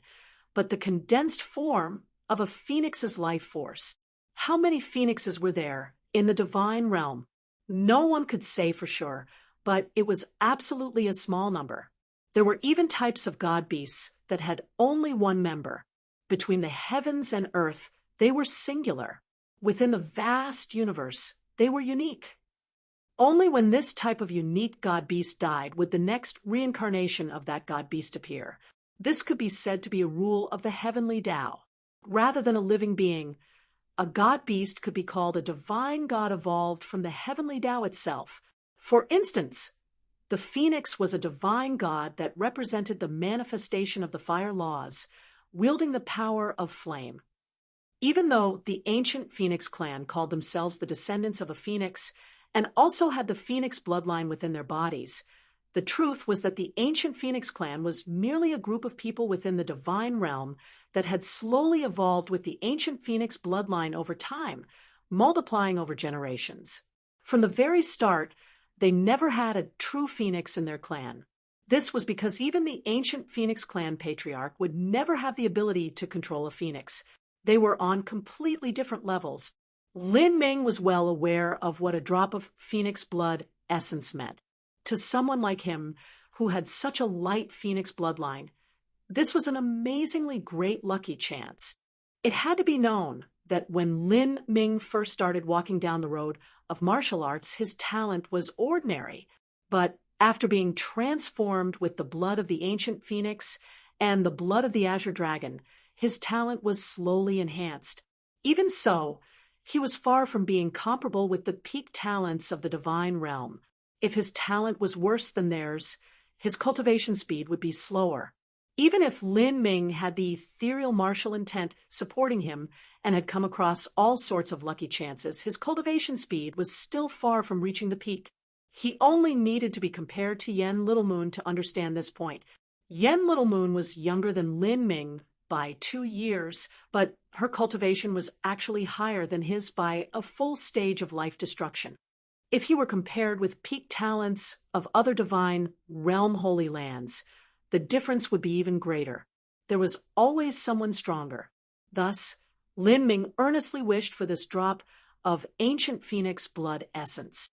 [SPEAKER 1] but the condensed form of a phoenix's life force. How many phoenixes were there in the divine realm? No one could say for sure, but it was absolutely a small number. There were even types of god beasts that had only one member. Between the heavens and earth, they were singular. Within the vast universe, they were unique. Only when this type of unique god beast died would the next reincarnation of that god beast appear. This could be said to be a rule of the heavenly Tao. Rather than a living being, a god beast could be called a divine god evolved from the heavenly Tao itself. For instance, the phoenix was a divine god that represented the manifestation of the fire laws, wielding the power of flame. Even though the ancient Phoenix clan called themselves the descendants of a phoenix and also had the phoenix bloodline within their bodies, the truth was that the ancient Phoenix clan was merely a group of people within the divine realm that had slowly evolved with the ancient Phoenix bloodline over time, multiplying over generations. From the very start, they never had a true phoenix in their clan. This was because even the ancient Phoenix clan patriarch would never have the ability to control a phoenix. They were on completely different levels. Lin Ming was well aware of what a drop of phoenix blood essence meant. To someone like him, who had such a light phoenix bloodline, this was an amazingly great lucky chance. It had to be known that when Lin Ming first started walking down the road of martial arts, his talent was ordinary. But after being transformed with the blood of the ancient phoenix and the blood of the azure dragon, his talent was slowly enhanced. Even so, he was far from being comparable with the peak talents of the divine realm. If his talent was worse than theirs, his cultivation speed would be slower. Even if Lin Ming had the ethereal martial intent supporting him and had come across all sorts of lucky chances, his cultivation speed was still far from reaching the peak. He only needed to be compared to Yen Little Moon to understand this point. Yen Little Moon was younger than Lin Ming by 2 years, but her cultivation was actually higher than his by a full stage of life destruction. If he were compared with peak talents of other divine realm holy lands, the difference would be even greater. There was always someone stronger. Thus, Lin Ming earnestly wished for this drop of ancient phoenix blood essence.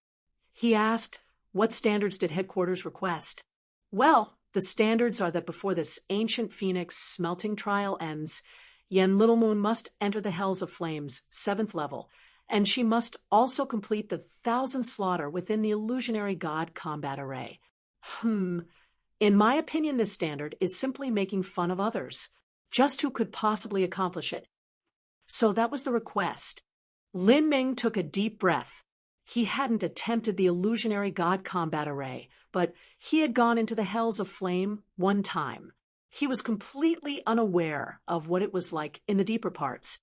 [SPEAKER 1] He asked, what standards did headquarters request? Well, the standards are that before this ancient phoenix smelting trial ends, Yen Little Moon must enter the Hells of Flames, 7th level, and she must also complete the 1,000 slaughter within the illusionary god combat array. In my opinion, this standard is simply making fun of others. Just who could possibly accomplish it? So that was the request. Lin Ming took a deep breath. He hadn't attempted the illusionary god combat array, but he had gone into the Hells of Flame one time. He was completely unaware of what it was like in the deeper parts.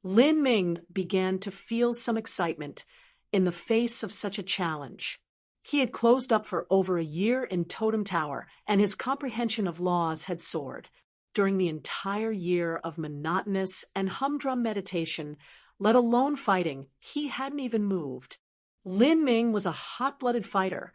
[SPEAKER 1] Lin Ming began to feel some excitement in the face of such a challenge. He had closed up for over a year in Totem Tower, and his comprehension of laws had soared. during the entire year of monotonous and humdrum meditation, let alone fighting, he hadn't even moved. Lin Ming was a hot-blooded fighter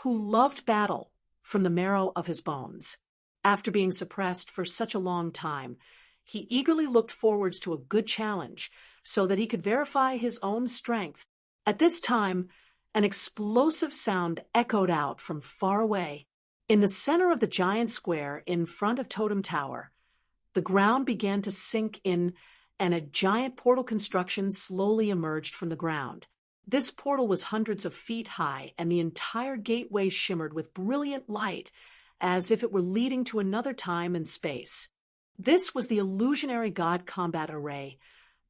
[SPEAKER 1] who loved battle from the marrow of his bones. After being suppressed for such a long time, he eagerly looked forwards to a good challenge so that he could verify his own strength. At this time, an explosive sound echoed out from far away. In the center of the giant square in front of Totem Tower, the ground began to sink in and a giant portal construction slowly emerged from the ground. This portal was hundreds of feet high, and the entire gateway shimmered with brilliant light, as if it were leading to another time and space. This was the illusionary god combat array,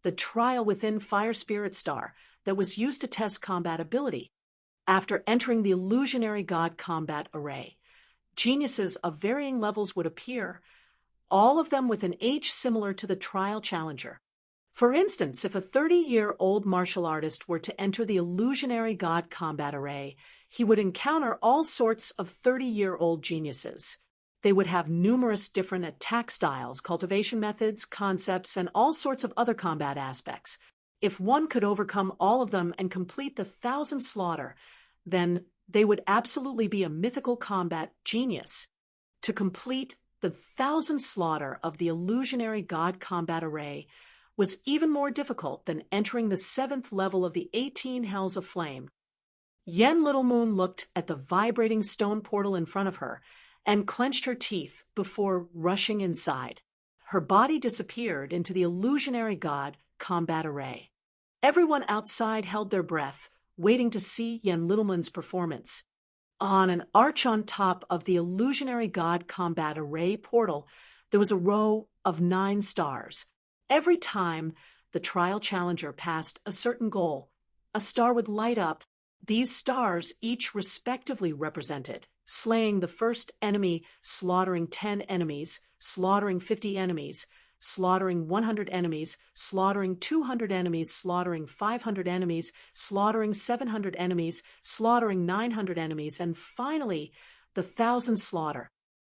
[SPEAKER 1] the trial within Fire Spirit Star that was used to test combat ability. After entering the illusionary god combat array, geniuses of varying levels would appear, all of them with an age similar to the trial challenger. For instance, if a 30-year-old martial artist were to enter the illusionary god combat array, he would encounter all sorts of 30-year-old geniuses. They would have numerous different attack styles, cultivation methods, concepts, and all sorts of other combat aspects. If one could overcome all of them and complete the 1,000 slaughter, then they would absolutely be a mythical combat genius. To complete the 1,000 slaughter of the illusionary god combat array was even more difficult than entering the 7th level of the 18 Hells of Flame. Yen Little Moon looked at the vibrating stone portal in front of her and clenched her teeth before rushing inside. Her body disappeared into the illusionary god combat array. Everyone outside held their breath, waiting to see Yen Little Moon's performance. On an arch on top of the illusionary god combat array portal, there was a row of 9 stars. Every time the trial challenger passed a certain goal, a star would light up. These stars each respectively represented slaying the first enemy, slaughtering 10 enemies, slaughtering 50 enemies, slaughtering 100 enemies, slaughtering 200 enemies, slaughtering 500 enemies, slaughtering 700 enemies, slaughtering 900 enemies, and finally, the 1,000 slaughter.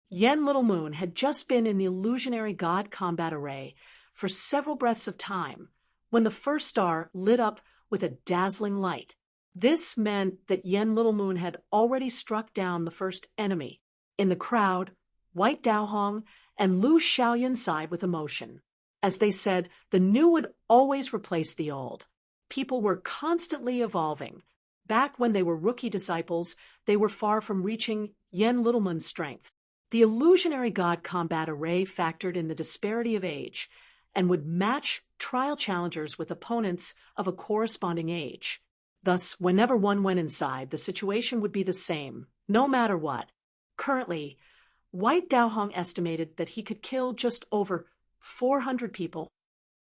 [SPEAKER 1] Yen Little Moon had just been in the illusionary god combat array for several breaths of time when the first star lit up with a dazzling light. This meant that Yen Little Moon had already struck down the first enemy. In the crowd, White Daohong and Lu Xiaoyan sighed with emotion. As they said, the new would always replace the old. People were constantly evolving. Back when they were rookie disciples, they were far from reaching Yen Little Moon's strength. The illusionary god combat array factored in the disparity of age and would match trial challengers with opponents of a corresponding age. Thus, whenever one went inside, the situation would be the same, no matter what. Currently, White Daohong estimated that he could kill just over 400 people.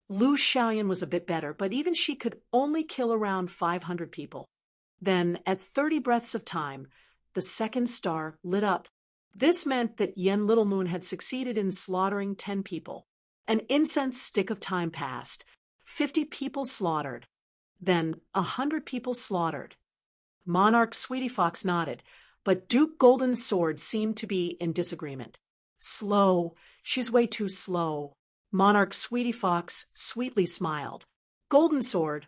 [SPEAKER 1] Lu Xiaoyan was a bit better, but even she could only kill around 500 people. Then, at 30 breaths of time, the second star lit up. This meant that Yen Little Moon had succeeded in slaughtering 10 people. An incense stick of time passed, 50 people slaughtered, then 100 people slaughtered. Monarch Sweetie Fox nodded, but Duke Golden Sword seemed to be in disagreement. Slow, she's way too slow. Monarch Sweetie Fox sweetly smiled. Golden Sword,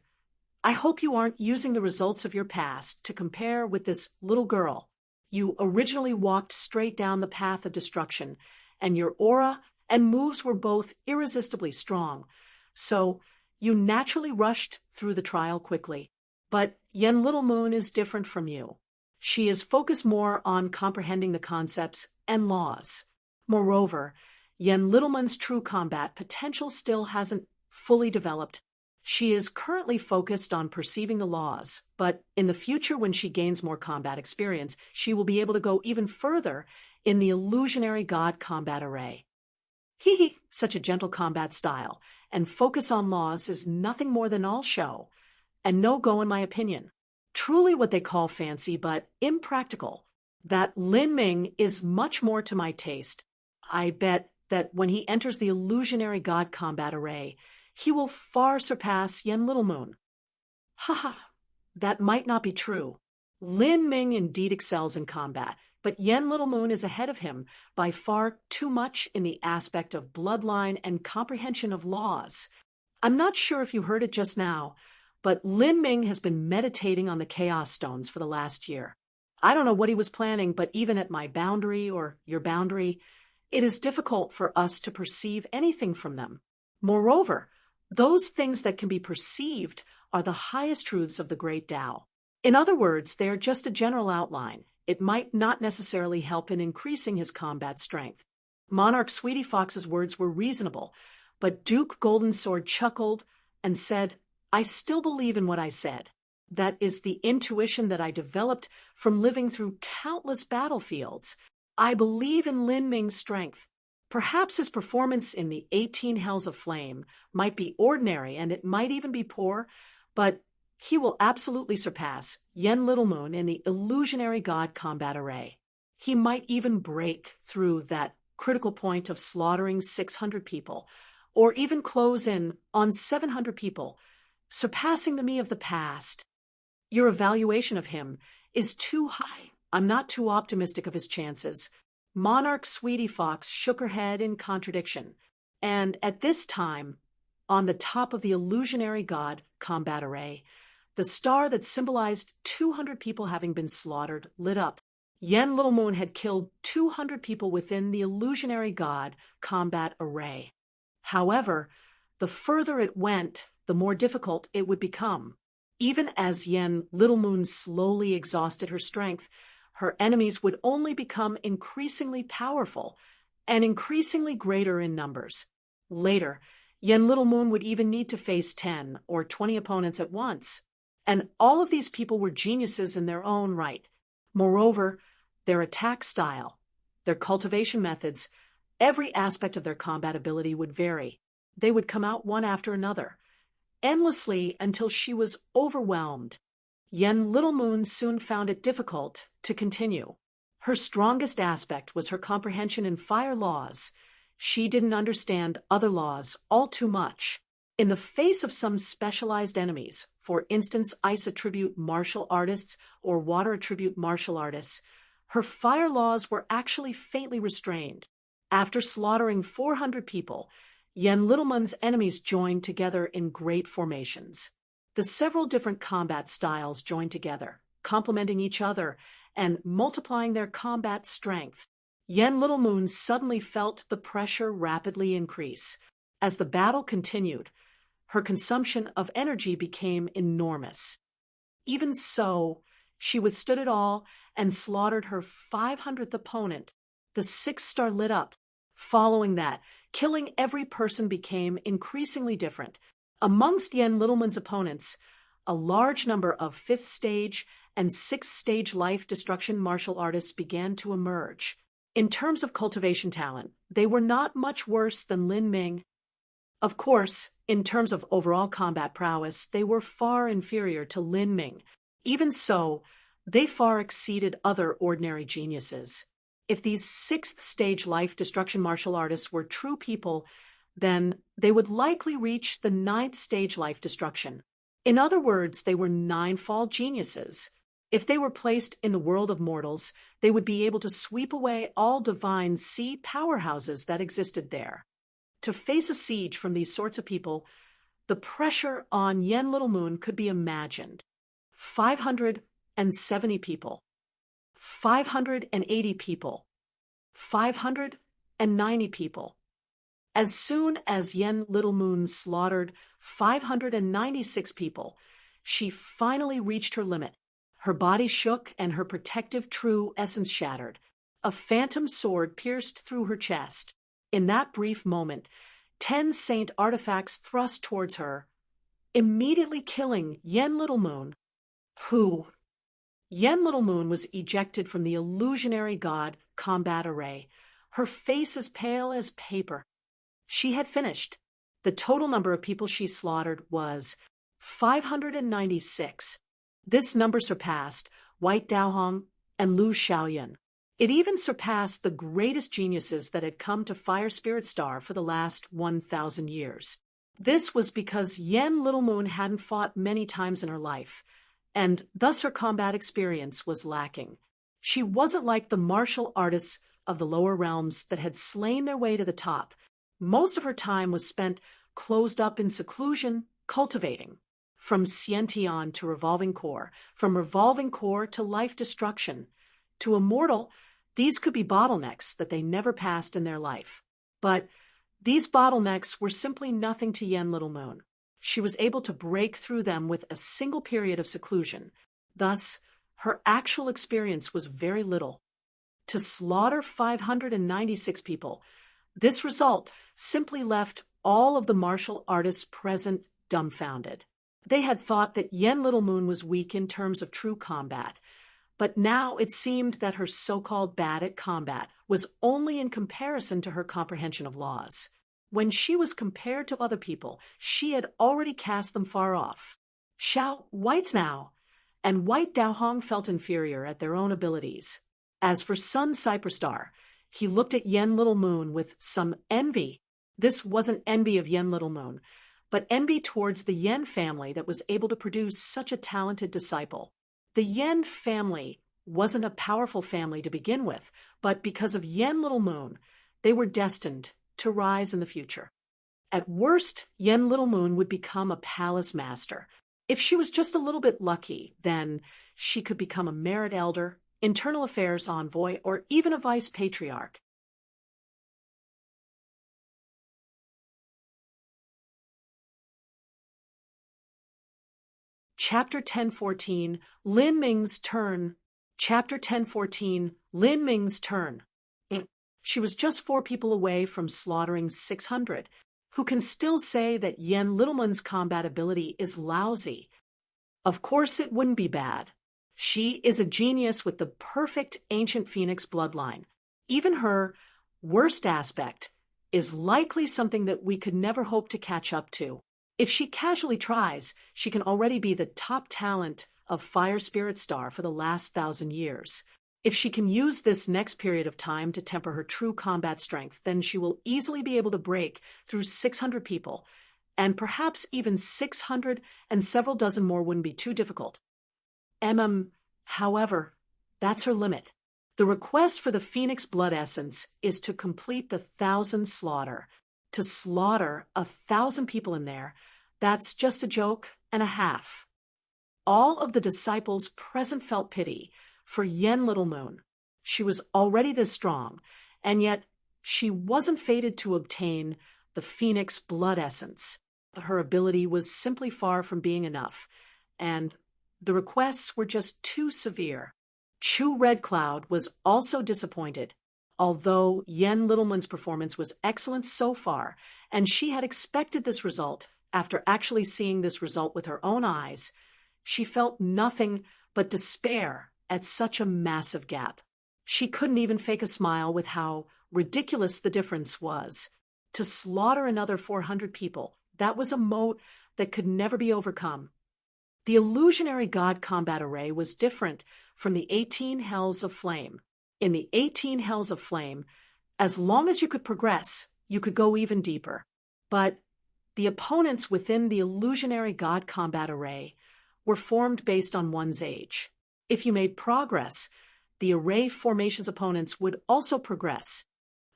[SPEAKER 1] I hope you aren't using the results of your past to compare with this little girl. You originally walked straight down the path of destruction, and your aura and moves were both irresistibly strong. So, you naturally rushed through the trial quickly. But Yen Little Moon is different from you. She is focused more on comprehending the concepts and laws. Moreover, Yen Little Moon's true combat potential still hasn't fully developed. She is currently focused on perceiving the laws, but in the future when she gains more combat experience, she will be able to go even further in the illusionary god combat array. Hee, such a gentle combat style, and focus on laws is nothing more than all show, and no go in my opinion. Truly what they call fancy, but impractical. That Lin Ming is much more to my taste. I bet that when he enters the illusionary god combat array, he will far surpass Yen Little Moon. Haha, that might not be true. Lin Ming indeed excels in combat. But Yen Little Moon is ahead of him by far too much in the aspect of bloodline and comprehension of laws. I'm not sure if you heard it just now, but Lin Ming has been meditating on the Chaos Stones for the last year. I don't know what he was planning, but even at my boundary or your boundary, it is difficult for us to perceive anything from them. Moreover, those things that can be perceived are the highest truths of the great Tao. In other words, they are just a general outline. It might not necessarily help in increasing his combat strength. Monarch Sweetie Fox's words were reasonable, but Duke Golden Sword chuckled and said, "I still believe in what I said. That is the intuition that I developed from living through countless battlefields. I believe in Lin Ming's strength. Perhaps his performance in the 18 Hells of Flame might be ordinary and it might even be poor, but he will absolutely surpass Yen Little Moon in the illusionary god combat array. He might even break through that critical point of slaughtering 600 people, or even close in on 700 people, surpassing the me of the past. Your evaluation of him is too high. I'm not too optimistic of his chances." Monarch Sweetie Fox shook her head in contradiction, and at this time, on the top of the illusionary god combat array, the star that symbolized 200 people having been slaughtered lit up. Yen Little Moon had killed 200 people within the illusionary god combat array. However, the further it went, the more difficult it would become. Even as Yen Little Moon slowly exhausted her strength, her enemies would only become increasingly powerful and increasingly greater in numbers. Later, Yen Little Moon would even need to face 10 or 20 opponents at once. And all of these people were geniuses in their own right. Moreover, their attack style, their cultivation methods, every aspect of their combat ability would vary. They would come out one after another, endlessly until she was overwhelmed. Yen Little Moon soon found it difficult to continue. Her strongest aspect was her comprehension in fire laws. She didn't understand other laws all too much. In the face of some specialized enemies, for instance ice attribute martial artists or water attribute martial artists, her fire laws were actually faintly restrained. After slaughtering 400 people, Yen Little Moon's enemies joined together in great formations. The several different combat styles joined together, complementing each other and multiplying their combat strength. Yen Little Moon suddenly felt the pressure rapidly increase. As the battle continued, her consumption of energy became enormous. Even so, she withstood it all and slaughtered her 500th opponent. The 6th star lit up. Following that, killing every person became increasingly different. Amongst Yen Little Moon's opponents, a large number of 5th stage and 6th stage life destruction martial artists began to emerge. In terms of cultivation talent, they were not much worse than Lin Ming. Of course, in terms of overall combat prowess, they were far inferior to Lin Ming. Even so, they far exceeded other ordinary geniuses. If these 6th stage life destruction martial artists were true people, then they would likely reach the 9th stage life destruction. In other words, they were 9-fall geniuses. If they were placed in the world of mortals, they would be able to sweep away all divine sea powerhouses that existed there. To face a siege from these sorts of people, the pressure on Yen Little Moon could be imagined. 570 people, 580 people, 590 people. As soon as Yen Little Moon slaughtered 596 people, she finally reached her limit. Her body shook and her protective true essence shattered. A phantom sword pierced through her chest. In that brief moment, 10 saint artifacts thrust towards her, immediately killing Yen Little Moon. Yen Little Moon was ejected from the illusionary god combat array, her face as pale as paper. She had finished. The total number of people she slaughtered was 596. This number surpassed White Daohong and Lu Xiaoyan. It even surpassed the greatest geniuses that had come to Fire Spirit Star for the last 1,000 years. This was because Yen Little Moon hadn't fought many times in her life, and thus her combat experience was lacking. She wasn't like the martial artists of the lower realms that had slain their way to the top. Most of her time was spent closed up in seclusion, cultivating. From Sciention to Revolving Core, from Revolving Core to life destruction. To a mortal, these could be bottlenecks that they never passed in their life. But these bottlenecks were simply nothing to Yen Little Moon. She was able to break through them with a single period of seclusion. Thus, her actual experience was very little. To slaughter 596 people, this result simply left all of the martial artists present dumbfounded. They had thought that Yen Little Moon was weak in terms of true combat, but now it seemed that her so-called bad at combat was only in comparison to her comprehension of laws. When she was compared to other people, she had already cast them far off. Xiao, whites now, and White Daohong felt inferior at their own abilities. As for Sun Cyperstar, he looked at Yen Little Moon with some envy. This wasn't envy of Yen Little Moon, but envy towards the Yen family that was able to produce such a talented disciple. The Yen family wasn't a powerful family to begin with, but because of Yen Little Moon, they were destined to rise in the future. At worst, Yen Little Moon would become a palace master. If she was just a little bit lucky, then she could become a merit elder, internal affairs envoy, or even a vice patriarch. Chapter 1014, Lin Ming's Turn. Chapter 1014, Lin Ming's Turn. She was just 4 people away from slaughtering 600. Who can still say that Yen Little Moon's combat ability is lousy? Of course it wouldn't be bad. She is a genius with the perfect ancient phoenix bloodline. Even her worst aspect is likely something that we could never hope to catch up to. If she casually tries, she can already be the top talent of Fire Spirit Star for the last 1,000 years. If she can use this next period of time to temper her true combat strength, then she will easily be able to break through 600 people, and perhaps even 600 and several dozen more wouldn't be too difficult. However, that's her limit. The request for the Phoenix Blood Essence is to complete the 1,000 slaughter. To slaughter 1,000 people in there, that's just a joke and a half. All of the disciples present felt pity for Yen Little Moon. She was already this strong, and yet she wasn't fated to obtain the Phoenix Blood Essence. Her ability was simply far from being enough, and the requests were just too severe. Chu Red Cloud was also disappointed. Although Yen Little Moon's performance was excellent so far, and she had expected this result after actually seeing this result with her own eyes, she felt nothing but despair at such a massive gap. She couldn't even fake a smile with how ridiculous the difference was. To slaughter another 400 people, that was a moat that could never be overcome. The illusionary god combat array was different from the 18 Hells of Flame. In the 18 Hells of Flame, as long as you could progress, you could go even deeper. But the opponents within the illusionary god combat array were formed based on one's age. If you made progress, the array formation's opponents would also progress.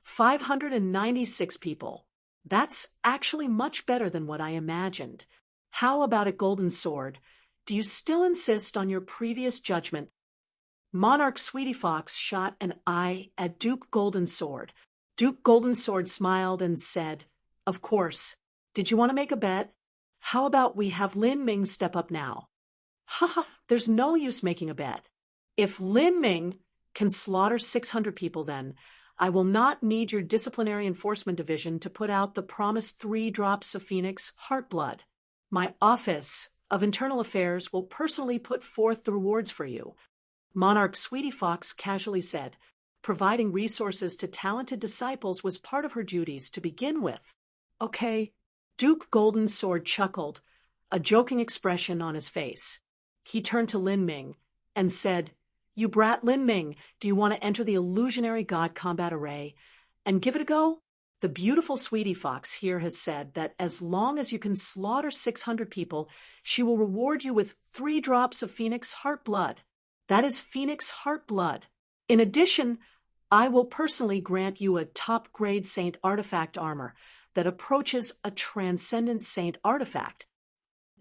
[SPEAKER 1] 596 people. That's actually much better than what I imagined. How about a Golden Sword? Do you still insist on your previous judgment? Monarch Sweetie Fox shot an eye at Duke Golden Sword. Duke Golden Sword smiled and said, "Of course. Did you want to make a bet? How about we have Lin Ming step up now?" Haha, there's no use making a bet. If Lin Ming can slaughter 600 people, then I will not need your disciplinary enforcement division to put out the promised 3 drops of Phoenix heart blood. My office of internal affairs will personally put forth the rewards for you. Monarch Sweetie Fox casually said, providing resources to talented disciples was part of her duties to begin with. Okay. Duke Golden Sword chuckled, a joking expression on his face. He turned to Lin Ming and said, "You brat Lin Ming, do you want to enter the illusionary god combat array and give it a go?" The beautiful Sweetie Fox here has said that as long as you can slaughter 600 people, she will reward you with 3 drops of Phoenix heart blood. That is Phoenix heart blood. In addition, I will personally grant you a top-grade Saint artifact armor that approaches a transcendent Saint artifact.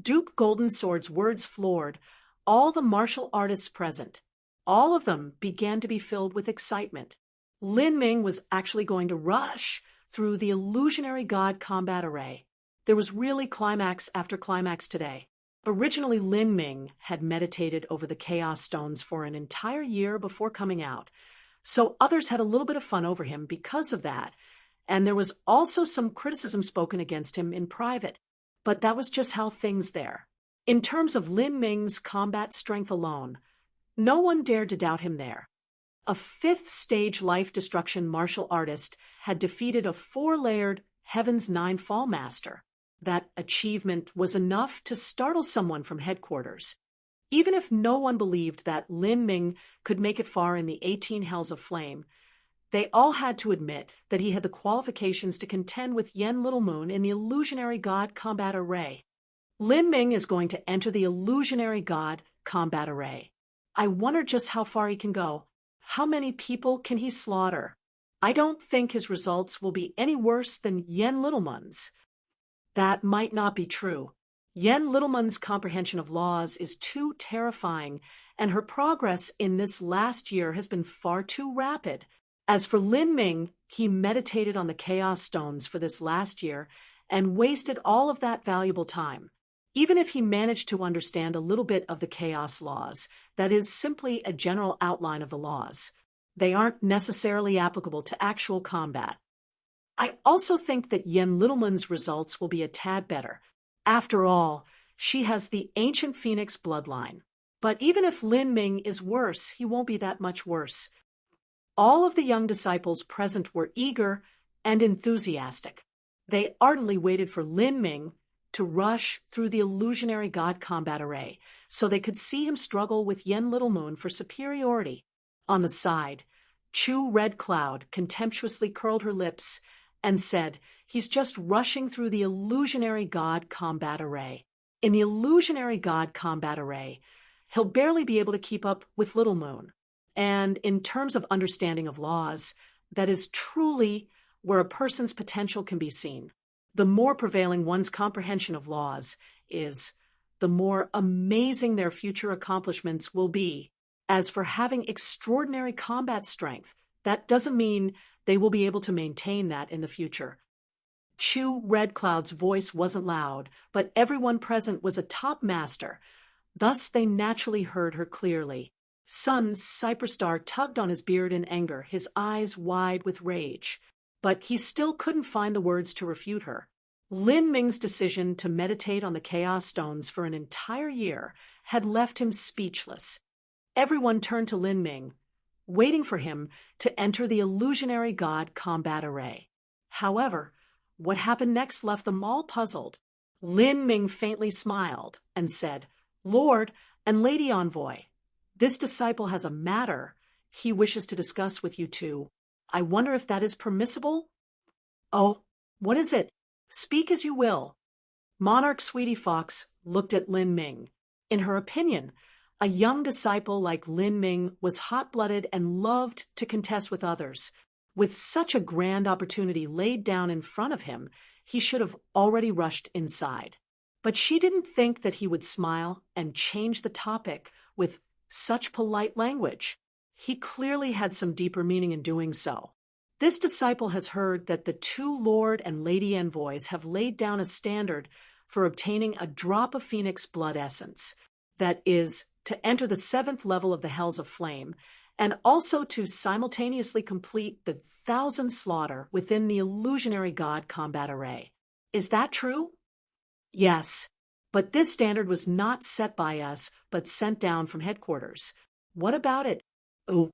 [SPEAKER 1] Duke Goldensword's words floored all the martial artists present. All of them began to be filled with excitement. Lin Ming was actually going to rush through the illusionary god combat array. There was really climax after climax today. Originally, Lin Ming had meditated over the Chaos Stones for an entire year before coming out, so others had a little bit of fun over him because of that, and there was also some criticism spoken against him in private, but that was just how things there. In terms of Lin Ming's combat strength alone, no one dared to doubt him there. A fifth-stage life-destruction martial artist had defeated a four-layered Heaven's Nine Fall Master. That achievement was enough to startle someone from headquarters. Even if no one believed that Lin Ming could make it far in the 18 Hells of Flame, they all had to admit that he had the qualifications to contend with Yen Little Moon in the Illusionary God Combat Array. Lin Ming is going to enter the Illusionary God Combat Array. I wonder just how far he can go. How many people can he slaughter? I don't think his results will be any worse than Yen Littleman's. That might not be true. Yen Littleman's comprehension of laws is too terrifying, and her progress in this last year has been far too rapid. As for Lin Ming, he meditated on the Chaos Stones for this last year and wasted all of that valuable time. Even if he managed to understand a little bit of the Chaos laws, that is simply a general outline of the laws. They aren't necessarily applicable to actual combat. I also think that Yen Littleman's results will be a tad better. After all, she has the ancient Phoenix bloodline. But even if Lin Ming is worse, he won't be that much worse. All of the young disciples present were eager and enthusiastic. They ardently waited for Lin Ming to rush through the illusionary god combat array so they could see him struggle with Yen Little Moon for superiority. On the side, Chu Red Cloud contemptuously curled her lips and said, "He's just rushing through the illusionary god combat array. In the illusionary god combat array, he'll barely be able to keep up with Little Moon. And in terms of understanding of laws, that is truly where a person's potential can be seen. The more prevailing one's comprehension of laws is, the more amazing their future accomplishments will be. As for having extraordinary combat strength, that doesn't mean they will be able to maintain that in the future." Chu Red Cloud's voice wasn't loud, but everyone present was a top master. Thus they naturally heard her clearly. Sun Cyperstar tugged on his beard in anger, his eyes wide with rage. But he still couldn't find the words to refute her. Lin Ming's decision to meditate on the Chaos Stones for an entire year had left him speechless. Everyone turned to Lin Ming, waiting for him to enter the illusionary god combat array. However, what happened next left them all puzzled. Lin Ming faintly smiled and said, "Lord and Lady Envoy, this disciple has a matter he wishes to discuss with you two. I wonder if that is permissible?" "Oh, what is it? Speak as you will." Monarch Sweetie Fox looked at Lin Ming. In her opinion, a young disciple like Lin Ming was hot-blooded and loved to contest with others. With such a grand opportunity laid down in front of him, he should have already rushed inside. But she didn't think that he would smile and change the topic with such polite language. He clearly had some deeper meaning in doing so. This disciple has heard that the two Lord and Lady Envoys have laid down a standard for obtaining a drop of Phoenix blood essence, that is, to enter the 7th level of the Hells of Flame, and also to simultaneously complete the 1,000 slaughter within the illusionary god combat array. Is that true? Yes, but this standard was not set by us, but sent down from headquarters. What about it? Oh,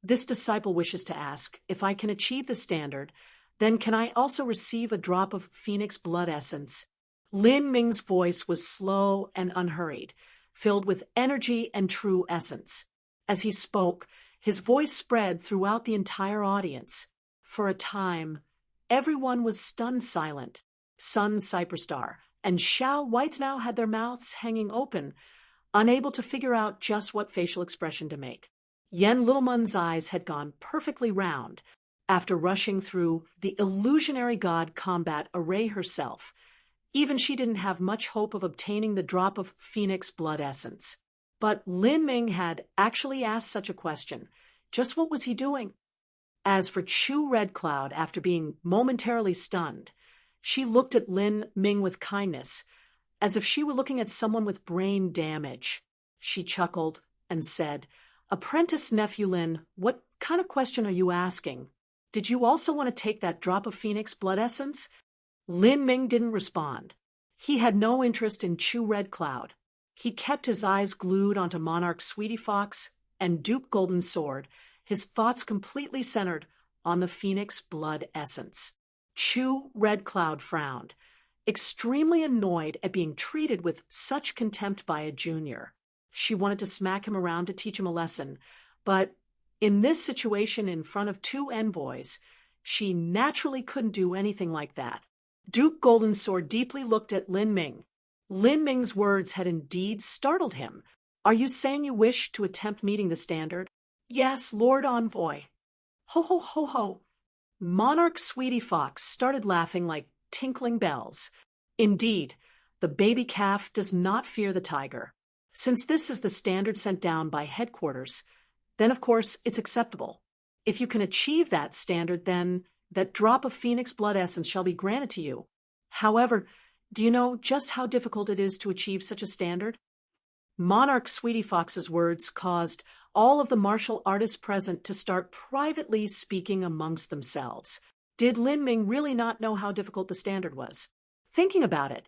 [SPEAKER 1] this disciple wishes to ask, if I can achieve the standard, then can I also receive a drop of Phoenix blood essence? Lin Ming's voice was slow and unhurried, filled with energy and true essence. As he spoke, his voice spread throughout the entire audience. For a time, everyone was stunned silent. Sun Cyperstar and Xiao Whitesnow had their mouths hanging open, unable to figure out just what facial expression to make. Yen Littlemun's eyes had gone perfectly round after rushing through the illusionary god combat array herself. Even she didn't have much hope of obtaining the drop of phoenix blood essence. But Lin Ming had actually asked such a question. Just what was he doing? As for Chu Red Cloud, after being momentarily stunned, she looked at Lin Ming with kindness, as if she were looking at someone with brain damage. She chuckled and said, "Apprentice nephew Lin, what kind of question are you asking? Did you also want to take that drop of phoenix blood essence?" Lin Ming didn't respond. He had no interest in Chu Red Cloud. He kept his eyes glued onto Monarch Sweetie Fox and Duke Golden Sword, his thoughts completely centered on the phoenix blood essence. Chu Red Cloud frowned, extremely annoyed at being treated with such contempt by a junior. She wanted to smack him around to teach him a lesson, but in this situation in front of two envoys, she naturally couldn't do anything like that. Duke Golden Sword deeply looked at Lin Ming. Lin Ming's words had indeed startled him. "Are you saying you wish to attempt meeting the standard?" "Yes, Lord Envoy." "Ho ho ho ho." Monarch Sweetie Fox started laughing like tinkling bells. Indeed, the baby calf does not fear the tiger. Since this is the standard sent down by headquarters, then of course it's acceptable. If you can achieve that standard, then that drop of phoenix blood essence shall be granted to you. However, do you know just how difficult it is to achieve such a standard? Monarch Sweetie Fox's words caused all of the martial artists present to start privately speaking amongst themselves. Did Lin Ming really not know how difficult the standard was? Thinking about it,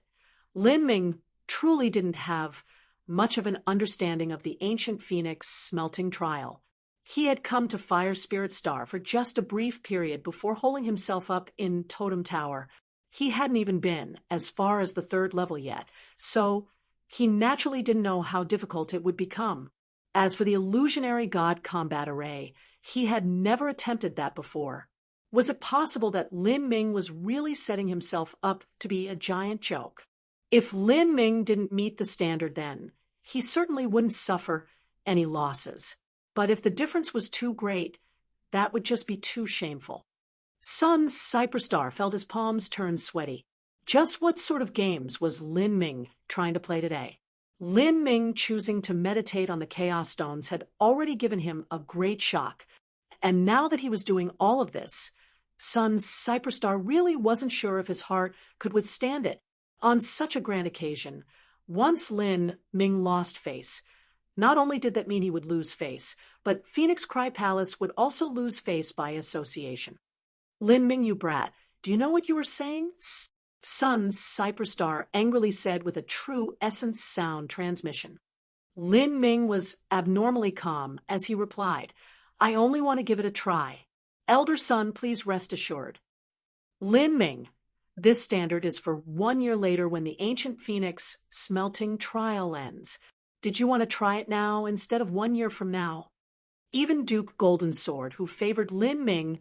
[SPEAKER 1] Lin Ming truly didn't have much of an understanding of the ancient phoenix smelting trial. He had come to Fire Spirit Star for just a brief period before holding himself up in Totem Tower. He hadn't even been as far as the 3rd level yet, so he naturally didn't know how difficult it would become. As for the illusionary god combat array, he had never attempted that before. Was it possible that Lin Ming was really setting himself up to be a giant joke? If Lin Ming didn't meet the standard then, he certainly wouldn't suffer any losses. But if the difference was too great, that would just be too shameful. Sun Cyperstar felt his palms turn sweaty. Just what sort of games was Lin Ming trying to play today? Lin Ming choosing to meditate on the Chaos Stones had already given him a great shock, and now that he was doing all of this, Sun Cyperstar really wasn't sure if his heart could withstand it. On such a grand occasion, once Lin Ming lost face, not only did that mean he would lose face, but Phoenix Cry Palace would also lose face by association. "Lin Ming, you brat, do you know what you were saying?" Sun Cyperstar angrily said with a true essence sound transmission. Lin Ming was abnormally calm as he replied, "I only want to give it a try. Elder Sun, please rest assured." Lin Ming, this standard is for 1 year later when the ancient phoenix smelting trial ends. Did you want to try it now instead of 1 year from now? Even Duke Golden Sword, who favored Lin Ming,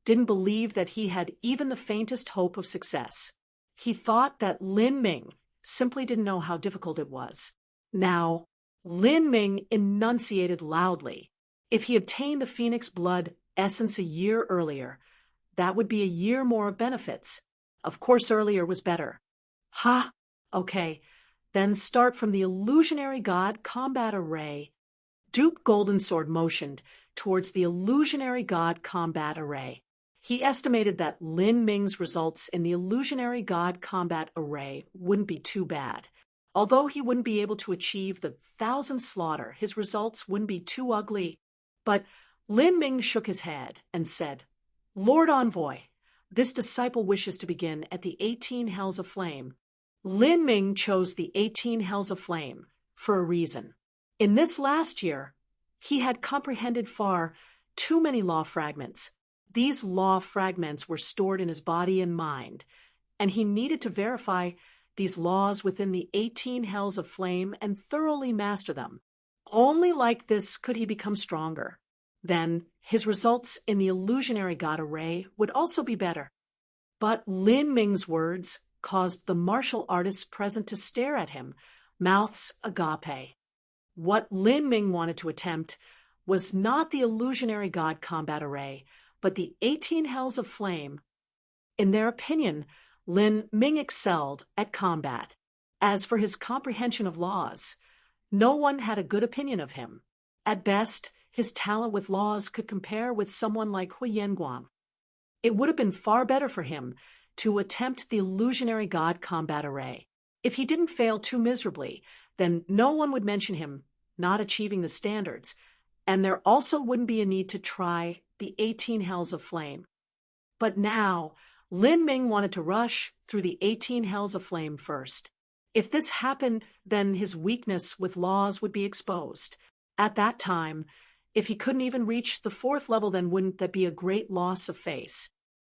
[SPEAKER 1] didn't believe that he had even the faintest hope of success. He thought that Lin Ming simply didn't know how difficult it was. Now, Lin Ming enunciated loudly. If he obtained the phoenix blood essence a year earlier, that would be a year more of benefits. Of course, earlier was better. Ha! Okay. Then start from the illusionary god combat array. Duke Golden Sword motioned towards the illusionary god combat array. He estimated that Lin Ming's results in the illusionary god combat array wouldn't be too bad. Although he wouldn't be able to achieve the 1,000 slaughter, his results wouldn't be too ugly. But Lin Ming shook his head and said, "Lord Envoy, this disciple wishes to begin at the 18 Hells of Flame." Lin Ming chose the 18 Hells of Flame for a reason. In this last year, he had comprehended far too many law fragments. These law fragments were stored in his body and mind, and he needed to verify these laws within the 18 Hells of Flame and thoroughly master them. Only like this could he become stronger. Then his results in the illusionary god array would also be better. But Lin Ming's words caused the martial artists present to stare at him, mouths agape. What Lin Ming wanted to attempt was not the illusionary god combat array, but the 18 hells of flame. In their opinion, Lin Ming excelled at combat. As for his comprehension of laws, no one had a good opinion of him. At best, his talent with laws could compare with someone like Hui Yanguang. It would have been far better for him to attempt the illusionary god combat array. If he didn't fail too miserably, then no one would mention him not achieving the standards, and there also wouldn't be a need to try the 18 hells of flame. But now, Lin Ming wanted to rush through the 18 hells of flame first. If this happened, then his weakness with laws would be exposed. At that time, if he couldn't even reach the 4th level, then wouldn't that be a great loss of face?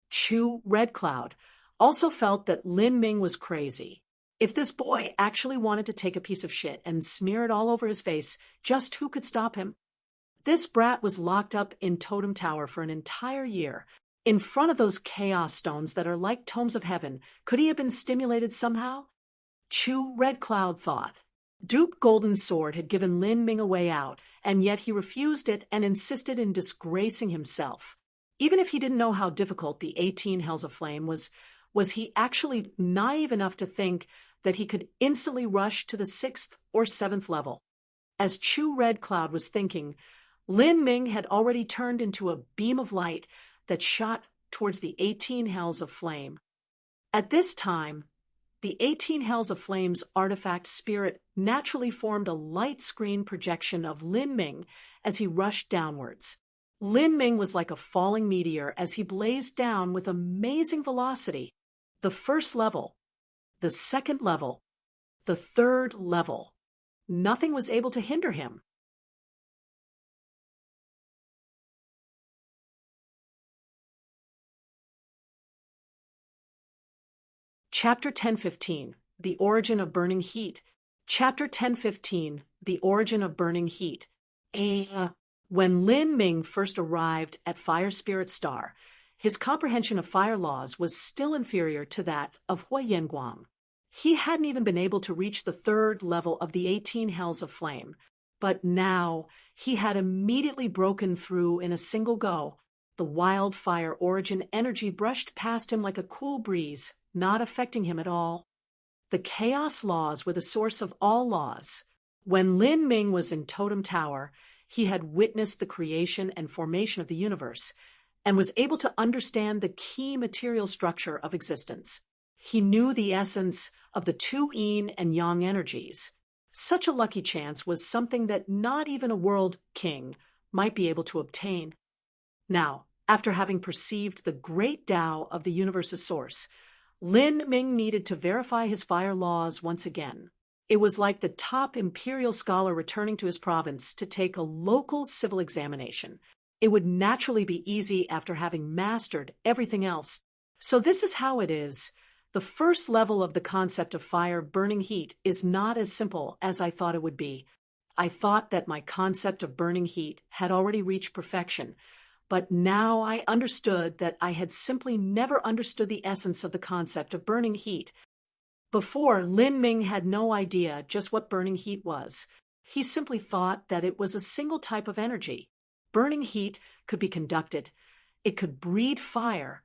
[SPEAKER 1] Chu Red Cloud also felt that Lin Ming was crazy. If this boy actually wanted to take a piece of shit and smear it all over his face, just who could stop him? This brat was locked up in Totem Tower for an entire year. In front of those chaos stones that are like tomes of heaven, could he have been stimulated somehow? Chu Red Cloud thought. Duke Golden Sword had given Lin Ming a way out, and yet he refused it and insisted in disgracing himself. Even if he didn't know how difficult the 18 hells of flame was he actually naive enough to think that he could instantly rush to the 6th or 7th level? As Chu Red Cloud was thinking, Lin Ming had already turned into a beam of light that shot towards the 18 hells of flame. At this time, the 18 hells of flame's artifact spirit naturally formed a light screen projection of Lin Ming as he rushed downwards. Lin Ming was like a falling meteor as he blazed down with amazing velocity. The 1st level, the 2nd level, the 3rd level. Nothing was able to hinder him. Chapter 10:15, The Origin of Burning Heat. Chapter 10:15, The Origin of Burning Heat. When Lin Ming first arrived at Fire Spirit Star, his comprehension of fire laws was still inferior to that of Hui Yanguang. He hadn't even been able to reach the 3rd level of the 18 hells of flame, but now he had immediately broken through in a single go. The wildfire origin energy brushed past him like a cool breeze, not affecting him at all. The chaos laws were the source of all laws. When Lin Ming was in Totem Tower, he had witnessed the creation and formation of the universe, and was able to understand the key material structure of existence. He knew the essence of the 2 yin and yang energies. Such a lucky chance was something that not even a world king might be able to obtain. Now, after having perceived the great Tao of the universe's source, Lin Ming needed to verify his fire laws once again. It was like the top imperial scholar returning to his province to take a local civil examination. It would naturally be easy after having mastered everything else. So this is how it is. The 1st level of the concept of fire burning heat is not as simple as I thought it would be. I thought that my concept of burning heat had already reached perfection, but now I understood that I had simply never understood the essence of the concept of burning heat. Before, Lin Ming had no idea just what burning heat was. He simply thought that it was a single type of energy. Burning heat could be conducted. It could breed fire.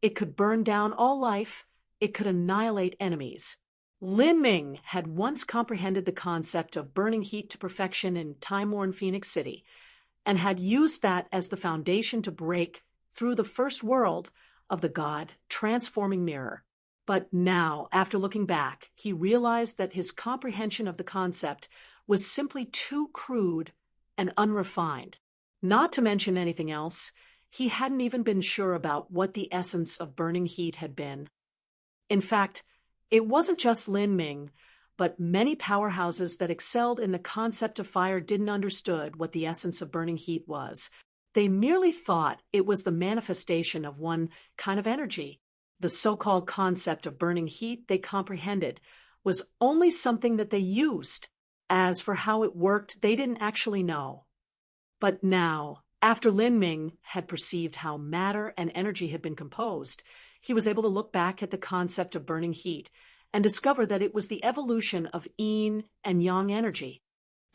[SPEAKER 1] It could burn down all life. It could annihilate enemies. Lin Ming had once comprehended the concept of burning heat to perfection in time-worn Phoenix City, and had used that as the foundation to break through the 1st world of the god transforming mirror. But now, after looking back, he realized that his comprehension of the concept was simply too crude and unrefined. Not to mention anything else, he hadn't even been sure about what the essence of burning heat had been. In fact, it wasn't just Lin Ming, but many powerhouses that excelled in the concept of fire didn't understood what the essence of burning heat was. They merely thought it was the manifestation of one kind of energy. The so-called concept of burning heat they comprehended was only something that they used. As for how it worked, they didn't actually know. But now, after Lin Ming had perceived how matter and energy had been composed, he was able to look back at the concept of burning heat and discover that it was the evolution of yin and yang energy.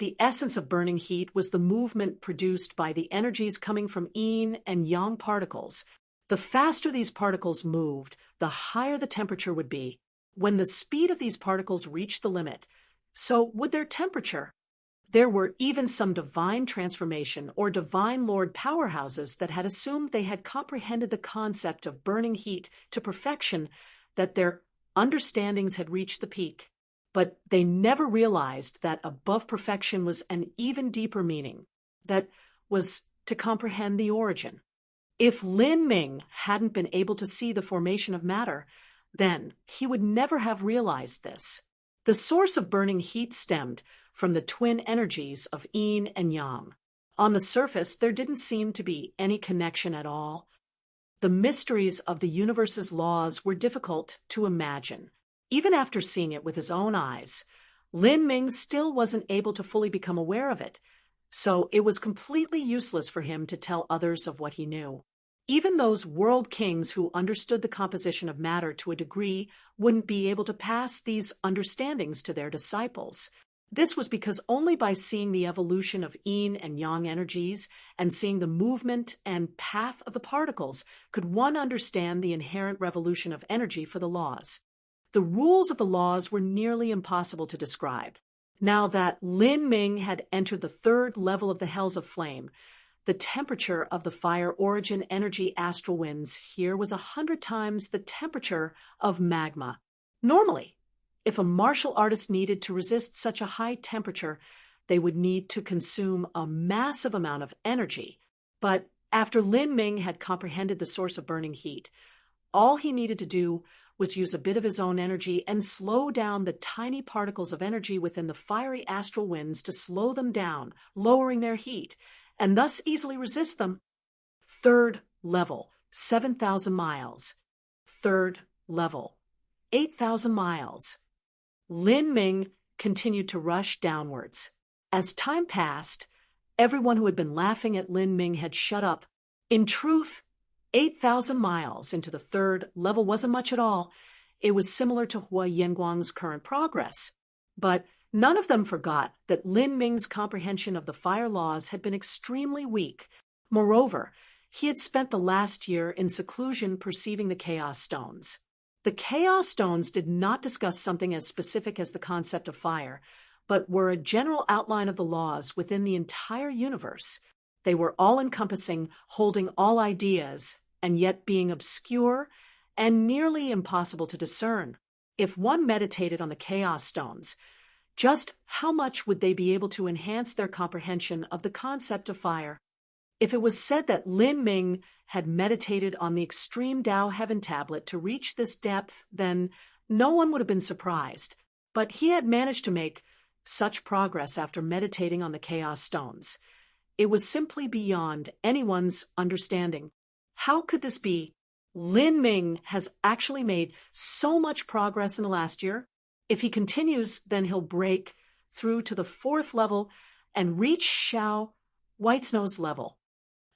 [SPEAKER 1] the essence of burning heat was the movement produced by the energies coming from yin and yang particles. The faster these particles moved, the higher the temperature would be. When the speed of these particles reached the limit, so would their temperature. There were even some divine transformation or divine lord powerhouses that had assumed they had comprehended the concept of burning heat to perfection, that their understandings had reached the peak. But they never realized that above perfection was an even deeper meaning, that was to comprehend the origin. If Lin Ming hadn't been able to see the formation of matter, then he would never have realized this. The source of burning heat stemmed from the twin energies of yin and yang. On the surface, there didn't seem to be any connection at all. The mysteries of the universe's laws were difficult to imagine. Even after seeing it with his own eyes, Lin Ming still wasn't able to fully become aware of it, so it was completely useless for him to tell others of what he knew. Even those world kings who understood the composition of matter to a degree wouldn't be able to pass these understandings to their disciples. This was because only by seeing the evolution of yin and yang energies and seeing the movement and path of the particles could one understand the inherent revolution of energy for the laws. The rules of the laws were nearly impossible to describe. Now that Lin Ming had entered the third level of the hells of flame, the temperature of the fire origin energy astral winds here was 100 times the temperature of magma. Normally, if a martial artist needed to resist such a high temperature, they would need to consume a massive amount of energy. But after Lin Ming had comprehended the source of burning heat, all he needed to do was use a bit of his own energy and slow down the tiny particles of energy within the fiery astral winds to slow them down, lowering their heat, and thus easily resist them. Third level, 7,000 miles. Third level, 8,000 miles. Lin Ming continued to rush downwards. As time passed, everyone who had been laughing at Lin Ming had shut up. In truth, 8,000 miles into the third level wasn't much at all. It was similar to Hua Yanguang's current progress. But none of them forgot that Lin Ming's comprehension of the fire laws had been extremely weak. Moreover, he had spent the last year in seclusion perceiving the Chaos Stones. The Chaos Stones did not discuss something as specific as the concept of fire, but were a general outline of the laws within the entire universe. They were all-encompassing, holding all ideas, and yet being obscure and nearly impossible to discern. If one meditated on the Chaos Stones, just how much would they be able to enhance their comprehension of the concept of fire? If it was said that Lin Ming had meditated on the extreme Tao Heaven tablet to reach this depth, then no one would have been surprised. But he had managed to make such progress after meditating on the Chaos Stones. It was simply beyond anyone's understanding. How could this be? Lin Ming has actually made so much progress in the last year. If he continues, then he'll break through to the fourth level and reach Xiao Whitesnow's level.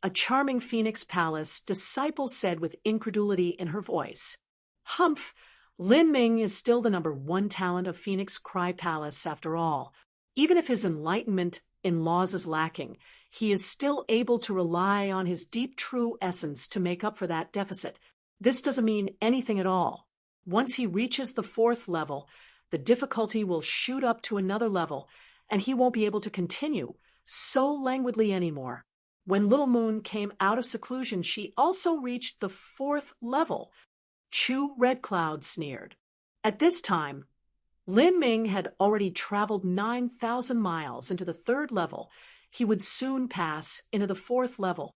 [SPEAKER 1] A charming Phoenix Palace disciple said with incredulity in her voice. Humph, Lin Ming is still the #1 talent of Phoenix Cry Palace after all. Even if his enlightenment in laws is lacking, he is still able to rely on his deep true essence to make up for that deficit. This doesn't mean anything at all. Once he reaches the fourth level, the difficulty will shoot up to another level, and he won't be able to continue so languidly anymore. When Little Moon came out of seclusion, she also reached the fourth level. Chu Red Cloud sneered. At this time, Lin Ming had already traveled 9,000 miles into the third level. He would soon pass into the fourth level.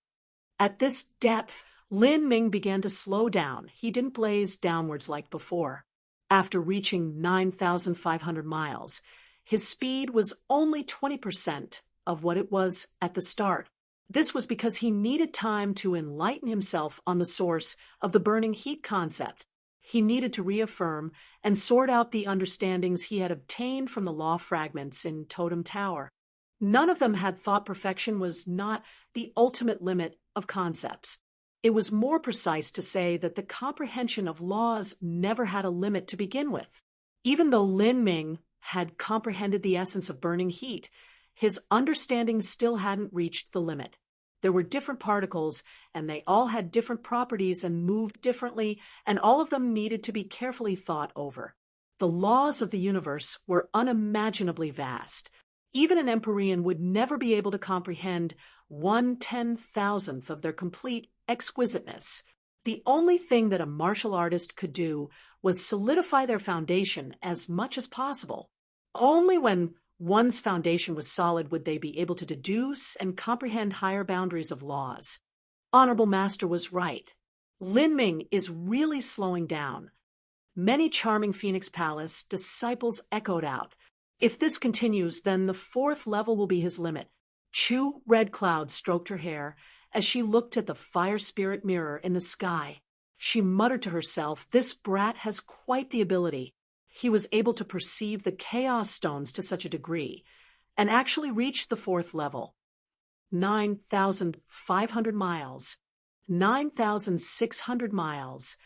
[SPEAKER 1] At this depth, Lin Ming began to slow down. He didn't blaze downwards like before. After reaching 9,500 miles, his speed was only 20% of what it was at the start. This was because he needed time to enlighten himself on the source of the burning heat concept. He needed to reaffirm and sort out the understandings he had obtained from the law fragments in Totem Tower. None of them had thought perfection was not the ultimate limit of concepts. It was more precise to say that the comprehension of laws never had a limit to begin with. Even though Lin Ming had comprehended the essence of burning heat, his understanding still hadn't reached the limit. There were different particles, and they all had different properties and moved differently, and all of them needed to be carefully thought over. The laws of the universe were unimaginably vast. Even an Empyrean would never be able to comprehend 1/10,000th of their complete exquisiteness. The only thing that a martial artist could do was solidify their foundation as much as possible. Only when one's foundation was solid would they be able to deduce and comprehend higher boundaries of laws. Honorable Master was right. Lin Ming is really slowing down. Many charming Phoenix Palace disciples echoed out. If this continues, then the 4th level will be his limit. Chu Red Cloud stroked her hair as she looked at the fire spirit mirror in the sky. She muttered to herself, this brat has quite the ability. He was able to perceive the chaos stones to such a degree, and actually reached the 4th level. 9,500 miles, 9,600 miles,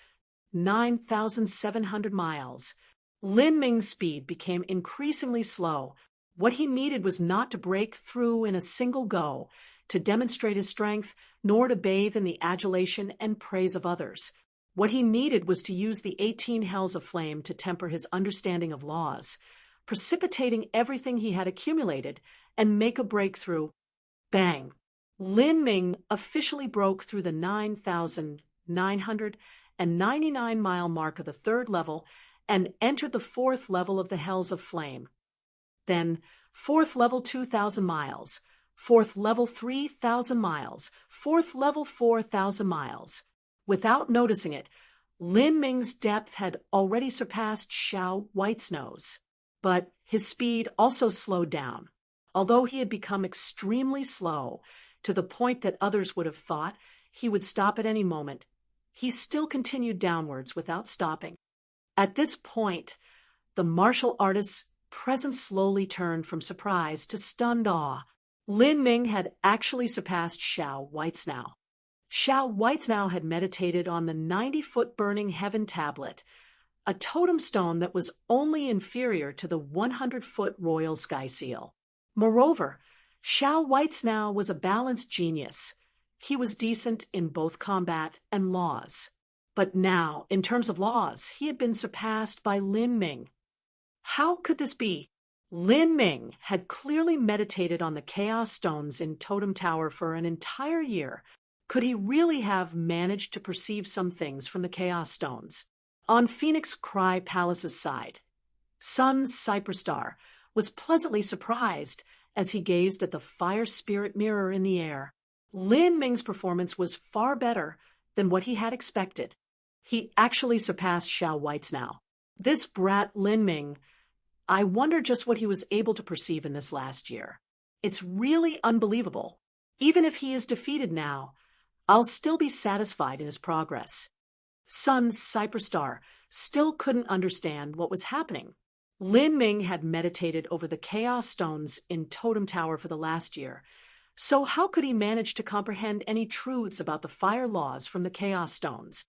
[SPEAKER 1] 9,700 miles. Lin Ming's speed became increasingly slow. What he needed was not to break through in a single go, to demonstrate his strength, nor to bathe in the adulation and praise of others. What he needed was to use the 18 hells of flame to temper his understanding of laws, precipitating everything he had accumulated, and make a breakthrough. Bang! Lin Ming officially broke through the 9,999-mile mark of the 3rd level and entered the 4th level of the hells of flame. Then 4th level 2,000 miles, 4th level 3,000 miles, 4th level 4,000 miles. Without noticing it, Lin Ming's depth had already surpassed Xiao Whitesnow's. But his speed also slowed down. Although he had become extremely slow, to the point that others would have thought he would stop at any moment, he still continued downwards without stopping. At this point, the martial artist's presence slowly turned from surprise to stunned awe. Lin Ming had actually surpassed Xiao Whitesnow. Xiao Whitesnow had meditated on the 90-foot burning heaven tablet, a totem stone that was only inferior to the 100-foot royal sky seal. Moreover, Xiao Whitesnow was a balanced genius. He was decent in both combat and laws. But now, in terms of laws, he had been surpassed by Lin Ming. How could this be? Lin Ming had clearly meditated on the chaos stones in Totem Tower for an entire year. Could he really have managed to perceive some things from the chaos stones? On Phoenix Cry Palace's side, Sun Cyperstar was pleasantly surprised as he gazed at the fire spirit mirror in the air. Lin Ming's performance was far better than what he had expected. He actually surpassed Xiao Whitesnow. This brat Lin Ming, I wonder just what he was able to perceive in this last year. It's really unbelievable. Even if he is defeated now, I'll still be satisfied in his progress. Sun Cyperstar still couldn't understand what was happening. Lin Ming had meditated over the chaos stones in Totem Tower for the last year, so how could he manage to comprehend any truths about the fire laws from the chaos stones?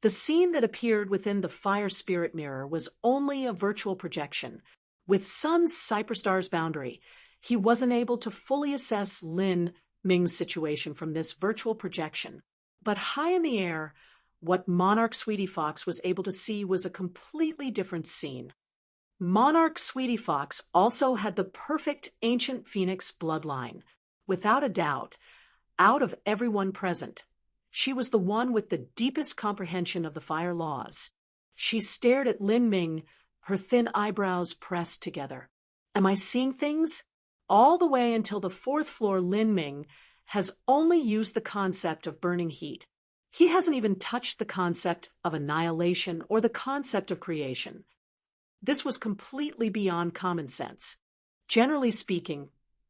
[SPEAKER 1] The scene that appeared within the fire spirit mirror was only a virtual projection. With Sun Cyperstar's boundary, he wasn't able to fully assess Lin Ming's situation from this virtual projection. But high in the air, what Monarch Sweetie Fox was able to see was a completely different scene. Monarch Sweetie Fox also had the perfect ancient phoenix bloodline. Without a doubt, out of everyone present, she was the one with the deepest comprehension of the fire laws. She stared at Lin Ming, her thin eyebrows pressed together. Am I seeing things? All the way until the 4th floor, Lin Ming has only used the concept of burning heat. He hasn't even touched the concept of annihilation or the concept of creation. This was completely beyond common sense. Generally speaking,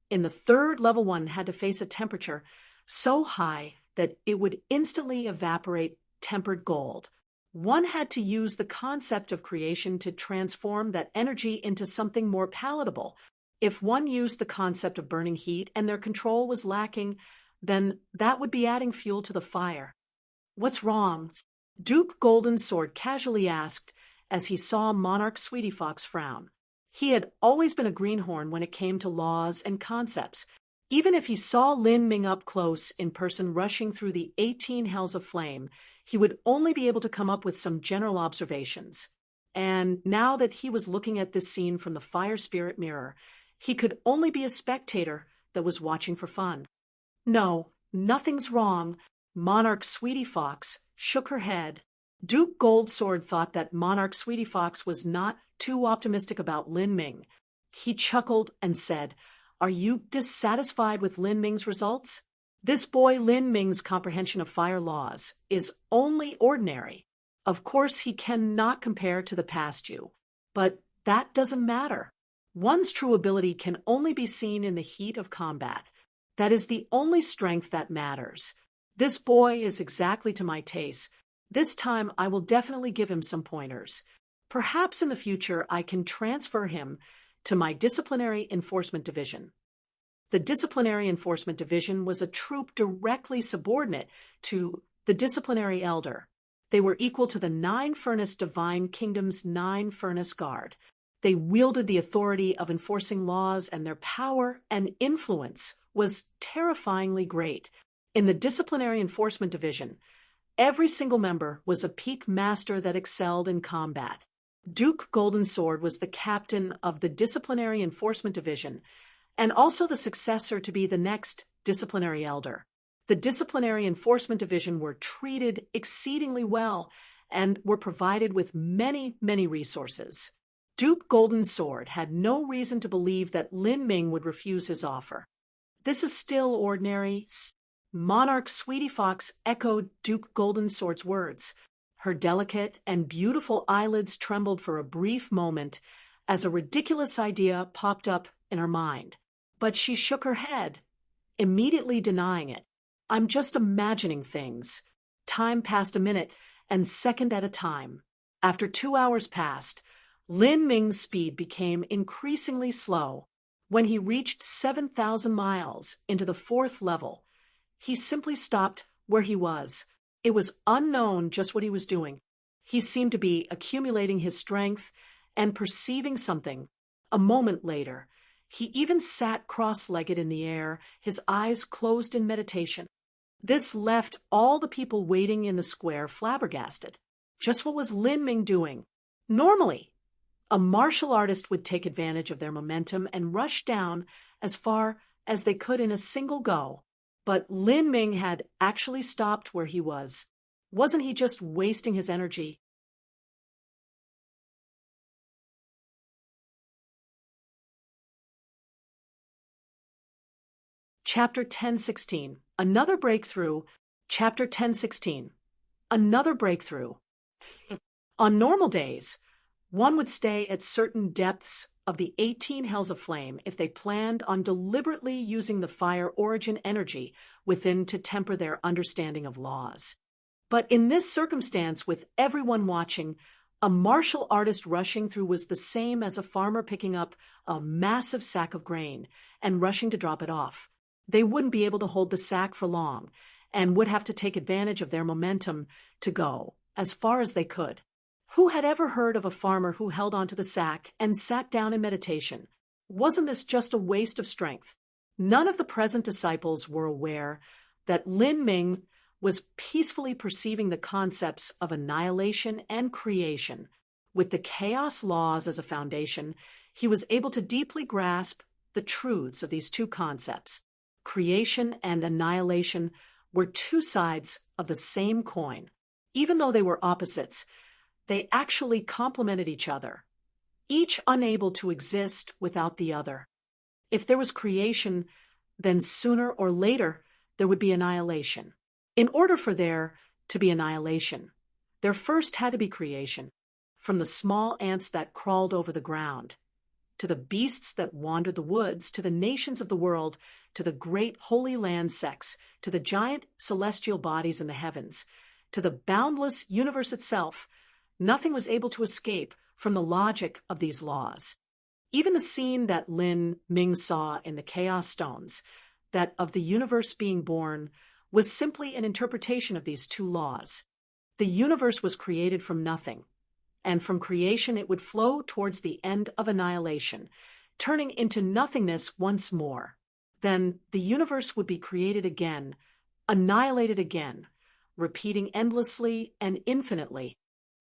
[SPEAKER 1] in the 3rd, level 1 had to face a temperature so high that it would instantly evaporate tempered gold. One had to use the concept of creation to transform that energy into something more palatable. If one used the concept of burning heat and their control was lacking, then that would be adding fuel to the fire. What's wrong? Duke Golden Sword casually asked as he saw Monarch Sweetie Fox frown. He had always been a greenhorn when it came to laws and concepts. Even if he saw Lin Ming up close in person rushing through the 18 hells of flame, he would only be able to come up with some general observations. And now that he was looking at this scene from the fire spirit mirror, he could only be a spectator that was watching for fun. No, nothing's wrong. Monarch Sweetie Fox shook her head. Duke Goldsword thought that Monarch Sweetie Fox was not too optimistic about Lin Ming. He chuckled and said, "Are you dissatisfied with Lin Ming's results? This boy Lin Ming's comprehension of fire laws is only ordinary. Of course, he cannot compare to the past you, but that doesn't matter. One's true ability can only be seen in the heat of combat. That is the only strength that matters. This boy is exactly to my taste. This time I will definitely give him some pointers. Perhaps in the future I can transfer him to my Disciplinary Enforcement Division." The Disciplinary Enforcement Division was a troop directly subordinate to the Disciplinary Elder. They were equal to the 9-Furnace Divine Kingdom's 9-Furnace Guard. They wielded the authority of enforcing laws, and their power and influence was terrifyingly great. In the Disciplinary Enforcement Division, every single member was a peak master that excelled in combat. Duke Goldensword was the captain of the Disciplinary Enforcement Division, and also the successor to be the next Disciplinary Elder. The Disciplinary Enforcement Division were treated exceedingly well and were provided with many, many resources. Duke Goldensword had no reason to believe that Lin Ming would refuse his offer. "This is still ordinary." Monarch Sweetie Fox echoed Duke Goldensword's words. Her delicate and beautiful eyelids trembled for a brief moment as a ridiculous idea popped up in her mind. But she shook her head, immediately denying it. "I'm just imagining things." Time passed a minute and second at a time. After 2 hours passed, Lin Ming's speed became increasingly slow. When he reached 7,000 miles into the 4th level, he simply stopped where he was. It was unknown just what he was doing. He seemed to be accumulating his strength and perceiving something. A moment later, he even sat cross-legged in the air, his eyes closed in meditation. This left all the people waiting in the square flabbergasted. Just what was Lin Ming doing? Normally, a martial artist would take advantage of their momentum and rush down as far as they could in a single go. But Lin Ming had actually stopped where he was. Wasn't he just wasting his energy? Chapter 10:16. Another breakthrough. Chapter 10:16. Another breakthrough. On normal days, one would stay at certain depths of the 18 hells of flame if they planned on deliberately using the fire origin energy within to temper their understanding of laws. But in this circumstance, with everyone watching, a martial artist rushing through was the same as a farmer picking up a massive sack of grain and rushing to drop it off. They wouldn't be able to hold the sack for long and would have to take advantage of their momentum to go as far as they could. Who had ever heard of a farmer who held onto the sack and sat down in meditation? Wasn't this just a waste of strength? None of the present disciples were aware that Lin Ming was peacefully perceiving the concepts of annihilation and creation. With the chaos laws as a foundation, he was able to deeply grasp the truths of these two concepts. Creation and annihilation were two sides of the same coin. Even though they were opposites, they actually complemented each other, each unable to exist without the other. If there was creation, then sooner or later there would be annihilation. In order for there to be annihilation, there first had to be creation, from the small ants that crawled over the ground, to the beasts that wandered the woods, to the nations of the world, to the great holy land sects, to the giant celestial bodies in the heavens, to the boundless universe itself. Nothing was able to escape from the logic of these laws. Even the scene that Lin Ming saw in the Chaos Stones, that of the universe being born, was simply an interpretation of these two laws. The universe was created from nothing, and from creation it would flow towards the end of annihilation, turning into nothingness once more. Then the universe would be created again, annihilated again, repeating endlessly and infinitely.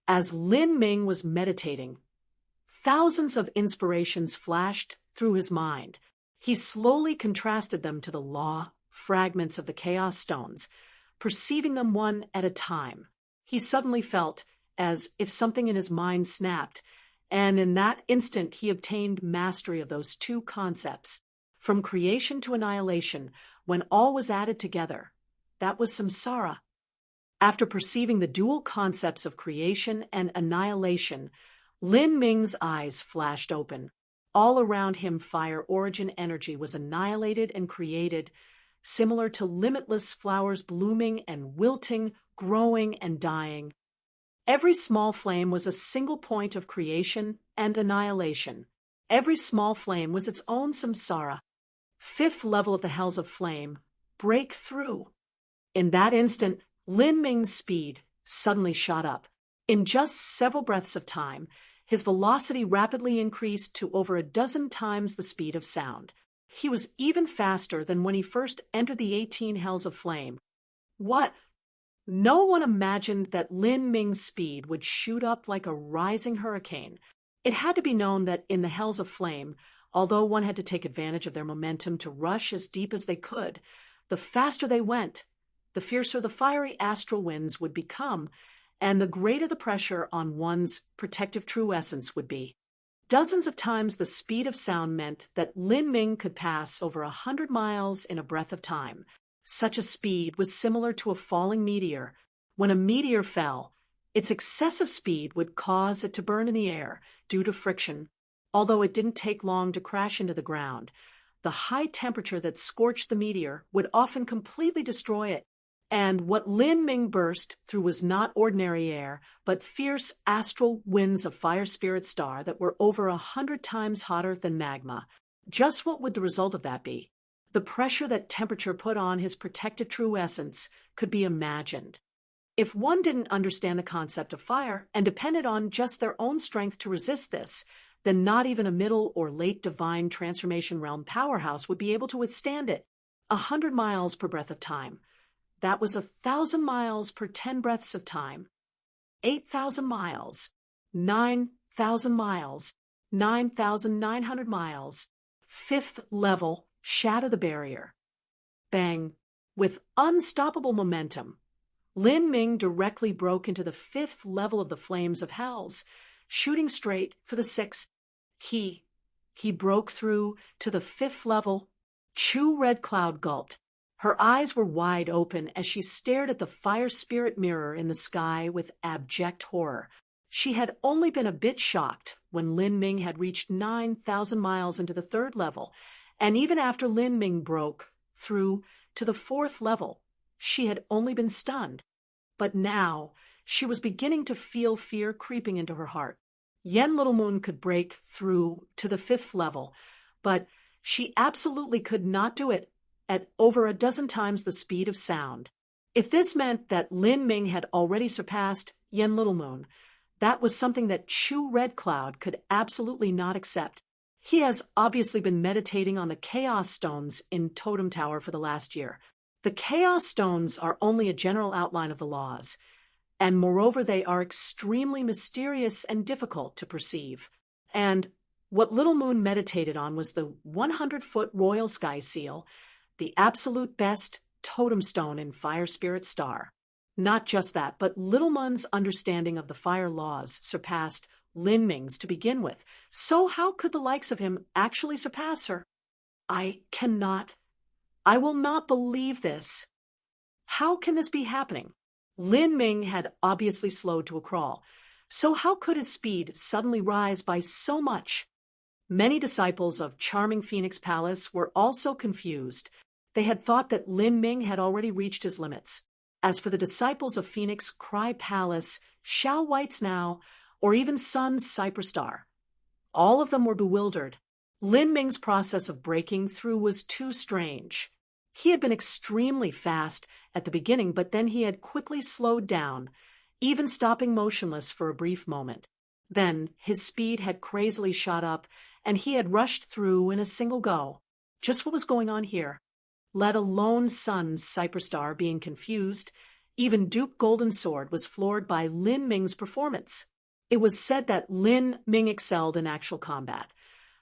[SPEAKER 1] As Lin Ming was meditating, thousands of inspirations flashed through his mind. He slowly contrasted them to the law fragments of the chaos stones, perceiving them one at a time. He suddenly felt as if something in his mind snapped, and in that instant he obtained mastery of those two concepts. From creation to annihilation, when all was added together, that was samsara. After perceiving the dual concepts of creation and annihilation, Lin Ming's eyes flashed open. All around him, fire origin energy was annihilated and created, similar to limitless flowers blooming and wilting, growing and dying. Every small flame was a single point of creation and annihilation. Every small flame was its own samsara. Fifth level of the hells of flame, break through. In that instant, Lin Ming's speed suddenly shot up. In just several breaths of time, his velocity rapidly increased to over a dozen times the speed of sound. He was even faster than when he first entered the 18 hells of flame. What? No one imagined that Lin Ming's speed would shoot up like a rising hurricane. It had to be known that in the hells of flame, although one had to take advantage of their momentum to rush as deep as they could, the faster they went, the fiercer the fiery astral winds would become, and the greater the pressure on one's protective true essence would be. Dozens of times the speed of sound meant that Lin Ming could pass over 100 miles in a breath of time. Such a speed was similar to a falling meteor. When a meteor fell, its excessive speed would cause it to burn in the air due to friction. Although it didn't take long to crash into the ground, the high temperature that scorched the meteor would often completely destroy it. And what Lin Ming burst through was not ordinary air, but fierce astral winds of fire spirit star that were over 100 times hotter than magma. Just what would the result of that be? The pressure that temperature put on his protected true essence could be imagined. If one didn't understand the concept of fire and depended on just their own strength to resist this, then not even a middle or late divine transformation realm powerhouse would be able to withstand it. 100 miles per breath of time. That was 1,000 miles per 10 breaths of time. 8,000 miles. 9,000 miles. 9,900 miles. Fifth level, shatter the barrier. Bang. With unstoppable momentum, Lin Ming directly broke into the fifth level of the flames of hells, shooting straight for the sixth. He broke through to the fifth level. Chu Red Cloud gulped. Her eyes were wide open as she stared at the fire spirit mirror in the sky with abject horror. She had only been a bit shocked when Lin Ming had reached 9,000 miles into the third level, and even after Lin Ming broke through to the fourth level, she had only been stunned. But now, she was beginning to feel fear creeping into her heart. Yen Little Moon could break through to the fifth level, but she absolutely could not do it at over a dozen times the speed of sound. If this meant that Lin Ming had already surpassed Yen Little Moon, that was something that Chu Red Cloud could absolutely not accept. He has obviously been meditating on the Chaos Stones in Totem Tower for the last year. The Chaos Stones are only a general outline of the laws, and moreover they are extremely mysterious and difficult to perceive. And what Little Moon meditated on was the 100-foot Royal Sky Seal, the absolute best totem stone in Fire Spirit Star. Not just that, but Little Moon's understanding of the fire laws surpassed Lin Ming's to begin with. So how could the likes of him actually surpass her? I will not believe this. How can this be happening? Lin Ming had obviously slowed to a crawl. So how could his speed suddenly rise by so much? Many disciples of Charming Phoenix Palace were also confused. They had thought that Lin Ming had already reached his limits. As for the disciples of Phoenix Cry Palace, Xiao White's Now, or even Sun's Cypress Star, all of them were bewildered. Lin Ming's process of breaking through was too strange. He had been extremely fast at the beginning, but then he had quickly slowed down, even stopping motionless for a brief moment. Then his speed had crazily shot up, and he had rushed through in a single go. Just what was going on here? Let alone Sun's Cyperstar being confused, even Duke Golden Sword was floored by Lin Ming's performance. It was said that Lin Ming excelled in actual combat.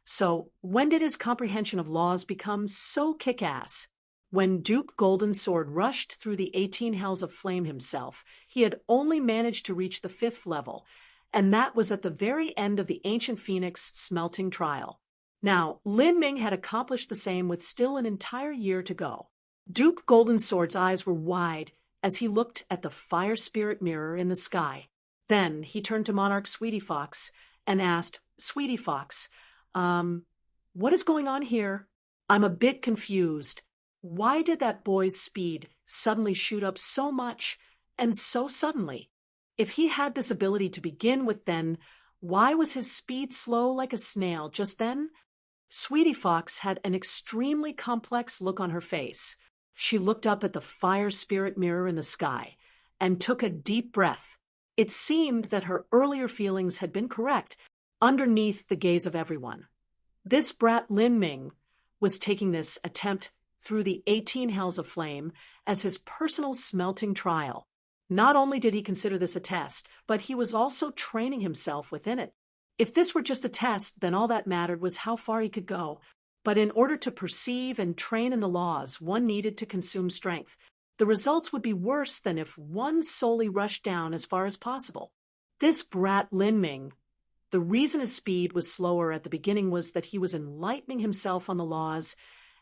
[SPEAKER 1] So when did his comprehension of laws become so kick-ass? When Duke Golden Sword rushed through the 18 Hells of Flame himself, he had only managed to reach the 5th level, and that was at the very end of the Ancient Phoenix smelting trial. Now, Lin Ming had accomplished the same with still an entire year to go. Duke Golden Sword's eyes were wide as he looked at the fire spirit mirror in the sky. Then he turned to Monarch Sweetie Fox and asked, "Sweetie Fox, what is going on here? I'm a bit confused. Why did that boy's speed suddenly shoot up so much and so suddenly? If he had this ability to begin with, then why was his speed slow like a snail just then?" Sweetie Fox had an extremely complex look on her face. She looked up at the fire spirit mirror in the sky and took a deep breath. It seemed that her earlier feelings had been correct underneath the gaze of everyone. This brat Lin Ming was taking this attempt through the 18 Hells of Flame as his personal smelting trial. Not only did he consider this a test, but he was also training himself within it. If this were just a test, then all that mattered was how far he could go. But in order to perceive and train in the laws, one needed to consume strength. The results would be worse than if one solely rushed down as far as possible. This brat Lin Ming, the reason his speed was slower at the beginning was that he was enlightening himself on the laws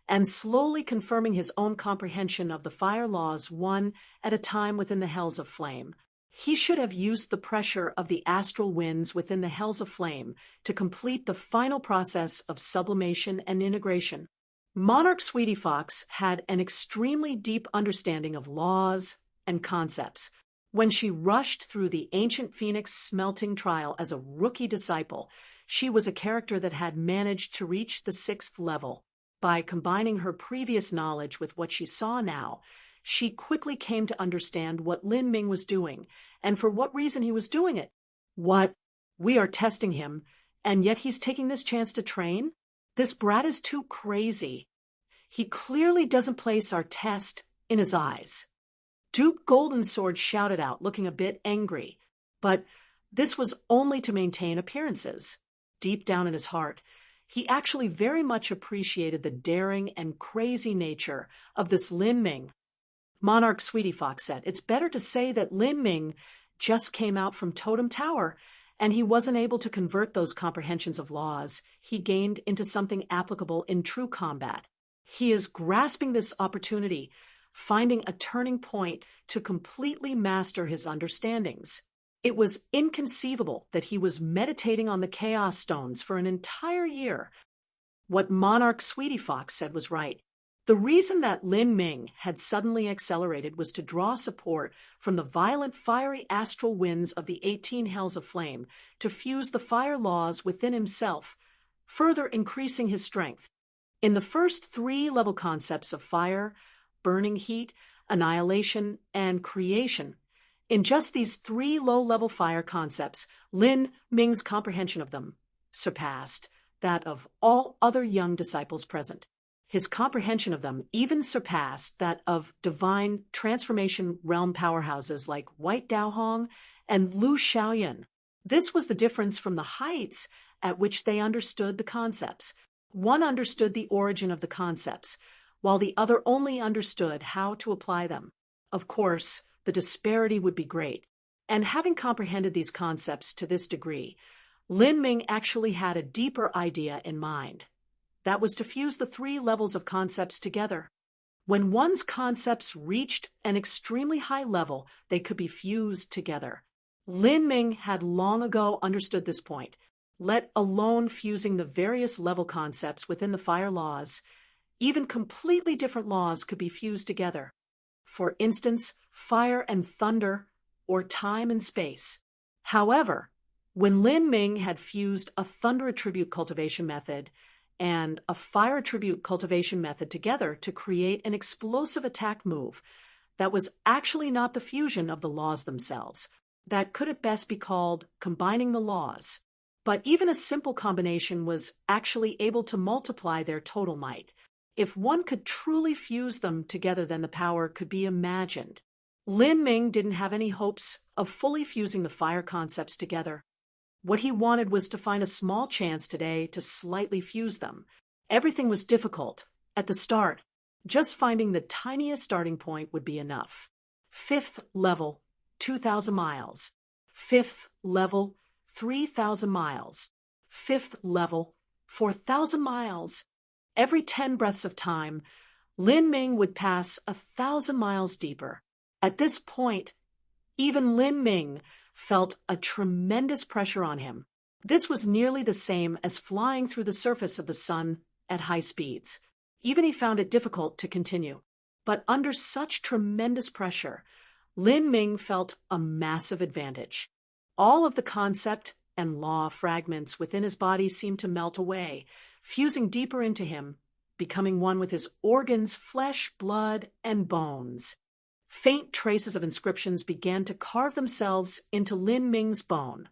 [SPEAKER 1] and slowly confirming his own comprehension of the fire laws one at a time within the Hells of Flame. He should have used the pressure of the astral winds within the Hells of Flame to complete the final process of sublimation and integration. Monarch Sweetie Fox had an extremely deep understanding of laws and concepts. When she rushed through the Ancient Phoenix smelting trial as a rookie disciple, she was a character that had managed to reach the 6th level. By combining her previous knowledge with what she saw now, she quickly came to understand what Lin Ming was doing and for what reason he was doing it. What? We are testing him, and yet he's taking this chance to train? This brat is too crazy. He clearly doesn't place our test in his eyes. Duke Golden Sword shouted out, looking a bit angry, but this was only to maintain appearances. Deep down in his heart, he actually very much appreciated the daring and crazy nature of this Lin Ming. Monarch Sweetie Fox said, "It's better to say that Lin Ming just came out from Totem Tower, and he wasn't able to convert those comprehensions of laws he gained into something applicable in true combat. He is grasping this opportunity, finding a turning point to completely master his understandings. It was inconceivable that he was meditating on the Chaos Stones for an entire year." What Monarch Sweetie Fox said was right. The reason that Lin Ming had suddenly accelerated was to draw support from the violent fiery astral winds of the 18 Hells of Flame to fuse the fire laws within himself, further increasing his strength. In the first 3 level concepts of fire, burning heat, annihilation, and creation, in just these 3 low-level fire concepts, Lin Ming's comprehension of them surpassed that of all other young disciples present. His comprehension of them even surpassed that of divine transformation realm powerhouses like White Dao Hong and Lu Xiaoyan. This was the difference from the heights at which they understood the concepts. One understood the origin of the concepts, while the other only understood how to apply them. Of course, the disparity would be great. And having comprehended these concepts to this degree, Lin Ming actually had a deeper idea in mind. That was to fuse the 3 levels of concepts together. When one's concepts reached an extremely high level, they could be fused together. Lin Ming had long ago understood this point, let alone fusing the various level concepts within the fire laws. Even completely different laws could be fused together. For instance, fire and thunder, or time and space. However, when Lin Ming had fused a thunder attribute cultivation method and a fire attribute cultivation method together to create an explosive attack move, that was actually not the fusion of the laws themselves, that could at best be called combining the laws. But even a simple combination was actually able to multiply their total might. If one could truly fuse them together, then the power could be imagined. Lin Ming didn't have any hopes of fully fusing the fire concepts together. What he wanted was to find a small chance today to slightly fuse them. Everything was difficult. At the start, just finding the tiniest starting point would be enough. 5th level, 2,000 miles. 5th level, 3,000 miles. 5th level, 4,000 miles. Every 10 breaths of time, Lin Ming would pass 1,000 miles deeper. At this point, even Lin Ming felt a tremendous pressure on him. This was nearly the same as flying through the surface of the sun at high speeds. Even he found it difficult to continue. But under such tremendous pressure, Lin Ming felt a massive advantage. All of the concept and law fragments within his body seemed to melt away, fusing deeper into him, becoming one with his organs, flesh, blood, and bones. Faint traces of inscriptions began to carve themselves into Lin Ming's bone,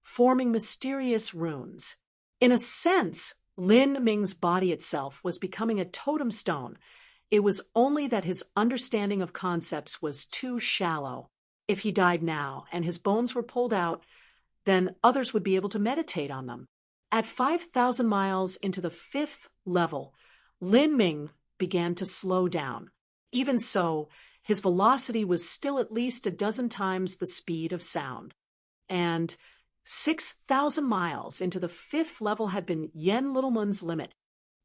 [SPEAKER 1] forming mysterious runes. In a sense, Lin Ming's body itself was becoming a totem stone. It was only that his understanding of concepts was too shallow. If he died now and his bones were pulled out, then others would be able to meditate on them. At 5,000 miles into the 5th level, Lin Ming began to slow down. Even so, his velocity was still at least a dozen times the speed of sound. And 6,000 miles into the 5th level had been Yen Littleman's limit.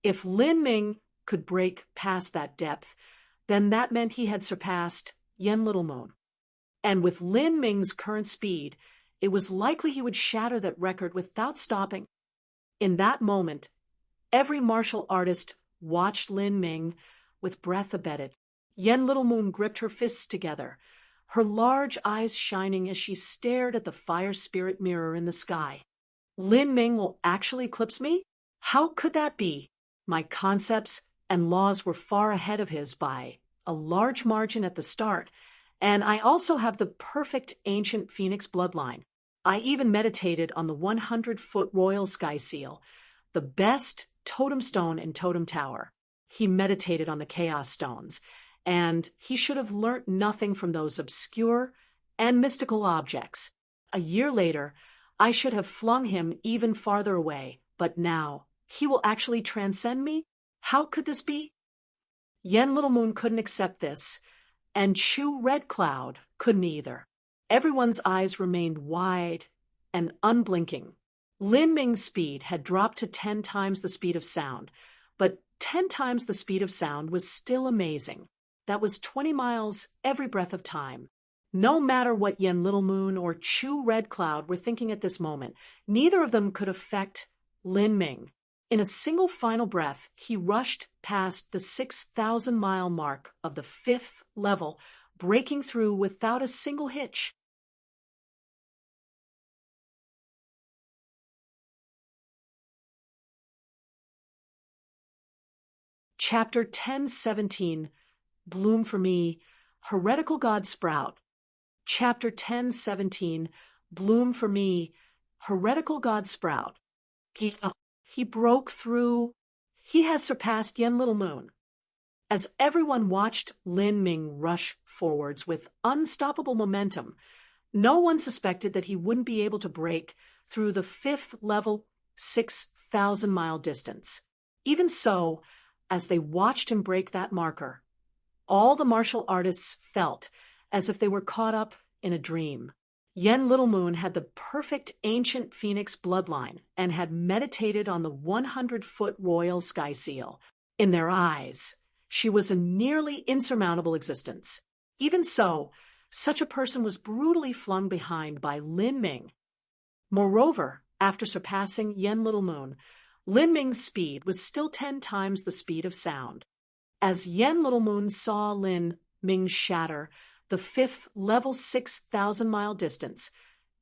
[SPEAKER 1] If Lin Ming could break past that depth, then that meant he had surpassed Yen Littlemoon. And with Lin Ming's current speed, it was likely he would shatter that record without stopping. In that moment, every martial artist watched Lin Ming with breath abated. Yen Littlemoon gripped her fists together, her large eyes shining as she stared at the fire spirit mirror in the sky. Lin Ming will actually eclipse me? How could that be? My concepts and laws were far ahead of his by a large margin at the start, and I also have the perfect ancient phoenix bloodline. I even meditated on the 100-foot royal sky seal, the best totem stone in Totem Tower. He meditated on the chaos stones, and he should have learnt nothing from those obscure and mystical objects. A year later, I should have flung him even farther away, but now he will actually transcend me? How could this be? Yen Littlemoon couldn't accept this, and Chu Red Cloud couldn't either. Everyone's eyes remained wide and unblinking. Lin Ming's speed had dropped to 10 times the speed of sound, but 10 times the speed of sound was still amazing. That was 20 miles every breath of time. No matter what Yen Littlemoon or Chu Red Cloud were thinking at this moment, neither of them could affect Lin Ming. In a single final breath, he rushed past the 6,000-mile mark of the 5th level, breaking through without a single hitch. Chapter 1017, Bloom for Me, Heretical God Sprout. Chapter 1017, Bloom for Me, Heretical God Sprout. He broke through. He has surpassed Yen Littlemoon. As everyone watched Lin Ming rush forwards with unstoppable momentum, no one suspected that he wouldn't be able to break through the 5th level 6,000-mile distance. Even so, as they watched him break that marker, all the martial artists felt as if they were caught up in a dream. Yen Littlemoon had the perfect ancient phoenix bloodline and had meditated on the 100-foot royal sky seal. In their eyes, she was a nearly insurmountable existence. Even so, such a person was brutally flung behind by Lin Ming. Moreover, after surpassing Yen Littlemoon, Lin Ming's speed was still 10 times the speed of sound. As Yen Littlemoon saw Lin Ming shatter the 5th level 6,000-mile distance,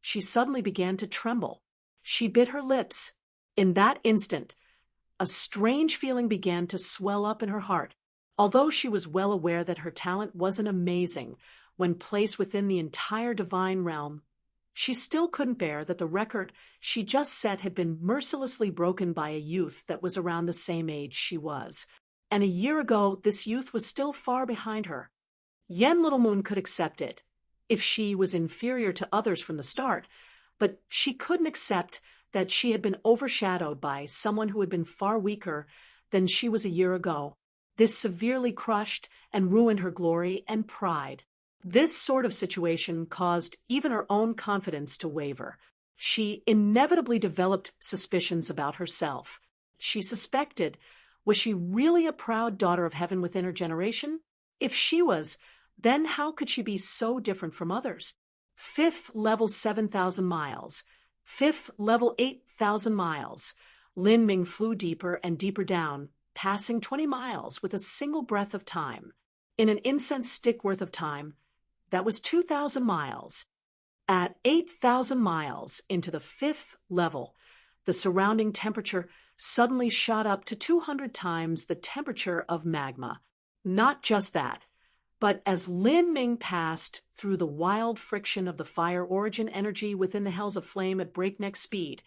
[SPEAKER 1] she suddenly began to tremble. She bit her lips. In that instant, a strange feeling began to swell up in her heart. Although she was well aware that her talent wasn't amazing when placed within the entire divine realm, She still couldn't bear that the record she just set had been mercilessly broken by a youth that was around the same age she was. And a year ago, this youth was still far behind her. Yen Little Moon could accept it, if she was inferior to others from the start, but she couldn't accept that she had been overshadowed by someone who had been far weaker than she was a year ago. This severely crushed and ruined her glory and pride. This sort of situation caused even her own confidence to waver. She inevitably developed suspicions about herself. She suspected, was she really a proud daughter of heaven within her generation? If she was, then how could she be so different from others? Fifth level 7,000 miles. Fifth level 8,000 miles. Lin Ming flew deeper and deeper down, passing 20 miles with a single breath of time. In an incense stick worth of time, that was 2,000 miles. At 8,000 miles into the fifth level, the surrounding temperature suddenly shot up to 200 times the temperature of magma. Not just that, but as Lin Ming passed through the wild friction of the fire origin energy within the hells of flame at breakneck speed,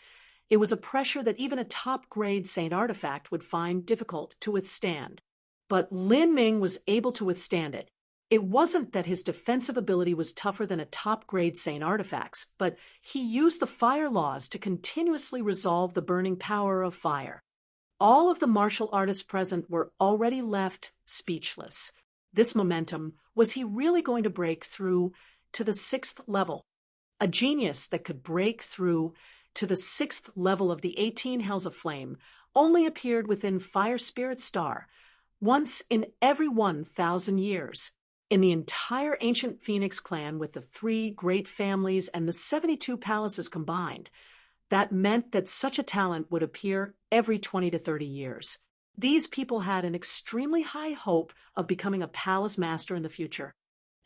[SPEAKER 1] it was a pressure that even a top-grade Saint artifact would find difficult to withstand. But Lin Ming was able to withstand it. It wasn't that his defensive ability was tougher than a top-grade Saint artifact's, but he used the fire laws to continuously resolve the burning power of fire. All of the martial artists present were already left speechless. This momentum, was he really going to break through to the sixth level? A genius that could break through to the sixth level of the 18 hells of flame only appeared within Fire Spirit Star, once in every 1,000 years. In the entire ancient Phoenix clan with the 3 great families and the 72 palaces combined, that meant that such a talent would appear every 20 to 30 years. These people had an extremely high hope of becoming a palace master in the future.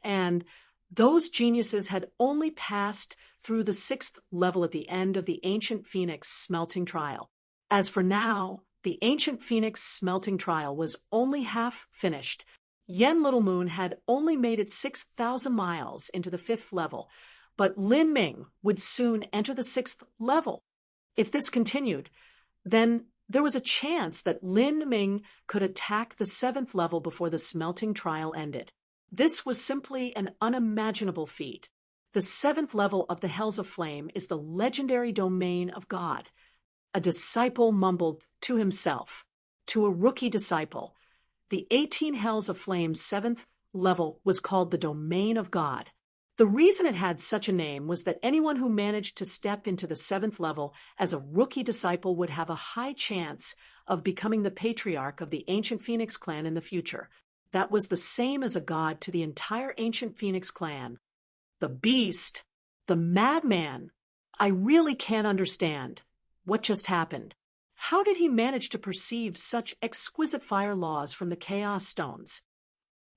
[SPEAKER 1] And those geniuses had only passed through the 6th level at the end of the ancient Phoenix smelting trial. As for now, the ancient Phoenix smelting trial was only half finished. Yen Little Moon had only made it 6,000 miles into the 5th level, but Lin Ming would soon enter the 6th level. If this continued, then there was a chance that Lin Ming could attack the 7th level before the smelting trial ended. This was simply an unimaginable feat. The 7th level of the Hells of Flame is the legendary domain of God. A disciple mumbled to himself, to a rookie disciple. The 18 Hells of Flame's 7th level was called the Domain of God. The reason it had such a name was that anyone who managed to step into the 7th level as a rookie disciple would have a high chance of becoming the patriarch of the ancient Phoenix clan in the future. That was the same as a god to the entire ancient Phoenix clan. The beast, the madman. I really can't understand what just happened. How did he manage to perceive such exquisite fire laws from the Chaos Stones?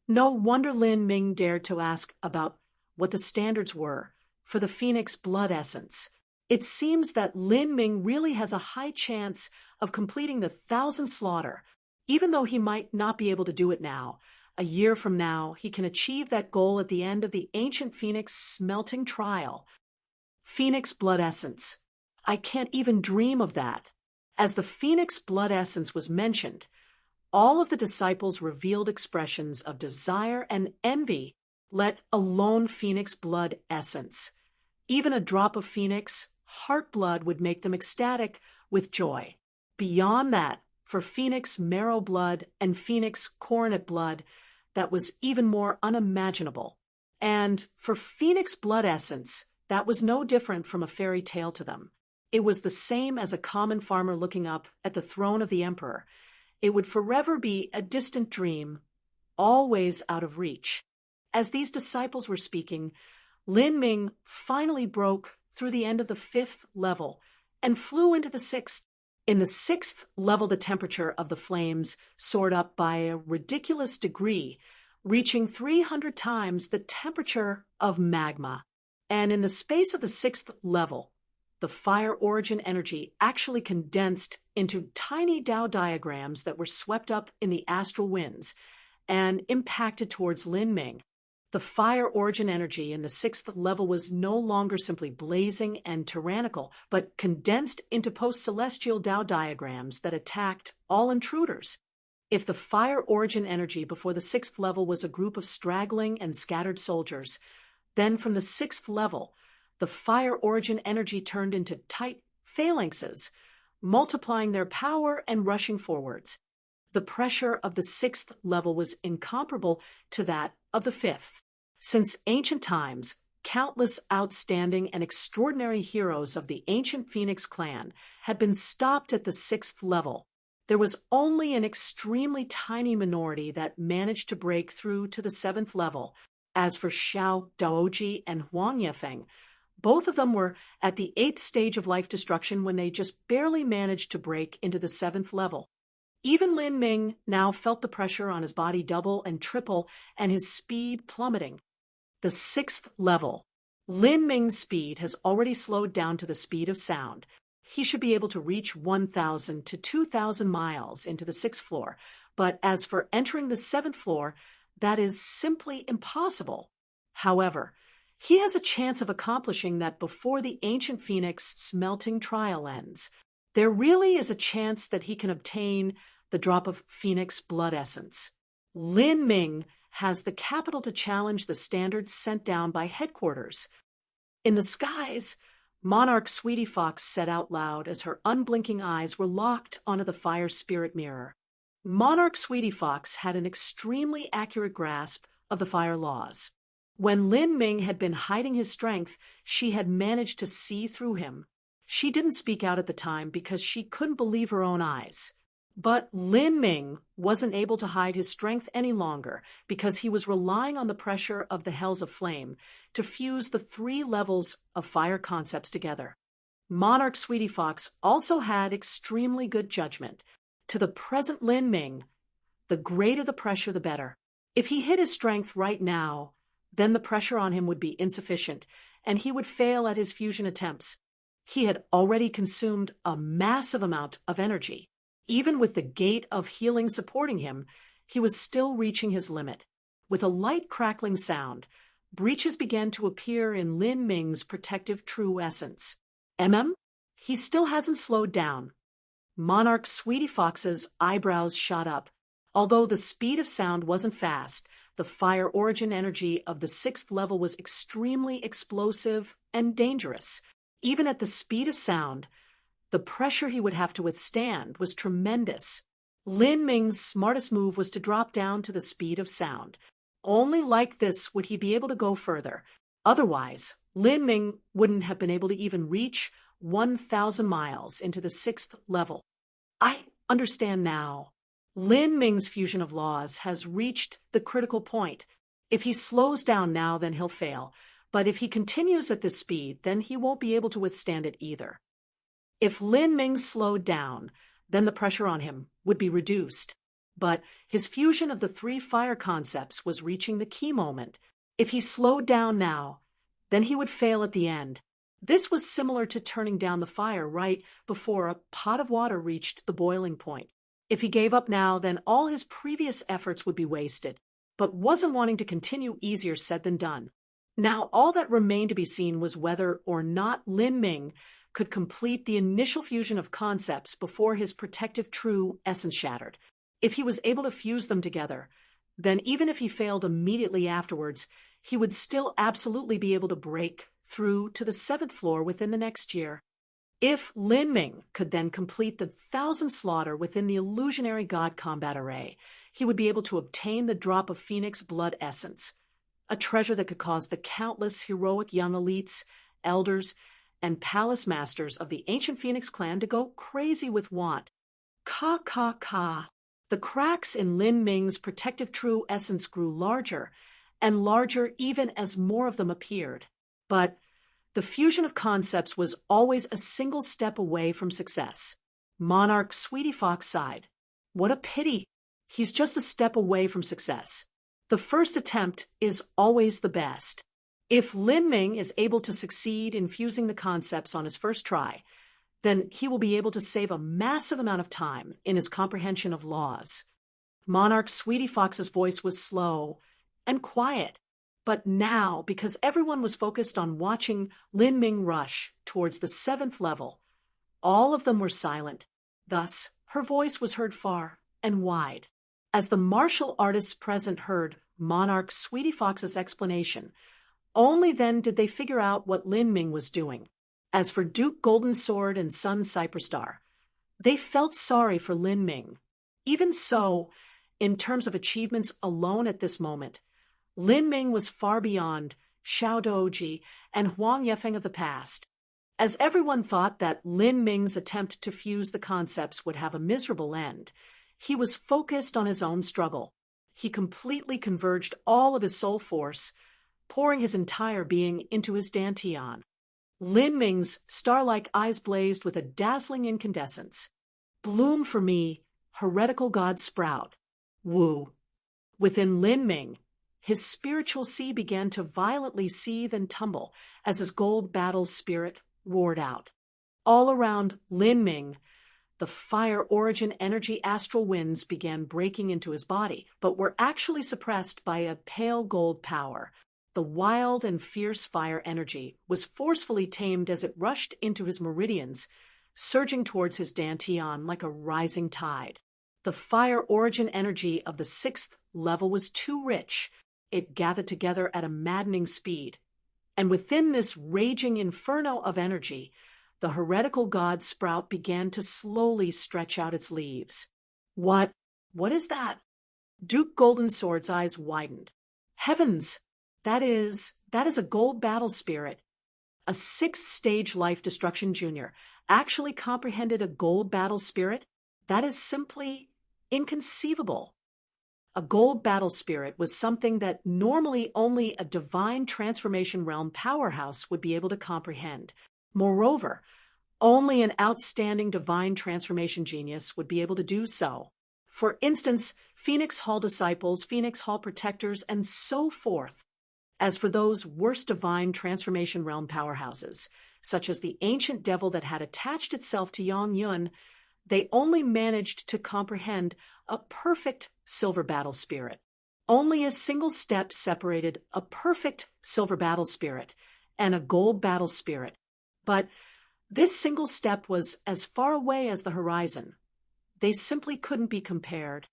[SPEAKER 1] No wonder Lin Ming dared to ask about what the standards were for the Phoenix blood essence. It seems that Lin Ming really has a high chance of completing the 1,000 slaughter. Even though he might not be able to do it now, a year from now he can achieve that goal at the end of the ancient Phoenix smelting trial. Phoenix blood essence. I can't even dream of that. As the Phoenix blood essence was mentioned, all of the disciples revealed expressions of desire and envy, let alone Phoenix blood essence. Even a drop of Phoenix heart blood would make them ecstatic with joy. Beyond that, for Phoenix marrow blood and Phoenix coronet blood, that was even more unimaginable. And for Phoenix blood essence, that was no different from a fairy tale to them. It was the same as a common farmer looking up at the throne of the emperor. It would forever be a distant dream, always out of reach. As these disciples were speaking, Lin Ming finally broke through the end of the 5th level and flew into the 6th. In the 6th level, the temperature of the flames soared up by a ridiculous degree, reaching 300 times the temperature of magma. And in the space of the 6th level, the fire origin energy actually condensed into tiny Tao diagrams that were swept up in the astral winds and impacted towards Lin Ming. The fire origin energy in the sixth level was no longer simply blazing and tyrannical, but condensed into post-celestial Tao diagrams that attacked all intruders. If the fire origin energy before the sixth level was a group of straggling and scattered soldiers, then from the sixth level, the fire origin energy turned into tight phalanxes, multiplying their power and rushing forwards. The pressure of the sixth level was incomparable to that of the fifth. Since ancient times, countless outstanding and extraordinary heroes of the ancient Phoenix clan had been stopped at the sixth level. There was only an extremely tiny minority that managed to break through to the seventh level. As for Xiao Daoji and Huang Yefeng, both of them were at the eighth stage of life destruction when they just barely managed to break into the seventh level. Even Lin Ming now felt the pressure on his body double and triple and his speed plummeting. The sixth level. Lin Ming's speed has already slowed down to the speed of sound. He should be able to reach 1,000 to 2,000 miles into the sixth floor, but as for entering the seventh floor, that is simply impossible. However, he has a chance of accomplishing that before the ancient Phoenix smelting trial ends. There really is a chance that he can obtain the drop of Phoenix blood essence. Lin Ming has the capital to challenge the standards sent down by headquarters. In the skies, Monarch Sweetie Fox said out loud as her unblinking eyes were locked onto the fire spirit mirror. Monarch Sweetie Fox had an extremely accurate grasp of the fire laws. When Lin Ming had been hiding his strength, she had managed to see through him. She didn't speak out at the time because she couldn't believe her own eyes. But Lin Ming wasn't able to hide his strength any longer because he was relying on the pressure of the Hells of Flame to fuse the three levels of fire concepts together. Monarch Sweetie Fox also had extremely good judgment. To the present Lin Ming, the greater the pressure, the better. If he hid his strength right now, then the pressure on him would be insufficient, and he would fail at his fusion attempts. He had already consumed a massive amount of energy. Even with the gate of healing supporting him, he was still reaching his limit. With a light crackling sound, breaches began to appear in Lin Ming's protective true essence. He still hasn't slowed down. Monarch Sweetie Fox's eyebrows shot up. Although the speed of sound wasn't fast, the fire origin energy of the sixth level was extremely explosive and dangerous. Even at the speed of sound, the pressure he would have to withstand was tremendous. Lin Ming's smartest move was to drop down to the speed of sound. Only like this would he be able to go further. Otherwise, Lin Ming wouldn't have been able to even reach 1,000 miles into the sixth level. I understand now. Lin Ming's fusion of laws has reached the critical point. If he slows down now, then he'll fail. But if he continues at this speed, then he won't be able to withstand it either. If Lin Ming slowed down, then the pressure on him would be reduced. But his fusion of the three fire concepts was reaching the key moment. If he slowed down now, then he would fail at the end. This was similar to turning down the fire right before a pot of water reached the boiling point. If he gave up now, then all his previous efforts would be wasted. But wasn't wanting to continue easier said than done. Now all that remained to be seen was whether or not Lin Ming could complete the initial fusion of concepts before his protective true essence shattered. If he was able to fuse them together, then even if he failed immediately afterwards, he would still absolutely be able to break through to the seventh floor within the next year. If Lin Ming could then complete the 1,000 slaughter within the illusionary god combat array, he would be able to obtain the drop of Phoenix blood essence, a treasure that could cause the countless heroic young elites, elders, and palace masters of the ancient Phoenix clan to go crazy with want. Ka. The cracks in Lin Ming's protective true essence grew larger and larger even as more of them appeared. But the fusion of concepts was always a single step away from success. Monarch Sweetie Fox sighed. What a pity. He's just a step away from success. The first attempt is always the best. If Lin Ming is able to succeed in fusing the concepts on his first try, then he will be able to save a massive amount of time in his comprehension of laws. Monarch Sweetie Fox's voice was slow and quiet. But now, because everyone was focused on watching Lin Ming rush towards the 7th level, all of them were silent. Thus, her voice was heard far and wide. As the martial artists present heard Monarch Sweetie Fox's explanation, only then did they figure out what Lin Ming was doing. As for Duke Golden Sword and Sun Cyperstar, they felt sorry for Lin Ming. Even so, in terms of achievements alone at this moment, Lin Ming was far beyond Xiao Doji and Huang Yefeng of the past. As everyone thought that Lin Ming's attempt to fuse the concepts would have a miserable end, he was focused on his own struggle. He completely converged all of his soul force, pouring his entire being into his dantian. Lin Ming's star-like eyes blazed with a dazzling incandescence. Bloom for me, heretical god sprout. Woo. Within Lin Ming, his spiritual sea began to violently seethe and tumble as his gold battle spirit roared out. All around Lin Ming, the fire origin energy astral winds began breaking into his body, but were actually suppressed by a pale gold power. The wild and fierce fire energy was forcefully tamed as it rushed into his meridians, surging towards his dantian like a rising tide. The fire origin energy of the 6th level was too rich. It gathered together at a maddening speed. And within this raging inferno of energy, the heretical god sprout began to slowly stretch out its leaves. What is that? Duke Golden Sword's eyes widened. Heavens! That is a gold battle spirit. A 6th stage life destruction junior actually comprehended a gold battle spirit? That is simply inconceivable. A gold battle spirit was something that normally only a divine transformation realm powerhouse would be able to comprehend. Moreover, only an outstanding divine transformation genius would be able to do so. For instance, Phoenix Hall disciples, Phoenix Hall protectors, and so forth. As for those worst divine transformation realm powerhouses, such as the ancient devil that had attached itself to Yang Yun, they only managed to comprehend a perfect silver battle spirit. Only a single step separated a perfect silver battle spirit and a gold battle spirit. But this single step was as far away as the horizon. They simply couldn't be compared.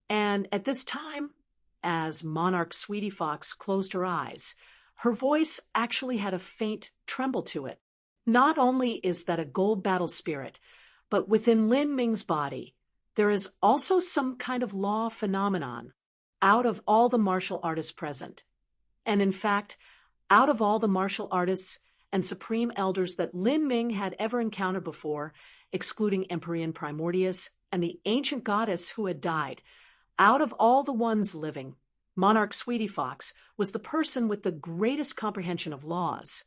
[SPEAKER 1] And at this time, as Monarch Sweetie Fox closed her eyes, her voice actually had a faint tremble to it. Not only is that a gold battle spirit, but within Lin Ming's body, there is also some kind of law phenomenon out of all the martial artists present. And in fact, out of all the martial artists and supreme elders that Lin Ming had ever encountered before, excluding Empyrean Primordius and the ancient goddess who had died, out of all the ones living, Monarch Sweetie Fox was the person with the greatest comprehension of laws.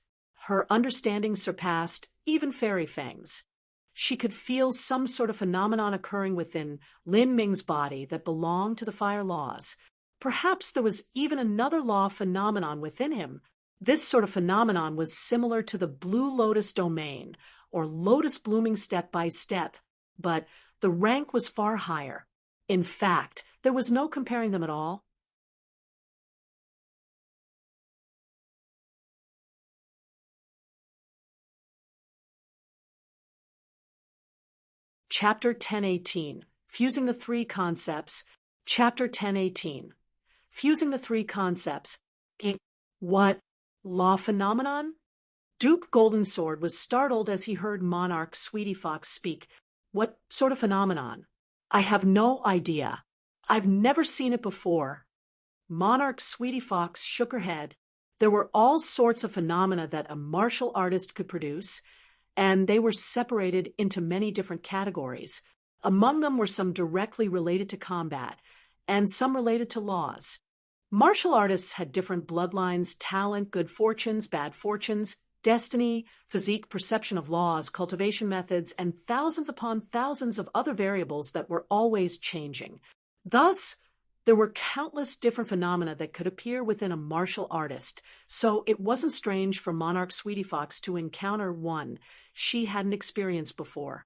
[SPEAKER 1] Her understanding surpassed even Fairy Fang's. She could feel some sort of phenomenon occurring within Lin Ming's body that belonged to the fire laws. Perhaps there was even another law phenomenon within him. This sort of phenomenon was similar to the Blue Lotus domain, or lotus blooming step by step, but the rank was far higher. In fact, there was no comparing them at all. Chapter 1018, Fusing the Three Concepts. Chapter 1018, Fusing the Three Concepts. What? Law phenomenon? Duke Golden Sword was startled as he heard Monarch Sweetie Fox speak. What sort of phenomenon? I have no idea. I've never seen it before. Monarch Sweetie Fox shook her head. There were all sorts of phenomena that a martial artist could produce, and they were separated into many different categories. Among them were some directly related to combat, and some related to laws. Martial artists had different bloodlines, talent, good fortunes, bad fortunes, destiny, physique, perception of laws, cultivation methods, and thousands upon thousands of other variables that were always changing. Thus, there were countless different phenomena that could appear within a martial artist, so it wasn't strange for Monarch Sweetie Fox to encounter one she hadn't experienced before.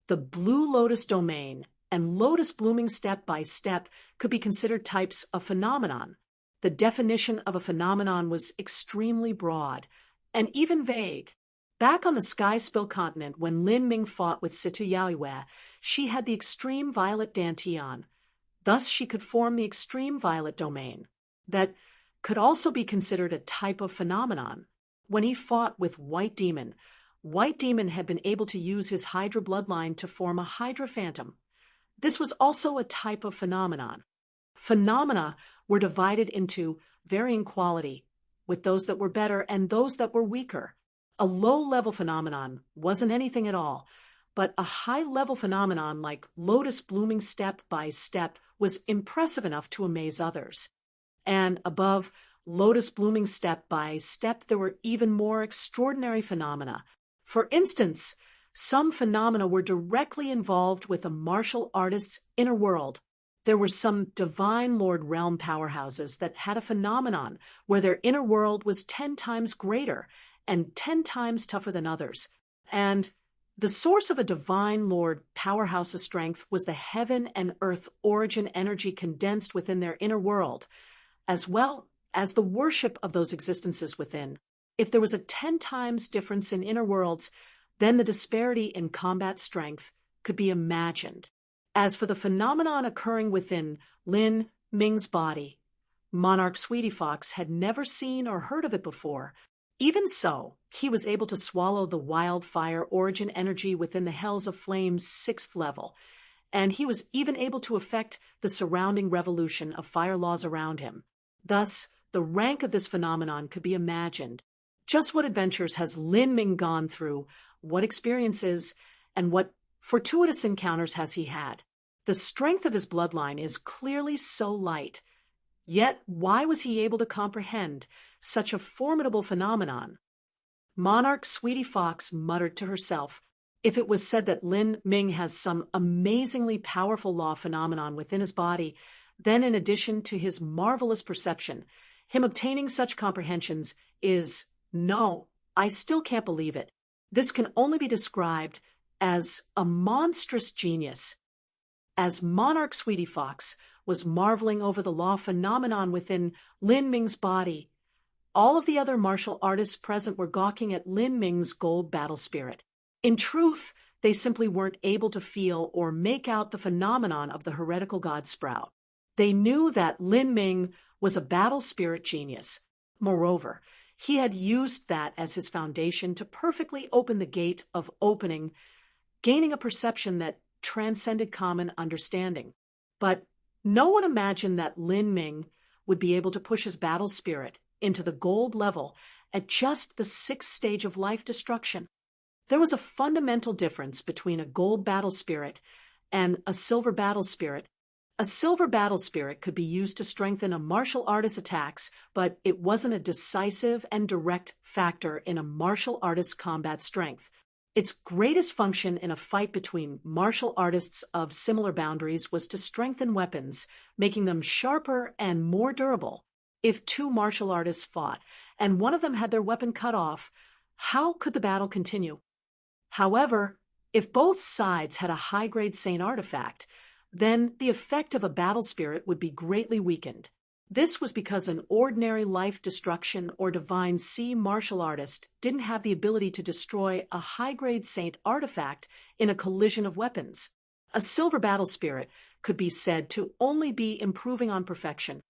[SPEAKER 1] The Blue Lotus domain and Lotus blooming step by step could be considered types of phenomenon. the definition of a phenomenon was extremely broad and even vague. Back on the Sky Spill continent, when Lin Ming fought with Situ Yaoyue, she had the extreme violet dantian. Thus, she could form the extreme violet domain. That could also be considered a type of phenomenon. When he fought with White Demon had been able to use his Hydra bloodline to form a Hydra phantom. This was also a type of phenomenon. Phenomena were divided into varying quality, with those that were better and those that were weaker. A low-level phenomenon wasn't anything at all, but a high-level phenomenon like lotus blooming step by step was impressive enough to amaze others. And above lotus blooming step by step, there were even more extraordinary phenomena. For instance, some phenomena were directly involved with a martial artist's inner world. There were some divine Lord Realm powerhouses that had a phenomenon where their inner world was 10 times greater and 10 times tougher than others. And the source of a divine Lord powerhouse's strength was the heaven and earth origin energy condensed within their inner world, as well as the worship of those existences within. If there was a 10 times difference in inner worlds, then the disparity in combat strength could be imagined. As for the phenomenon occurring within Lin Ming's body, Monarch Sweetie Fox had never seen or heard of it before. Even so, he was able to swallow the wildfire origin energy within the Hells of Flame's 6th level, and he was even able to affect the surrounding revolution of fire laws around him. Thus, the rank of this phenomenon could be imagined. Just what adventures has Lin Ming gone through, what experiences, and what fortuitous encounters has he had? The strength of his bloodline is clearly so light. Yet, why was he able to comprehend such a formidable phenomenon? Monarch Sweetie Fox muttered to herself, if it was said that Lin Ming has some amazingly powerful law phenomenon within his body, then in addition to his marvelous perception, him obtaining such comprehensions is, no, I still can't believe it. This can only be described as a monstrous genius. As Monarch Sweetie Fox was marveling over the law phenomenon within Lin Ming's body, all of the other martial artists present were gawking at Lin Ming's gold battle spirit. In truth, they simply weren't able to feel or make out the phenomenon of the heretical god Sprout. They knew that Lin Ming was a battle spirit genius. Moreover, he had used that as his foundation to perfectly open the gate of opening, gaining a perception that transcended common understanding. But no one imagined that Lin Ming would be able to push his battle spirit into the gold level at just the 6th stage of life destruction. There was a fundamental difference between a gold battle spirit and a silver battle spirit. A silver battle spirit could be used to strengthen a martial artist's attacks, but it wasn't a decisive and direct factor in a martial artist's combat strength. Its greatest function in a fight between martial artists of similar boundaries was to strengthen weapons, making them sharper and more durable. If 2 martial artists fought, and one of them had their weapon cut off, how could the battle continue? However, if both sides had a high-grade saint artifact, then the effect of a battle spirit would be greatly weakened. This was because an ordinary life destruction or divine sea martial artist didn't have the ability to destroy a high-grade saint artifact in a collision of weapons. A silver battle spirit could be said to only be improving on perfection,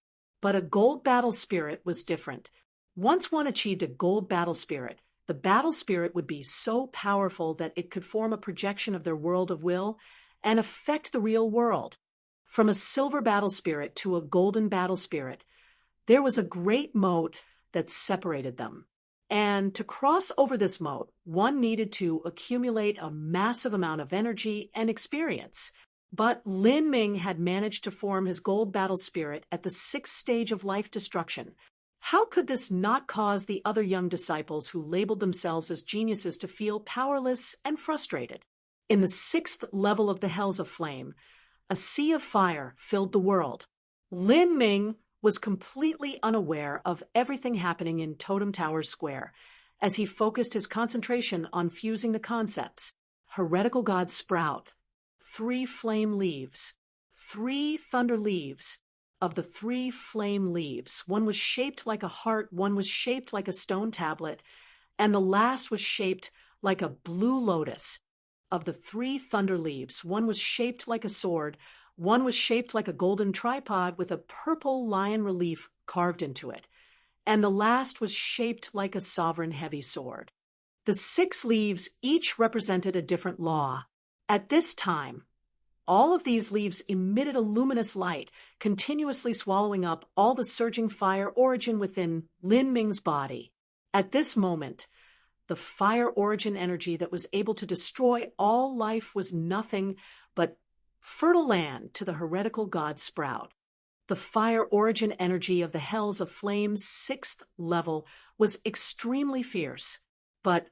[SPEAKER 1] but a gold battle spirit was different. Once one achieved a gold battle spirit, the battle spirit would be so powerful that it could form a projection of their world of will and affect the real world. From a silver battle spirit to a golden battle spirit, there was a great moat that separated them. And to cross over this moat, one needed to accumulate a massive amount of energy and experience. But Lin Ming had managed to form his gold battle spirit at the 6th stage of life destruction. How could this not cause the other young disciples who labeled themselves as geniuses to feel powerless and frustrated? In the 6th level of the Hells of Flame, a sea of fire filled the world. Lin Ming was completely unaware of everything happening in Totem Tower Square as he focused his concentration on fusing the concepts: heretical god Sprout, 3 flame leaves, 3 thunder leaves, of the 3 flame leaves. One was shaped like a heart, one was shaped like a stone tablet, and the last was shaped like a blue lotus. Of the 3 thunder leaves, one was shaped like a sword, one was shaped like a golden tripod with a purple lion relief carved into it, and the last was shaped like a sovereign heavy sword. The 6 leaves each represented a different law. At this time, all of these leaves emitted a luminous light, continuously swallowing up all the surging fire origin within Lin Ming's body. At this moment, the fire origin energy that was able to destroy all life was nothing but fertile land to the heretical god Sprout. The fire origin energy of the Hells of Flame's 6th level was extremely fierce, but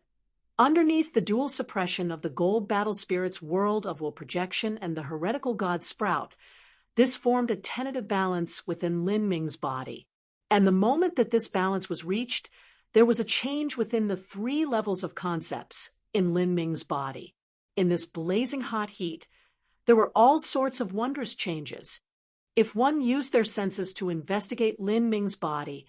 [SPEAKER 1] underneath the dual suppression of the gold battle spirit's world of will projection and the heretical god Sprout, this formed a tentative balance within Lin Ming's body. And the moment that this balance was reached, there was a change within the 3 levels of concepts in Lin Ming's body. In this blazing hot heat, there were all sorts of wondrous changes. If one used their senses to investigate Lin Ming's body,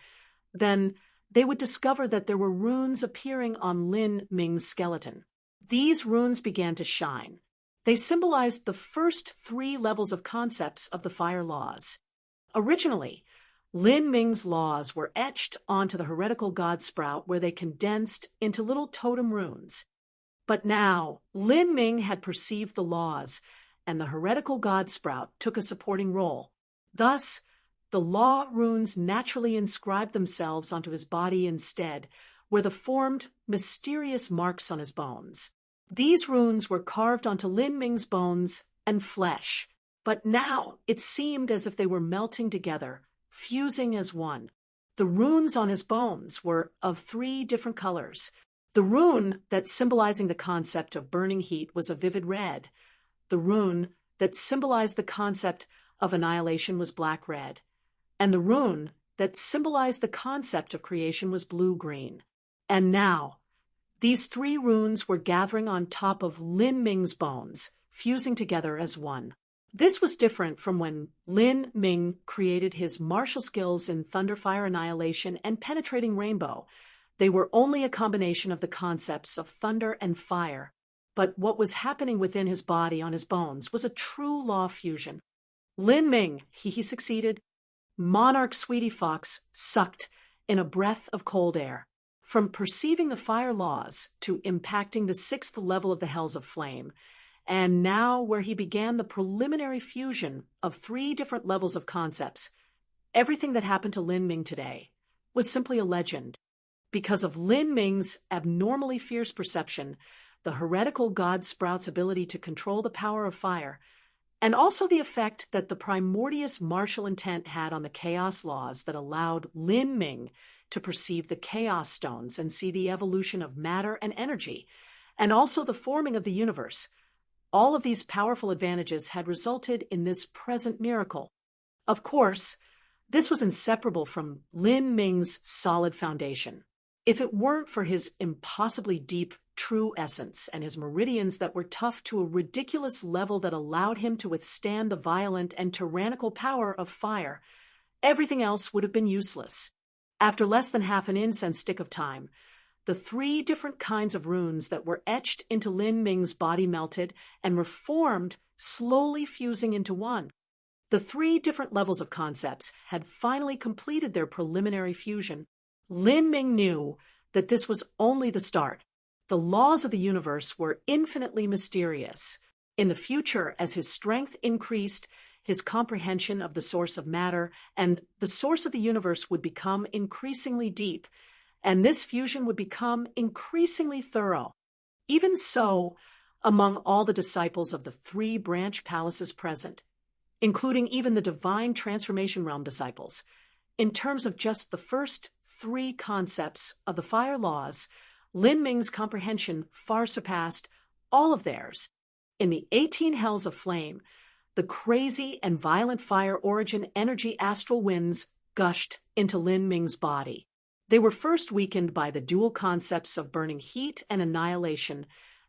[SPEAKER 1] then they would discover that there were runes appearing on Lin Ming's skeleton. These runes began to shine. They symbolized the first 3 levels of concepts of the fire laws. Originally, Lin Ming's laws were etched onto the heretical god Sprout, where they condensed into little totem runes. But now, Lin Ming had perceived the laws, and the heretical god Sprout took a supporting role. Thus, the law runes naturally inscribed themselves onto his body instead, where they formed mysterious marks on his bones. These runes were carved onto Lin Ming's bones and flesh, but now it seemed as if they were melting together, fusing as one. The runes on his bones were of 3 different colors. The rune that symbolizing the concept of burning heat was a vivid red. The rune that symbolized the concept of annihilation was black-red. And the rune that symbolized the concept of creation was blue-green. And now, these 3 runes were gathering on top of Lin Ming's bones, fusing together as one. This was different from when Lin Ming created his martial skills in Thunder, Fire, Annihilation, and Penetrating Rainbow. They were only a combination of the concepts of thunder and fire. But what was happening within his body on his bones was a true law fusion. Lin Ming, he succeeded. Monarch Sweetie Fox sucked in a breath of cold air. From perceiving the fire laws to impacting the 6th level of the Hells of Flame, and now where he began the preliminary fusion of 3 different levels of concepts, everything that happened to Lin Ming today was simply a legend. Because of Lin Ming's abnormally fierce perception, the heretical god Sprout's ability to control the power of fire, and also the effect that the primordious martial intent had on the chaos laws that allowed Lin Ming to perceive the chaos stones and see the evolution of matter and energy, and also the forming of the universe. All of these powerful advantages had resulted in this present miracle. Of course, this was inseparable from Lin Ming's solid foundation. If it weren't for his impossibly deep, true essence and his meridians that were tough to a ridiculous level that allowed him to withstand the violent and tyrannical power of fire, everything else would have been useless. After less than half an incense stick of time, the 3 different kinds of runes that were etched into Lin Ming's body melted and reformed, slowly fusing into one. The 3 different levels of concepts had finally completed their preliminary fusion. Lin Ming knew that this was only the start. The laws of the universe were infinitely mysterious. In the future, as his strength increased, his comprehension of the source of matter and the source of the universe would become increasingly deep, and this fusion would become increasingly thorough. Even so, among all the disciples of the 3 branch palaces present, including even the divine transformation realm disciples, in terms of just the first 3 concepts of the fire laws, Lin Ming's comprehension far surpassed all of theirs. In the 18 Hells of Flame, the crazy and violent fire origin energy astral winds gushed into Lin Ming's body. They were first weakened by the dual concepts of burning heat and annihilation,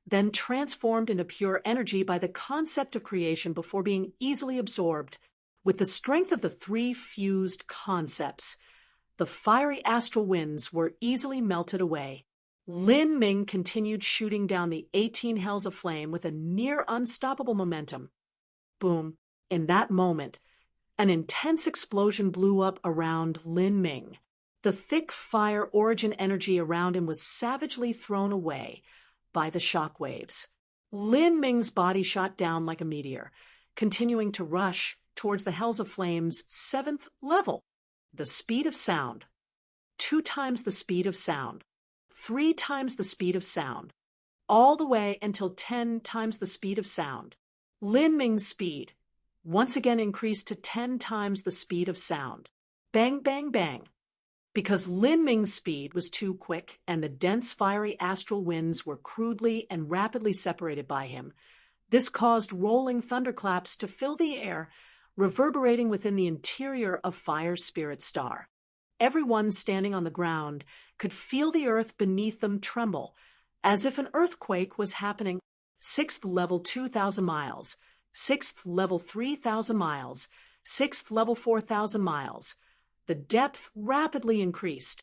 [SPEAKER 1] then transformed into pure energy by the concept of creation before being easily absorbed With the strength of the three fused concepts, the fiery astral winds were easily melted away. Lin Ming continued shooting down the 18 hells of flame with a near unstoppable momentum. Boom. In that moment, an intense explosion blew up around Lin Ming. The thick fire origin energy around him was savagely thrown away by the shock waves. Lin Ming's body shot down like a meteor, continuing to rush towards the hells of flame's 7th level. The speed of sound. 2 times the speed of sound. 3 times the speed of sound. All the way until 10 times the speed of sound. Lin Ming's speed once again increased to 10 times the speed of sound. Bang, bang, bang. Because Lin Ming's speed was too quick and the dense fiery astral winds were crudely and rapidly separated by him, this caused rolling thunderclaps to fill the air, reverberating within the interior of Fire Spirit Star. Everyone standing on the ground could feel the earth beneath them tremble, as if an earthquake was happening. 6th level 2,000 miles, 6th level 3,000 miles, 6th level 4,000 miles. The depth rapidly increased.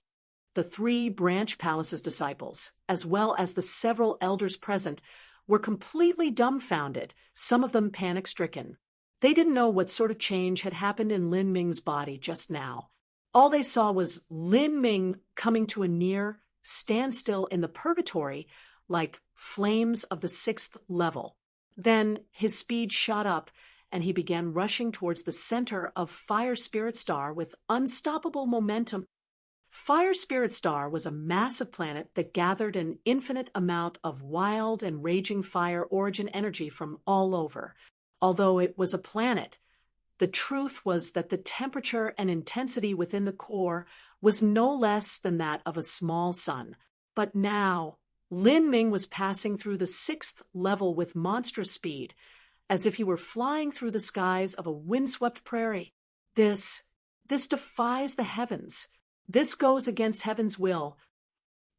[SPEAKER 1] The 3 Branch Palace's disciples, as well as the several elders present, were completely dumbfounded, some of them panic-stricken. They didn't know what sort of change had happened in Lin Ming's body just now. All they saw was Lin Ming coming to a near standstill in the purgatory like flames of the 6th level. Then his speed shot up, and he began rushing towards the center of Fire Spirit Star with unstoppable momentum. Fire Spirit Star was a massive planet that gathered an infinite amount of wild and raging fire origin energy from all over. Although it was a planet, the truth was that the temperature and intensity within the core was no less than that of a small sun. But now, Lin Ming was passing through the 6th level with monstrous speed, as if he were flying through the skies of a windswept prairie. This defies the heavens. This goes against heaven's will.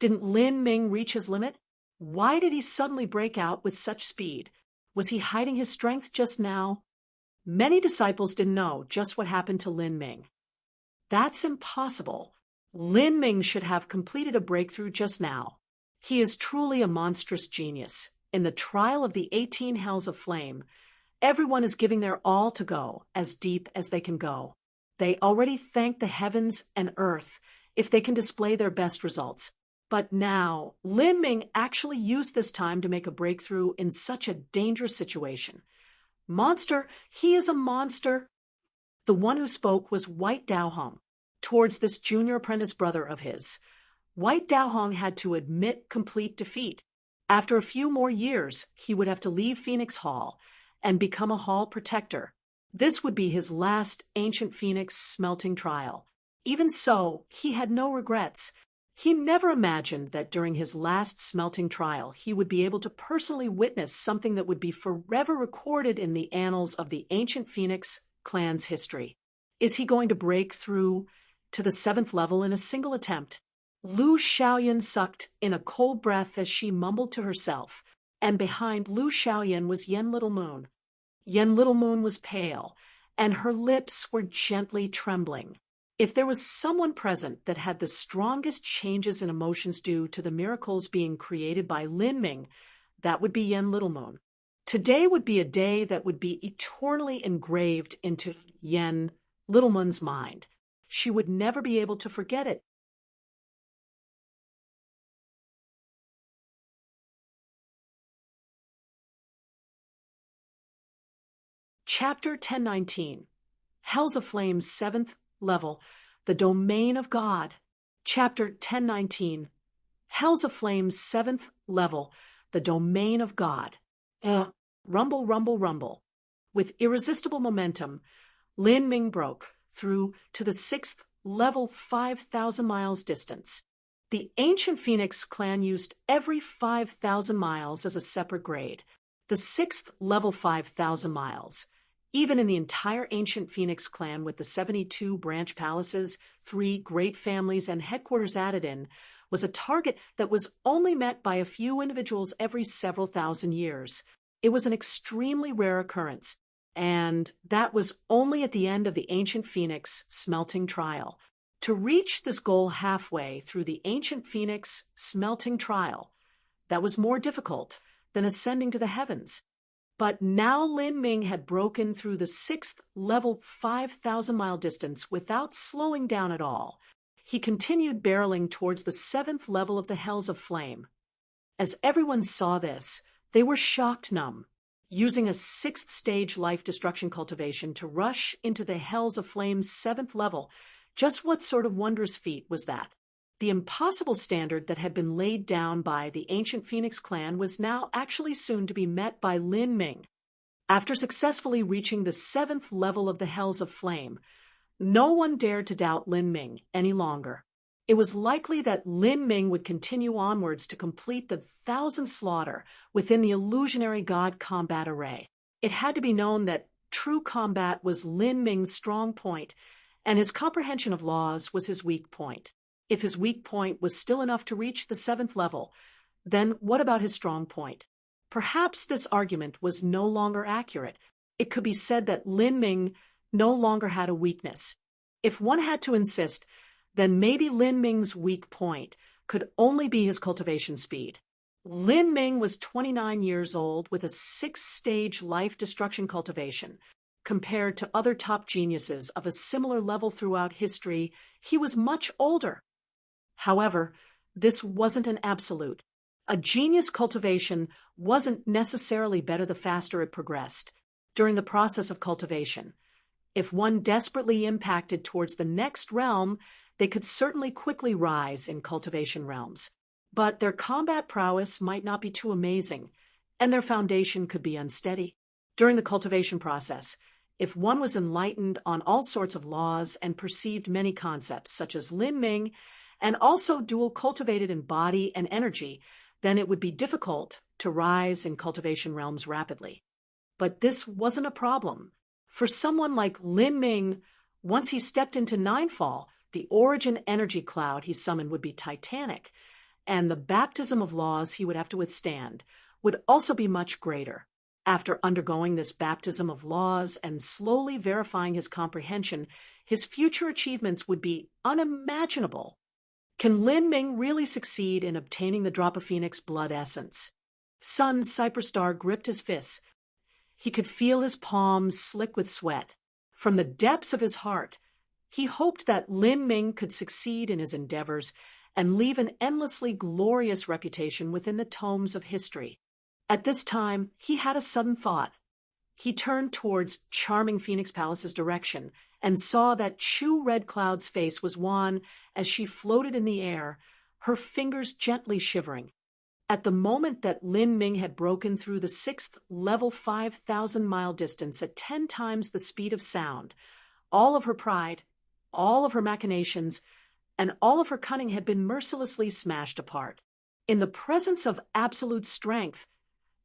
[SPEAKER 1] Didn't Lin Ming reach his limit? Why did he suddenly break out with such speed? Was he hiding his strength just now? Many disciples didn't know just what happened to Lin Ming. That's impossible. Lin Ming should have completed a breakthrough just now. He is truly a monstrous genius. In the trial of the 18 hells of flame, everyone is giving their all to go as deep as they can go. They already thank the heavens and earth if they can display their best results. But now, Lin Ming actually used this time to make a breakthrough in such a dangerous situation. Monster, he is a monster. The one who spoke was White Daohong, towards this junior apprentice brother of his. White Daohong had to admit complete defeat. After a few more years, he would have to leave Phoenix Hall and become a hall protector. This would be his last ancient Phoenix smelting trial. Even so, he had no regrets. He never imagined that during his last smelting trial, he would be able to personally witness something that would be forever recorded in the annals of the ancient Phoenix clan's history. Is he going to break through to the 7th level in a single attempt? Lu Xiaoyan sucked in a cold breath as she mumbled to herself, and behind Lu Xiaoyan was Yen Little Moon. Yen Little Moon was pale, and her lips were gently trembling. If there was someone present that had the strongest changes in emotions due to the miracles being created by Lin Ming, that would be Yen Little Moon. Today would be a day that would be eternally engraved into Yen Little Moon's mind. She would never be able to forget it. Chapter 1019. Hells of Flame's 7th level, the domain of God. Chapter 1019. Hells of Flame's 7th level, the domain of God. Rumble, rumble, rumble. With irresistible momentum, Lin Ming broke through to the 6th level 5,000 miles distance. The ancient Phoenix clan used every 5,000 miles as a separate grade. The 6th level 5,000 miles. Even in the entire ancient Phoenix clan with the 72 branch palaces, 3 great families, and headquarters added in, was a target that was only met by a few individuals every several thousand years. It was an extremely rare occurrence. And that was only at the end of the ancient phoenix smelting trial. To reach this goal halfway through the ancient phoenix smelting trial, that was more difficult than ascending to the heavens. But now Lin Ming had broken through the sixth level 5,000-mile distance without slowing down at all. He continued barreling towards the seventh level of the hells of flame. As everyone saw this, they were shocked numb. Using a sixth-stage life destruction cultivation to rush into the hells of flame's seventh level, just what sort of wondrous feat was that? The impossible standard that had been laid down by the ancient Phoenix clan was now actually soon to be met by Lin Ming. After successfully reaching the seventh level of the hells of flame, no one dared to doubt Lin Ming any longer. It was likely that Lin Ming would continue onwards to complete the 1,000 slaughter within the illusionary god combat array. It had to be known that true combat was Lin Ming's strong point, and his comprehension of laws was his weak point. If his weak point was still enough to reach the seventh level, then what about his strong point? Perhaps this argument was no longer accurate. It could be said that Lin Ming no longer had a weakness. If one had to insist, then maybe Lin Ming's weak point could only be his cultivation speed. Lin Ming was 29 years old with a six-stage life destruction cultivation. Compared to other top geniuses of a similar level throughout history, he was much older. However, this wasn't an absolute. A genius cultivation wasn't necessarily better the faster it progressed. During the process of cultivation, if one desperately impacted towards the next realm, they could certainly quickly rise in cultivation realms. But their combat prowess might not be too amazing, and their foundation could be unsteady. During the cultivation process, if one was enlightened on all sorts of laws and perceived many concepts, such as Lin Ming, and also dual cultivated in body and energy, then it would be difficult to rise in cultivation realms rapidly. But this wasn't a problem. For someone like Lin Ming, once he stepped into Ninefall, the origin energy cloud he summoned would be titanic, and the baptism of laws he would have to withstand would also be much greater. After undergoing this baptism of laws and slowly verifying his comprehension, his future achievements would be unimaginable. Can Lin Ming really succeed in obtaining the drop of Phoenix blood essence? Sun Cyperstar gripped his fists. He could feel his palms slick with sweat. From the depths of his heart, he hoped that Lin Ming could succeed in his endeavors and leave an endlessly glorious reputation within the tomes of history. At this time, he had a sudden thought. He turned towards charming Phoenix Palace's direction and saw that Chu Red Cloud's face was wan as she floated in the air, her fingers gently shivering. At the moment that Lin Ming had broken through the sixth level 5,000-mile distance at 10 times the speed of sound, all of her pride, all of her machinations, and all of her cunning had been mercilessly smashed apart. In the presence of absolute strength,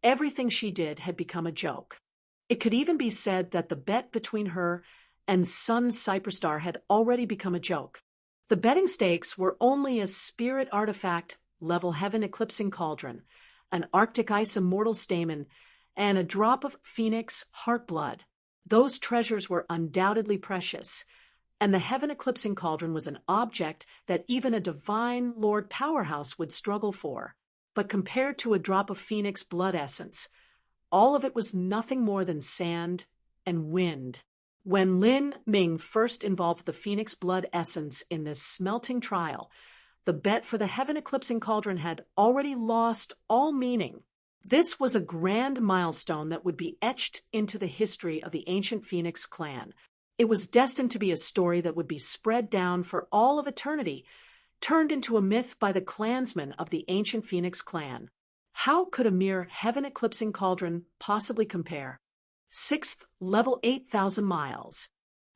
[SPEAKER 1] everything she did had become a joke. It could even be said that the bet between her and Sun Cyperstar had already become a joke. The betting stakes were only a spirit artifact level heaven eclipsing cauldron, an Arctic ice immortal stamen, and a drop of Phoenix heart blood. Those treasures were undoubtedly precious, and the heaven eclipsing cauldron was an object that even a divine Lord Powerhouse would struggle for. But compared to a drop of Phoenix blood essence, all of it was nothing more than sand and wind. When Lin Ming first involved the Phoenix blood essence in this smelting trial, the bet for the heaven eclipsing cauldron had already lost all meaning. This was a grand milestone that would be etched into the history of the ancient Phoenix clan. It was destined to be a story that would be spread down for all of eternity, turned into a myth by the clansmen of the ancient Phoenix clan. How could a mere heaven-eclipsing cauldron possibly compare? Sixth level 8,000 miles.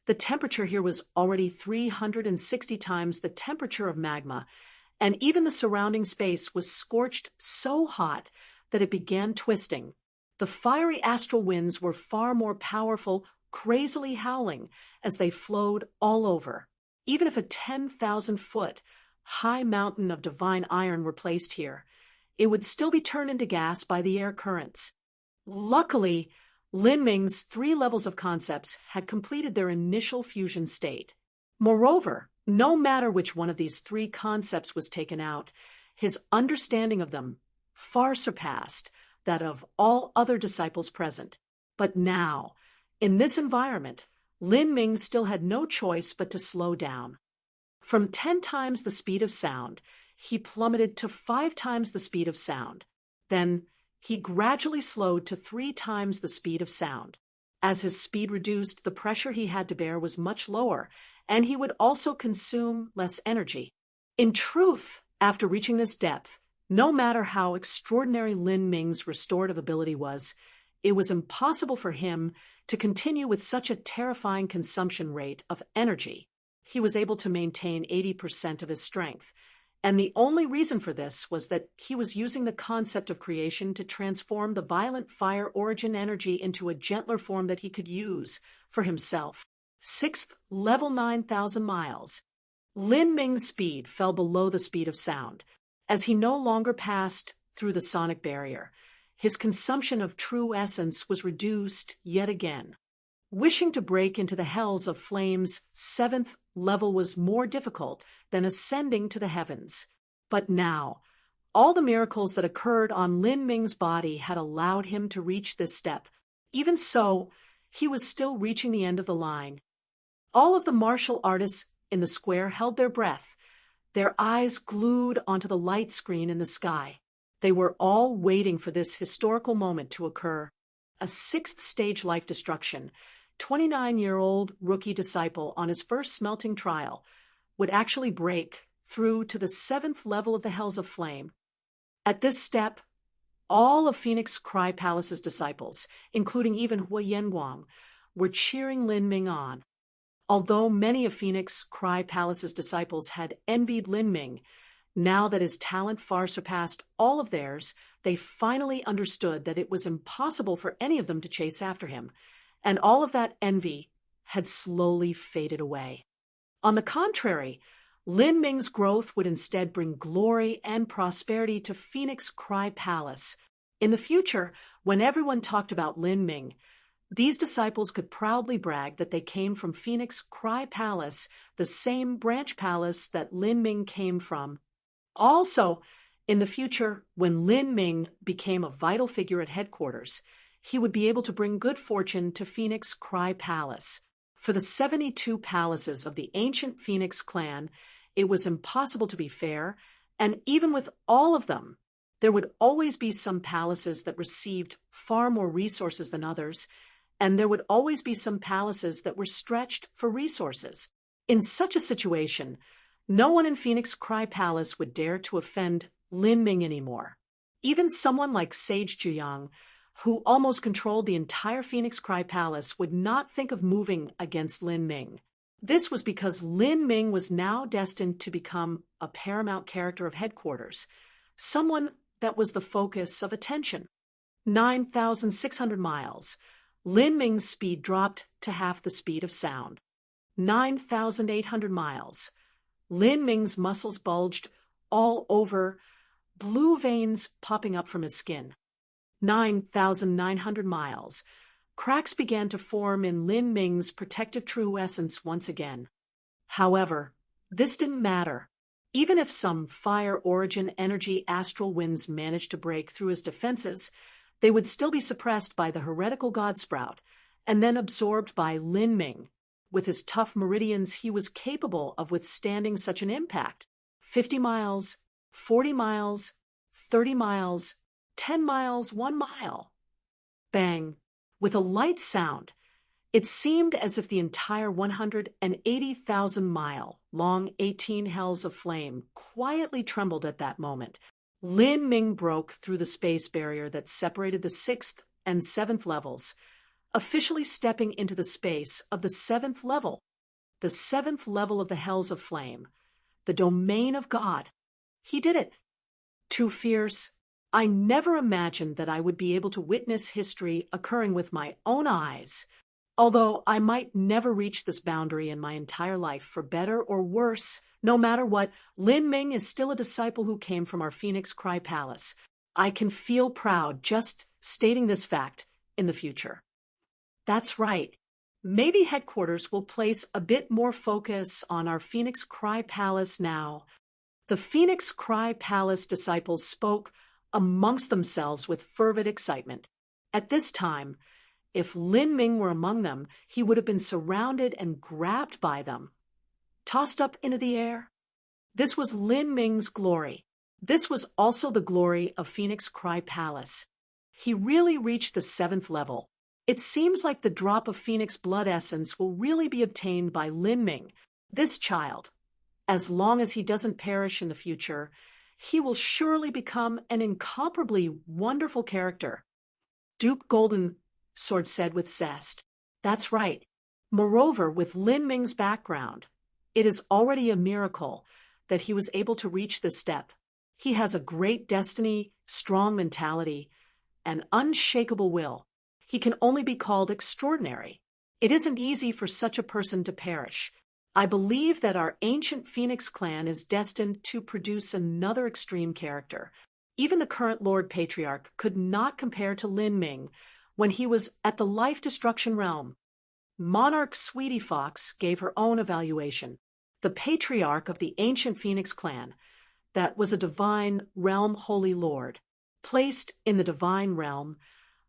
[SPEAKER 1] The temperature here was already 360 times the temperature of magma, and even the surrounding space was scorched so hot that it began twisting. The fiery astral winds were far more powerful, crazily howling as they flowed all over. Even if a 10,000-foot high mountain of divine iron were placed here, it would still be turned into gas by the air currents. Luckily, Lin Ming's 3 levels of concepts had completed their initial fusion state. Moreover, no matter which one of these 3 concepts was taken out, his understanding of them far surpassed that of all other disciples present. But now, in this environment, Lin Ming still had no choice but to slow down. From 10 times the speed of sound, he plummeted to 5 times the speed of sound. Then, he gradually slowed to 3 times the speed of sound. As his speed reduced, the pressure he had to bear was much lower, and he would also consume less energy. In truth, after reaching this depth, no matter how extraordinary Lin Ming's restorative ability was, it was impossible for him to continue with such a terrifying consumption rate of energy. He was able to maintain 80% of his strength, and the only reason for this was that he was using the concept of creation to transform the violent fire origin energy into a gentler form that he could use for himself. 6th level 9,000 miles. Lin Ming's speed fell below the speed of sound. As he no longer passed through the sonic barrier, his consumption of true essence was reduced yet again. Wishing to break into the hells of flame's 7th level was more difficult than ascending to the heavens. But now, all the miracles that occurred on Lin Ming's body had allowed him to reach this step. Even so, he was still reaching the end of the line. All of the martial artists in the square held their breath, their eyes glued onto the light screen in the sky. They were all waiting for this historical moment to occur. A 6th stage life destruction, 29-year-old rookie disciple on his first smelting trial, would actually break through to the 7th level of the Hells of Flame. At this step, all of Phoenix Cry Palace's disciples, including even Hua Yanguang, were cheering Lin Ming on. Although many of Phoenix Cry Palace's disciples had envied Lin Ming, now that his talent far surpassed all of theirs, they finally understood that it was impossible for any of them to chase after him, and all of that envy had slowly faded away. On the contrary, Lin Ming's growth would instead bring glory and prosperity to Phoenix Cry Palace. In the future, when everyone talked about Lin Ming, these disciples could proudly brag that they came from Phoenix Cry Palace, the same branch palace that Lin Ming came from. Also, in the future, when Lin Ming became a vital figure at headquarters, he would be able to bring good fortune to Phoenix Cry Palace. For the 72 palaces of the ancient Phoenix clan, it was impossible to be fair, and even with all of them, there would always be some palaces that received far more resources than others, and there would always be some palaces that were stretched for resources. In such a situation, no one in Phoenix Cry Palace would dare to offend Lin Ming anymore. Even someone like Sage Juyang, who almost controlled the entire Phoenix Cry Palace, would not think of moving against Lin Ming. This was because Lin Ming was now destined to become a paramount character of headquarters, someone that was the focus of attention. 9,600 miles. Lin Ming's speed dropped to half the speed of sound. 9,800 miles. Lin Ming's muscles bulged all over, blue veins popping up from his skin. 9,900 miles. Cracks began to form in Lin Ming's protective true essence once again. However, this didn't matter. Even if some fire origin energy astral winds managed to break through his defenses, they would still be suppressed by the heretical god sprout, and then absorbed by Lin Ming. With his tough meridians, he was capable of withstanding such an impact. 50 miles, 40 miles, 30 miles, 10 miles, 1 mile. Bang! With a light sound, it seemed as if the entire 180,000-mile-long 18 hells of flame quietly trembled at that moment. Lin Ming broke through the space barrier that separated the 6th and 7th levels, officially stepping into the space of the 7th level, the 7th level of the hells of flame, the domain of God. He did it. Too fierce. I never imagined that I would be able to witness history occurring with my own eyes. Although I might never reach this boundary in my entire life, for better or worse, no matter what, Lin Ming is still a disciple who came from our Phoenix Cry Palace. I can feel proud just stating this fact in the future. That's right. Maybe headquarters will place a bit more focus on our Phoenix Cry Palace now. The Phoenix Cry Palace disciples spoke amongst themselves with fervid excitement. At this time, if Lin Ming were among them, he would have been surrounded and grabbed by them, tossed up into the air. This was Lin Ming's glory. This was also the glory of Phoenix Cry Palace. He really reached the 7th level. It seems like the drop of Phoenix blood essence will really be obtained by Lin Ming, this child. As long as he doesn't perish in the future, he will surely become an incomparably wonderful character. Duke Golden Sword said with zest. That's right. Moreover, with Lin Ming's background, it is already a miracle that he was able to reach this step. He has a great destiny, strong mentality, and unshakable will. He can only be called extraordinary. It isn't easy for such a person to perish. I believe that our ancient Phoenix clan is destined to produce another extreme character. Even the current Lord Patriarch could not compare to Lin Ming when he was at the life destruction realm. Monarch Sweetie Fox gave her own evaluation. The Patriarch of the ancient Phoenix clan, that was a divine realm holy lord. Placed in the divine realm,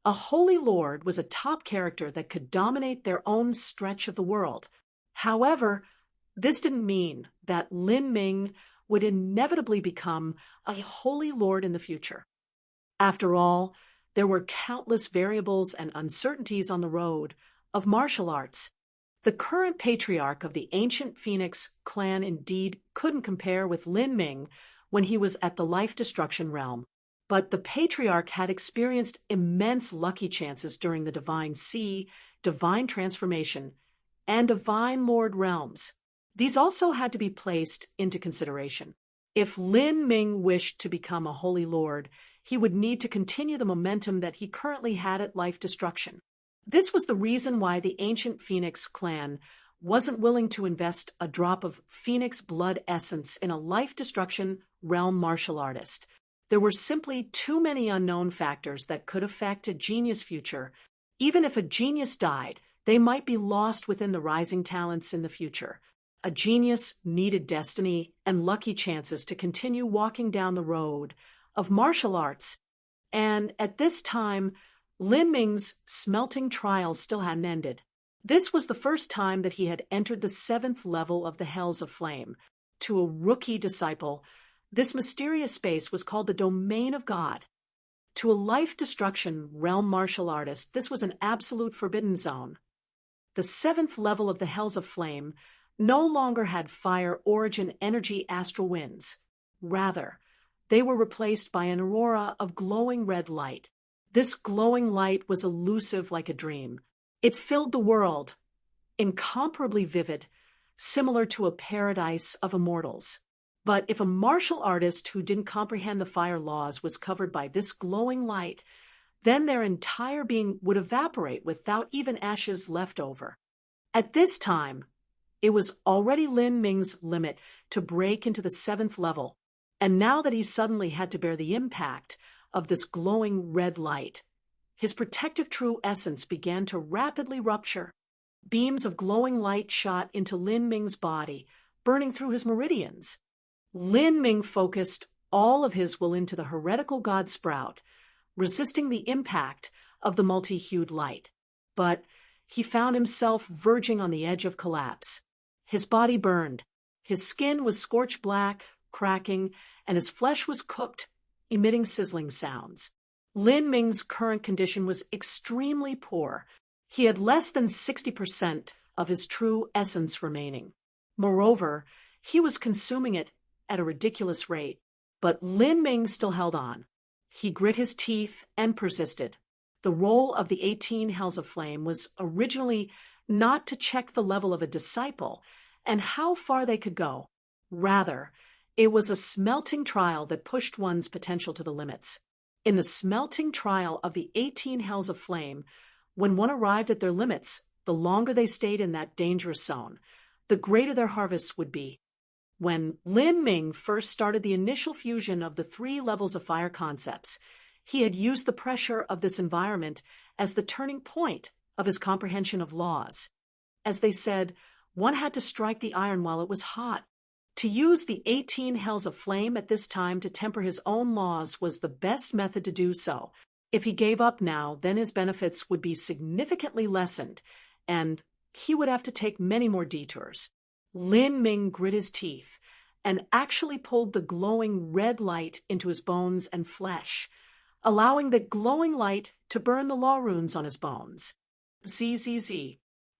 [SPEAKER 1] a holy lord was a top character that could dominate their own stretch of the world. However, this didn't mean that Lin Ming would inevitably become a holy lord in the future. After all, there were countless variables and uncertainties on the road of martial arts. The current patriarch of the ancient Phoenix clan indeed couldn't compare with Lin Ming when he was at the life destruction realm. But the patriarch had experienced immense lucky chances during the Divine Sea, Divine Transformation, and Divine Lord realms. These also had to be placed into consideration. If Lin Ming wished to become a Holy Lord, he would need to continue the momentum that he currently had at life destruction. This was the reason why the ancient Phoenix clan wasn't willing to invest a drop of Phoenix blood essence in a life destruction realm martial artist. There were simply too many unknown factors that could affect a genius future. Even if a genius died, they might be lost within the rising talents in the future. A genius needed destiny and lucky chances to continue walking down the road of martial arts. And at this time, Lin Ming's smelting trial still hadn't ended. This was the first time that he had entered the 7th level of the Hells of Flame. To a rookie disciple, this mysterious space was called the Domain of God. To a life destruction realm martial artist, this was an absolute forbidden zone. The 7th level of the Hells of Flame no longer had fire origin energy astral winds. Rather, they were replaced by an aurora of glowing red light. This glowing light was elusive like a dream. It filled the world, incomparably vivid, similar to a paradise of immortals. But if a martial artist who didn't comprehend the fire laws was covered by this glowing light, then their entire being would evaporate without even ashes left over. At this time, it was already Lin Ming's limit to break into the 7th level, and now that he suddenly had to bear the impact of this glowing red light, his protective true essence began to rapidly rupture. Beams of glowing light shot into Lin Ming's body, burning through his meridians. Lin Ming focused all of his will into the heretical god sprout, resisting the impact of the multi-hued light. But he found himself verging on the edge of collapse. His body burned. His skin was scorched black, cracking, and his flesh was cooked, emitting sizzling sounds. Lin Ming's current condition was extremely poor. He had less than 60% of his true essence remaining. Moreover, he was consuming it at a ridiculous rate. But Lin Ming still held on. He grit his teeth and persisted. The role of the 18 Hells of Flame was originally not to check the level of a disciple and how far they could go. Rather, it was a smelting trial that pushed one's potential to the limits. In the smelting trial of the 18 Hells of Flame, when one arrived at their limits, the longer they stayed in that dangerous zone, the greater their harvests would be. When Lin Ming first started the initial fusion of the 3 levels of fire concepts, he had used the pressure of this environment as the turning point of his comprehension of laws. As they said, one had to strike the iron while it was hot. To use the 18 hells of flame at this time to temper his own laws was the best method to do so. If he gave up now, then his benefits would be significantly lessened, and he would have to take many more detours. Lin Ming grit his teeth and actually pulled the glowing red light into his bones and flesh, allowing the glowing light to burn the law runes on his bones. Zzz.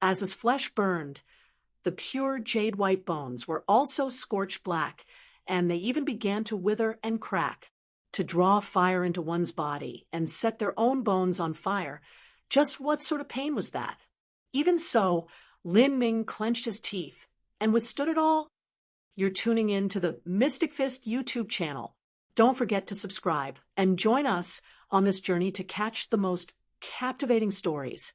[SPEAKER 1] As his flesh burned, the pure jade-white bones were also scorched black, and they even began to wither and crack. To draw fire into one's body and set their own bones on fire, just what sort of pain was that? Even so, Lin Ming clenched his teeth and withstood it all. You're tuning in to the Mystic Fist YouTube channel. Don't forget to subscribe and join us on this journey to catch the most captivating stories.